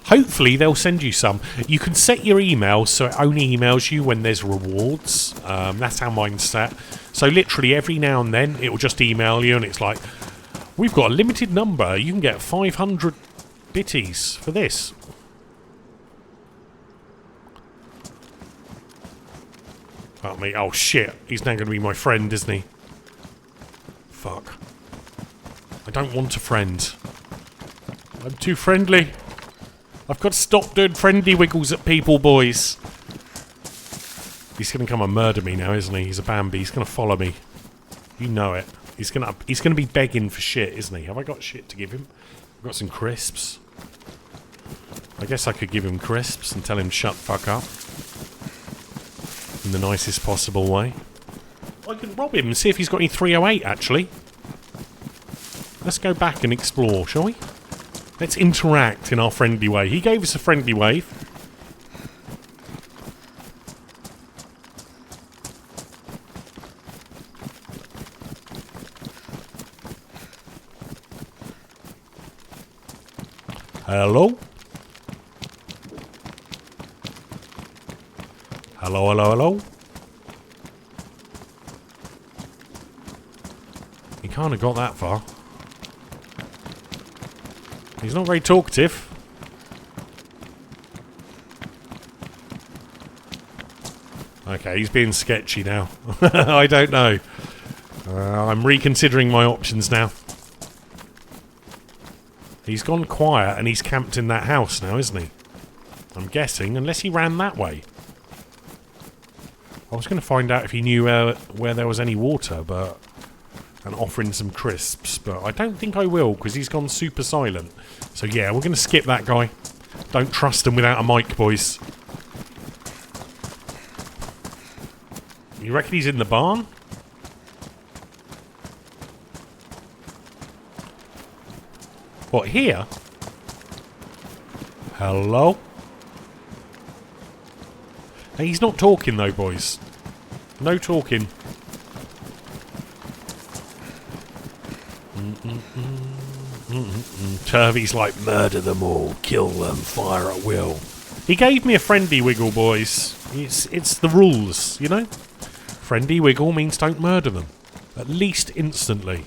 Hopefully they'll send you some. You can set your email so it only emails you when there's rewards. That's how mine's set. So literally every now and then it will just email you and it's like, we've got a limited number. You can get 500 bitties for this. Oh, me. Oh, shit. He's now going to be my friend, isn't he? Fuck. I don't want a friend. I'm too friendly. I've got to stop doing friendly wiggles at people, boys. He's going to come and murder me now, isn't he? He's a Bambi. He's going to follow me. You know it. He's going to be begging for shit, isn't he? Have I got shit to give him? I've got some crisps. I guess I could give him crisps and tell him shut the fuck up. In the nicest possible way. I can rob him and see if he's got any 308, actually. Let's go back and explore, shall we? Let's interact in our friendly way. He gave us a friendly wave. Hello? Hello, hello, hello? He can't have got that far. He's not very talkative. Okay, he's being sketchy now. I don't know. I'm reconsidering my options now. He's gone quiet and he's camped in that house now, isn't he? I'm guessing, unless he ran that way. I was going to find out if he knew where there was any water, but... and offering some crisps, but I don't think I will, because he's gone super silent. So yeah, we're going to skip that guy. Don't trust him without a mic, boys. You reckon he's in the barn? What, here? Hello? Hey, he's not talking though, boys. No talking. Turvey's like, murder them all, kill them, fire at will. He gave me a friendly wiggle, boys. It's the rules, you know? Friendly wiggle means don't murder them. At least instantly.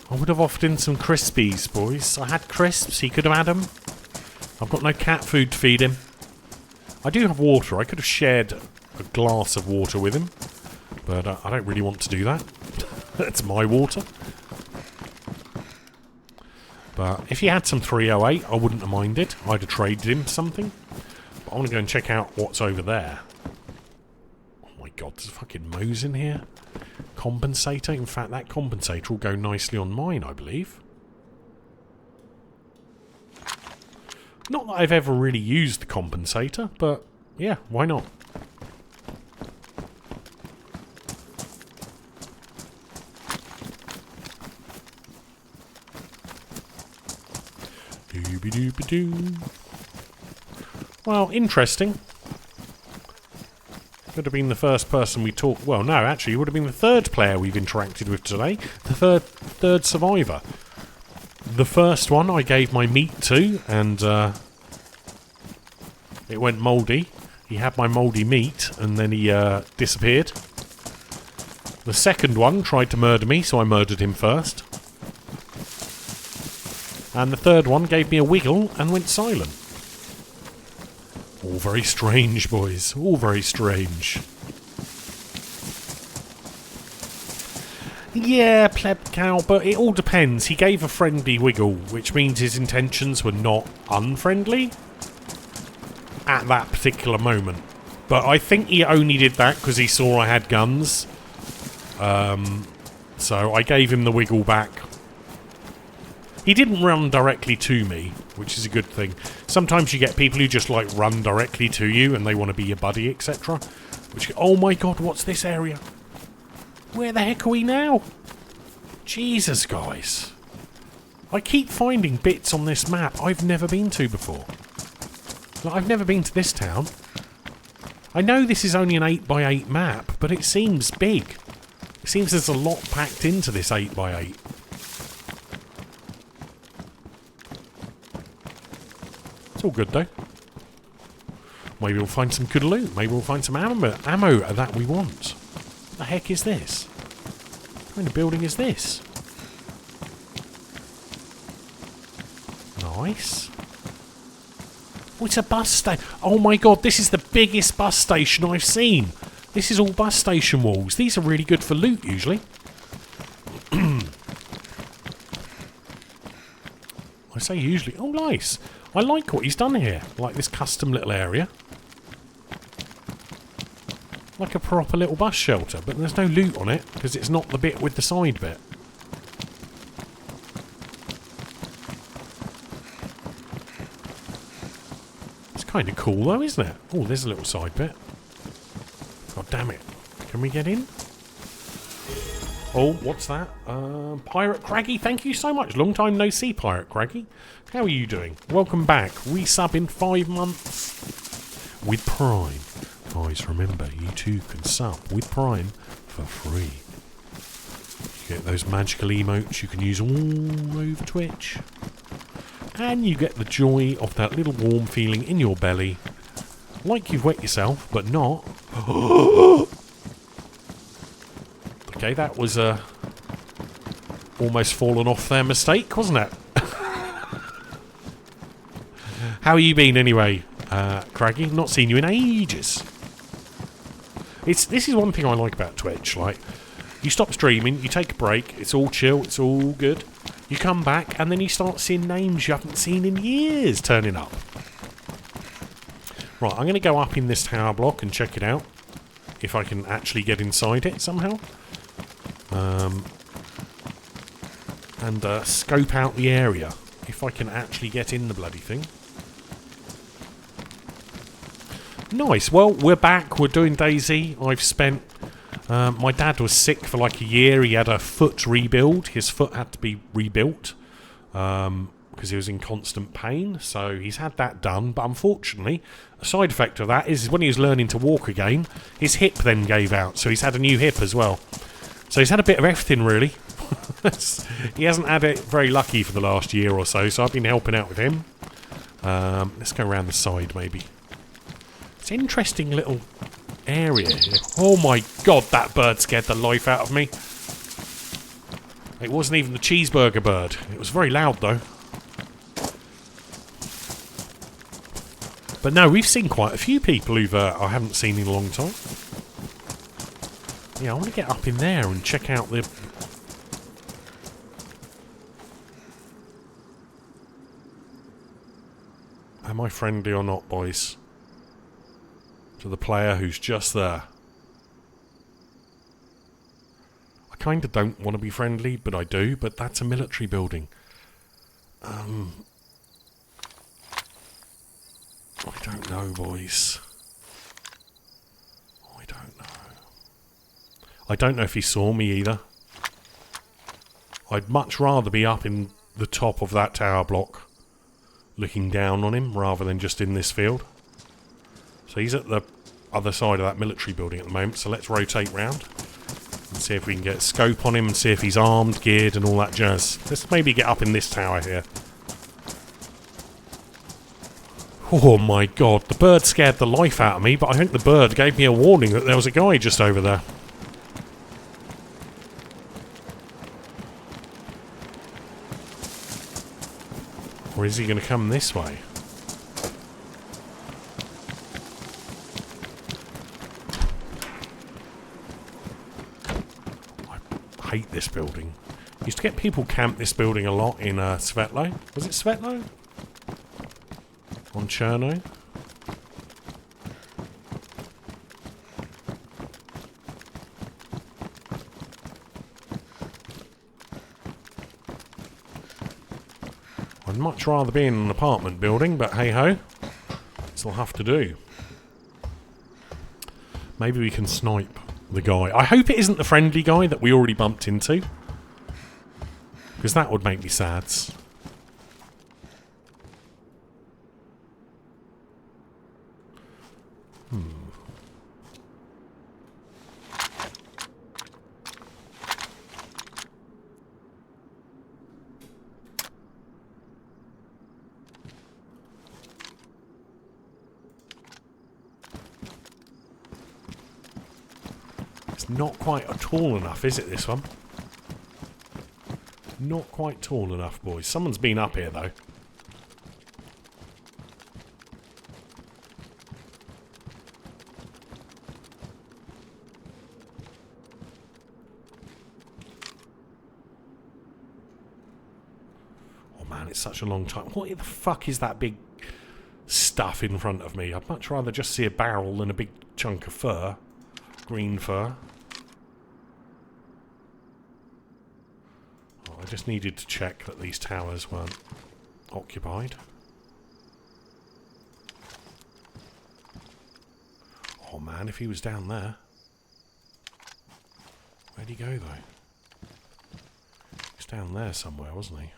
I would have offered in some Crispies, boys. I had crisps, he could have had them. I've got no cat food to feed him. I do have water. I could have shared a glass of water with him. But I don't really want to do that. That's my water. But if he had some 308, I wouldn't have minded. I'd have traded him something. But I want to go and check out what's over there. Oh my god, there's a fucking Moe's in here. Compensator. In fact, that compensator will go nicely on mine, I believe. Not that I've ever really used the compensator, but yeah, why not? Dooby-dooby-doo. Well, interesting. Could have been the first person we talked... Well, no, actually, it would have been the third player we've interacted with today. The third survivor. The first one I gave my meat to, and it went mouldy. He had my mouldy meat, and then he disappeared. The second one tried to murder me, so I murdered him first. And the third one gave me a wiggle and went silent. All very strange, boys. All very strange. Yeah, pleb cow, but it all depends. He gave a friendly wiggle, which means his intentions were not unfriendly at that particular moment. But I think he only did that because he saw I had guns. So I gave him the wiggle back. He didn't run directly to me, which is a good thing. Sometimes you get people who just like run directly to you and they want to be your buddy, etc. Which, oh my god, what's this area? Where the heck are we now? Jesus, guys. I keep finding bits on this map I've never been to before. Like, I've never been to this town. I know this is only an 8x8 map, but it seems big. It seems there's a lot packed into this 8x8. It's all good, though. Maybe we'll find some good loot. Maybe we'll find some ammo that we want. What the heck is this? What kind of building is this? Nice. Oh, it's a bus station. Oh my god, this is the biggest bus station I've seen. This is all bus station walls. These are really good for loot, usually. I say usually. Oh, nice. I like what he's done here. Like this custom little area. Like a proper little bus shelter, but there's no loot on it because it's not the bit with the side bit. It's kind of cool though, isn't it? Oh, there's a little side bit. God damn it. Can we get in? Oh, what's that? Pirate Craggy, thank you so much. Long time no see, Pirate Craggy. How are you doing? Welcome back. Resub in 5 months with Prime. Guys, remember, you too can sub with Prime for free. You get those magical emotes you can use all over Twitch. And you get the joy of that little warm feeling in your belly. Like you've wet yourself, but not. Okay, that was a almost fallen off their mistake, wasn't it? How you been anyway, Craggy? Not seen you in ages. This is one thing I like about Twitch. Like, you stop streaming, you take a break, it's all chill, it's all good. You come back, and then you start seeing names you haven't seen in years turning up. Right, I'm going to go up in this tower block and check it out. If I can actually get inside it somehow. And scope out the area. If I can actually get in the bloody thing. Nice. Well, we're back. We're doing DayZ. I've spent... my dad was sick for like a year. He had a foot rebuild. His foot had to be rebuilt. Because he was in constant pain. So he's had that done. But unfortunately, a side effect of that is when he was learning to walk again, his hip then gave out. So he's had a new hip as well. So he's had a bit of everything, really. He hasn't had it very lucky for the last year or so. So I've been helping out with him. Let's go around the side, maybe. It's an interesting little area here. Oh my god, that bird scared the life out of me. It wasn't even the cheeseburger bird. It was very loud, though. But no, we've seen quite a few people who've I haven't seen in a long time. Yeah, I want to get up in there and check out the... Am I friendly or not, boys? To the player who's just there. I kind of don't want to be friendly, but I do. But that's a military building. I don't know, boys. I don't know. I don't know if he saw me either. I'd much rather be up in the top of that tower block, looking down on him, rather than just in this field. So he's at the other side of that military building at the moment, so let's rotate round and see if we can get a scope on him and see if he's armed, geared and all that jazz. Let's maybe get up in this tower here. Oh my god, the bird scared the life out of me, but I think the bird gave me a warning that there was a guy just over there. Or is he going to come this way? I hate this building. Used to get people camp this building a lot in Svetlo. Was it Svetlo? On Cherno. I'd much rather be in an apartment building, but hey-ho. This'll have to do. Maybe we can snipe the guy. I hope it isn't the friendly guy that we already bumped into. Because that would make me sad. It's not quite tall enough, is it, this one? Not quite tall enough, boys. Someone's been up here, though. man, it's such a long time. What the fuck is that big stuff in front of me? I'd much rather just see a barrel than a big chunk of fur. Green fur. Oh, I just needed to check that these towers weren't occupied. Oh man, if he was down there. Where'd he go though? He was down there somewhere, wasn't he?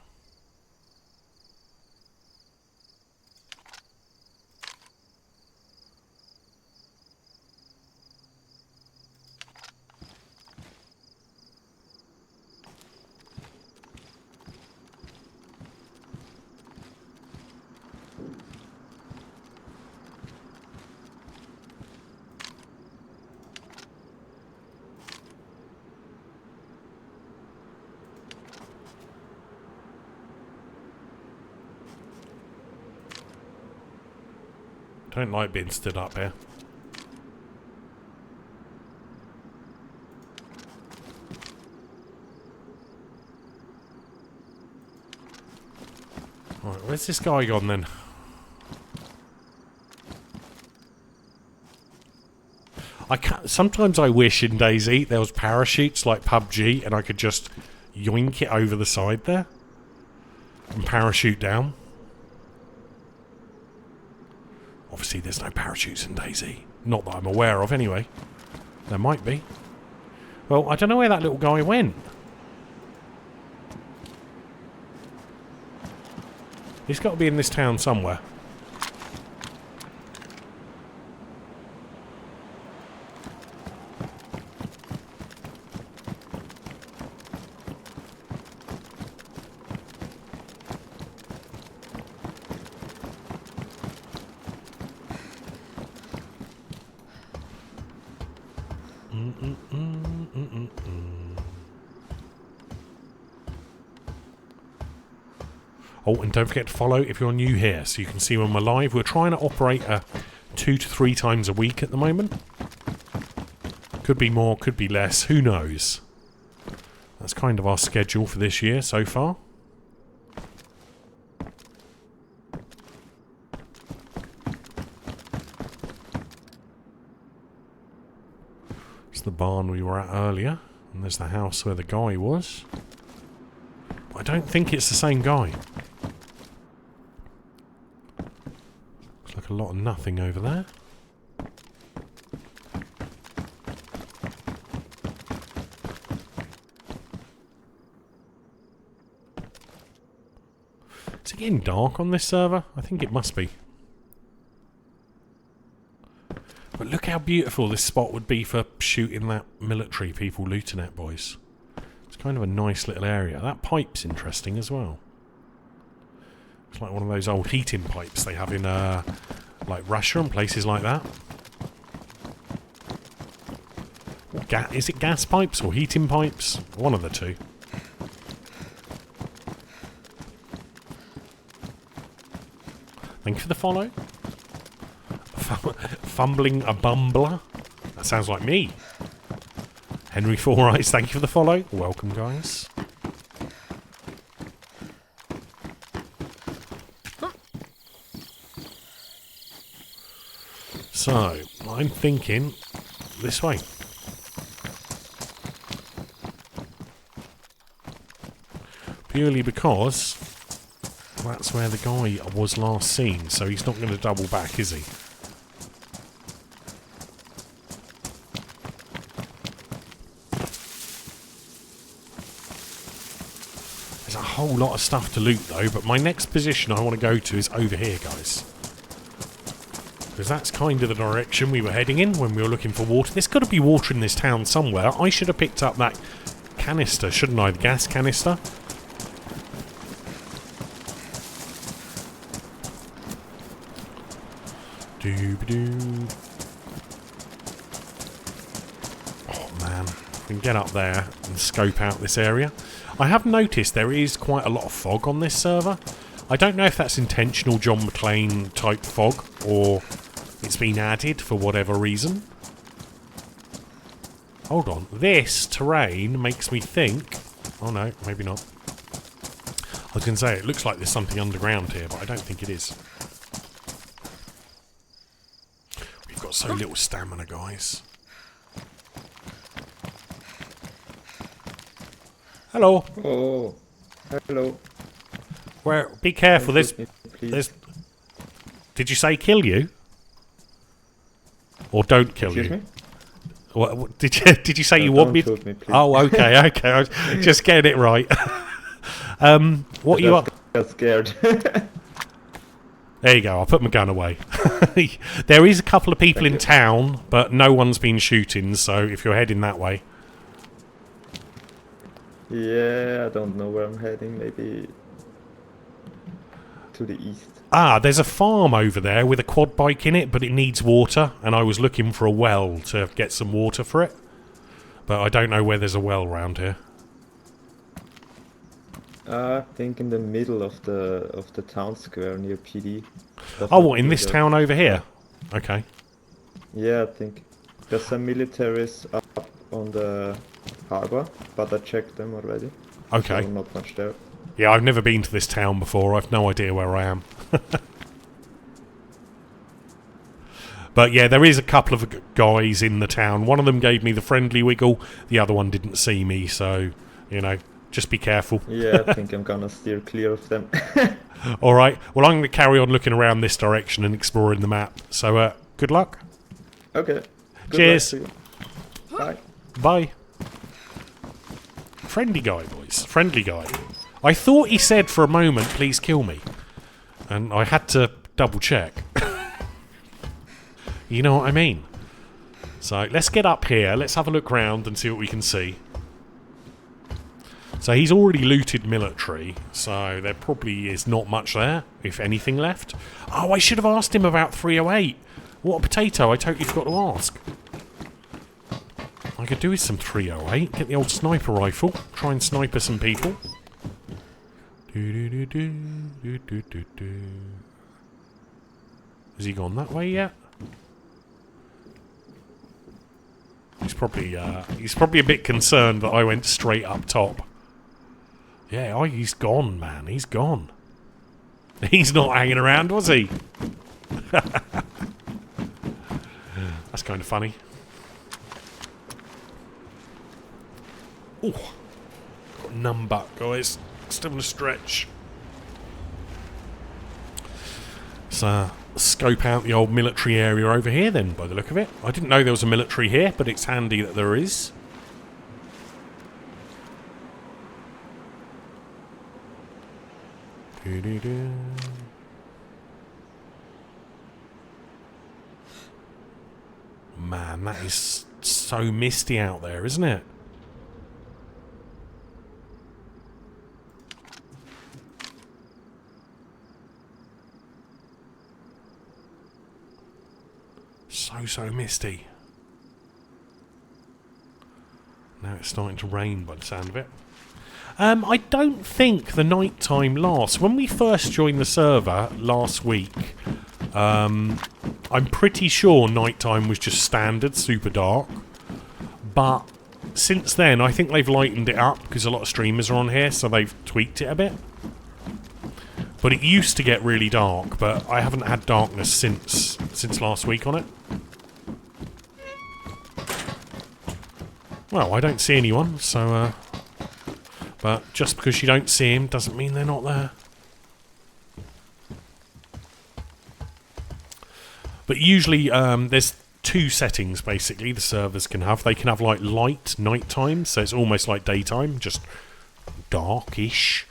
Don't like being stood up here. Alright, where's this guy gone then? Sometimes I wish in DayZ there was parachutes like PUBG and I could just yoink it over the side there and parachute down. Obviously there's no parachutes in DayZ. Not that I'm aware of anyway. There might be. Well, I don't know where that little guy went. He's got to be in this town somewhere. Oh, and don't forget to follow if you're new here, so you can see when we're live. We're trying to operate 2 to 3 times a week at the moment. Could be more, could be less, who knows. That's kind of our schedule for this year so far. It's the barn we were at earlier, and there's the house where the guy was. I don't think it's the same guy. Looks like a lot of nothing over there. Is it getting dark on this server? I think it must be. But look how beautiful this spot would be for shooting that military people looting at, boys. It's kind of a nice little area. That pipe's interesting as well. It's like one of those old heating pipes they have in like Russia and places like that. Is it gas pipes or heating pipes? One of the two. Thank you for the follow. Fumbling a bumbler. That sounds like me. Henry Four Eyes, thank you for the follow. Welcome, guys. So, I'm thinking this way. Purely because that's where the guy was last seen, so he's not going to double back, is he? There's a whole lot of stuff to loot though, but my next position I want to go to is over here, guys. Because that's kind of the direction we were heading in when we were looking for water. There's got to be water in this town somewhere. I should have picked up that canister, shouldn't I? The gas canister. Doo-ba-doo. Oh man, we can get up there and scope out this area. I have noticed there is quite a lot of fog on this server. I don't know if that's intentional John McClane type fog or it's been added for whatever reason. Hold on, this terrain makes me think... Oh no, maybe not. I was going to say, it looks like there's something underground here, but I don't think it is. We've got so little stamina, guys. Hello. Oh, hello. Where? Be careful. Don't shoot me, please. There's. Did you say kill you? Or don't kill Excuse you? me? What, did you say you want Don't me? shoot me, please. Oh, okay, okay. I was just getting it right. What you up? Got scared. There you go. I'll put my gun away. There is a couple of people Thank in you. town, but no one's been shooting. So if you're heading that way, Yeah, I don't know where I'm heading. Maybe to the east. there's a farm over there with a quad bike in it, but it needs water, and I was looking for a well to get some water for it. But I don't know where there's a well around here. I think in the middle of the town square near PD. Oh, what, in this town over here? Okay. Yeah, I think there's some militaries up on the harbor, but I checked them already. Okay. So not much there. Yeah, I've never been to this town before. I've no idea where I am. But yeah, there is a couple of guys in the town. One of them gave me the friendly wiggle. The other one didn't see me, so, you know, just be careful. Yeah, I think I'm gonna steer clear of them. Alright, well, I'm going to carry on looking around this direction and exploring the map. So, good luck. Okay. Good Cheers. luck to you. Bye. Bye. Friendly guy, boys. Friendly guy. I thought he said for a moment, please kill me. And I had to double check. You know what I mean? So, let's get up here. Let's have a look round and see what we can see. So, he's already looted military. So, there probably is not much there, if anything left. Oh, I should have asked him about 308. What a potato. I totally forgot to ask. I could do with some 308. Get the old sniper rifle. Try and sniper some people. Has he gone that way yet? He's probably a bit concerned that I went straight up top. Yeah, oh, he's gone, man. He's gone. He's not hanging around, was he? That's kind of funny. Ooh. Got numb butt, guys. Still in a stretch. So, scope out the old military area over here then, by the look of it. I didn't know there was a military here, but it's handy that there is. Doo-doo-doo. Man, that is so misty out there, isn't it? So misty. Now it's starting to rain by the sound of it. I don't think the nighttime lasts. When we first joined the server last week, I'm pretty sure nighttime was just standard, super dark. But since then, I think they've lightened it up because a lot of streamers are on here, so they've tweaked it a bit. But it used to get really dark, but I haven't had darkness since last week on it. Well, I don't see anyone, so, but just because you don't see him doesn't mean they're not there. But usually, there's two settings, basically, the servers can have. They can have, like, light nighttime, so it's almost like daytime, just darkish.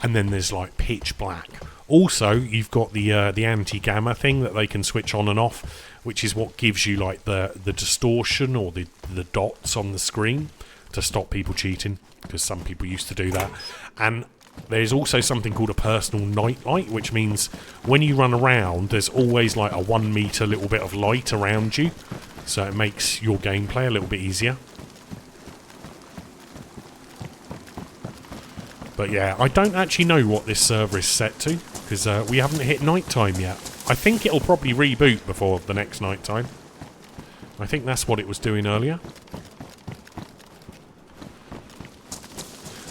And then there's, like, pitch black. Also, you've got the anti-gamma thing that they can switch on and off, which is what gives you like the distortion or the dots on the screen to stop people cheating, because some people used to do that. And there's also something called a personal night light, which means when you run around, there's always like a 1 meter little bit of light around you, so it makes your gameplay a little bit easier. But yeah, I don't actually know what this server is set to, because we haven't hit nighttime yet. I think it'll probably reboot before the next nighttime. I think that's what it was doing earlier.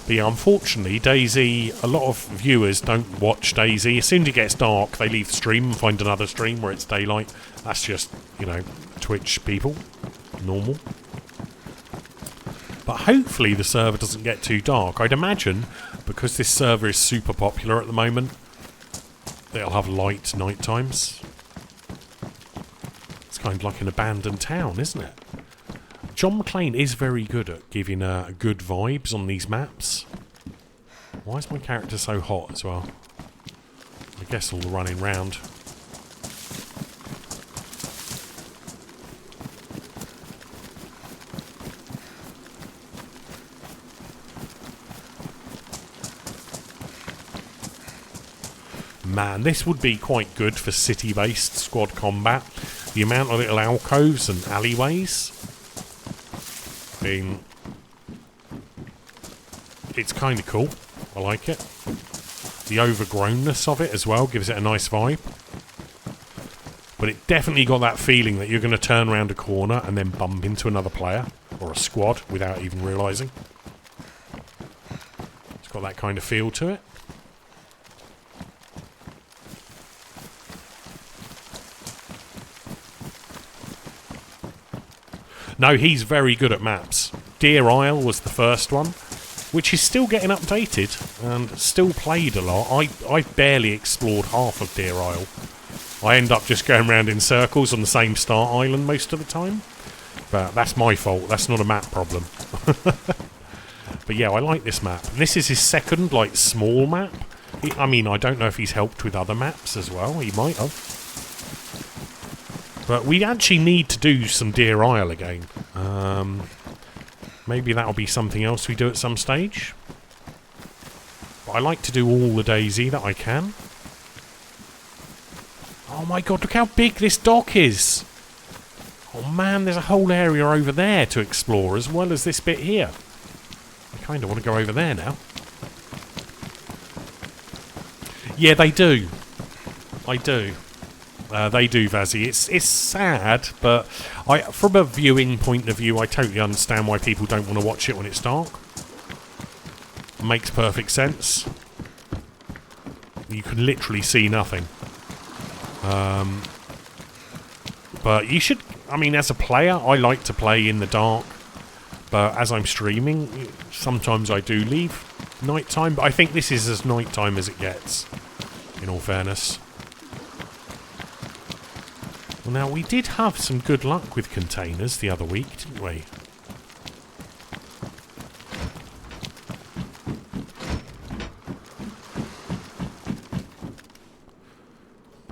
But yeah, unfortunately, DayZ, a lot of viewers don't watch DayZ. As soon as it gets dark, they leave the stream and find another stream where it's daylight. That's just, you know, Twitch people. Normal. But hopefully the server doesn't get too dark. I'd imagine, because this server is super popular at the moment, they'll have light night times. It's kind of like an abandoned town, isn't it? John McClane is very good at giving good vibes on these maps. Why is my character so hot as well? I guess all the running round. Man, this would be quite good for city-based squad combat. The amount of little alcoves and alleyways. I mean, it's kind of cool. I like it. The overgrownness of it as well gives it a nice vibe. But it definitely got that feeling that you're going to turn around a corner and then bump into another player or a squad without even realising. It's got that kind of feel to it. No, he's very good at maps. Deer Isle was the first one, which is still getting updated and still played a lot. I barely explored half of Deer Isle. I end up just going around in circles on the same start island most of the time. But that's my fault. That's not a map problem. But yeah, I like this map. And this is his second, like, small map. I mean, I don't know if he's helped with other maps as well. He might have. But we actually need to do some Deer Isle again. Maybe that'll be something else we do at some stage. But I like to do all the DayZ that I can. Oh my god, look how big this dock is! Oh man, there's a whole area over there to explore as well as this bit here. I kind of want to go over there now. Yeah, they do. I do. They do, Vazzy. It's sad, but from a viewing point of view, I totally understand why people don't want to watch it when it's dark. Makes perfect sense. You can literally see nothing. But you should... I mean, as a player, I like to play in the dark. But as I'm streaming, sometimes I do leave nighttime. But I think this is as nighttime as it gets, in all fairness. Well, now, we did have some good luck with containers the other week, didn't we?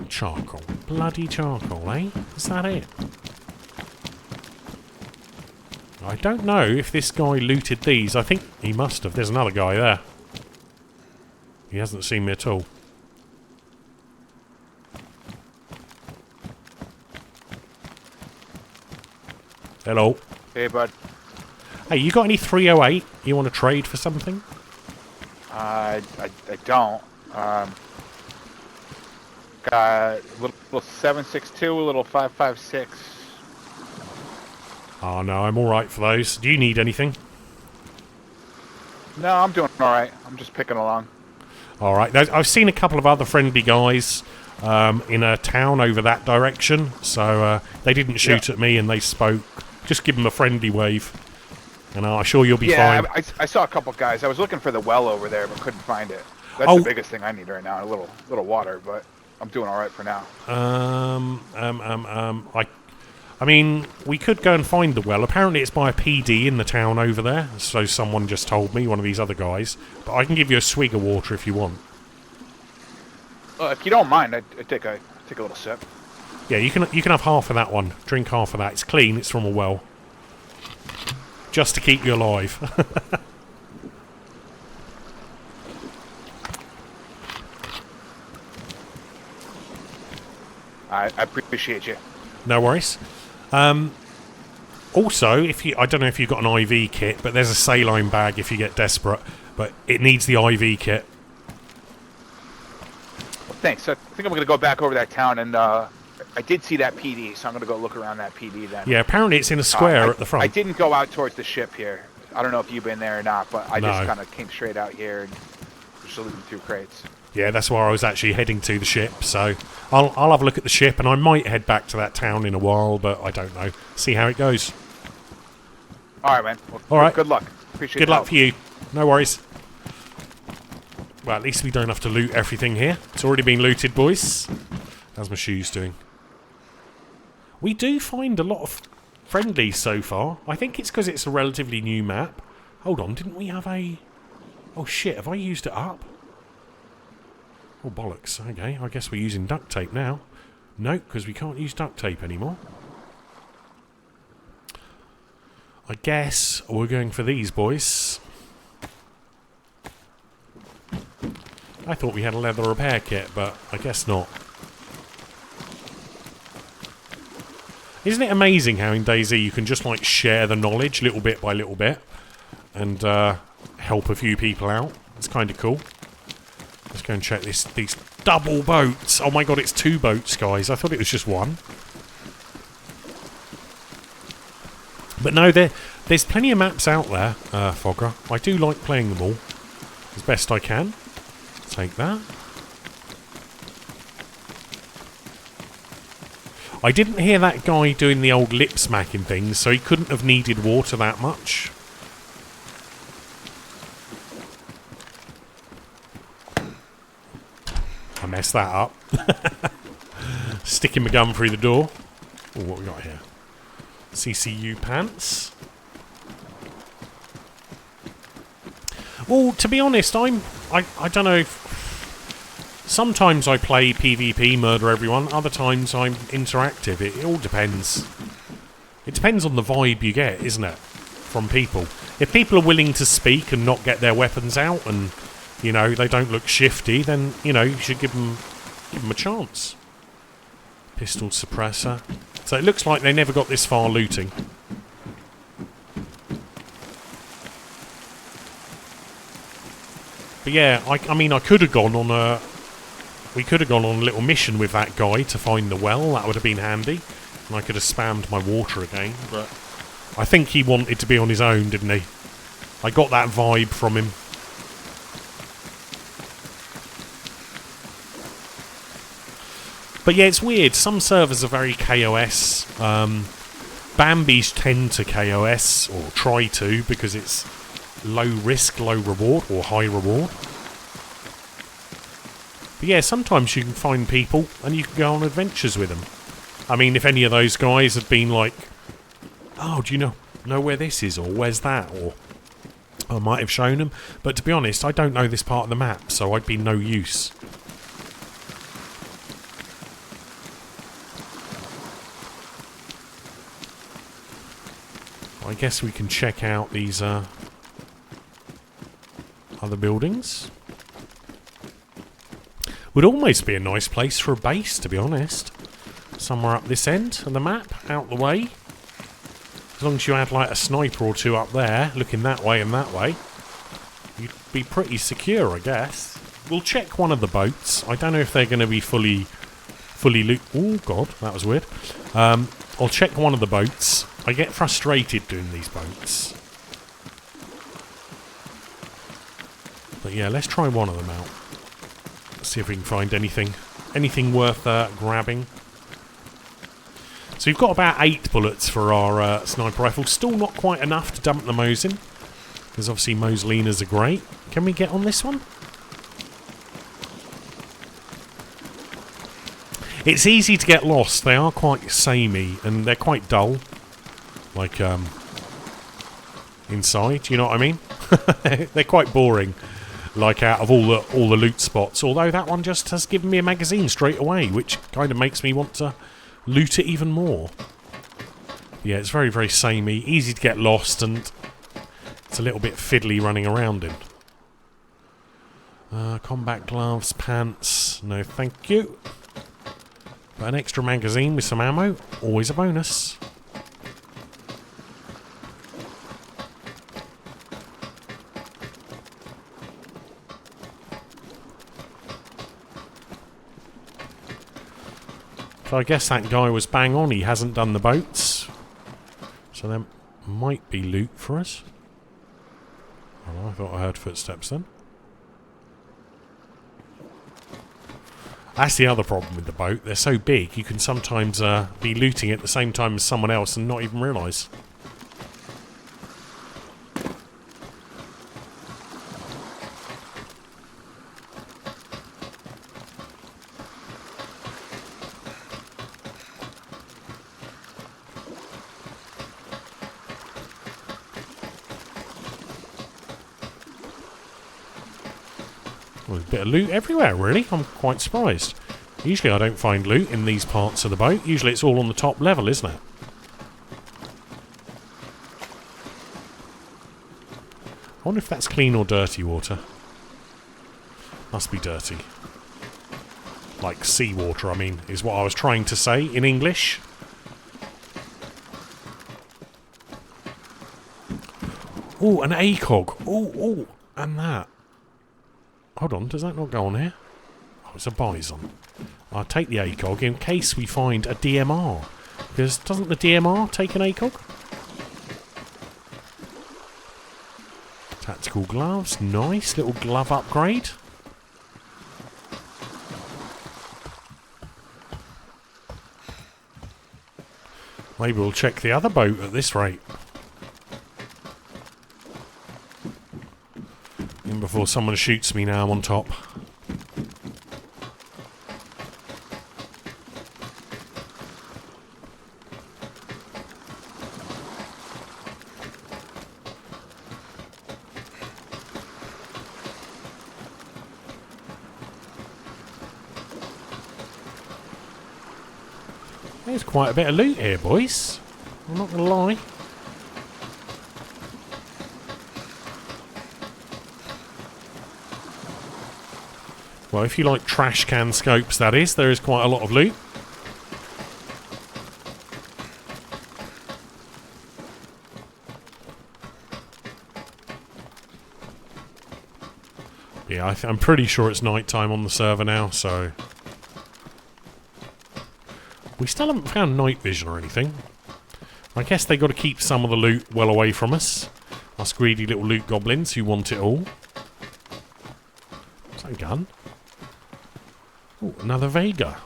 Charcoal. Bloody charcoal, eh? Is that it? I don't know if this guy looted these. I think he must have. There's another guy there. He hasn't seen me at all. Hello. Hey, bud. Hey, you got any 308? You want to trade for something? I don't. Got a little 7.62, a little 5.56. Oh, no, I'm alright for those. Do you need anything? No, I'm doing alright. I'm just picking along. Alright, I've seen a couple of other friendly guys in a town over that direction, so they didn't shoot at me and they spoke. Just give them a friendly wave, and I'm sure you'll be fine. Yeah, I saw a couple guys. I was looking for the well over there, but couldn't find it. That's the biggest thing I need right now, a little water, but I'm doing alright for now. I mean, we could go and find the well. Apparently it's by a PD in the town over there, so someone just told me, one of these other guys. But I can give you a swig of water if you want. If you don't mind, I'd take a little sip. Yeah, you can have half of that one. Drink half of that. It's clean. It's from a well. Just to keep you alive. I appreciate you. No worries. Also, I don't know if you've got an IV kit, but there's a saline bag if you get desperate. But it needs the IV kit. Well, thanks. I think I'm going to go back over that town, and I did see that PD, so I'm going to go look around that PD then. Yeah, apparently it's in a square at the front. I didn't go out towards the ship here. I don't know if you've been there or not, but I just No. kind of came straight out here and just looting 2 crates. Yeah, that's where I was actually heading to the ship, so I'll have a look at the ship, and I might head back to that town in a while, but I don't know. See how it goes. All right, man. Well, All right. Good luck. Appreciate Good the luck help. for you. No worries. Well, at least we don't have to loot everything here. It's already been looted, boys. How's my shoes doing? We do find a lot of friendlies so far. I think it's because it's a relatively new map. Hold on, didn't we have a... Oh shit, have I used it up? Oh bollocks, okay, I guess we're using duct tape now. No, because we can't use duct tape anymore. I guess we're going for these, boys. I thought we had a leather repair kit, but I guess not. Isn't it amazing how in DayZ you can just like share the knowledge little bit by little bit and help a few people out? It's kind of cool. Let's go and check these double boats. Oh my god, it's 2 boats, guys. I thought it was just 1. But no, there's plenty of maps out there, Fogger. I do like playing them all as best I can. Take that. I didn't hear that guy doing the old lip smacking things, so he couldn't have needed water that much. I messed that up. Sticking my gun through the door. Oh, what we got here? CCU pants. Well, to be honest, I don't know if... Sometimes I play PvP, murder everyone. Other times I'm interactive. It all depends. It depends on the vibe you get, isn't it? From people. If people are willing to speak and not get their weapons out and, you know, they don't look shifty, then, you know, you should give them a chance. Pistol suppressor. So it looks like they never got this far looting. But yeah, I mean, I could have gone on a... We could have gone on a little mission with that guy to find the well. That would have been handy. And I could have spammed my water again. But I think he wanted to be on his own, didn't he? I got that vibe from him. But yeah, it's weird. Some servers are very KOS. Bambi's tend to KOS, or try to, because it's low risk, low reward, or high reward. But yeah, sometimes you can find people and you can go on adventures with them. I mean, if any of those guys had been like, oh, do you know where this is, or where's that, or I might have shown them. But to be honest, I don't know this part of the map, so I'd be no use. I guess we can check out these other buildings. Would almost be a nice place for a base, to be honest. Somewhere up this end of the map, out the way. As long as you had like a sniper or 2 up there, looking that way and that way, you'd be pretty secure, I guess. We'll check one of the boats. I don't know if they're going to be fully loot. Oh god, that was weird. I'll check one of the boats. I get frustrated doing these boats. But yeah, let's try one of them out. See if we can find anything worth grabbing. So we've got about 8 bullets for our sniper rifle. Still not quite enough to dump the Mosin, because obviously Moslinas are great. Can we get on this one? It's easy to get lost. They are quite samey and they're quite dull. Like inside, you know what I mean? They're quite boring. Like out of all the loot spots, although that one just has given me a magazine straight away, which kind of makes me want to loot it even more. Yeah, it's very, very samey, easy to get lost, and it's a little bit fiddly running around in. Combat gloves, pants, no thank you. But an extra magazine with some ammo, always a bonus. So I guess that guy was bang on. He hasn't done the boats. So there might be loot for us. Oh, I thought I heard footsteps then. That's the other problem with the boat. They're so big, you can sometimes be looting at the same time as someone else and not even realise. Well, there's a bit of loot everywhere, really. I'm quite surprised. Usually I don't find loot in these parts of the boat. Usually it's all on the top level, isn't it? I wonder if that's clean or dirty water. Must be dirty. Like seawater, I mean, is what I was trying to say in English. Oh, an ACOG. Oh, and that. Hold on, does that not go on here? Oh, it's a bison. I'll take the ACOG in case we find a DMR. Because doesn't the DMR take an ACOG? Tactical gloves. Nice. Little glove upgrade. Maybe we'll check the other boat at this rate. Even before someone shoots me now I'm on top. There's quite a bit of loot here, boys. I'm not gonna lie. Well, if you like trash can scopes, that is, there is quite a lot of loot. Yeah, I'm pretty sure it's night time on the server now, so... We still haven't found night vision or anything. I guess they got to keep some of the loot well away from us. Us greedy little loot goblins who want it all. Is that a gun? Ooh, another Vega.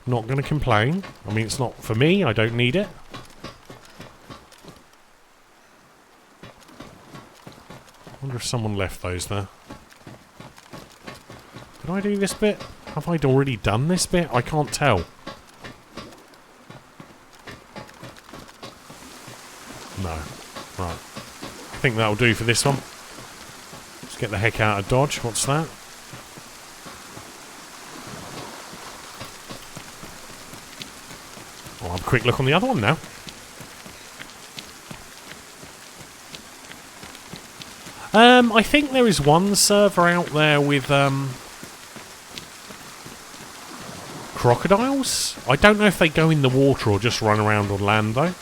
Not going to complain. I mean, it's not for me. I don't need it. Wonder if someone left those there. Did I do this bit? Have I already done this bit? I can't tell. No. Right. I think that'll do for this one. Let's get the heck out of Dodge. What's that? I'll have a quick look on the other one now. I think there is one server out there with crocodiles. I don't know if they go in the water or just run around on land though.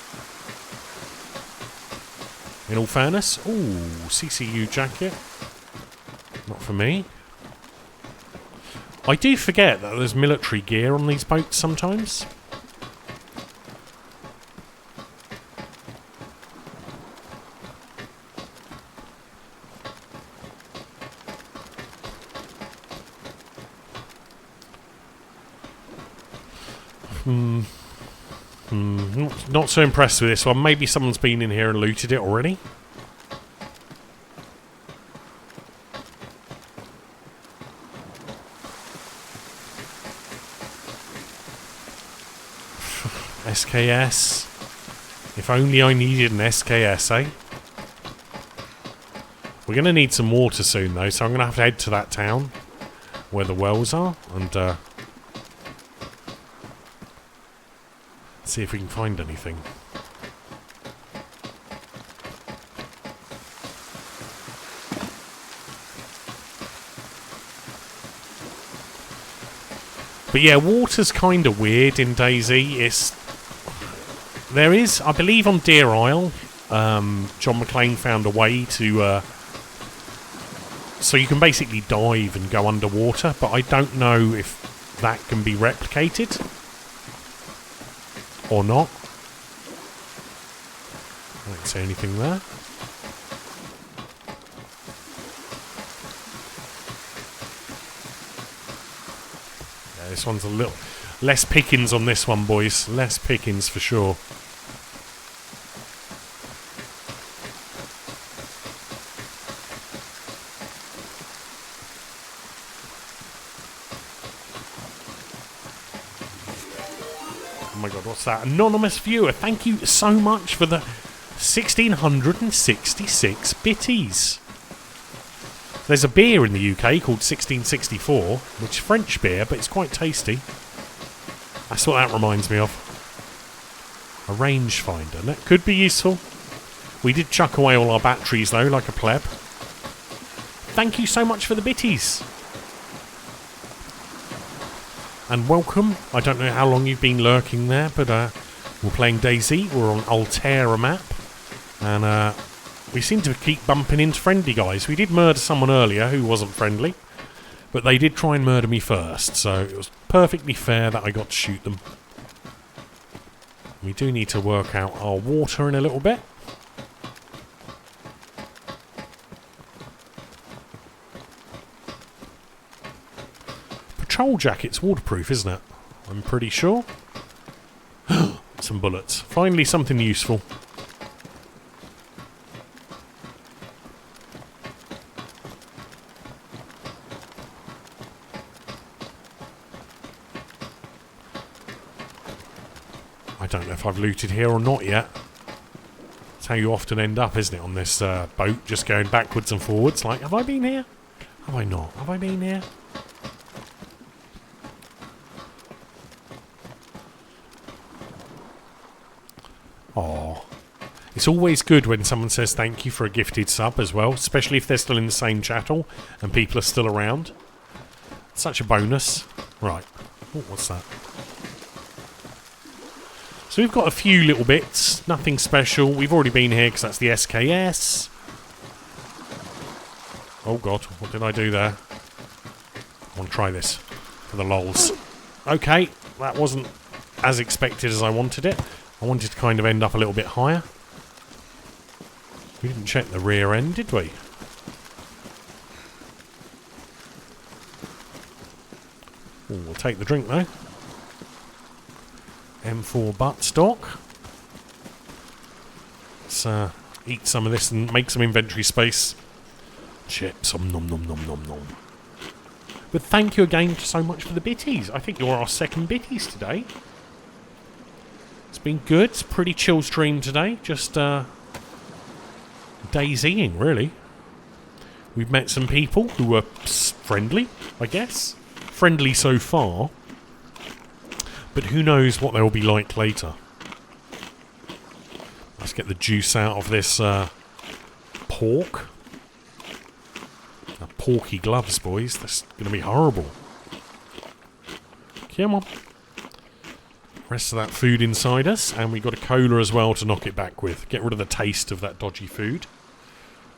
In all fairness. Ooh, CCU jacket. Not for me. I do forget that there's military gear on these boats sometimes. Not so impressed with this one. Maybe someone's been in here and looted it already. SKS. If only I needed an SKS, eh? We're going to need some water soon, though, so I'm going to have to head to that town where the wells are and see if we can find anything. But yeah, water's kind of weird in DayZ. There is, I believe, on Deer Isle, John McClane found a way to so you can basically dive and go underwater, but I don't know if that can be replicated or not. I don't see anything there. Yeah, this one's a little... Less pickings on this one, boys. Less pickings for sure. Oh my god, what's that? Anonymous viewer, thank you so much for the 1666 bitties. There's a beer in the UK called 1664, which is French beer, but it's quite tasty. That's what that reminds me of. A rangefinder. That could be useful. We did chuck away all our batteries, though, like a pleb. Thank you so much for the bitties. And welcome. I don't know how long you've been lurking there, but we're playing DayZ. We're on Alteria map. And we seem to keep bumping into friendly guys. We did murder someone earlier who wasn't friendly. But they did try and murder me first. So it was perfectly fair that I got to shoot them. We do need to work out our water in a little bit. Patrol jacket's waterproof, isn't it? I'm pretty sure. Some bullets. Finally something useful. I don't know if I've looted here or not yet. That's how you often end up, isn't it, on this boat, just going backwards and forwards. Like, have I been here? Have I not? Have I been here? Oh, it's always good when someone says thank you for a gifted sub as well, especially if they're still in the same channel and people are still around. Such a bonus. Right. Oh, what's that? So we've got a few little bits, nothing special. We've already been here because that's the SKS. Oh god, what did I do there? I want to try this for the lols. Okay, that wasn't as expected as I wanted it. I wanted to kind of end up a little bit higher. We didn't check the rear end, did we? Ooh, we'll take the drink though. M4 buttstock. Let's eat some of this and make some inventory space. Chips, nom nom nom nom nom. But thank you again so much for the bitties. I think you're our second bitties today. It's been good. It's a pretty chill stream today. Just DayZing, really. We've met some people who were friendly, I guess. Friendly so far. But who knows what they'll be like later. Let's get the juice out of this pork. Porky gloves, boys. That's going to be horrible. Come on. Rest of that food inside us. And we've got a cola as well to knock it back with. Get rid of the taste of that dodgy food.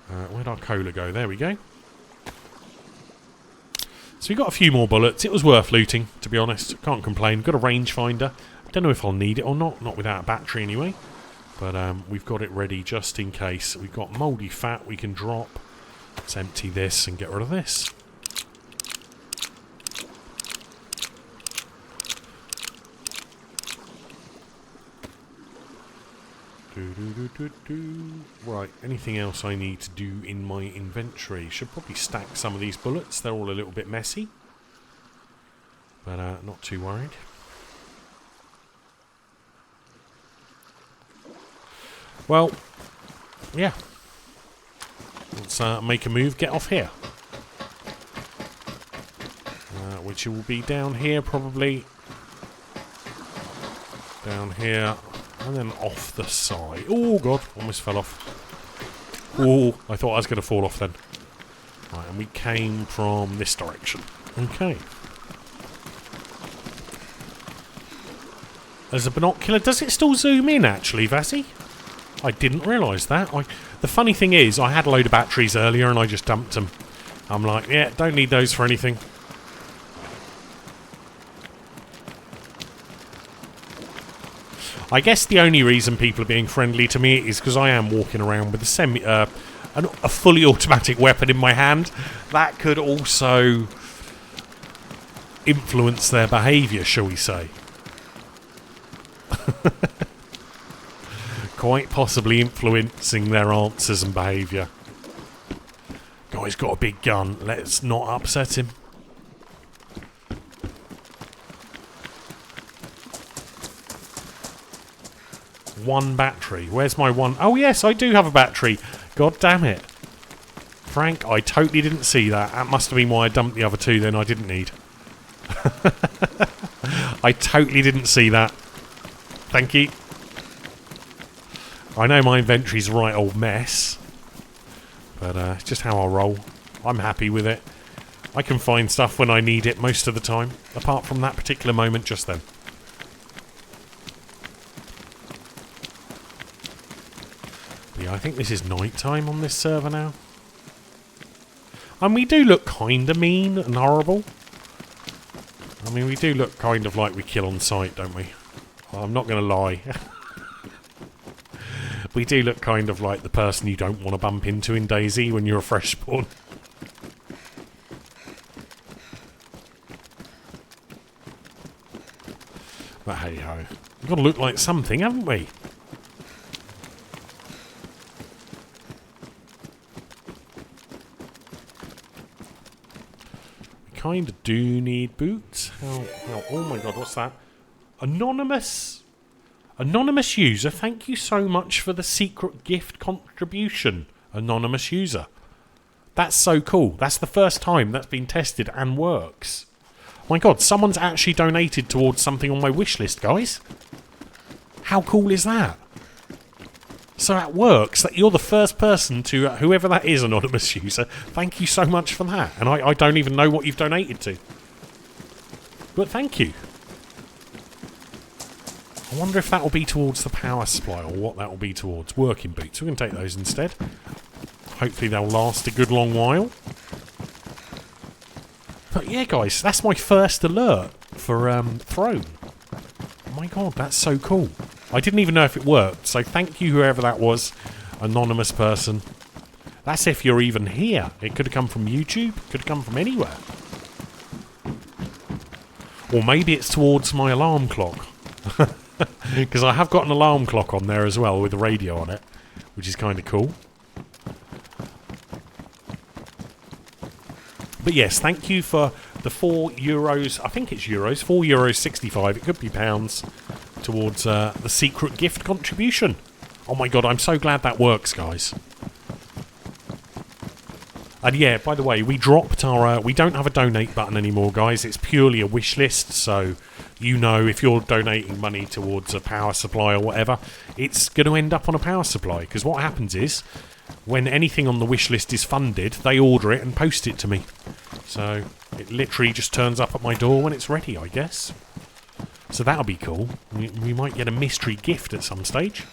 Where'd our cola go? There we go. So we got a few more bullets. It was worth looting, to be honest. Can't complain. Got a rangefinder. Don't know if I'll need it or not. Not without a battery anyway. But we've got it ready just in case. We've got mouldy fat we can drop. Let's empty this and get rid of this. Right, anything else I need to do in my inventory? Should probably stack some of these bullets. They're all a little bit messy. But not too worried. Well, yeah. Let's make a move, get off here. Which will be down here probably. Down here. And then off the side. Oh god, almost fell off. Oh, I thought I was going to fall off then. Right, and we came from this direction. Okay. There's a binocular. Does it still zoom in actually, Vassie? I didn't realise that. The funny thing is, I had a load of batteries earlier and I just dumped them. I'm like, yeah, don't need those for anything. I guess the only reason people are being friendly to me is because I am walking around with a fully automatic weapon in my hand. That could also influence their behaviour, shall we say. Quite possibly influencing their answers and behaviour. Guy's got a big gun. Let's not upset him. One battery. Where's my one? Oh yes, I do have a battery. God damn it. Frank, I totally didn't see that. That must have been why I dumped the other two then I didn't need. I totally didn't see that. Thank you. I know my inventory's a right old mess. But it's just how I roll. I'm happy with it. I can find stuff when I need it most of the time. Apart from that particular moment just then. But yeah, I think this is night time on this server now. And we do look kind of mean and horrible. I mean, we do look kind of like we kill on sight, don't we? Well, I'm not going to lie. We do look kind of like the person you don't want to bump into in DayZ when you're a fresh spawn. But hey ho. We've got to look like something, haven't we? We kind of do need boots. How, oh my god, what's that? Anonymous user, thank you so much for the secret gift contribution, anonymous user. That's so cool. That's the first time that's been tested and works. My god, someone's actually donated towards something on my wish list, guys. How cool is that? So that works, that you're the first person to, whoever that is, anonymous user, thank you so much for that. And I don't even know what you've donated to. But thank you. I wonder if that will be towards the power supply or what that will be towards. Working boots. We can take those instead. Hopefully they'll last a good long while. But yeah, guys, that's my first alert for Throne. Oh my god, that's so cool. I didn't even know if it worked, so thank you whoever that was, anonymous person. That's if you're even here. It could have come from YouTube, could have come from anywhere. Or maybe it's towards my alarm clock. Because I have got an alarm clock on there as well with a radio on it, which is kind of cool. But yes, thank you for the €4, I think it's euros, €4.65, it could be pounds, towards the secret gift contribution. Oh my god, I'm so glad that works, guys. And yeah, by the way, we dropped our... we don't have a donate button anymore, guys. It's purely a wish list, so you know if you're donating money towards a power supply or whatever, it's going to end up on a power supply. Because what happens is, when anything on the wish list is funded, they order it and post it to me. So it literally just turns up at my door when it's ready, I guess. So that'll be cool. We might get a mystery gift at some stage.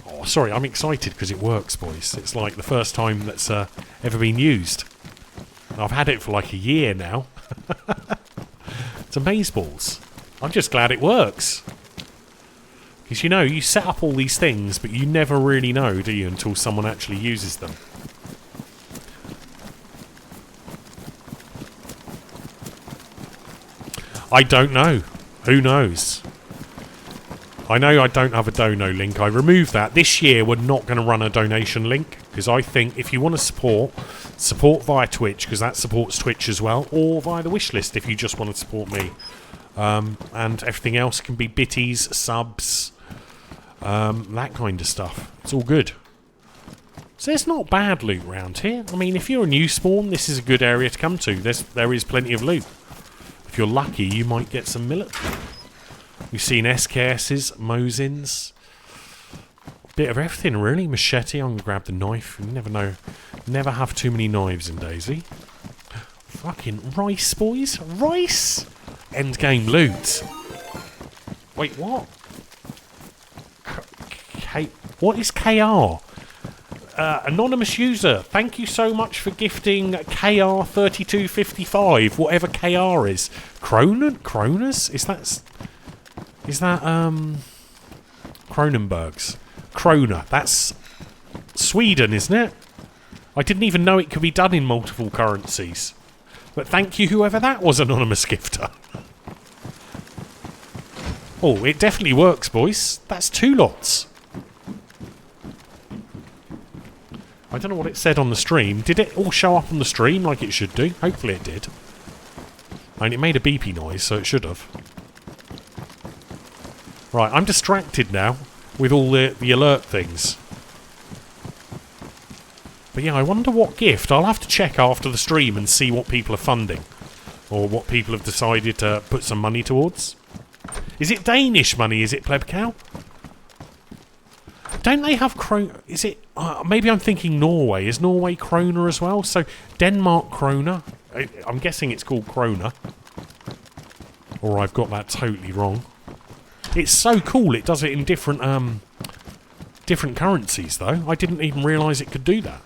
Oh, sorry, I'm excited because it works, boys. It's like the first time that's ever been used. I've had it for like a year now. It's amazeballs. I'm just glad it works. Because, you know, you set up all these things, but you never really know, do you, until someone actually uses them. I don't know. Who knows? I know I don't have a dono link. I removed that. This year we're not going to run a donation link, because I think if you want to support via Twitch, because that supports Twitch as well, or via the wishlist if you just want to support me. And everything else can be bitties, subs, that kind of stuff. It's all good. So there's not bad loot around here. I mean, if you're a new spawn, this is a good area to come to. There is plenty of loot. If you're lucky, you might get some military. We've seen SKSs, Mosins, a bit of everything really. Machete, I'm going to grab the knife. You never know. Never have too many knives in DayZ. Fucking rice, boys. Rice! Endgame loot. Wait, what? What is KR? Anonymous user, thank you so much for gifting KR3255, whatever KR is. Kronas? Is that Kronenberg's? Krona, that's Sweden, isn't it? I didn't even know it could be done in multiple currencies. But thank you, whoever that was, anonymous gifter. Oh, it definitely works, boys. That's 2 lots. I don't know what it said on the stream. Did it all show up on the stream like it should do? Hopefully it did. I mean, it made a beepy noise, so it should have. Right, I'm distracted now with all the alert things. But yeah, I wonder what gift. I'll have to check after the stream and see what people are funding. Or what people have decided to put some money towards. Is it Danish money? Is it pleb cow? Don't they have krona? Is it... maybe I'm thinking Norway. Is Norway krona as well? So, Denmark krona. I'm guessing it's called krona. Or I've got that totally wrong. It's so cool. It does it in different currencies, though. I didn't even realise it could do that.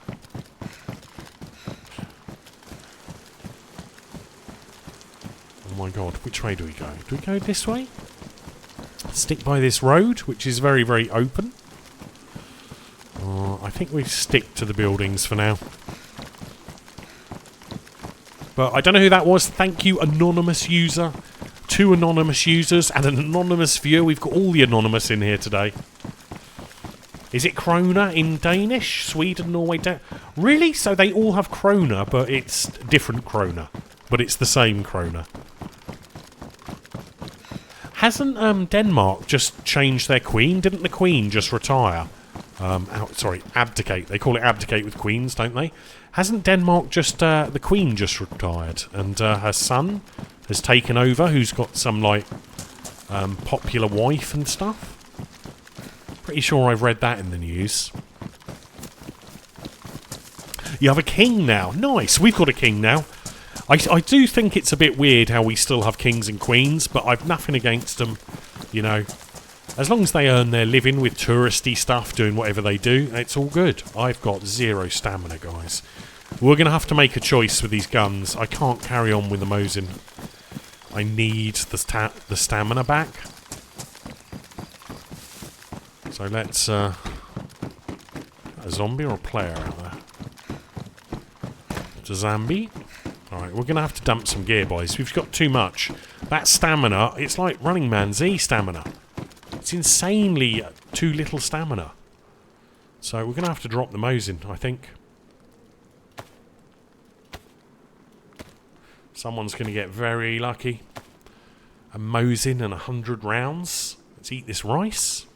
Oh my god. Which way do we go? Do we go this way? Stick by this road, which is very, very open. I think we stick to the buildings for now. But I don't know who that was. Thank you, anonymous user. 2 anonymous users and an anonymous viewer. We've got all the anonymous in here today. Is it krona in Danish? Sweden, Norway, really? So they all have krona, but it's different krona. But it's the same krona. Hasn't Denmark just changed their queen? Didn't the queen just retire? Abdicate. They call it abdicate with queens, don't they? Hasn't Denmark just... the queen just retired? And her son has taken over, who's got some, like, popular wife and stuff? Pretty sure I've read that in the news. You have a king now. Nice. We've got a king now. I do think it's a bit weird how we still have kings and queens, but I've nothing against them, you know. As long as they earn their living with touristy stuff, doing whatever they do, it's all good. I've got 0 stamina, guys. We're going to have to make a choice with these guns. I can't carry on with the Mosin. I need the stamina back. So let's... a zombie or a player out there? It's a zombie. Alright, we're going to have to dump some gear, boys. We've got too much. That stamina, it's like Running Man Z stamina. It's insanely too little stamina. So we're going to have to drop the Mosin, I think. Someone's going to get very lucky. A Mosin and 100 rounds. Let's eat this rice.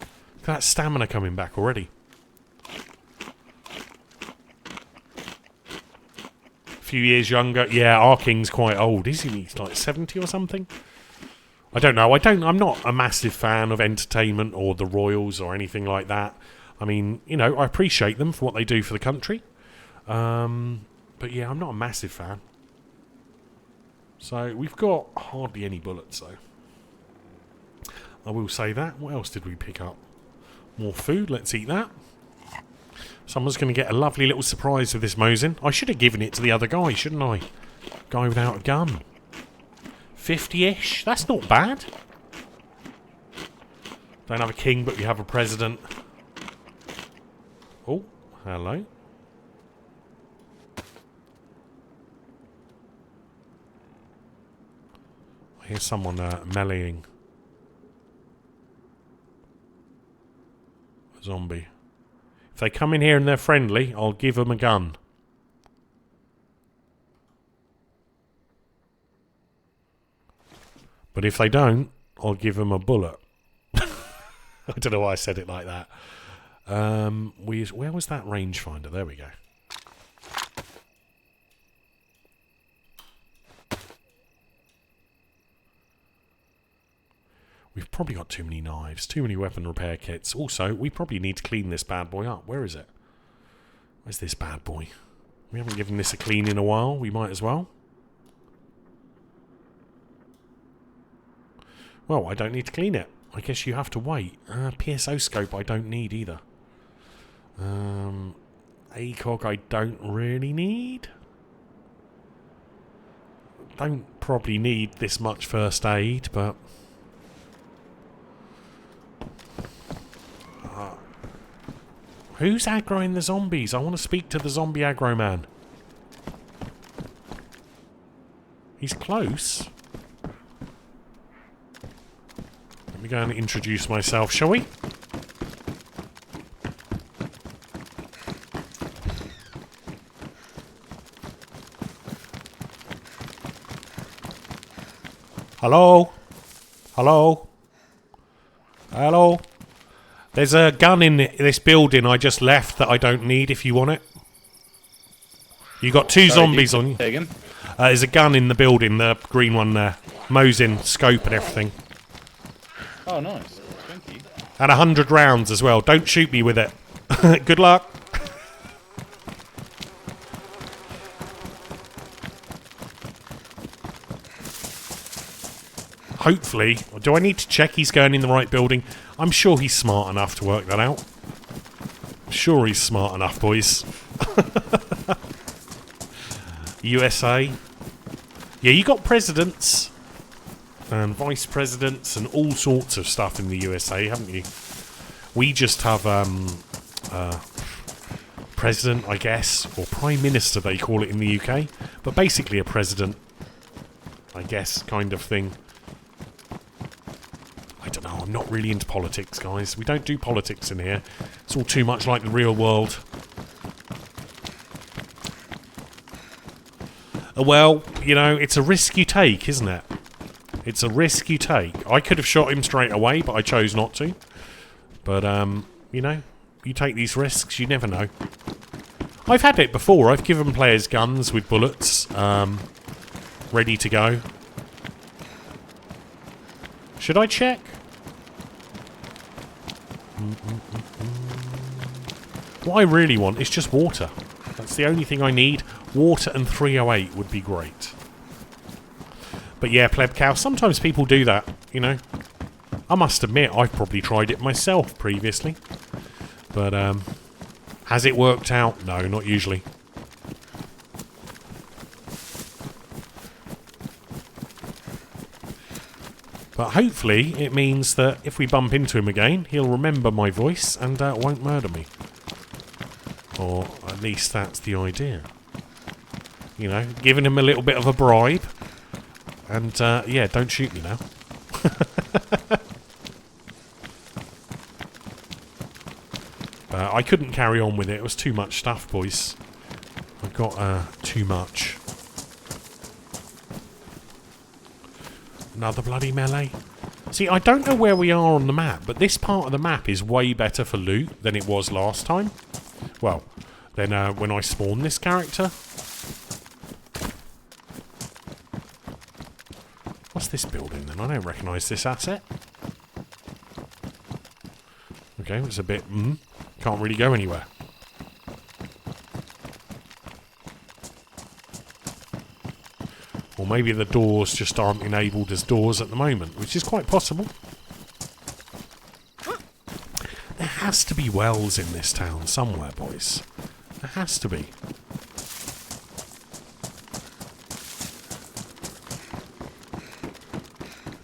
Look at that stamina coming back already. A few years younger. Yeah, our king's quite old. Isn't he? He's like 70 or something. I don't know. I'm not a massive fan of entertainment or the royals or anything like that. I mean, you know, I appreciate them for what they do for the country. But yeah, I'm not a massive fan. So we've got hardly any bullets, though. I will say that. What else did we pick up? More food. Let's eat that. Someone's going to get a lovely little surprise with this Mosin. I should have given it to the other guy, shouldn't I? Guy without a gun. 50-ish. That's not bad. Don't have a king, but we have a president. Oh, hello. I hear someone meleeing. A zombie. If they come in here and they're friendly, I'll give them a gun. But if they don't, I'll give them a bullet. I don't know why I said it like that. Where was that rangefinder? There we go. We've probably got too many knives, too many weapon repair kits. Also, we probably need to clean this bad boy up. Where is it? Where's this bad boy? We haven't given this a clean in a while. We might as well. Well, I don't need to clean it. I guess you have to wait. PSO scope I don't need either. ACOG I don't really need. Don't probably need this much first aid, but... who's aggroing the zombies? I want to speak to the zombie aggro man. He's close. Let me go and introduce myself, shall we? Hello? Hello? Hello? There's a gun in this building I just left that I don't need if you want it. You got two zombies on you. Again? There's a gun in the building, the green one there. Mosin, scope and everything. Oh, nice. Thank you. And 100 rounds as well. Don't shoot me with it. Good luck. Hopefully. Do I need to check he's going in the right building? I'm sure he's smart enough to work that out. I'm sure he's smart enough, boys. USA. Yeah, you got presidents and vice presidents and all sorts of stuff in the USA, haven't you? We just have president, I guess, or prime minister they call it in the UK, but basically a president, I guess, kind of thing. I don't know, I'm not really into politics, guys. We don't do politics in here. It's all too much like the real world. Well, you know, it's a risk you take, isn't it? It's a risk you take. I could have shot him straight away, but I chose not to. But, you know, you take these risks, you never know. I've had it before. I've given players guns with bullets, ready to go. Should I check? What I really want is just water. That's the only thing I need. Water and 308 would be great. But yeah, pleb cow, sometimes people do that, you know. I must admit, I've probably tried it myself previously. But, has it worked out? No, not usually. But hopefully it means that if we bump into him again, he'll remember my voice and won't murder me. Or at least that's the idea. You know, giving him a little bit of a bribe. And, yeah, don't shoot me now. I couldn't carry on with it. It was too much stuff, boys. I got, too much. Another bloody melee. See, I don't know where we are on the map, but this part of the map is way better for loot than it was last time. Well, then when I spawned this character. What's this building then? I don't recognise this asset. Okay, it's a bit... can't really go anywhere. Or maybe the doors just aren't enabled as doors at the moment, which is quite possible. There has to be wells in this town somewhere, boys. There has to be.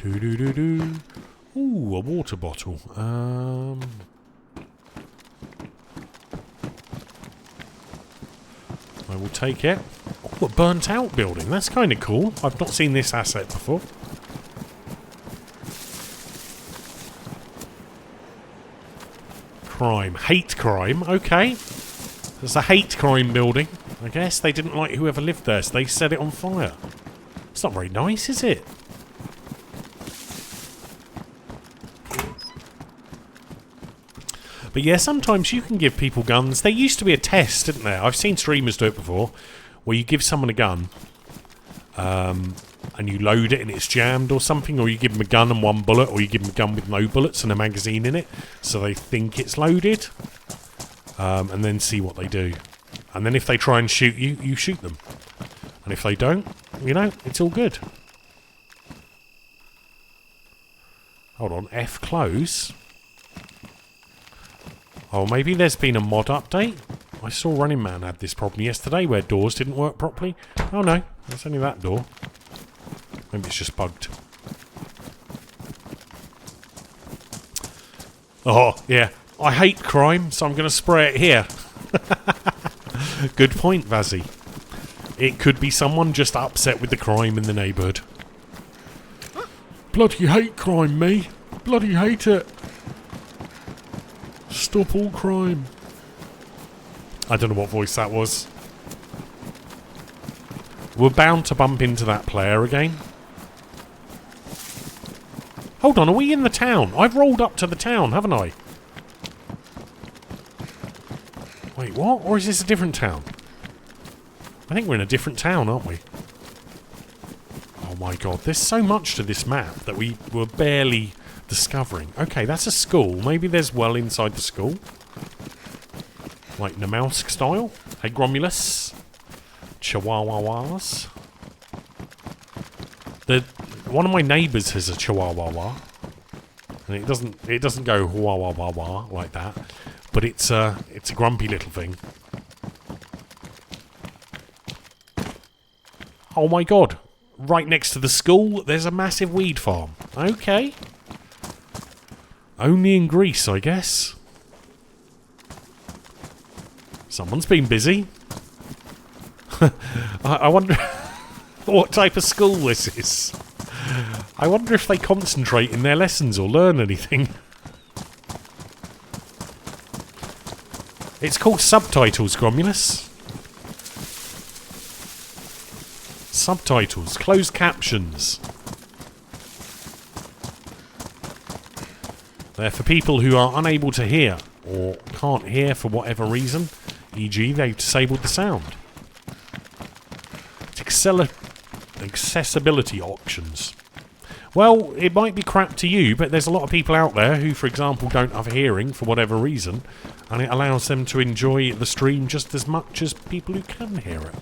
Do-do-do-do. Ooh, a water bottle. I will take it. Oh, a burnt out building. That's kind of cool. I've not seen this asset before. Crime. Hate crime. Okay. There's a hate crime building. I guess they didn't like whoever lived there, so they set it on fire. It's not very nice, is it? But yeah, sometimes you can give people guns. There used to be a test, didn't there? I've seen streamers do it before, where you give someone a gun, and you load it and it's jammed or something, or you give them a gun and one bullet, or you give them a gun with no bullets and a magazine in it, so they think it's loaded, and then see what they do. And then if they try and shoot you, you shoot them. And if they don't, you know, it's all good. Hold on, F close. Oh, maybe there's been a mod update? I saw Running Man had this problem yesterday where doors didn't work properly. Oh no, it's only that door. Maybe it's just bugged. Oh, yeah. I hate crime, so I'm going to spray it here. Good point, Vazzy. It could be someone just upset with the crime in the neighbourhood. Bloody hate crime, me. Bloody hate it. Stop all crime. I don't know what voice that was. We're bound to bump into that player again. Hold on, are we in the town? I've rolled up to the town, haven't I? Wait, what? Or is this a different town? I think we're in a different town, aren't we? Oh my god, there's so much to this map that we were barely discovering. Okay, that's a school. Maybe there's well inside the school. Like Namalsk style. Hey, Gromulus. Chihuahuas. One of my neighbours has a Chihuahua. And it doesn't go wah wah wah wah like that. But it's a grumpy little thing. Oh my god. Right next to the school, there's a massive weed farm. Okay. Only in Greece, I guess. Someone's been busy. I wonder what type of school this is. I wonder if they concentrate in their lessons or learn anything. It's called subtitles, Gromulus. Subtitles, closed captions. They're for people who are unable to hear or can't hear for whatever reason, e.g. they've disabled the sound. Accessibility options. Well, it might be crap to you, but there's a lot of people out there who, for example, don't have hearing for whatever reason, and it allows them to enjoy the stream just as much as people who can hear it.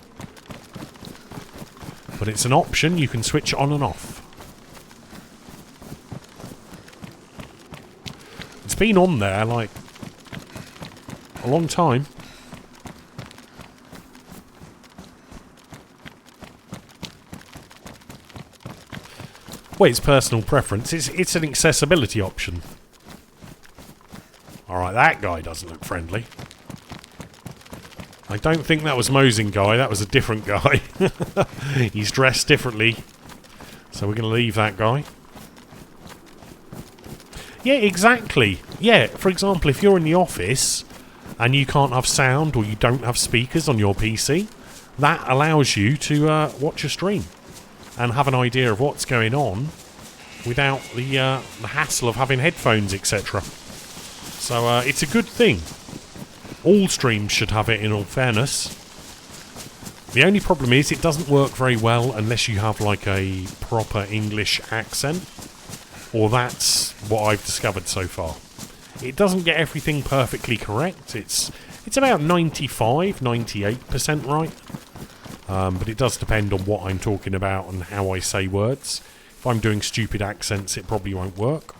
But it's an option you can switch on and off. It's been on there, like, a long time. Well, it's personal preference. It's an accessibility option. Alright, that guy doesn't look friendly. I don't think that was Mosing guy. That was a different guy. He's dressed differently. So we're going to leave that guy. Yeah, exactly. Yeah, for example, if you're in the office and you can't have sound or you don't have speakers on your PC, that allows you to watch a stream and have an idea of what's going on without the hassle of having headphones, etc. So it's a good thing. All streams should have it, in all fairness. The only problem is it doesn't work very well unless you have like a proper English accent. Or that's what I've discovered so far. It doesn't get everything perfectly correct. It's about 95, 98% right. But it does depend on what I'm talking about and how I say words. If I'm doing stupid accents, it probably won't work.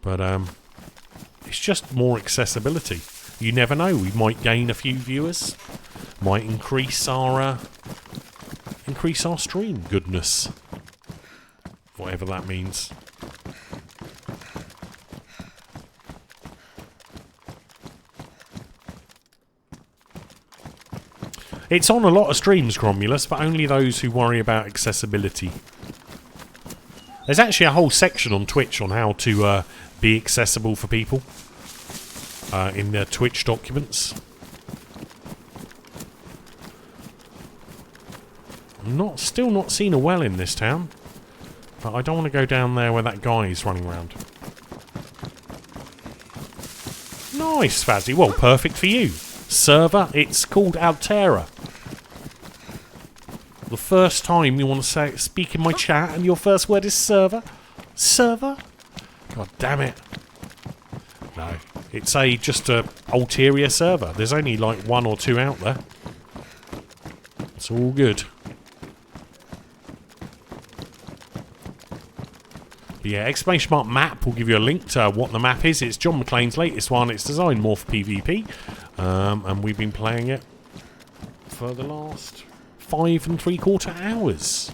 But it's just more accessibility. You never know. We might gain a few viewers. Might increase our stream goodness. Whatever that means. It's on a lot of streams, Gromulus, but only those who worry about accessibility. There's actually a whole section on Twitch on how to be accessible for people in their Twitch documents. I'm still not seen a well in this town, but I don't want to go down there where that guy is running around. Nice, Fazzy. Well, perfect for you. Server, it's called Altera. The first time you want to speak in my chat and your first word is server? Server? God damn it. No. It's just a Alteria server. There's only like 1 or 2 out there. It's all good. But yeah, exclamation mark map will give you a link to what the map is. It's John McClane's latest one. It's designed more for PvP. And we've been playing it for the last 5 3/4 hours.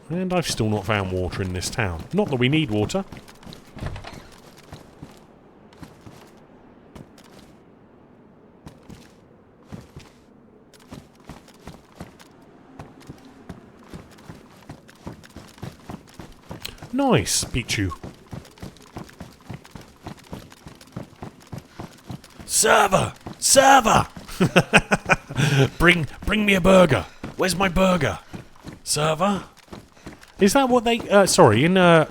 And I've still not found water in this town. Not that we need water. Nice, Pichu. Server! Server! Bring me a burger. Where's my burger? Server? Is that what they... sorry, in the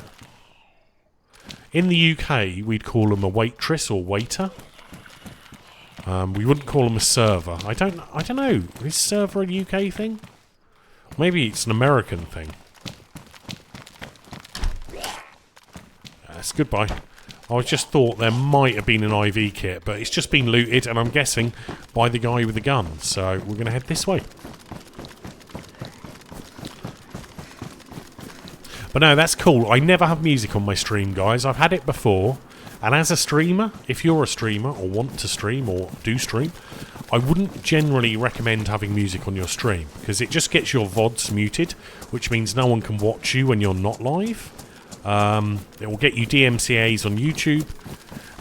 UK, we'd call them a waitress or waiter. We wouldn't call them a server. I don't know. Is server a UK thing? Maybe it's an American thing. Yes, goodbye. I just thought there might have been an IV kit, but it's just been looted, and I'm guessing by the guy with the gun. So we're going to head this way. But no, that's cool. I never have music on my stream, guys. I've had it before. And as a streamer, if you're a streamer or want to stream or do stream, I wouldn't generally recommend having music on your stream, because it just gets your VODs muted, which means no one can watch you when you're not live. It will get you DMCAs on YouTube.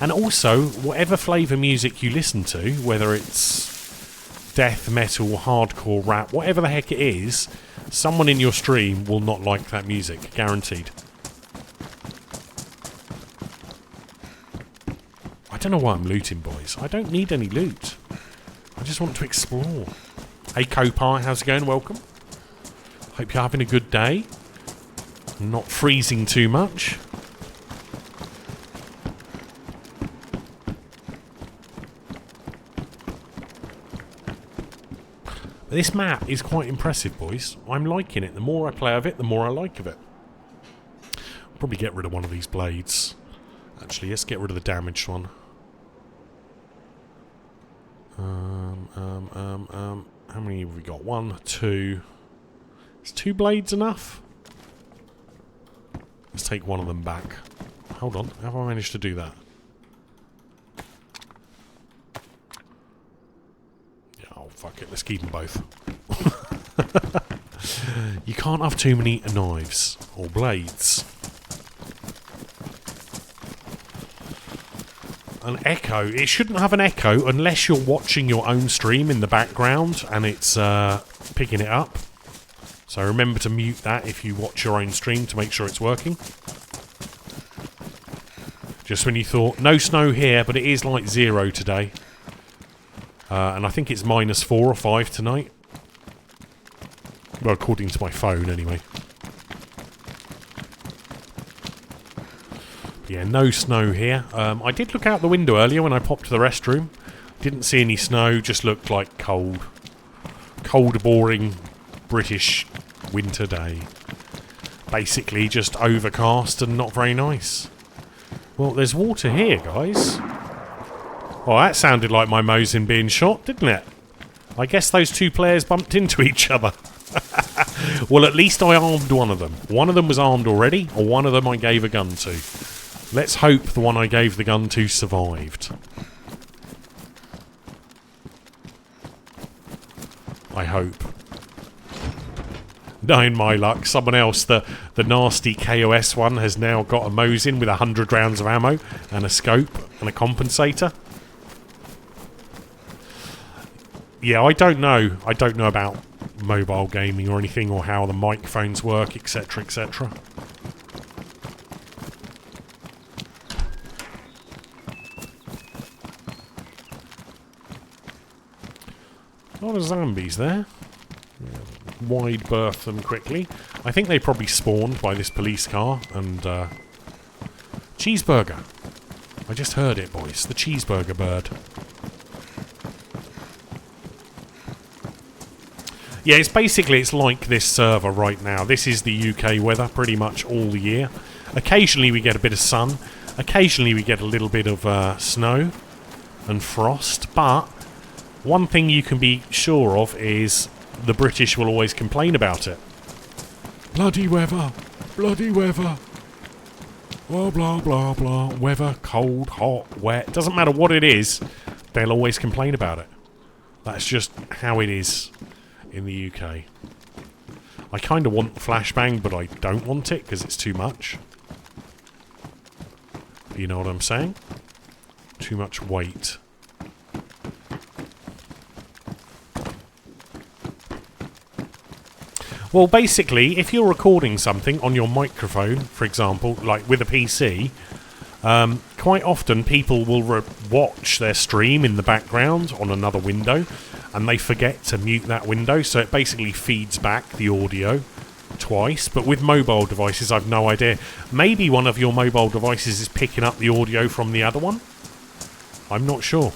And also, whatever flavour music you listen to, whether it's death, metal, hardcore, rap, whatever the heck it is, someone in your stream will not like that music, guaranteed. I don't know why I'm looting, boys. I don't need any loot. I just want to explore. Hey, Copar, how's it going? Welcome. Hope you're having a good day. Not freezing too much. This map is quite impressive, boys. I'm liking it. The more I play of it, the more I like of it. I'll probably get rid of one of these blades. Actually, let's get rid of the damaged one. How many have we got? 1, 2. Is 2 blades enough? Let's take one of them back. Hold on, how have I managed to do that? Yeah, oh fuck it, let's keep them both. You can't have too many knives or blades. An echo. It shouldn't have an echo unless you're watching your own stream in the background and it's picking it up. So remember to mute that if you watch your own stream to make sure it's working. Just when you thought, no snow here, but it is like 0 today. And I think it's -4 or 5 tonight. Well, according to my phone, anyway. Yeah, no snow here. I did look out the window earlier when I popped to the restroom. Didn't see any snow, just looked like cold. Cold, boring British winter day. Basically just overcast and not very nice. Well, there's water here, guys. Oh, that sounded like my Mosin being shot, didn't it? I guess those two players bumped into each other. Well, at least I armed one of them. One of them was armed already, or one of them I gave a gun to. Let's hope the one I gave the gun to survived. I hope. Knowing my luck, someone else, the nasty KOS one, has now got a Mosin with 100 rounds of ammo and a scope and a compensator. Yeah, I don't know. I don't know about mobile gaming or anything, or how the microphones work, etc, etc. A lot of zombies there. Wide berth them quickly. I think they probably spawned by this police car. And cheeseburger. I just heard it, boys. The cheeseburger bird. Yeah, it's like this server right now. This is the UK weather pretty much all the year. Occasionally we get a bit of sun. Occasionally we get a little bit of snow and frost. But one thing you can be sure of is the British will always complain about it. Bloody weather. Bloody weather. Blah, blah, blah, blah. Weather, cold, hot, wet. Doesn't matter what it is, they'll always complain about it. That's just how it is in the UK. I kind of want the flashbang, but I don't want it because it's too much. You know what I'm saying? Too much weight. Well, basically, if you're recording something on your microphone, for example, like with a PC, quite often people will watch their stream in the background on another window, and they forget to mute that window, so it basically feeds back the audio twice. But with mobile devices, I've no idea. Maybe one of your mobile devices is picking up the audio from the other one. I'm not sure.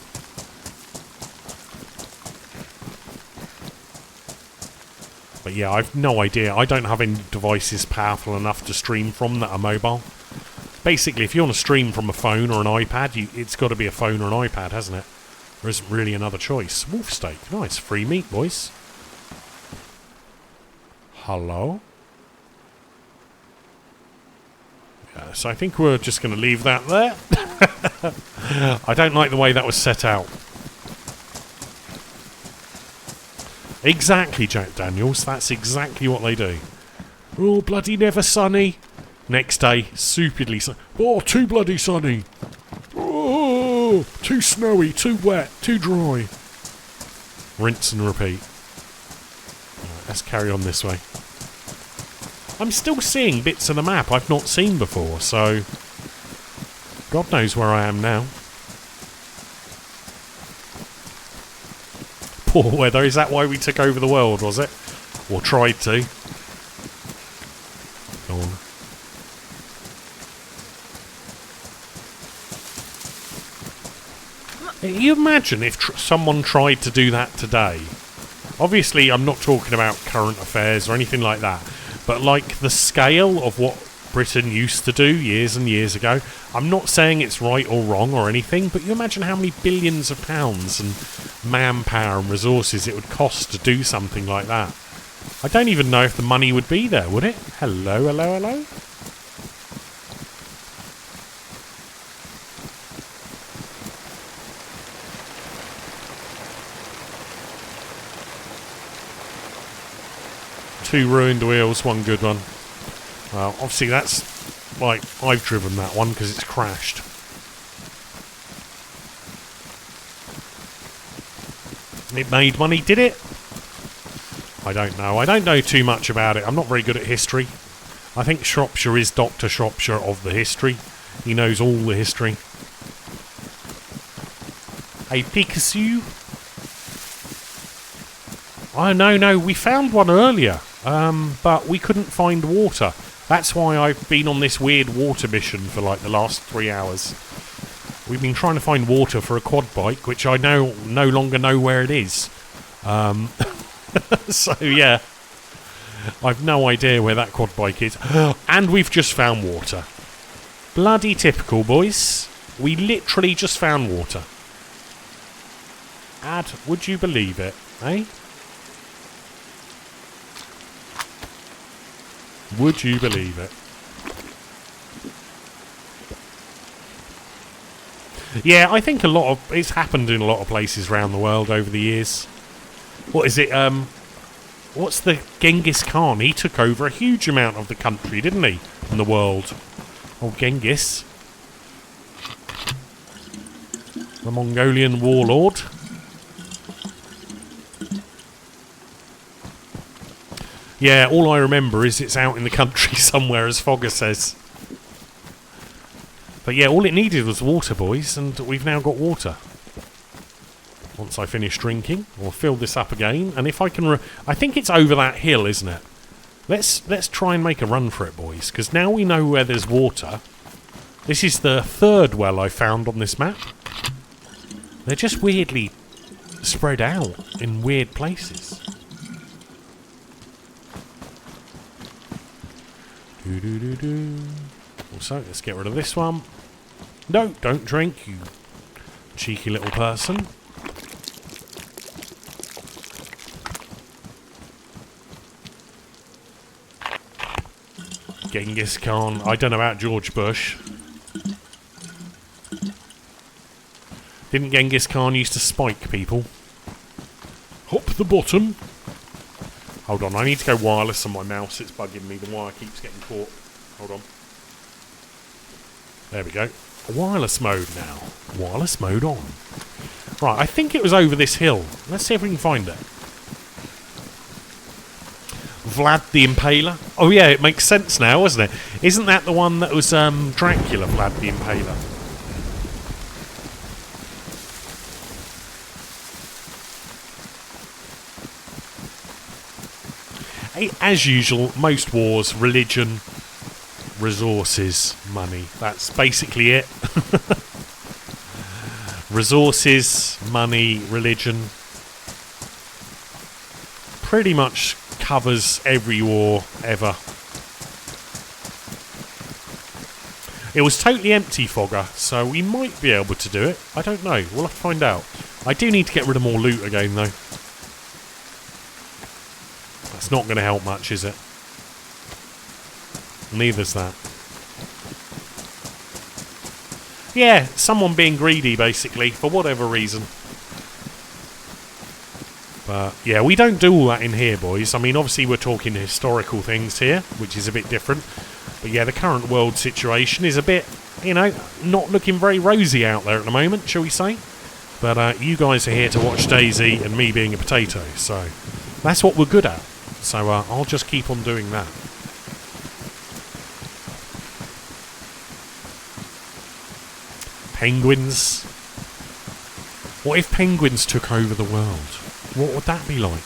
But yeah, I've no idea. I don't have any devices powerful enough to stream from that are mobile. Basically, if you want to stream from a phone or an iPad, it's got to be a phone or an iPad, hasn't it? There isn't really another choice. Wolf steak. Nice. Free meat, boys. Hello? Yeah, so I think we're just going to leave that there. I don't like the way that was set out. Exactly, Jack Daniels. That's exactly what they do. Oh, bloody never sunny. Next day, stupidly sunny. Oh, too bloody sunny. Oh, too snowy, too wet, too dry. Rinse and repeat. Right, let's carry on this way. I'm still seeing bits of the map I've not seen before, so God knows where I am now. Poor weather. Is that why we took over the world, was it? Or tried to? Go on. Can you imagine if someone tried to do that today? Obviously, I'm not talking about current affairs or anything like that, but like the scale of what Britain used to do years and years ago. I'm not saying it's right or wrong or anything, but you imagine how many billions of pounds and manpower and resources it would cost to do something like that. I don't even know if the money would be there, would it? Hello, hello, hello? Two ruined wheels, one good one. Well, obviously that's like I've driven that one because it's crashed. It made money, did it? I don't know. I don't know too much about it. I'm not very good at history. I think Shropshire is Dr. Shropshire of the history. He knows all the history. Hey, Picasso? Oh, no, we found one earlier. But we couldn't find water. That's why I've been on this weird water mission for like the last 3 hours. We've been trying to find water for a quad bike, which I no longer know where it is. So yeah, I've no idea where that quad bike is. And we've just found water. Bloody typical, boys. We literally just found water. Ad, would you believe it, eh? Would you believe it? Yeah, I think it's happened in a lot of places around the world over the years. What is it? What's the Genghis Khan? He took over a huge amount of the country, didn't he? In the world. Oh, Genghis. The Mongolian warlord. Yeah, all I remember is it's out in the country somewhere, as Fogger says. But yeah, all it needed was water, boys, and we've now got water. Once I finish drinking, I'll fill this up again, and if I can... I think it's over that hill, isn't it? Let's try and make a run for it, boys, because now we know where there's water. This is the third well I found on this map. They're just weirdly spread out in weird places. Also, let's get rid of this one. No, don't drink, you cheeky little person. Genghis Khan. I don't know about George Bush. Didn't Genghis Khan used to spike people? Hop the bottom. Hold on, I need to go wireless on my mouse. It's bugging me. The wire keeps getting caught. Hold on. There we go. Wireless mode now. Wireless mode on. Right, I think it was over this hill. Let's see if we can find it. Vlad the Impaler. Oh yeah, it makes sense now, doesn't it? Isn't that the one that was Dracula, Vlad the Impaler? As usual, most wars, religion, resources, money. That's basically it. Resources, money, religion. Pretty much covers every war ever. It was totally empty, Fogger, so we might be able to do it. I don't know. We'll have to find out. I do need to get rid of more loot again, though. That's not going to help much, is it? Neither's that. Yeah, someone being greedy, basically, for whatever reason. But, yeah, we don't do all that in here, boys. I mean, obviously we're talking historical things here, which is a bit different. But, yeah, the current world situation is a bit, you know, not looking very rosy out there at the moment, shall we say. But you guys are here to watch DayZ and me being a potato, so that's what we're good at. So I'll just keep on doing that. Penguins. What if penguins took over the world? What would that be like?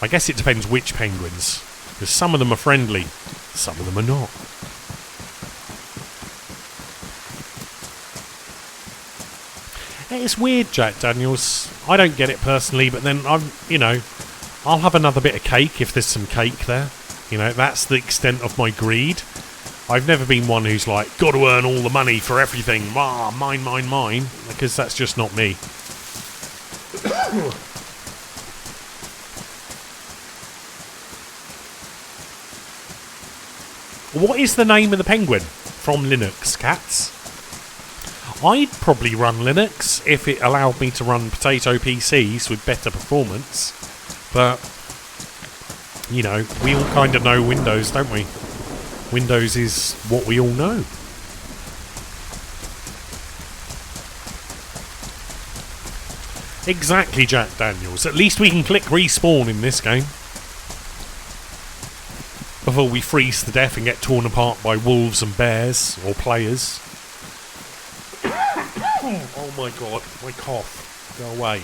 I guess it depends which penguins. Because some of them are friendly, some of them are not. It's weird, Jack Daniels. I don't get it personally, but then I'll have another bit of cake if there's some cake there. You know, that's the extent of my greed. I've never been one who's like, got to earn all the money for everything. Mine, because that's just not me. What is the name of the penguin from Linux, cats? I'd probably run Linux if it allowed me to run potato PCs with better performance. But, you know, we all kind of know Windows, don't we? Windows is what we all know. Exactly, Jack Daniels. At least we can click respawn in this game. Before we freeze to death and get torn apart by wolves and bears, or players. Oh my god, my cough. Go away.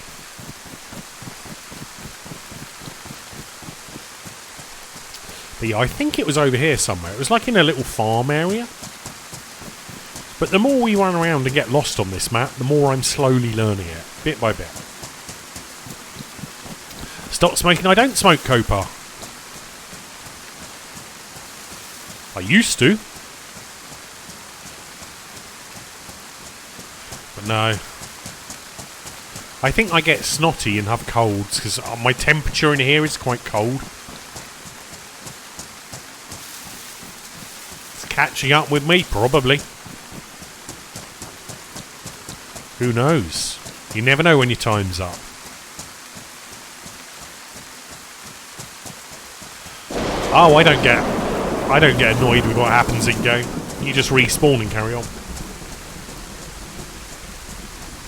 But yeah, I think it was over here somewhere. It was like in a little farm area. But the more we run around and get lost on this map, the more I'm slowly learning it, bit by bit. Stop smoking. I don't smoke copa. I used to. But no. I think I get snotty and have colds because my temperature in here is quite cold. It's catching up with me, probably. Who knows? You never know when your time's up. Oh, I don't get annoyed with what happens in game. You just respawn and carry on.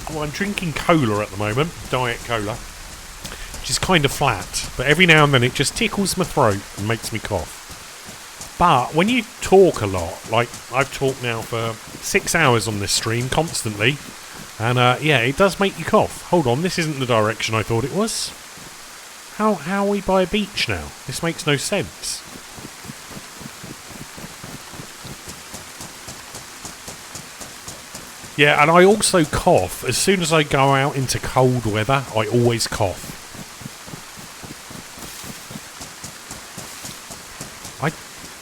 Well, I'm drinking cola at the moment, Diet Cola, which is kind of flat, but every now and then it just tickles my throat and makes me cough. But when you talk a lot, like I've talked now for 6 hours on this stream constantly, and yeah, it does make you cough. Hold on, this isn't the direction I thought it was. How are we by a beach now? This makes no sense. Yeah, and I also cough. As soon as I go out into cold weather, I always cough.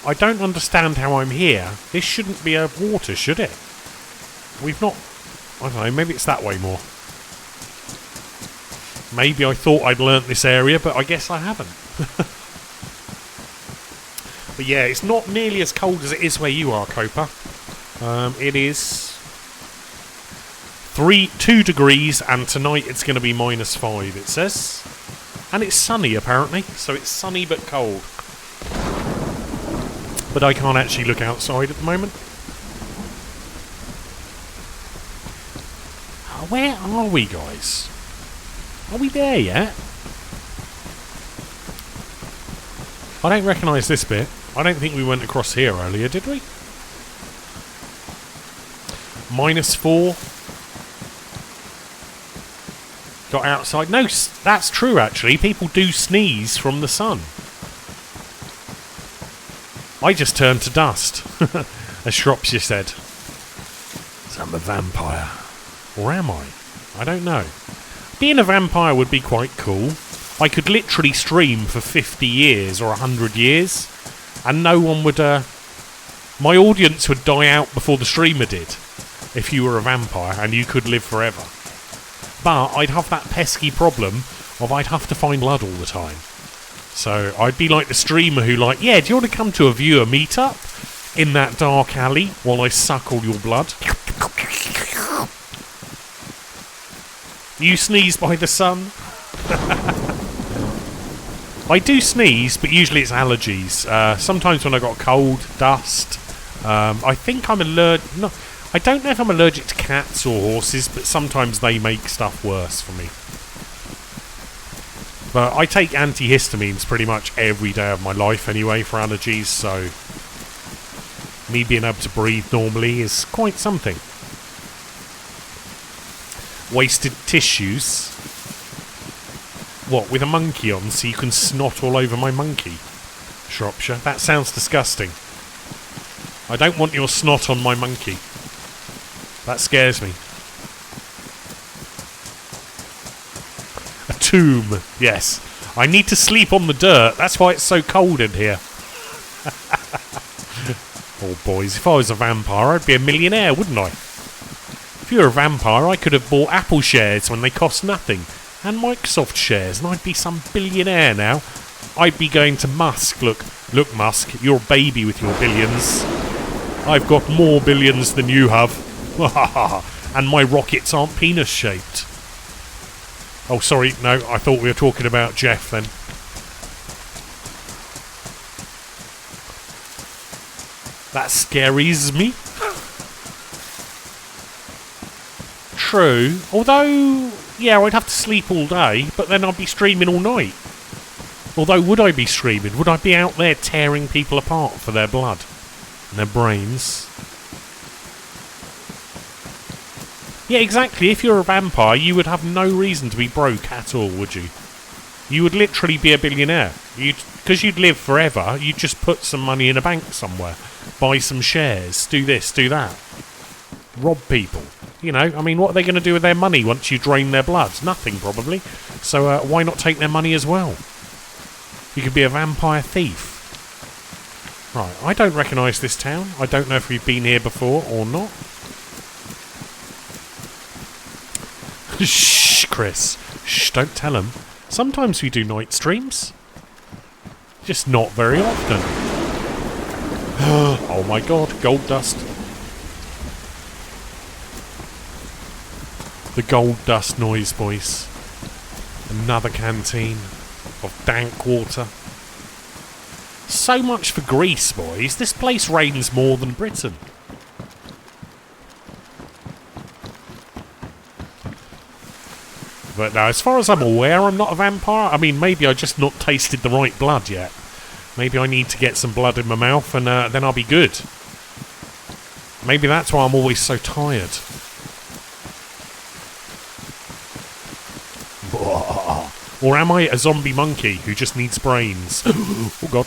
I don't understand how I'm here. This shouldn't be a water, should it? We've not... I don't know, maybe it's that way more. Maybe I thought I'd learnt this area, but I guess I haven't. But yeah, it's not nearly as cold as it is where you are, Copa. It is 2 degrees, and tonight it's going to be -5, it says. And it's sunny, apparently. So it's sunny but cold. But I can't actually look outside at the moment. Where are we, guys? Are we there yet? I don't recognise this bit. I don't think we went across here earlier, did we? -4. Got outside. No, that's true actually. People do sneeze from the sun. I just turned to dust, as Shropshire said. So I'm a vampire. Or am I? I don't know. Being a vampire would be quite cool. I could literally stream for 50 years or 100 years, and no one would, my audience would die out before the streamer did, if you were a vampire and you could live forever. But I'd have that pesky problem of I'd have to find blood all the time. So I'd be like the streamer who like, yeah, do you want to come to a viewer meetup in that dark alley while I suck all your blood? You sneeze by the sun? I do sneeze, but usually it's allergies. Sometimes when I got cold, dust. I think I'm allergic. No, I don't know if I'm allergic to cats or horses, but sometimes they make stuff worse for me. But I take antihistamines pretty much every day of my life anyway for allergies, so me being able to breathe normally is quite something. Wasted tissues. What, with a monkey on so you can snot all over my monkey? Shropshire, that sounds disgusting. I don't want your snot on my monkey. That scares me. A tomb, yes. I need to sleep on the dirt, that's why it's so cold in here. Oh boys, if I was a vampire I'd be a millionaire, wouldn't I? If you were a vampire I could have bought Apple shares when they cost nothing, and Microsoft shares, and I'd be some billionaire now. I'd be going to Musk. Look Musk, you're a baby with your billions. I've got more billions than you have. And my rockets aren't penis-shaped. Oh, sorry, no, I thought we were talking about Jeff then. That scares me. True, although, yeah, I'd have to sleep all day, but then I'd be streaming all night. Although, would I be streaming? Would I be out there tearing people apart for their blood and their brains? Yeah, exactly. If you're a vampire, you would have no reason to be broke at all, would you? You would literally be a billionaire. Because you'd live forever, you'd just put some money in a bank somewhere. Buy some shares, do this, do that. Rob people. You know, I mean, what are they going to do with their money once you drain their blood? Nothing, probably. So why not take their money as well? You could be a vampire thief. Right, I don't recognise this town. I don't know if we've been here before or not. Shh, Chris. Shh, don't tell them. Sometimes we do night streams. Just not very often. Oh my god, gold dust. The gold dust noise, boys. Another canteen of dank water. So much for Greece, boys. This place rains more than Britain. But now, as far as I'm aware, I'm not a vampire. I mean, maybe I just not tasted the right blood yet. Maybe I need to get some blood in my mouth and then I'll be good. Maybe that's why I'm always so tired. Or am I a zombie monkey who just needs brains? Oh god.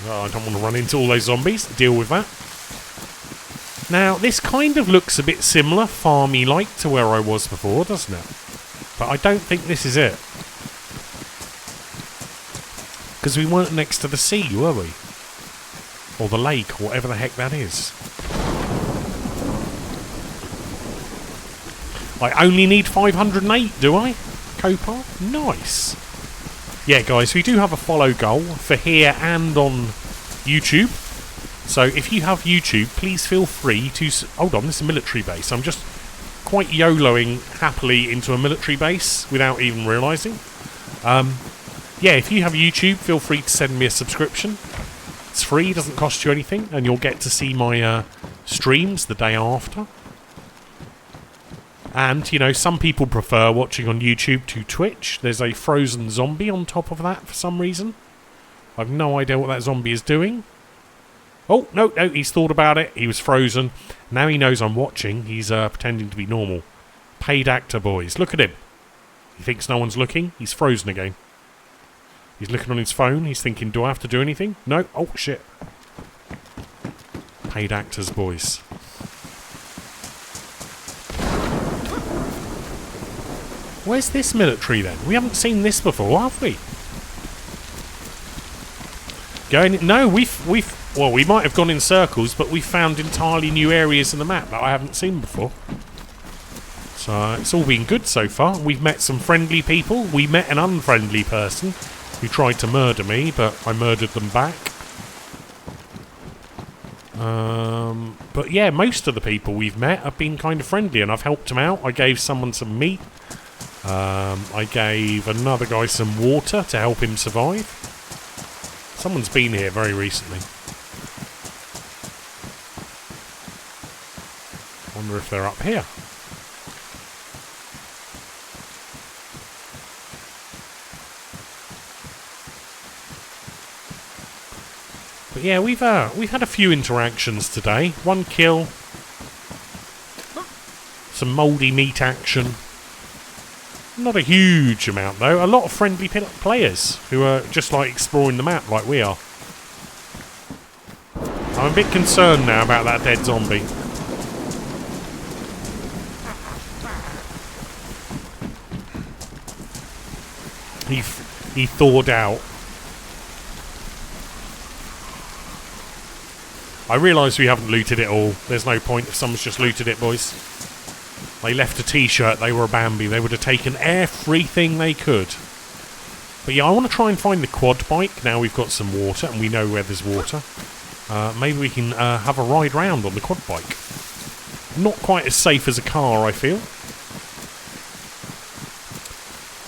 Oh, I don't want to run into all those zombies. Deal with that. Now, this kind of looks a bit similar, farmy-like, to where I was before, doesn't it? But I don't think this is it. Because we weren't next to the sea, were we? Or the lake, or whatever the heck that is. I only need 508, do I? Copar? Nice. Yeah, guys, we do have a follow goal for here and on YouTube. So if you have YouTube, please feel free to... Hold on, this is a military base. I'm just quite YOLOing happily into a military base without even realising. Yeah, if you have YouTube, feel free to send me a subscription. It's free, doesn't cost you anything, and you'll get to see my streams the day after. And, you know, some people prefer watching on YouTube to Twitch. There's a frozen zombie on top of that for some reason. I've no idea what that zombie is doing. Oh, no, he's thought about it. He was frozen. Now he knows I'm watching. He's pretending to be normal. Paid actor, boys. Look at him. He thinks no one's looking. He's frozen again. He's looking on his phone. He's thinking, do I have to do anything? No. Oh, shit. Paid actors, boys. Where's this military then? We haven't seen this before, have we? No, well, we might have gone in circles, but we found entirely new areas in the map that I haven't seen before. So it's all been good so far. We've met some friendly people. We met an unfriendly person who tried to murder me, but I murdered them back. But yeah, most of the people we've met have been kind of friendly, and I've helped them out. I gave someone some meat. I gave another guy some water to help him survive. Someone's been here very recently. Wonder if they're up here. But yeah, we've had a few interactions today. 1 kill, some mouldy meat action. Not a huge amount though. A lot of friendly players who are just like exploring the map like we are. I'm a bit concerned now about that dead zombie. He thawed out. I realise we haven't looted it all. There's no point if someone's just looted it, boys. They left a t-shirt, they were a Bambi. They would have taken everything they could. But yeah, I want to try and find the quad bike now we've got some water and we know where there's water. Maybe we can have a ride round on the quad bike. Not quite as safe as a car, I feel.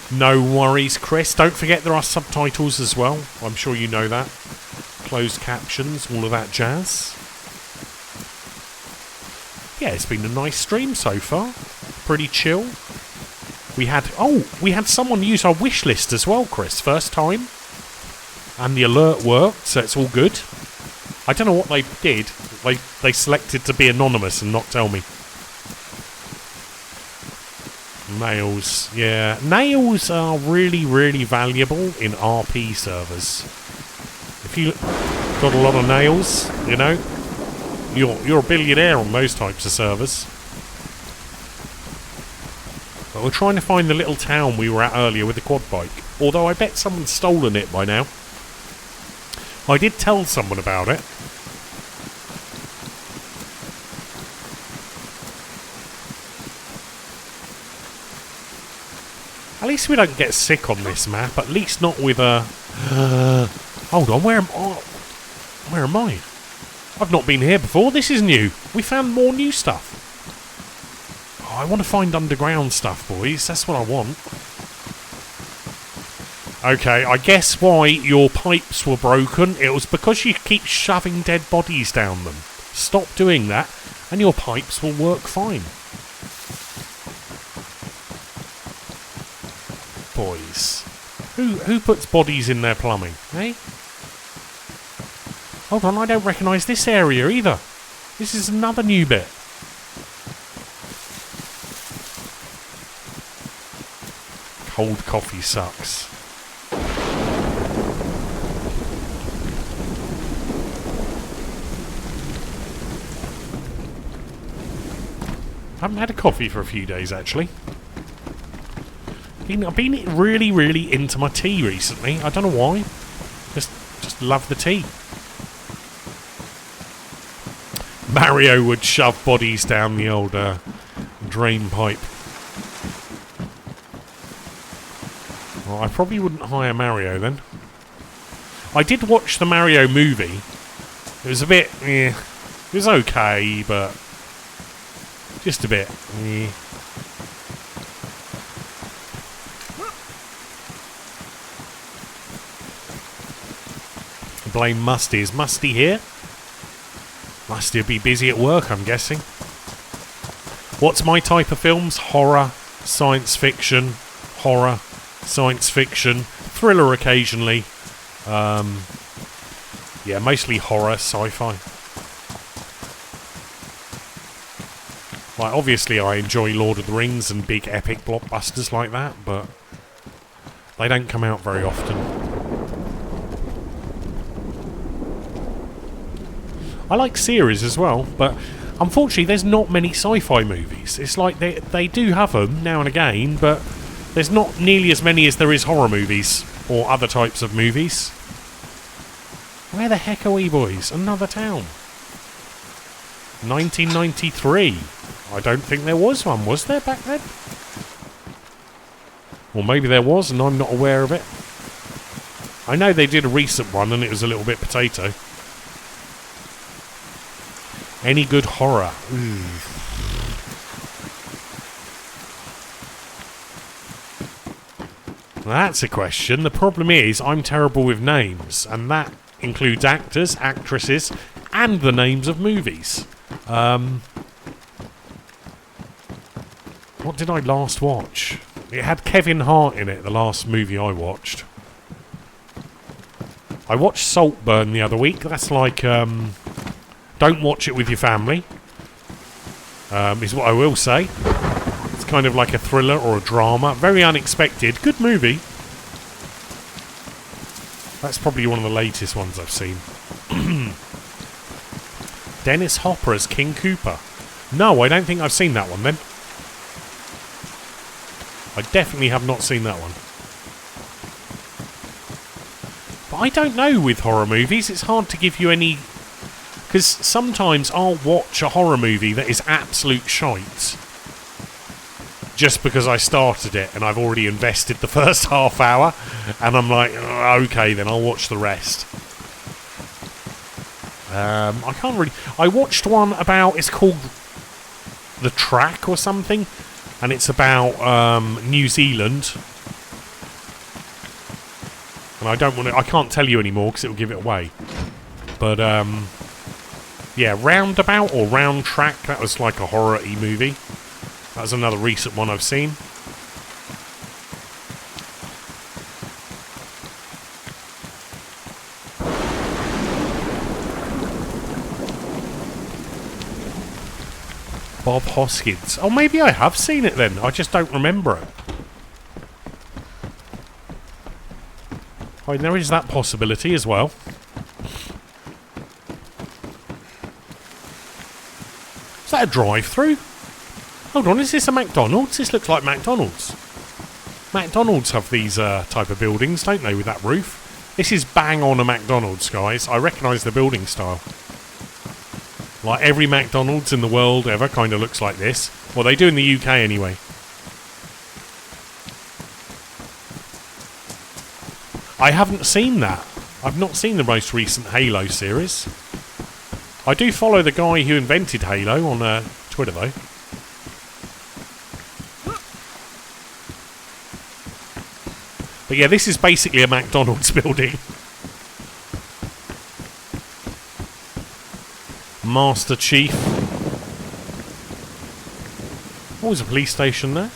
No worries, Chris. Don't forget there are subtitles as well. I'm sure you know that. Closed captions, all of that jazz. Yeah, it's been a nice stream so far. Pretty chill. We had someone use our wish list as well, Chris. First time. And the alert worked, so it's all good. I don't know what they did. They selected to be anonymous and not tell me. Nails. Yeah, nails are really, really valuable in RP servers. If you got a lot of nails, you know, you're a billionaire on those types of servers. But we're trying to find the little town we were at earlier with the quad bike. Although I bet someone's stolen it by now. I did tell someone about it. At least we don't get sick on this map. At least not with a... hold on, where am I? I've not been here before. This is new. We found more new stuff. Oh, I want to find underground stuff, boys. That's what I want. Okay, I guess why your pipes were broken. It was because you keep shoving dead bodies down them. Stop doing that, and your pipes will work fine. Boys. Who puts bodies in their plumbing, eh? Hold on, I don't recognise this area either. This is another new bit. Cold coffee sucks. I haven't had a coffee for a few days, actually. I've been really, really into my tea recently. I don't know why. Just love the tea. Mario would shove bodies down the old drain pipe. Well, I probably wouldn't hire Mario then. I did watch the Mario movie. It was a bit... it was okay, but... just a bit... Blame Musty. Is Musty here? Musty will be busy at work, I'm guessing. What's my type of films? Horror, science fiction, thriller occasionally. Yeah, mostly horror, sci-fi. Like, obviously I enjoy Lord of the Rings and big epic blockbusters like that, but they don't come out very often. I like series as well, but unfortunately there's not many sci-fi movies. It's like they do have them now and again, but there's not nearly as many as there is horror movies or other types of movies. Where the heck are we, boys? Another town. 1993. I don't think there was one, was there, back then? Or maybe there was and I'm not aware of it. I know they did a recent one and it was a little bit potato. Any good horror? Ooh. That's a question. The problem is I'm terrible with names, and that includes actors, actresses, and the names of movies. What did I last watch? It had Kevin Hart in it, the last movie I watched. I watched Saltburn the other week. That's like, don't watch it with your family, is what I will say. It's kind of like a thriller or a drama. Very unexpected. Good movie. That's probably one of the latest ones I've seen. Dennis Hopper as King Cooper. No, I don't think I've seen that one then. I definitely have not seen that one. But I don't know with horror movies. It's hard to give you any... Because sometimes I'll watch a horror movie that is absolute shite just because I started it and I've already invested the first half hour, and I'm like, oh, okay, then I'll watch the rest. I can't really... I watched one about... It's called The Track or something, and it's about New Zealand. And I don't want to... I can't tell you anymore because it will give it away. But, yeah, Roundabout or Round Track, that was like a horror-y movie. That was another recent one I've seen. Bob Hoskins. Oh, maybe I have seen it then. I just don't remember it. Oh, there is that possibility as well. Is that a drive-through? Hold on, is this a McDonald's? This looks like McDonald's. McDonald's have these type of buildings, don't they, with that roof? This is bang on a McDonald's, guys. I recognise the building style. Like every McDonald's in the world ever kind of looks like this. Well, they do in the UK anyway. I haven't seen that. I've not seen the most recent Halo series. I do follow the guy who invented Halo on Twitter, though. But yeah, this is basically a McDonald's building. Master Chief. Oh, there's a police station there.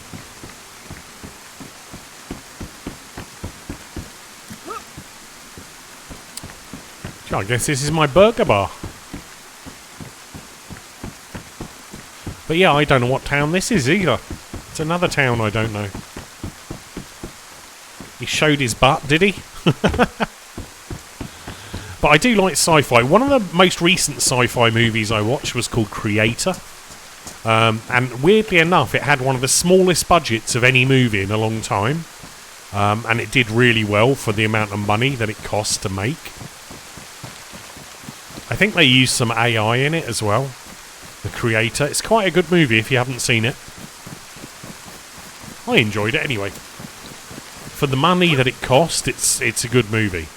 Gee, I guess this is my burger bar. But yeah, I don't know what town this is either. It's another town I don't know. He showed his butt, did he? But I do like sci-fi. One of the most recent sci-fi movies I watched was called Creator. And weirdly enough, it had one of the smallest budgets of any movie in a long time. And it did really well for the amount of money that it cost to make. I think they used some AI in it as well. The Creator. It's quite a good movie if you haven't seen it. I enjoyed it anyway. For the money that it cost, it's a good movie.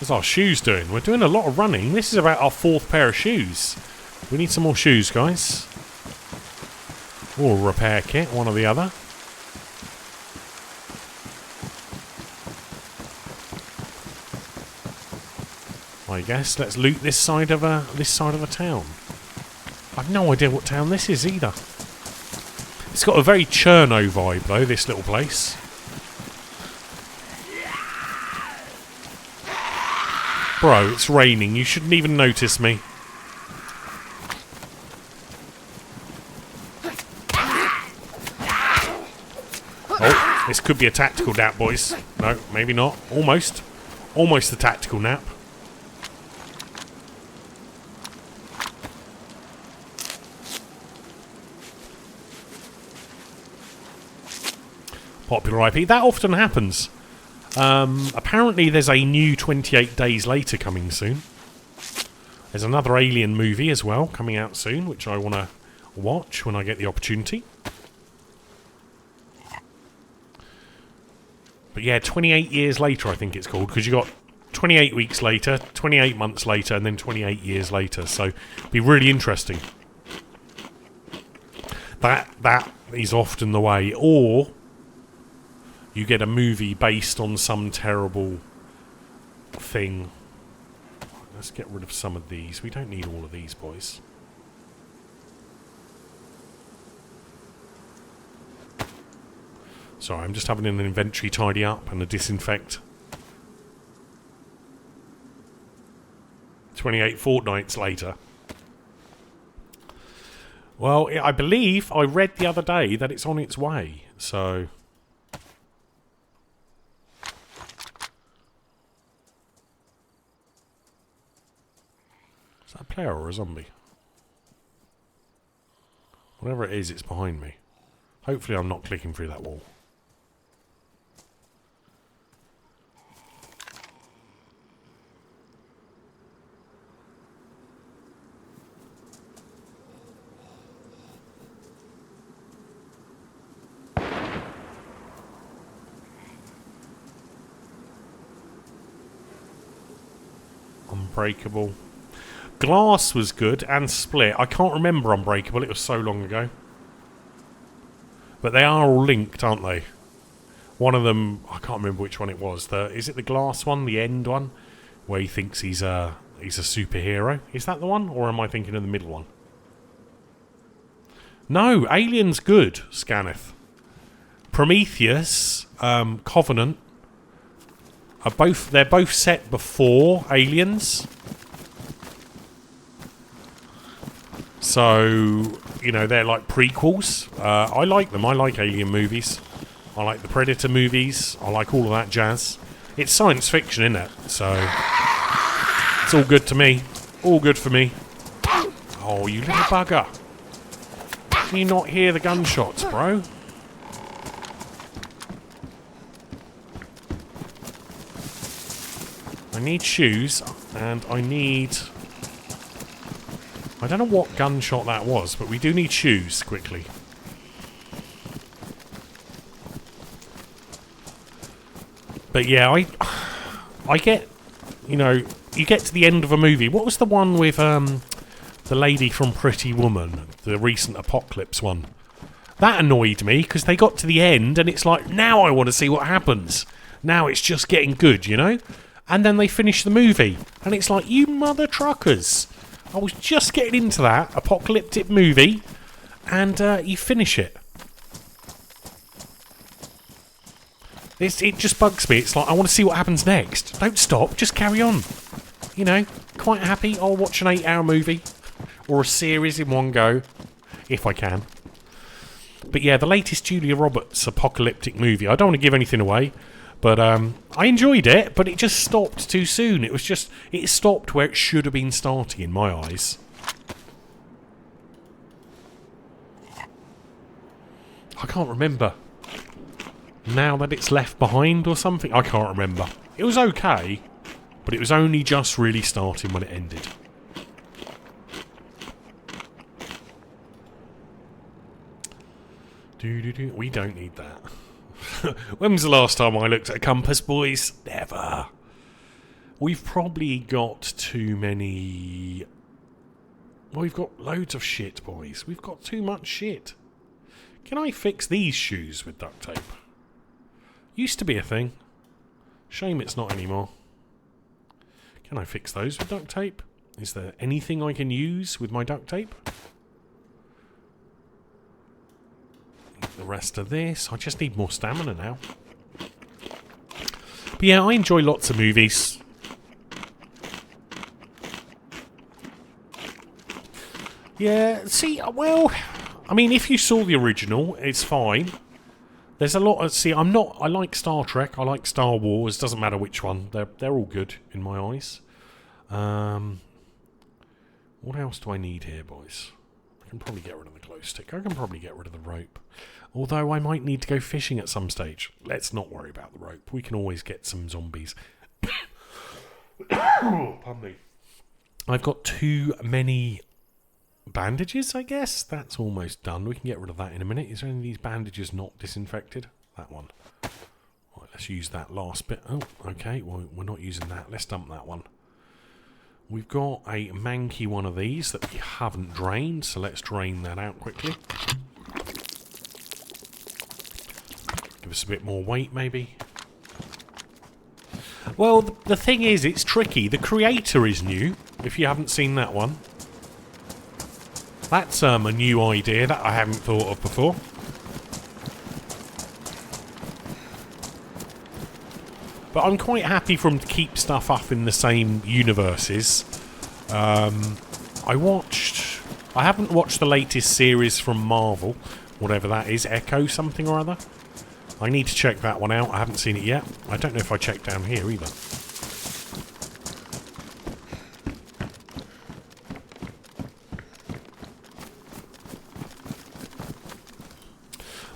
What's our shoes doing? We're doing a lot of running. This is about our 4th pair of shoes. We need some more shoes, guys. Or a repair kit, one or the other. I guess let's loot this side of a town. I've no idea what town this is either. It's got a very Cherno vibe though, this little place. Bro, it's raining. You shouldn't even notice me. Oh, this could be a tactical nap, boys. No, maybe not. Almost. Almost a tactical nap. Popular IP. That often happens. Apparently there's a new 28 Days Later coming soon. There's another Alien movie as well coming out soon, which I want to watch when I get the opportunity. But yeah, 28 years later I think it's called, because you got 28 weeks later, 28 months later, and then 28 years later. So it'll be really interesting. That is often the way. Or you get a movie based on some terrible thing. Let's get rid of some of these. We don't need all of these, boys. Sorry, I'm just having an inventory tidy up and a disinfect. 28 fortnights later. Well, I believe I read the other day that it's on its way, so... Is that a player or a zombie? Whatever it is, it's behind me. Hopefully I'm not clicking through that wall. Unbreakable. Glass was good, and Split. I can't remember Unbreakable, it was so long ago. But they are all linked, aren't they? One of them, I can't remember which one it was. Is it the Glass one, the end one? Where he thinks he's a superhero. Is that the one, or am I thinking of the middle one? No, Alien's good, Scanneth. Prometheus, Covenant, they're both set before Aliens. So, you know, they're like prequels. I like them. I like Alien movies. I like the Predator movies. I like all of that jazz. It's science fiction, isn't it? So, it's all good to me. All good for me. Oh, you little bugger. Can you not hear the gunshots, bro? I need shoes, and I need... I don't know what gunshot that was, but we do need shoes, quickly. But yeah, I get... You know, you get to the end of a movie. What was the one with the lady from Pretty Woman? The recent Apocalypse one. That annoyed me, because they got to the end, and it's like, now I want to see what happens. Now it's just getting good, you know? And then they finish the movie, and it's like, you mother truckers. I was just getting into that apocalyptic movie, and you finish it. It just bugs me. It's like, I want to see what happens next. Don't stop, just carry on. You know, quite happy. I'll watch an 8-hour movie, or a series in one go, if I can. But yeah, the latest Julia Roberts apocalyptic movie, I don't want to give anything away, but I enjoyed it, but it just stopped too soon. It stopped where it should have been starting in my eyes. I can't remember. Now that it's left behind or something? I can't remember. It was okay, but it was only just really starting when it ended. We don't need that. When was the last time I looked at a compass, boys? Never. We've probably got too many... Well, we've got loads of shit, boys. We've got too much shit. Can I fix these shoes with duct tape? Used to be a thing. Shame it's not anymore. Can I fix those with duct tape? Is there anything I can use with my duct tape? take the rest of this. I just need more stamina now. But yeah, I enjoy lots of movies. Yeah, see, well, I mean, if you saw the original, it's fine. There's a lot of... See, I like Star Trek, I like Star Wars, doesn't matter which one. They're all good in my eyes. What else do I need here, boys? I can probably get rid of the glow stick. I can probably get rid of the rope. Although I might need to go fishing at some stage. Let's not worry about the rope. We can always get some zombies. Pardon me. I've got too many bandages, I guess. That's almost done. We can get rid of that in a minute. Is there any of these bandages not disinfected? That one. Right, let's use that last bit. Oh, okay. Well, we're not using that. Let's dump that one. We've got a manky one of these that we haven't drained, so let's drain that out quickly. Give us a bit more weight, maybe. Well, the thing is, it's tricky. The creator is new, if you haven't seen that one. That's a new idea that I haven't thought of before. But I'm quite happy for them to keep stuff up in the same universes. I haven't watched the latest series from Marvel, whatever that is, Echo something or other. I need to check that one out. I haven't seen it yet. I don't know if I checked down here either.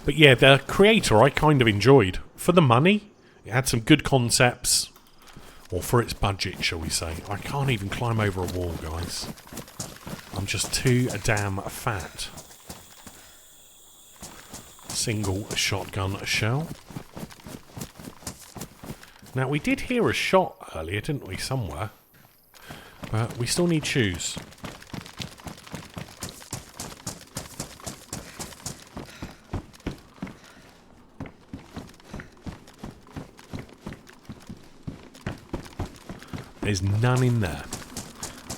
But yeah, the creator I kind of enjoyed. For the money, it had some good concepts. Or for its budget, shall we say. I can't even climb over a wall, guys. I'm just too damn fat. Single shotgun shell. Now, we did hear a shot earlier, didn't we, somewhere? But we still need shoes. There's none in there.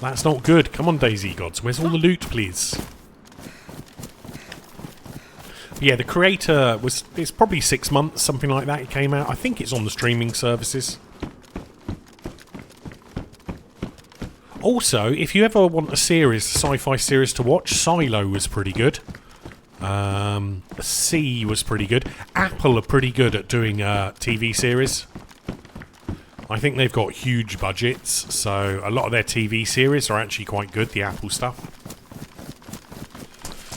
That's not good. Come on, DayZ gods. Where's all the loot, please? But yeah, the creator was... It's probably 6 months, something like that. It came out. I think it's on the streaming services. Also, if you ever want a series, a sci-fi series to watch, Silo was pretty good. C was pretty good. Apple are pretty good at doing TV series. I think they've got huge budgets, so a lot of their TV series are actually quite good, the Apple stuff.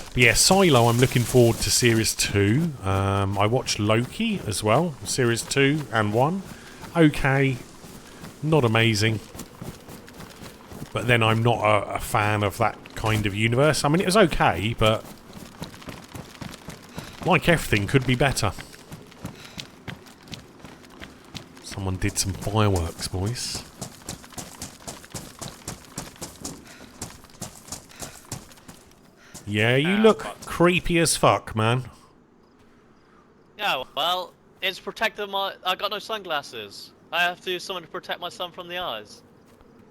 But yeah, Silo, I'm looking forward to Series 2. I watched Loki as well, Series 2 and 1. Okay, not amazing. But then I'm not a fan of that kind of universe. I mean, it was okay, but like everything, could be better. Someone did some fireworks, boys. Yeah, you look creepy as fuck, man. Yeah, well, it's protecting my... I got no sunglasses. I have to use someone to protect my son from the eyes.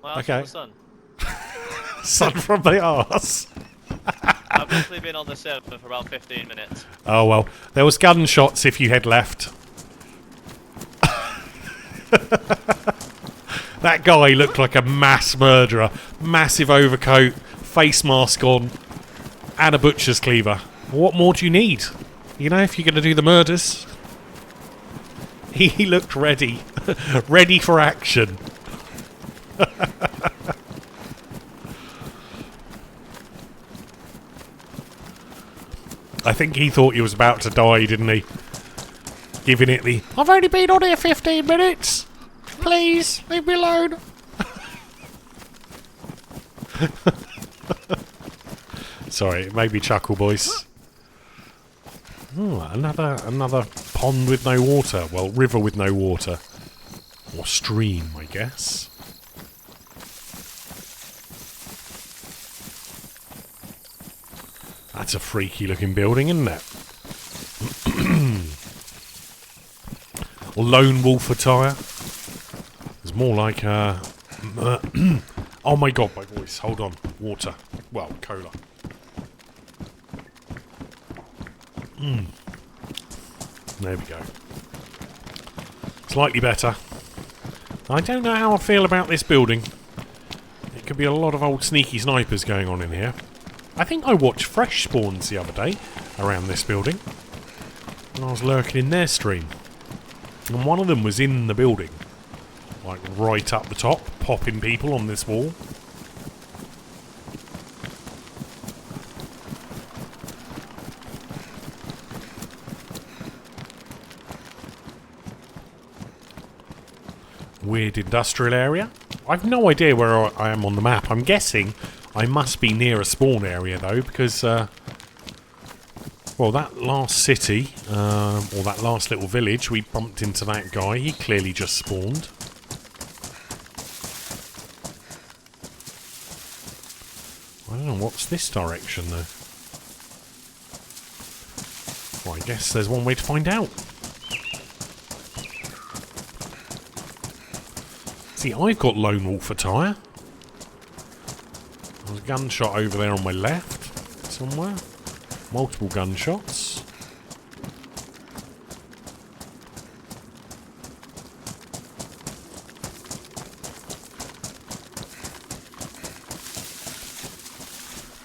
My Okay. my son. Sun from the arse. I've literally been on the server for about 15 minutes. Oh well, there was gunshots if you had left. That guy looked like a mass murderer. Massive overcoat, face mask on, and a butcher's cleaver. What more do you need? You know, if you're going to do the murders. He looked ready. Ready for action. I think he thought he was about to die, didn't he? Giving it the, I've only been on here 15 minutes. Please, leave me alone. Sorry, it made me chuckle, boys. Ooh, another pond with no water. Well, river with no water. Or stream, I guess. That's a freaky looking building, isn't it? Lone wolf attire. It's more like oh my god, my voice. Hold on. Water. Well, cola. There we go. Slightly better. I don't know how I feel about this building. It could be a lot of old sneaky snipers going on in here. I think I watched Fresh Spawns the other day around this building when I was lurking in their stream. And one of them was in the building. Like right up the top, popping people on this wall. Weird industrial area. I've no idea where I am on the map. I'm guessing I must be near a spawn area though, because well, that last city, or that last little village, we bumped into that guy. He clearly just spawned. I don't know what's this direction though. Well, I guess there's one way to find out. See, I've got Lone Wolf attire. There's a gunshot over there on my left, somewhere. Multiple gunshots.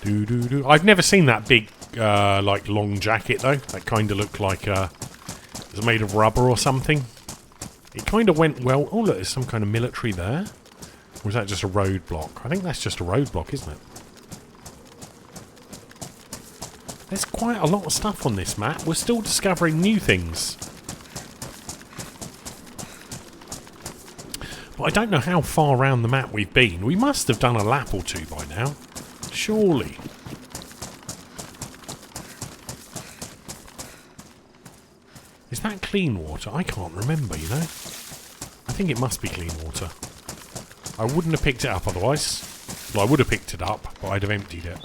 Doo-doo-doo. I've never seen that big, like, long jacket, though. That kind of looked like, it was made of rubber or something. It kind of went well. Oh, look, there's some kind of military there. Or is that just a roadblock? I think that's just a roadblock, isn't it? There's quite a lot of stuff on this map. We're still discovering new things. But I don't know how far around the map we've been. We must have done a lap or two by now. Surely. Is that clean water? I can't remember, you know. I think it must be clean water. I wouldn't have picked it up otherwise. Well, I would have picked it up, but I'd have emptied it.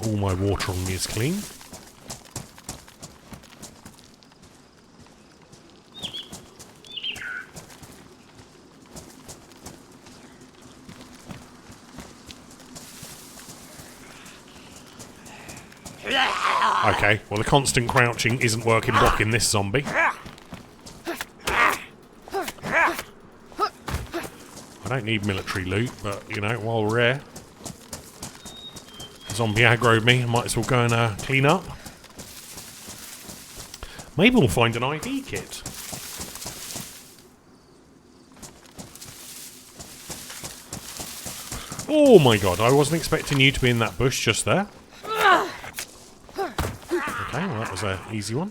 All my water on me is clean. Okay, well the constant crouching isn't working blocking this zombie. I don't need military loot, but, you know, while we're here. Zombie aggroed me, I might as well go and clean up. Maybe we'll find an IV kit. Oh my god, I wasn't expecting you to be in that bush just there. Okay, well that was an easy one.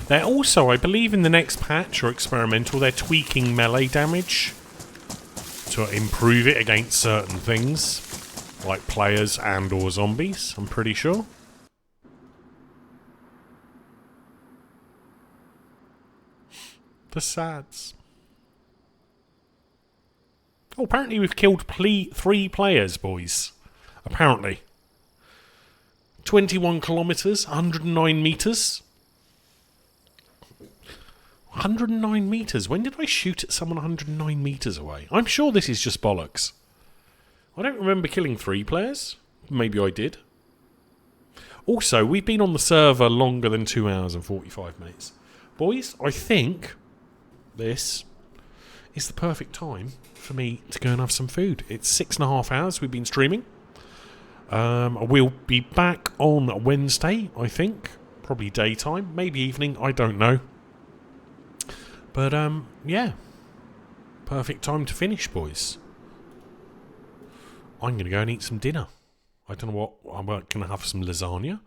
They're also, I believe in the next patch or experimental, they're tweaking melee damage to improve it against certain things, like players and or zombies, I'm pretty sure. The sads. Oh, apparently we've killed 3 players, boys. Apparently. 21 kilometres, 109 metres. 109 metres. When did I shoot at someone 109 metres away? I'm sure this is just bollocks. I don't remember killing 3 players. Maybe I did. Also, we've been on the server longer than 2 hours and 45 minutes. Boys, I think this is the perfect time for me to go and have some food. It's 6.5 hours we've been streaming. We'll be back on Wednesday, I think. Probably daytime, maybe evening, I don't know. But, yeah. Perfect time to finish, boys. I'm going to go and eat some dinner. I don't know what... I'm going to have some lasagna.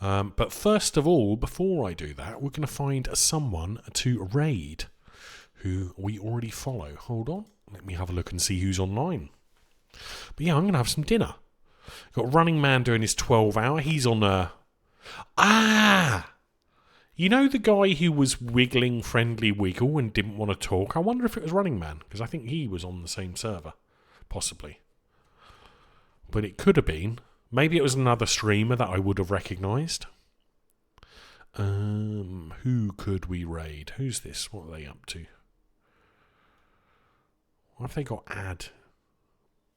But first of all, before I do that, we're going to find someone to raid who we already follow. Hold on. Let me have a look and see who's online. But yeah, I'm going to have some dinner. Got Running Man doing his 12-hour. He's on a... You know the guy who was wiggling Friendly Wiggle and didn't want to talk? I wonder if it was Running Man, because I think he was on the same server. Possibly. But it could have been. Maybe it was another streamer that I would have recognised. Who could we raid? Who's this? What are they up to? Why have they got ad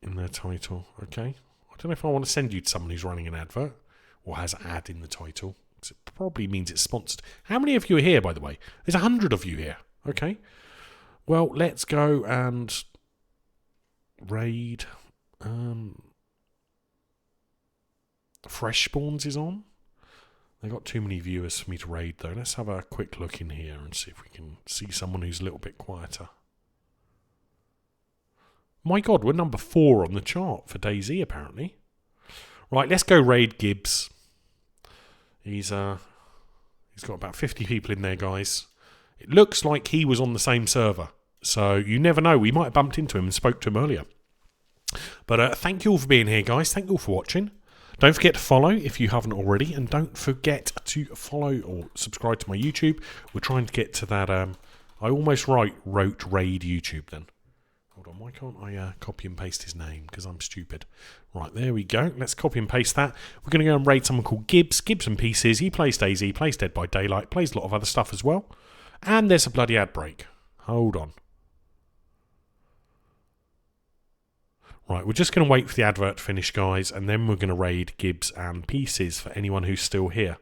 in their title? Okay. I don't know if I want to send you to someone who's running an advert or has ad in the title. It probably means it's sponsored. How many of you are here, by the way? There's 100 of you here. Okay. Well, let's go and raid. Fresh Spawns is on. They got too many viewers for me to raid, though. Let's have a quick look in here and see if we can see someone who's a little bit quieter. My God, we're number 4 on the chart for DayZ, apparently. Right, let's go raid Gibbs. He's got about 50 people in there, guys. It looks like he was on the same server. So you never know. We might have bumped into him and spoke to him earlier. But thank you all for being here, guys. Thank you all for watching. Don't forget to follow if you haven't already. And don't forget to follow or subscribe to my YouTube. We're trying to get to that. I almost wrote raid YouTube then. Hold on, why can't I copy and paste his name? Because I'm stupid. Right, there we go. Let's copy and paste that. We're going to go and raid someone called Gibbs. Gibbs and Pieces. He plays DayZ, plays Dead by Daylight, plays a lot of other stuff as well. And there's a bloody ad break. Hold on. Right, we're just going to wait for the advert to finish, guys, and then we're going to raid Gibbs and Pieces for anyone who's still here.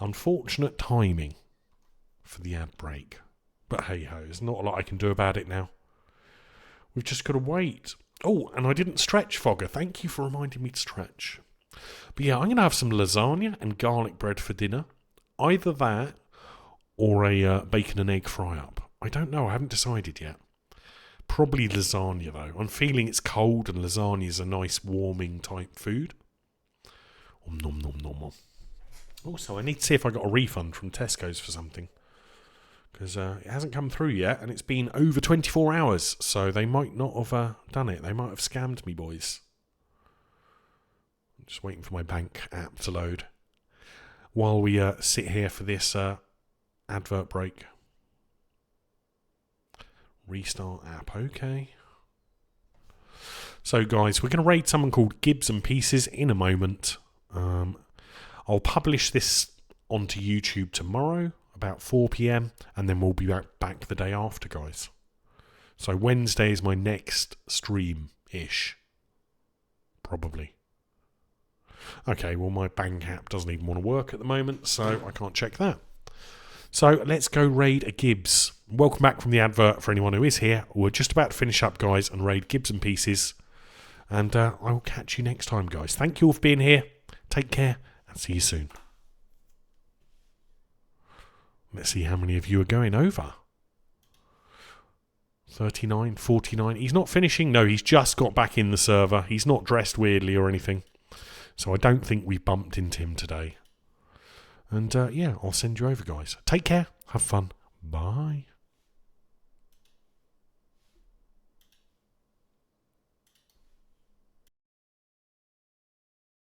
Unfortunate timing for the ad break. But hey-ho, there's not a lot I can do about it now. We've just got to wait. Oh, and I didn't stretch, Fogger. Thank you for reminding me to stretch. But yeah, I'm going to have some lasagna and garlic bread for dinner. Either that or a bacon and egg fry-up. I don't know. I haven't decided yet. Probably lasagna, though. I'm feeling it's cold and lasagna is a nice warming type food. Nom, nom, nom, nom. Also, I need to see if I got a refund from Tesco's for something. Because it hasn't come through yet, and it's been over 24 hours, so they might not have done it. They might have scammed me, boys. I'm just waiting for my bank app to load. While we sit here for this advert break. Restart app, okay. So, guys, we're going to raid someone called Gibbs and Pieces in a moment. I'll publish this onto YouTube tomorrow, about 4 PM, and then we'll be back the day after, guys. So Wednesday is my next stream-ish. Probably. Okay, well, my bank app doesn't even want to work at the moment, so I can't check that. So let's go raid a Gibbs. Welcome back from the advert for anyone who is here. We're just about to finish up, guys, and raid Gibbs and Pieces. And I will catch you next time, guys. Thank you all for being here. Take care, and see you soon. Let's see how many of you are going over. 39, 49. He's not finishing. No, he's just got back in the server. He's not dressed weirdly or anything. So I don't think we bumped into him today. And yeah, I'll send you over, guys. Take care. Have fun. Bye.